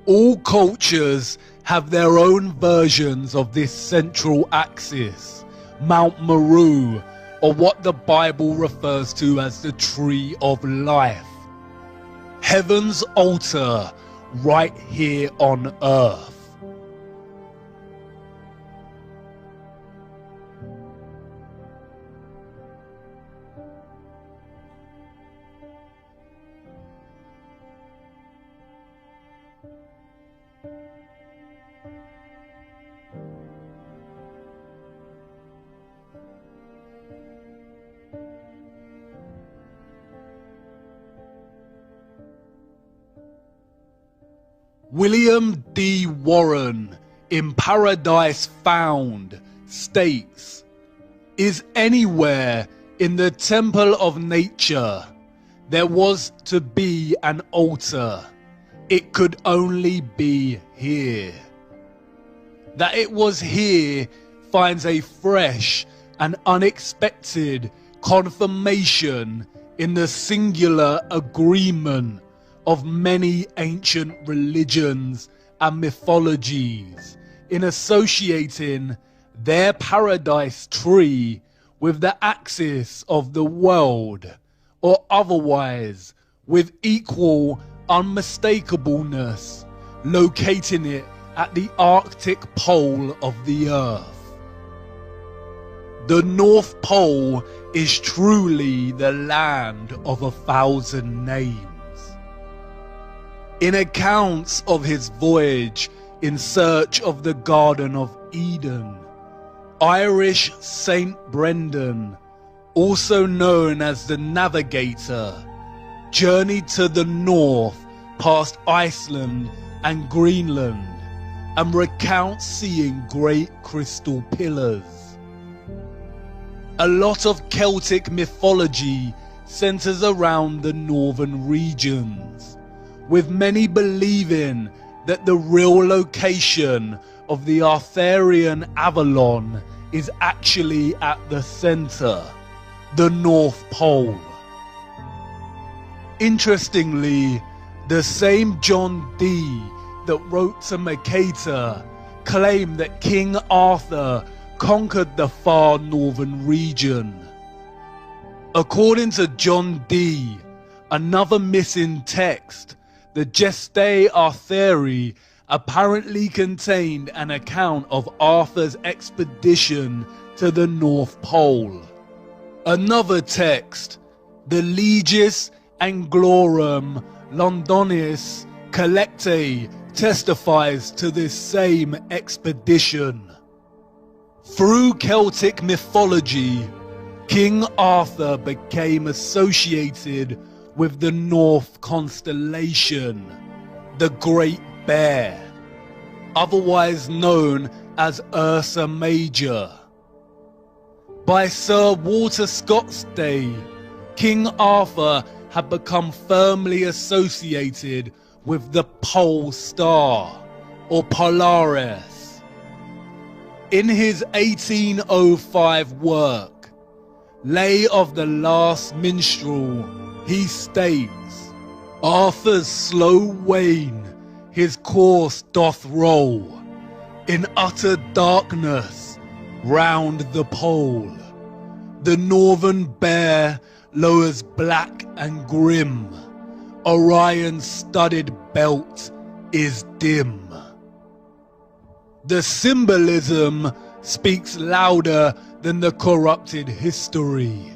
All cultures have their own versions of this central axis, Mount Meru, or what the Bible refers to as the Tree of Life. Heaven's altar right here on earth. William D. Warren in Paradise Found states, "Is anywhere in the temple of nature there was to be an altar, it could only be here." That it was here finds a fresh and unexpected confirmation in the singular agreement of many ancient religions and mythologies in associating their paradise tree with the axis of the world, or otherwise with equal unmistakableness, locating it at the Arctic pole of the Earth. The North Pole is truly the land of 1,000 names. In accounts of his voyage in search of the Garden of Eden, Irish Saint Brendan, also known as the Navigator, journeyed to the north past Iceland and Greenland and recounts seeing great crystal pillars. A lot of Celtic mythology centers around the northern regions, with many believing that the real location of the Arthurian Avalon is actually at the center, the North Pole. Interestingly, the same John Dee that wrote to Mercator claimed that King Arthur conquered the far northern region. According to John Dee, another missing text, the Gestae Arthuri, apparently contained an account of Arthur's expedition to the North Pole. Another text, the Legis Anglorum Londonis Collectae, testifies to this same expedition. Through Celtic mythology, King Arthur became associated with the North constellation, the Great Bear, otherwise known as Ursa Major. By Sir Walter Scott's day, King Arthur had become firmly associated with the Pole Star, or Polaris. In his 1805 work, Lay of the Last Minstrel, he states, "Arthur's slow wane his course doth roll, in utter darkness round the pole. The northern bear lowers black and grim, Orion's studded belt is dim." The symbolism speaks louder than the corrupted history.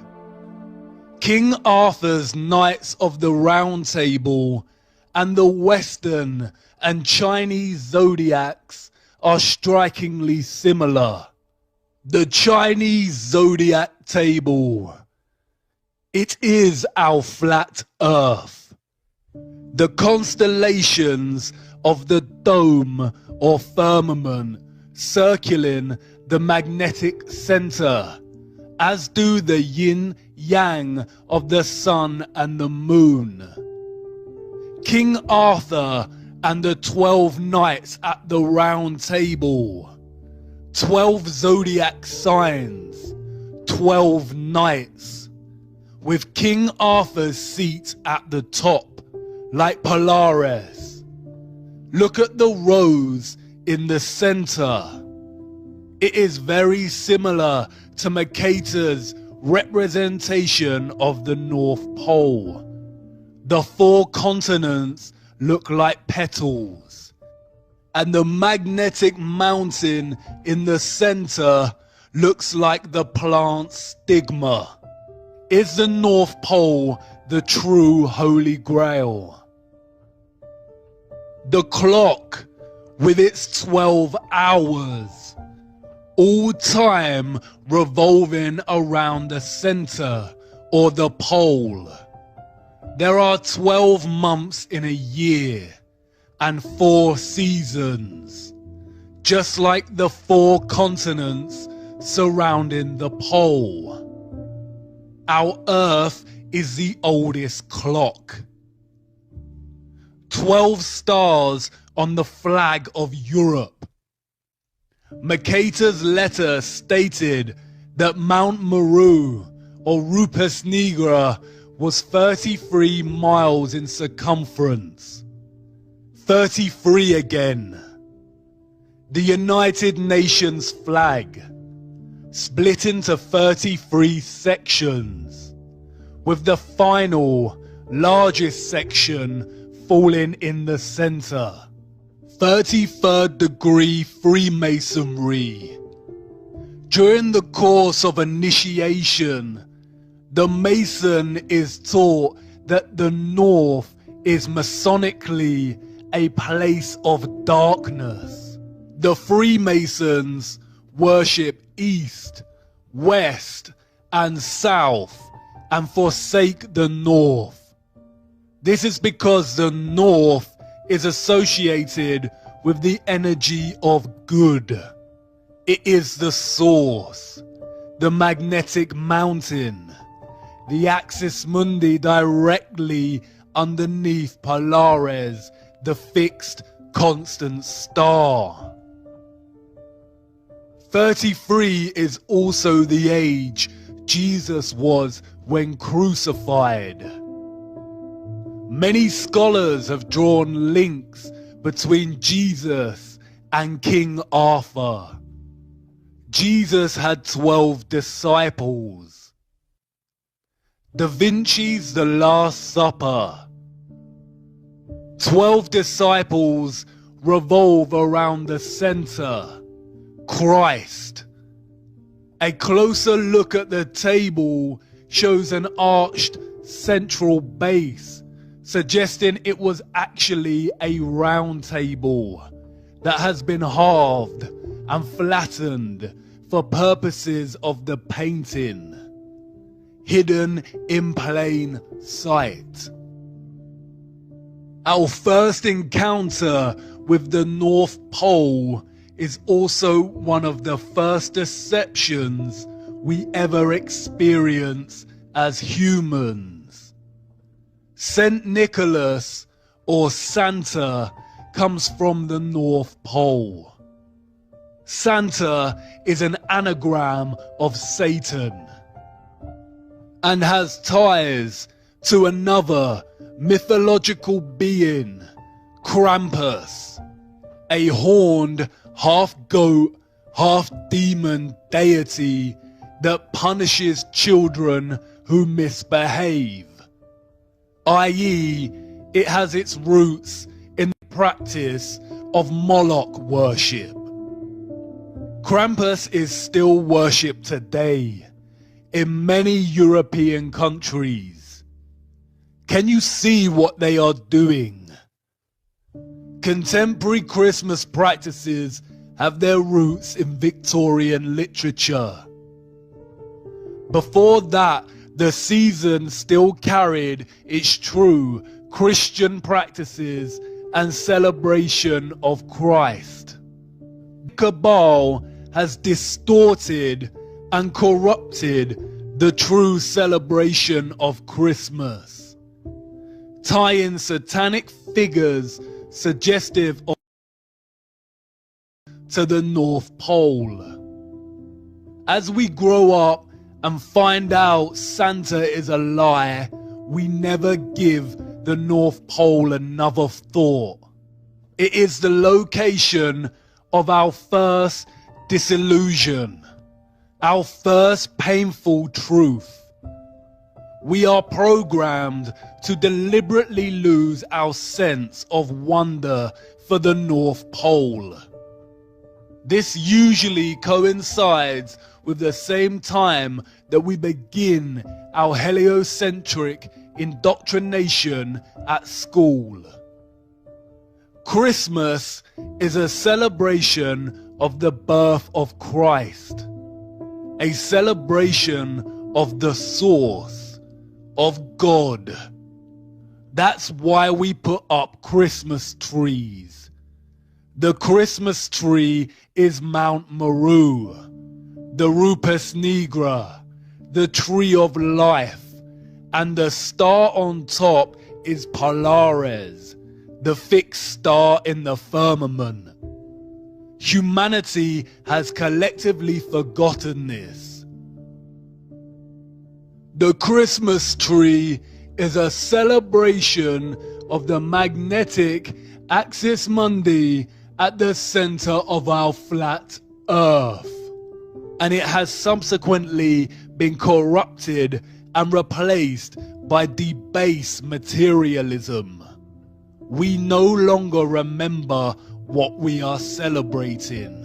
King Arthur's Knights of the Round Table and the Western and Chinese zodiacs are strikingly similar. The Chinese zodiac table. It is our flat Earth. The constellations of the dome or firmament circling the magnetic center, as do the yin-yang of the sun and the moon. King Arthur and the 12 knights at the round table. 12 zodiac signs, 12 knights, with King Arthur's seat at the top, like Polaris. Look at the rose in the center. It is very similar to Mercator's representation of the North Pole. The 4 continents look like petals, and the magnetic mountain in the center looks like the plant stigma. Is the North Pole the true Holy Grail? The clock with its 12 hours, all time revolving around the center or the pole. There are 12 months in a year and 4 seasons, just like the 4 continents surrounding the pole. Our Earth is the oldest clock. 12 stars on the flag of Europe. Mercator's letter stated that Mount Meru, or Rupes Nigra, was 33 miles in circumference. 33 again. The United Nations flag, split into 33 sections, with the final, largest section falling in the center. 33rd degree Freemasonry. During the course of initiation, the Mason is taught that the North is Masonically a place of darkness. The Freemasons worship East, West, and South, and forsake the North. This is because the North is associated with the energy of good. It is the source, the magnetic mountain, the axis mundi directly underneath Polaris, the fixed constant star. 33 is also the age Jesus was when crucified. Many scholars have drawn links between Jesus and King Arthur. Jesus had 12 disciples. Da Vinci's The Last Supper. 12 disciples revolve around the center, Christ. A closer look at the table shows an arched central base, suggesting it was actually a round table that has been halved and flattened for purposes of the painting, hidden in plain sight. Our first encounter with the North Pole is also one of the first deceptions we ever experience as humans. Saint Nicholas, or Santa, comes from the North Pole. Santa is an anagram of Satan and has ties to another mythological being, Krampus, a horned half-goat, half-demon deity that punishes children who misbehave, i.e., it has its roots in the practice of Moloch worship. Krampus is still worshipped today in many European countries. Can you see what they are doing? Contemporary Christmas practices have their roots in Victorian literature. Before that, the season still carried its true Christian practices and celebration of Christ. Cabal has distorted and corrupted the true celebration of Christmas, tying satanic figures suggestive of to the North Pole. As we grow up and find out Santa is a lie, we never give the North Pole another thought. It is the location of our first disillusion, our first painful truth. We are programmed to deliberately lose our sense of wonder for the North Pole. This usually coincides with the same time that we begin our heliocentric indoctrination at school. Christmas is a celebration of the birth of Christ, a celebration of the source, of God. That's why we put up Christmas trees. The Christmas tree is Mount Meru, the Rupes Nigra, the tree of life, and the star on top is Polaris, the fixed star in the firmament. Humanity has collectively forgotten this. The Christmas tree is a celebration of the magnetic axis mundi at the center of our flat Earth, and it has subsequently been corrupted and replaced by debased materialism. We no longer remember what we are celebrating.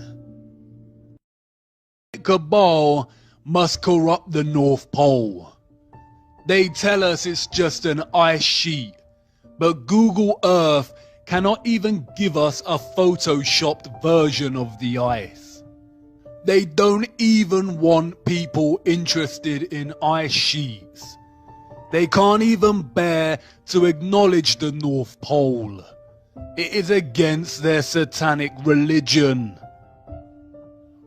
Cabal must corrupt the North Pole. They tell us it's just an ice sheet, but Google Earth cannot even give us a photoshopped version of the ice. They don't even want people interested in ice sheets. They can't even bear to acknowledge the North Pole. It is against their satanic religion.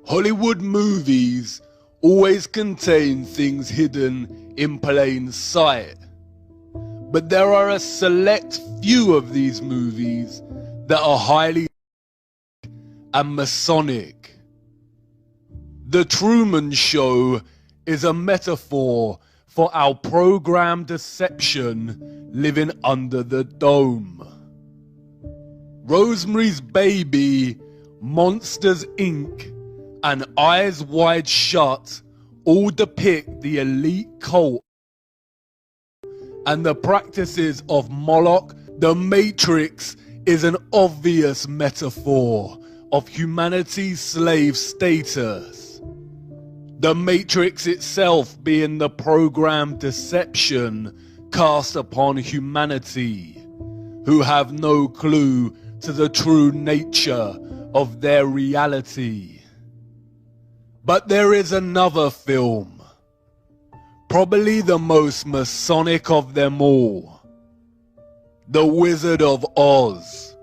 Hollywood movies always contain things hidden in plain sight. But there are a select few of these movies that are highly and Masonic. The Truman Show is a metaphor for our programmed deception living under the dome. Rosemary's Baby, Monsters Inc., and Eyes Wide Shut all depict the elite cult and the practices of Moloch. The Matrix is an obvious metaphor of humanity's slave status. The Matrix itself being the programmed deception cast upon humanity, who have no clue to the true nature of their reality. But there is another film, probably the most Masonic of them all, The Wizard of Oz,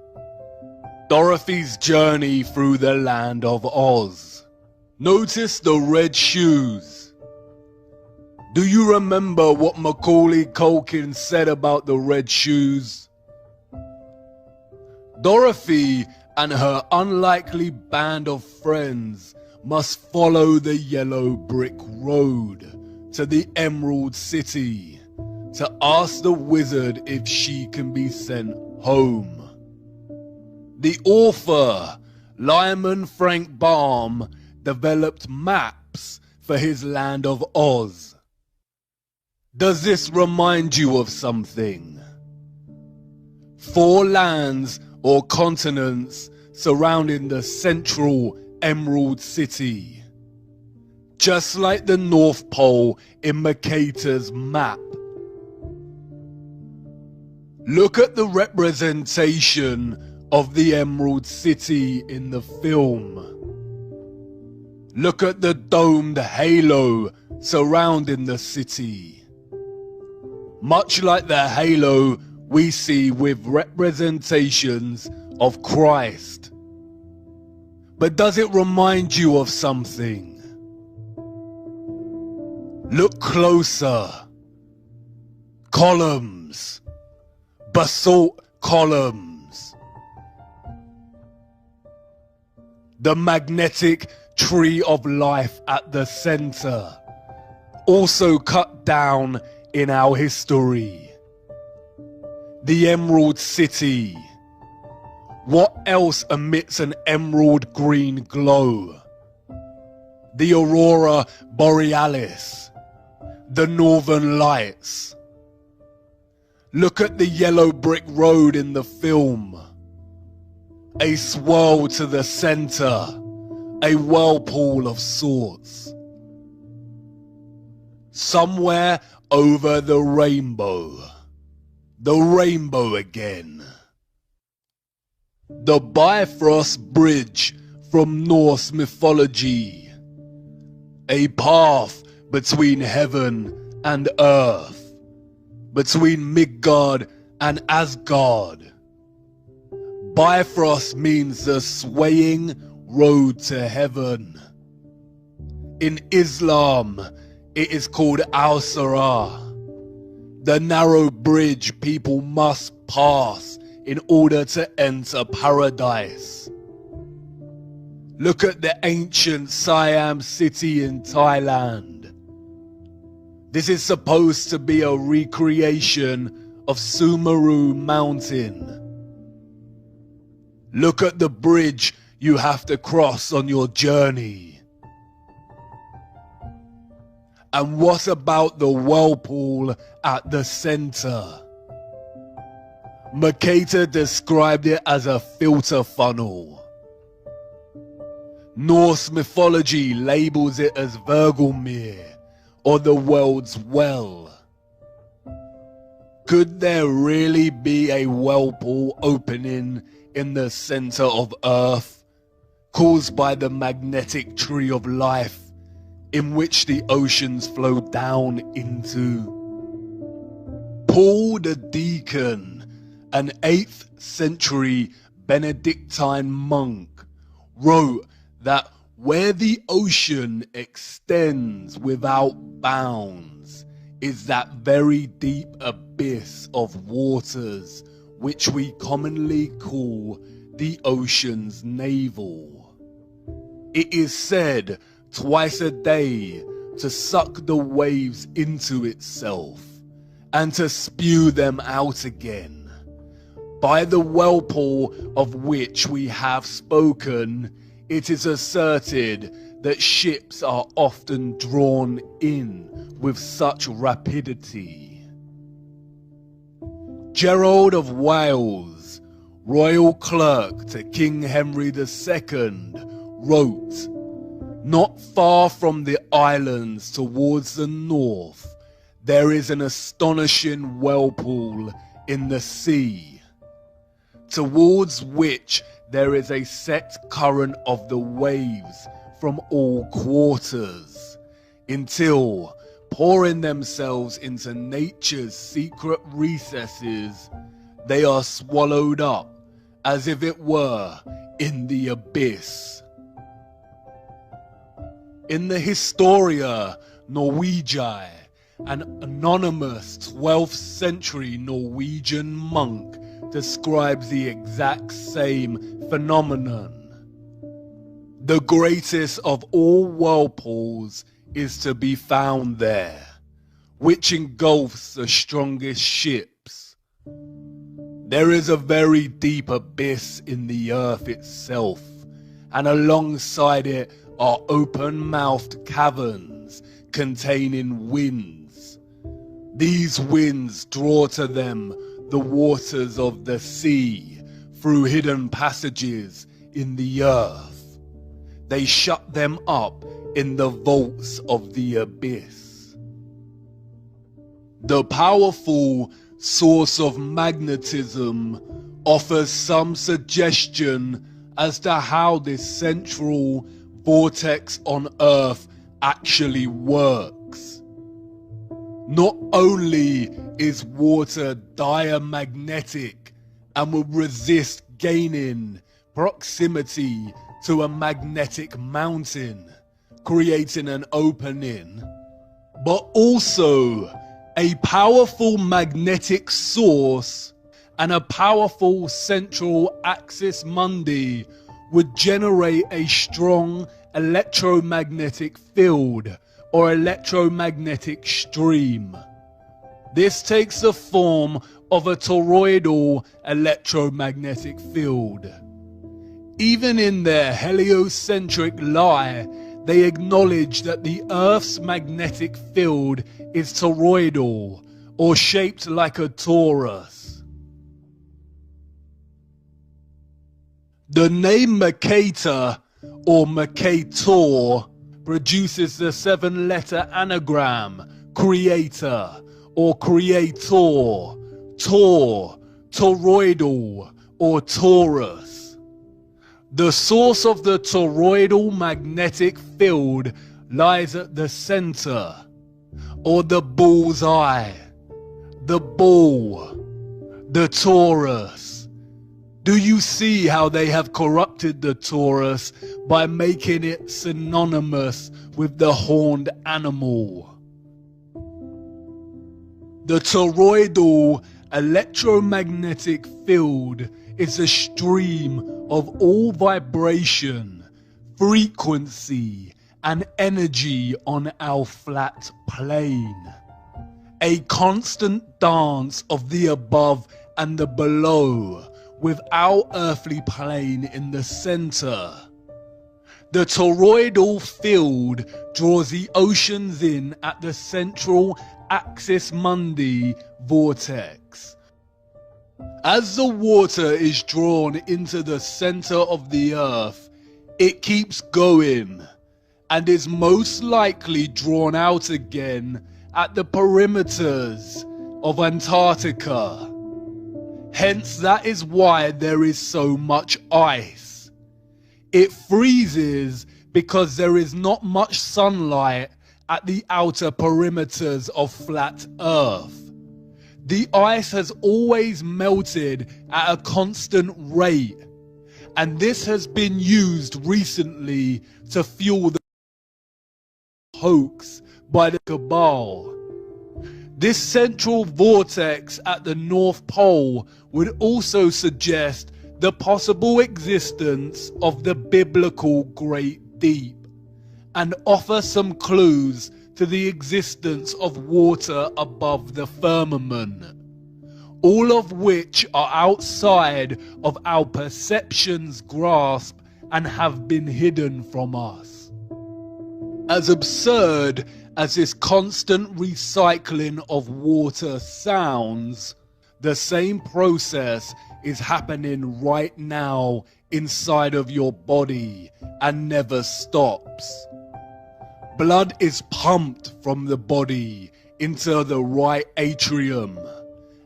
Dorothy's journey through the land of Oz. Notice the red shoes. Do you remember what Macaulay Culkin said about the red shoes? Dorothy and her unlikely band of friends must follow the yellow brick road to the Emerald City to ask the wizard if she can be sent home. The author, Lyman Frank Baum, developed maps for his land of Oz. Does this remind you of something? 4 lands or continents surrounding the central Emerald City, just like the North Pole in Mercator's map. Look at the representation of the Emerald City in the film. Look at the domed halo surrounding the city. Much like the halo we see with representations of Christ. But does it remind you of something? Look closer. Columns. Basalt columns. The magnetic tree of life at the center, also cut down in our history. The Emerald City. What else emits an emerald green glow? The Aurora Borealis. The Northern Lights. Look at the yellow brick road in the film. A swirl to the center. A whirlpool of sorts. Somewhere over the rainbow. The rainbow again. The Bifrost Bridge from Norse mythology. A path between heaven and earth. Between Midgard and Asgard. Bifrost means the swaying road to heaven. In Islam, it is called Al-Sirah. The narrow bridge people must pass in order to enter paradise. Look at the ancient Siam city in Thailand. This is supposed to be a recreation of Sumeru Mountain. Look at the bridge you have to cross on your journey. And what about the whirlpool at the center? Mercator described it as a filter funnel. Norse mythology labels it as Vergelmir, or the world's well. Could there really be a whirlpool opening in the center of Earth, caused by the magnetic tree of life, in which the oceans flow down into? Paul the Deacon, an 8th century Benedictine monk, wrote that where the ocean extends without bounds is that very deep abyss of waters which we commonly call the ocean's navel. It is said twice a day to suck the waves into itself and to spew them out again. By the whirlpool of which we have spoken, it is asserted that ships are often drawn in with such rapidity. Gerald of Wales, royal clerk to King Henry II, wrote, "Not far from the islands towards the north, there is an astonishing whirlpool in the sea, towards which there is a set current of the waves from all quarters, until, pouring themselves into nature's secret recesses, they are swallowed up, as if it were, in the abyss." In the Historia Norwegiae, an anonymous 12th century Norwegian monk describes the exact same phenomenon. The greatest of all whirlpools is to be found there, which engulfs the strongest ships. There is a very deep abyss in the earth itself, and alongside it are open-mouthed caverns containing winds. These winds draw to them the waters of the sea through hidden passages in the earth. They shut them up in the vaults of the abyss. The powerful source of magnetism offers some suggestion as to how this central vortex on Earth actually works. Not only is water diamagnetic and will resist gaining proximity to a magnetic mountain, creating an opening, but also a powerful magnetic source and a powerful central axis mundi would generate a strong electromagnetic field or electromagnetic stream. This takes the form of a toroidal electromagnetic field. Even in their heliocentric lie, they acknowledge that the Earth's magnetic field is toroidal, or shaped like a torus. The name Mercator, or Mercator, produces the 7-letter anagram creator, or creator, tor, toroidal, or torus. The source of the toroidal magnetic field lies at the center, or the bull's eye, the bull, the torus. Do you see how they have corrupted the torus by making it synonymous with the horned animal? The toroidal electromagnetic field is a stream of all vibration, frequency, and energy on our flat plane. A constant dance of the above and the below, with our earthly plane in the center. The toroidal field draws the oceans in at the central axis mundi vortex. As the water is drawn into the center of the earth, it keeps going and is most likely drawn out again at the perimeters of Antarctica. Hence, that is why there is so much ice. It freezes because there is not much sunlight at the outer perimeters of flat Earth. The ice has always melted at a constant rate, and this has been used recently to fuel the hoax by the cabal. This central vortex at the North Pole would also suggest the possible existence of the biblical Great Deep, and offer some clues to the existence of water above the firmament, all of which are outside of our perception's grasp and have been hidden from us. As absurd as this constant recycling of water sounds, the same process is happening right now inside of your body and never stops. Blood is pumped from the body into the right atrium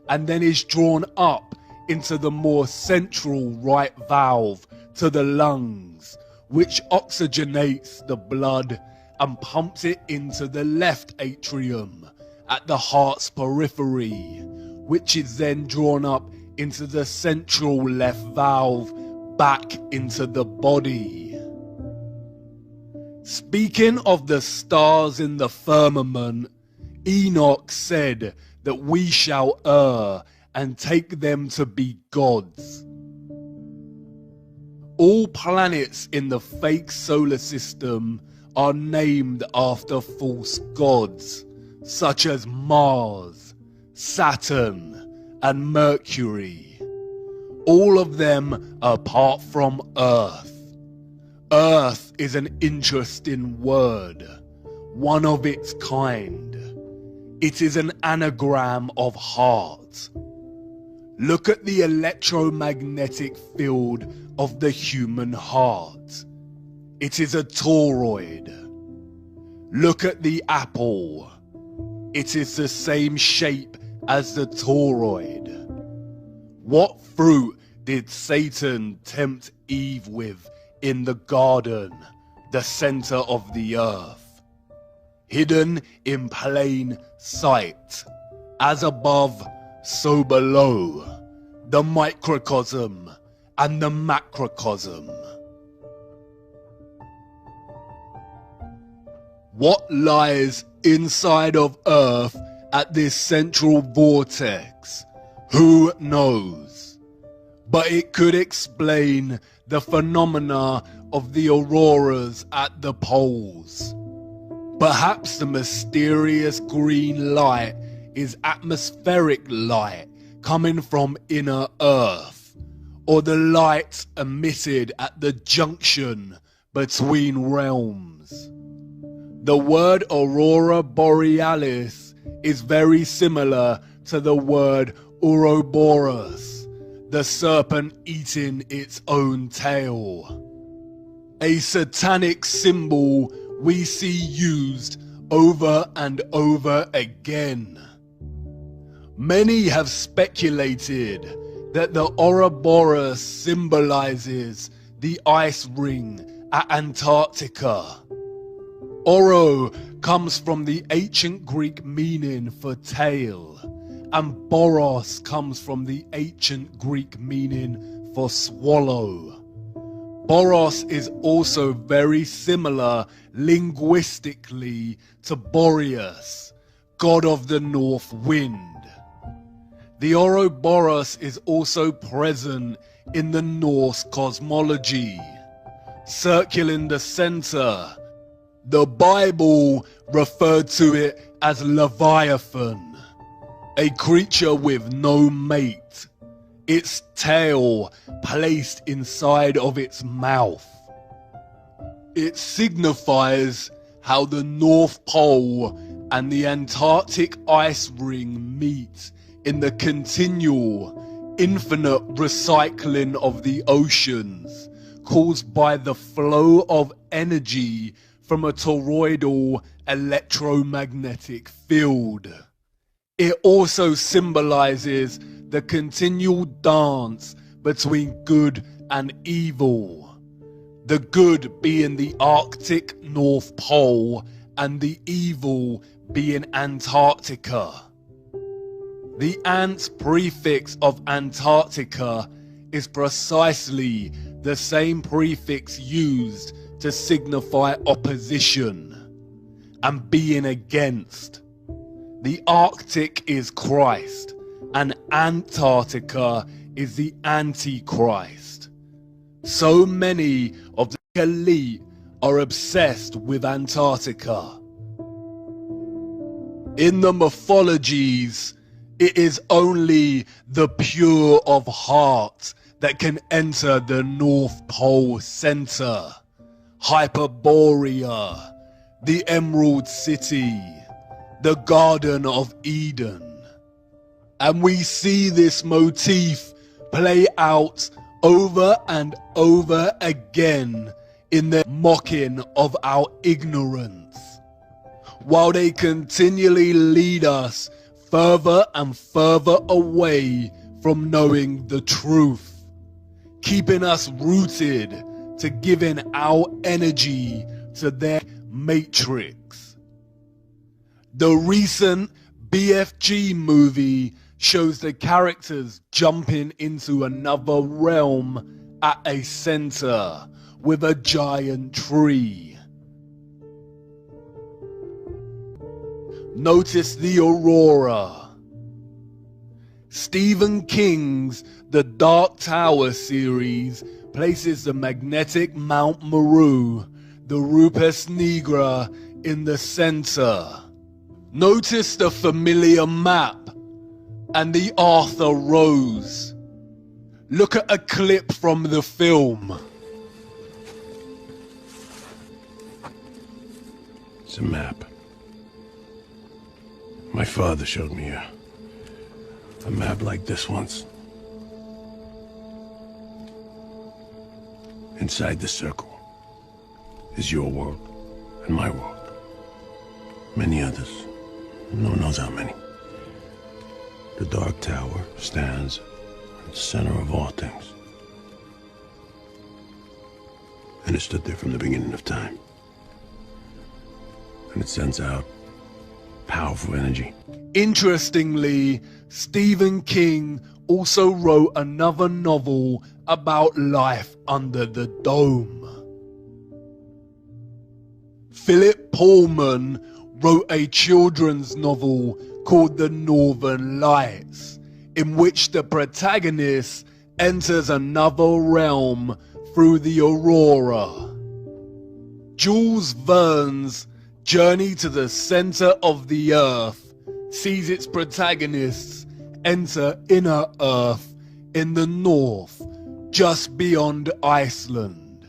and then is drawn up into the more central right valve to the lungs, which oxygenates the blood and pumps it into the left atrium at the heart's periphery, which is then drawn up into the central left valve back into the body. Speaking of the stars in the firmament, Enoch said that we shall err and take them to be gods. All planets in the fake solar system are named after false gods, such as Mars, Saturn, and Mercury. All of them apart from Earth. Earth is an interesting word, one of its kind. It is an anagram of heart. Look at the electromagnetic field of the human heart. It is a toroid. Look at the apple. It is the same shape as the toroid. What fruit did Satan tempt Eve with in the garden, the center of the earth? Hidden in plain sight, as above, so below, the microcosm and the macrocosm. What lies inside of Earth at this central vortex? Who knows? but it could explain the phenomena of the auroras at the poles. Perhaps the mysterious green light is atmospheric light coming from inner Earth, or the light emitted at the junction between realms. The word aurora borealis is very similar to the word Ouroboros, the serpent eating its own tail. A satanic symbol we see used over and over again. Many have speculated that the Ouroboros symbolizes the ice ring at Antarctica. Oro comes from the ancient Greek meaning for tail, and Boros comes from the ancient Greek meaning for swallow. Boros is also very similar linguistically to Boreas, god of the north wind. The Ouroboros is also present in the Norse cosmology, circling the center. The Bible referred to it as Leviathan, a creature with no mate, its tail placed inside of its mouth. It signifies how the North Pole and the Antarctic ice ring meet in the continual, infinite recycling of the oceans, caused by the flow of energy from a toroidal electromagnetic field. It also symbolizes the continual dance between good and evil, the good being the Arctic North Pole and the evil being Antarctica. The ant prefix of Antarctica is precisely the same prefix used to signify opposition and being against. The Arctic is Christ, and Antarctica is the Antichrist. So many of the elite are obsessed with Antarctica. In the mythologies, it is only the pure of heart that can enter the North Pole Center, Hyperborea, the Emerald City, the Garden of Eden. And we see this motif play out over and over again in their mocking of our ignorance, while they continually lead us further and further away from knowing the truth, keeping us rooted to giving our energy to their matrix. The recent BFG movie shows the characters jumping into another realm at a center with a giant tree. Notice the aurora. Stephen King's The Dark Tower series places the magnetic Mount Meru, the Rupes Nigra, in the center. Notice the familiar map and the Arthur Rose. Look at a clip from the film. It's a map. My father showed me a map like this once. Inside the circle is your world and my world. Many others. No one knows how many. The Dark Tower stands at the center of all things. And it stood there from the beginning of time. And it sends out powerful energy. Interestingly, Stephen King also wrote another novel about life under the dome. Philip Pullman wrote a children's novel called The Northern Lights, in which the protagonist enters another realm through the aurora. Jules Verne's journey to the center of the Earth sees its protagonists enter inner Earth in the north, just beyond Iceland.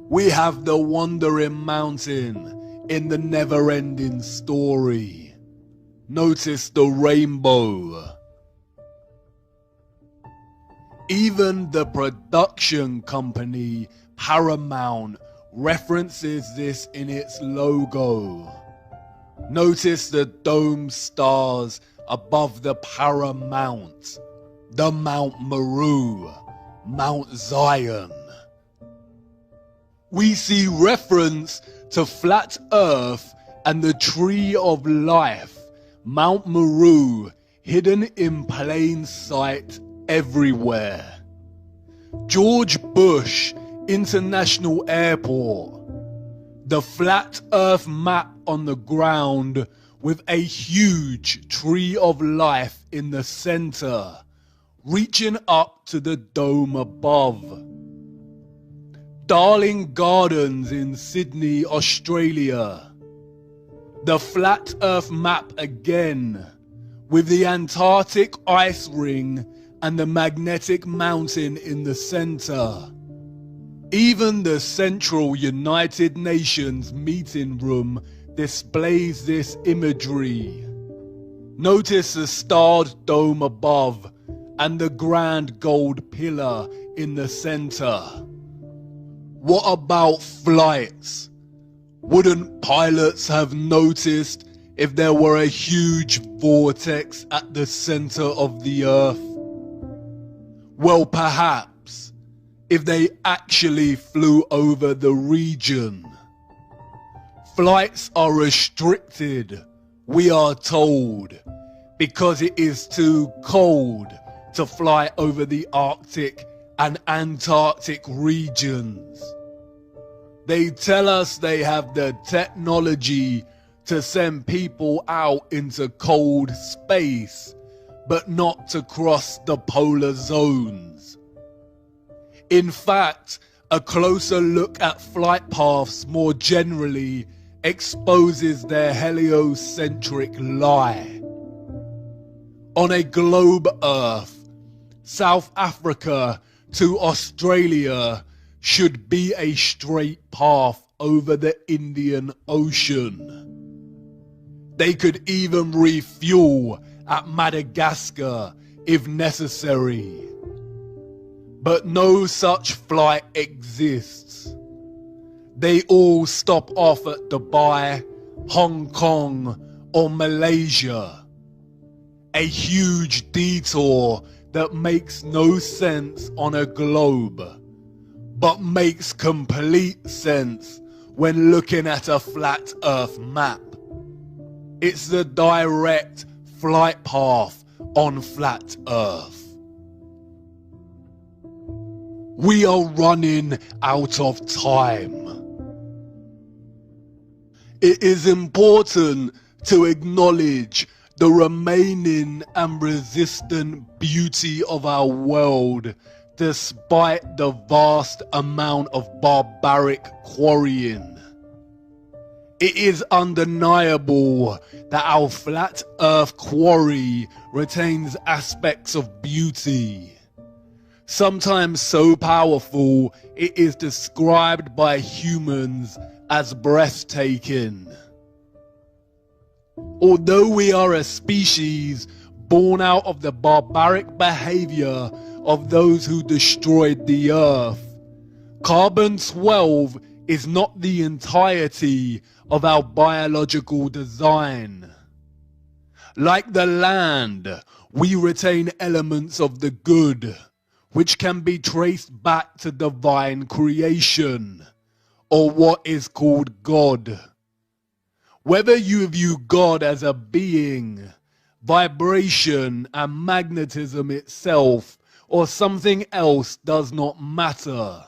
We have the Wandering Mountain in the never-ending story. Notice the rainbow. Even the production company Paramount references this in its logo. Notice the dome stars above the Paramount, the Mount Meru, Mount Zion. We see reference to Flat Earth and the Tree of Life, Mount Meru, hidden in plain sight everywhere. George Bush International Airport, the Flat Earth map on the ground with a huge Tree of Life in the center, reaching up to the dome above. Darling Gardens in Sydney, Australia. The Flat Earth map again, with the Antarctic ice ring and the magnetic mountain in the center. Even the Central United Nations meeting room displays this imagery. Notice the starred dome above and the grand gold pillar in the center. What about flights? Wouldn't pilots have noticed if there were a huge vortex at the center of the Earth? Well, perhaps, if they actually flew over the region. Flights are restricted, we are told, because it is too cold to fly over the Arctic and Antarctic regions. They tell us they have the technology to send people out into cold space, but not to cross the polar zones. In fact, a closer look at flight paths more generally exposes their heliocentric lie. On a globe Earth, South Africa to Australia should be a straight path over the Indian Ocean. They could even refuel at Madagascar if necessary. But no such flight exists. They all stop off at Dubai, Hong Kong, or Malaysia. A huge detour that makes no sense on a globe, but makes complete sense when looking at a flat Earth map. It's the direct flight path on flat Earth. We are running out of time. It is important to acknowledge the remaining and resistant beauty of our world, despite the vast amount of barbaric quarrying. It is undeniable that our flat Earth quarry retains aspects of beauty. Sometimes so powerful, it is described by humans as breathtaking. Although we are a species born out of the barbaric behavior of those who destroyed the Earth, Carbon-12 is not the entirety of our biological design. Like the land, we retain elements of the good, which can be traced back to divine creation, or what is called God. Whether you view God as a being, vibration and magnetism itself, or something else does not matter.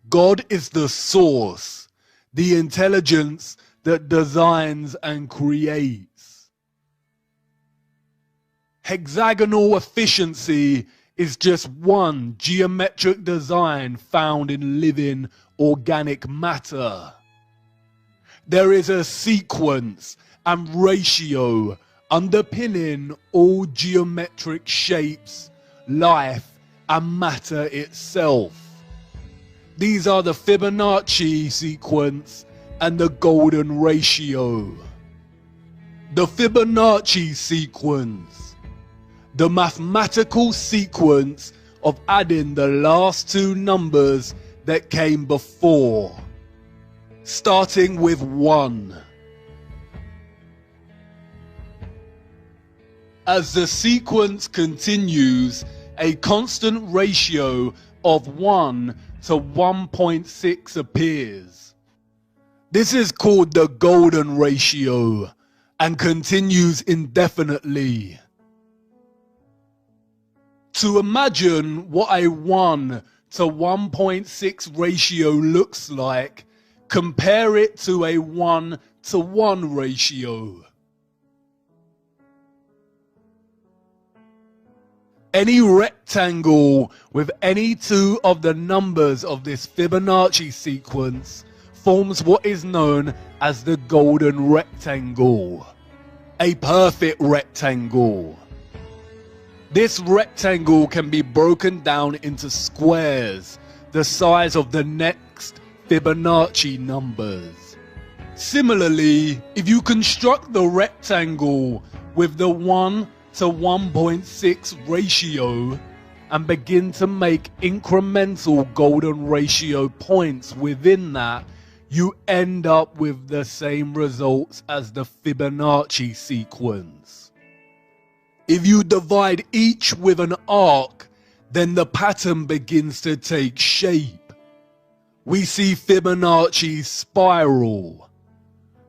God is the source, the intelligence that designs and creates. Hexagonal efficiency is just one geometric design found in living organic matter. There is a sequence and ratio underpinning all geometric shapes, life, and matter itself. These are the Fibonacci sequence and the golden ratio. The Fibonacci sequence, the mathematical sequence of adding the last two numbers that came before, starting with 1. As the sequence continues, a constant ratio of 1 to 1.6 appears. This is called the golden ratio and continues indefinitely. To imagine what a 1 to 1.6 ratio looks like, compare it to a 1 to 1 ratio. Any rectangle with any two of the numbers of this Fibonacci sequence forms what is known as the golden rectangle, a perfect rectangle. This rectangle can be broken down into squares the size of the next Fibonacci numbers. Similarly, if you construct the rectangle with the 1 to 1.6 ratio and begin to make incremental golden ratio points within that, you end up with the same results as the Fibonacci sequence. If you divide each with an arc, then the pattern begins to take shape. We see Fibonacci's spiral,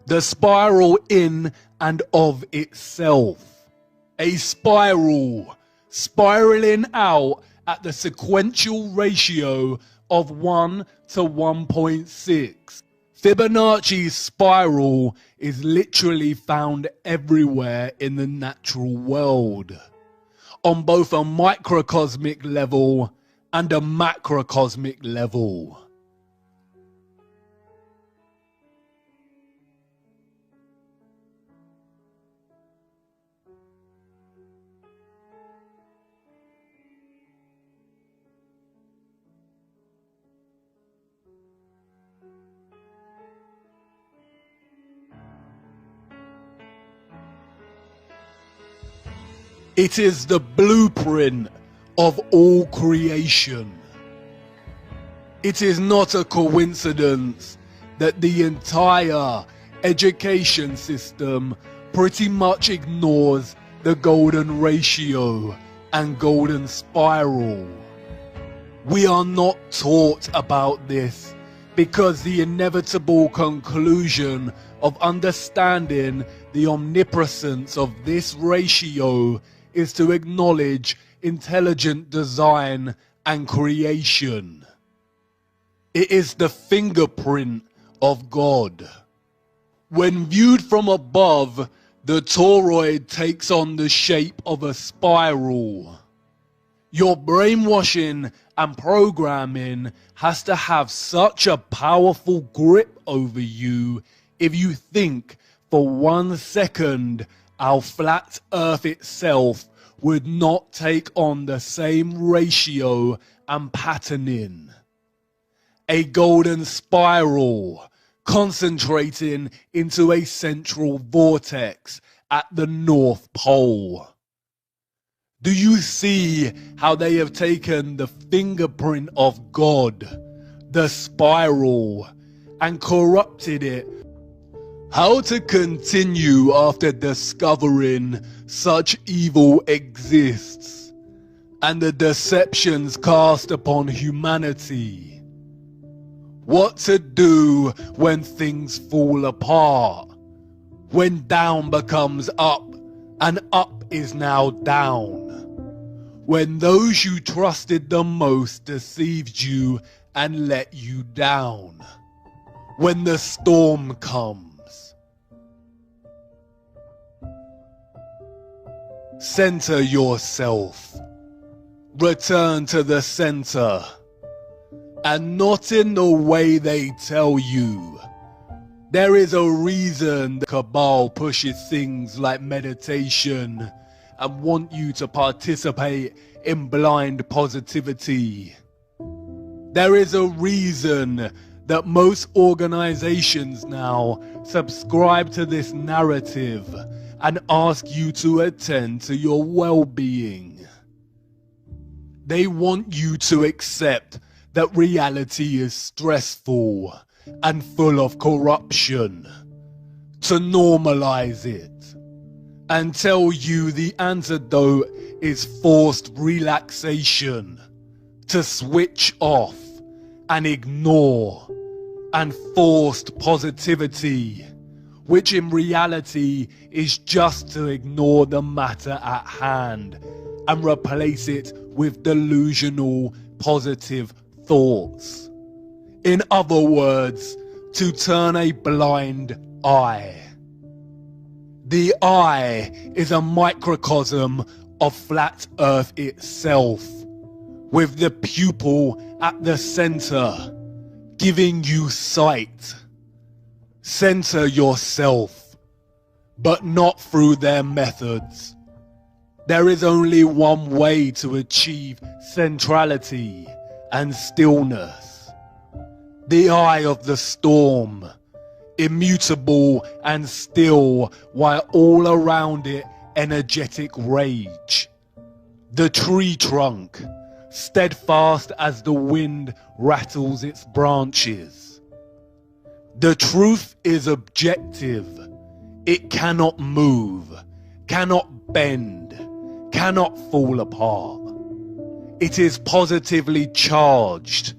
the spiral in and of itself. A spiral, spiraling out at the sequential ratio of 1 to 1.6. Fibonacci's spiral is literally found everywhere in the natural world, on both a microcosmic level and a macrocosmic level. It is the blueprint of all creation. It is not a coincidence that the entire education system pretty much ignores the golden ratio and golden spiral. We are not taught about this because the inevitable conclusion of understanding the omnipresence of this ratio is to acknowledge intelligent design and creation. It is the fingerprint of God. When viewed from above, the toroid takes on the shape of a spiral. Your brainwashing and programming has to have such a powerful grip over you if you think for 1 second our flat Earth itself would not take on the same ratio and patterning. A golden spiral concentrating into a central vortex at the North Pole. Do you see how they have taken the fingerprint of God, the spiral, and corrupted it? How to continue after discovering such evil exists, and the deceptions cast upon humanity? What to do when things fall apart, when down becomes up, and up is now down, when those you trusted the most deceived you and let you down, when the storm comes. Center yourself. Return to the center. And not in the way they tell you. There is a reason the Cabal pushes things like meditation and want you to participate in blind positivity. There is a reason that most organizations now subscribe to this narrative and ask you to attend to your well-being. They want you to accept that reality is stressful and full of corruption, to normalize it, and tell you the antidote is forced relaxation, to switch off and ignore, and forced positivity, which in reality is just to ignore the matter at hand and replace it with delusional positive thoughts. In other words, to turn a blind eye. The eye is a microcosm of flat Earth itself, with the pupil at the center, giving you sight. Center yourself, but not through their methods. There is only one way to achieve centrality and stillness. The eye of the storm, immutable and still, while all around it energetic rage. The tree trunk, steadfast as the wind rattles its branches. The truth is objective. It cannot move, cannot bend, cannot fall apart. It is positively charged.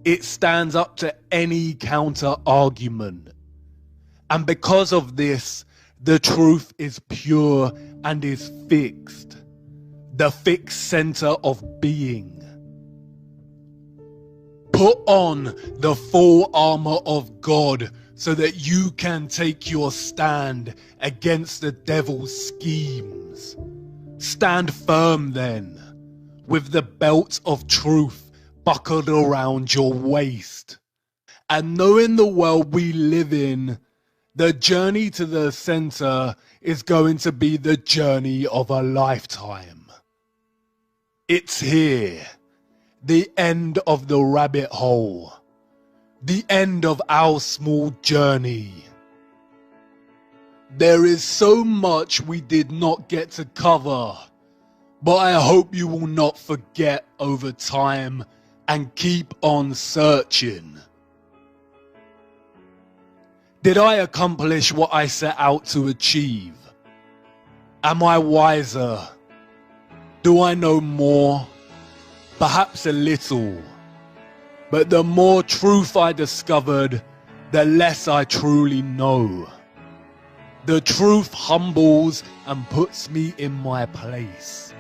It stands up to any counter-argument. And because of this, the truth is pure and is fixed. The fixed center of being. Put on the full armor of God so that you can take your stand against the devil's schemes. Stand firm then, with the belt of truth buckled around your waist. And knowing the world we live in, the journey to the center is going to be the journey of a lifetime. It's here, the end of the rabbit hole, the end of our small journey. There is so much we did not get to cover, but I hope you will not forget over time and keep on searching. Did I accomplish what I set out to achieve? Am I wiser? Do I know more? Perhaps a little. But the more truth I discovered, the less I truly know. The truth humbles and puts me in my place.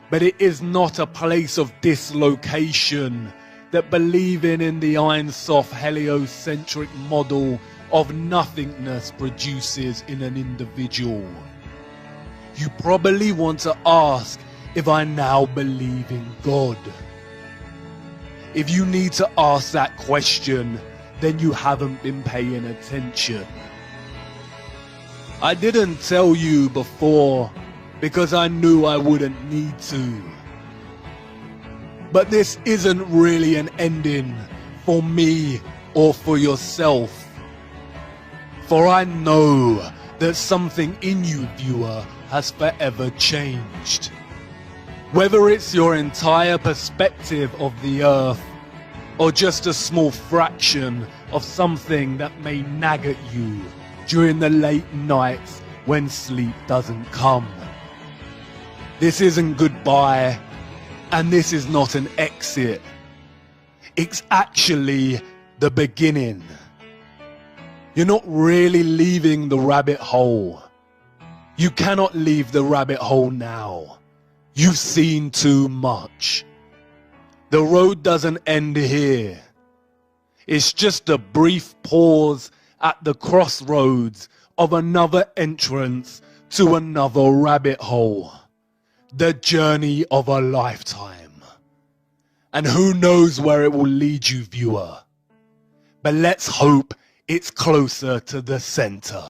But it is not a place of dislocation that believing in the Ein Sof heliocentric model of nothingness produces in an individual. You probably want to ask if I now believe in God. If you need to ask that question, then you haven't been paying attention. I didn't tell you before because I knew I wouldn't need to. But this isn't really an ending for me or for yourself. For I know that something in you, viewer, has forever changed. Whether it's your entire perspective of the earth, or just a small fraction of something that may nag at you during the late nights when sleep doesn't come. This isn't goodbye, and this is not an exit. It's actually the beginning. You're not really leaving the rabbit hole. You cannot leave the rabbit hole now. You've seen too much. The road doesn't end here. It's just a brief pause at the crossroads of another entrance to another rabbit hole. The journey of a lifetime. And who knows where it will lead you, viewer. But let's hope it's closer to the center.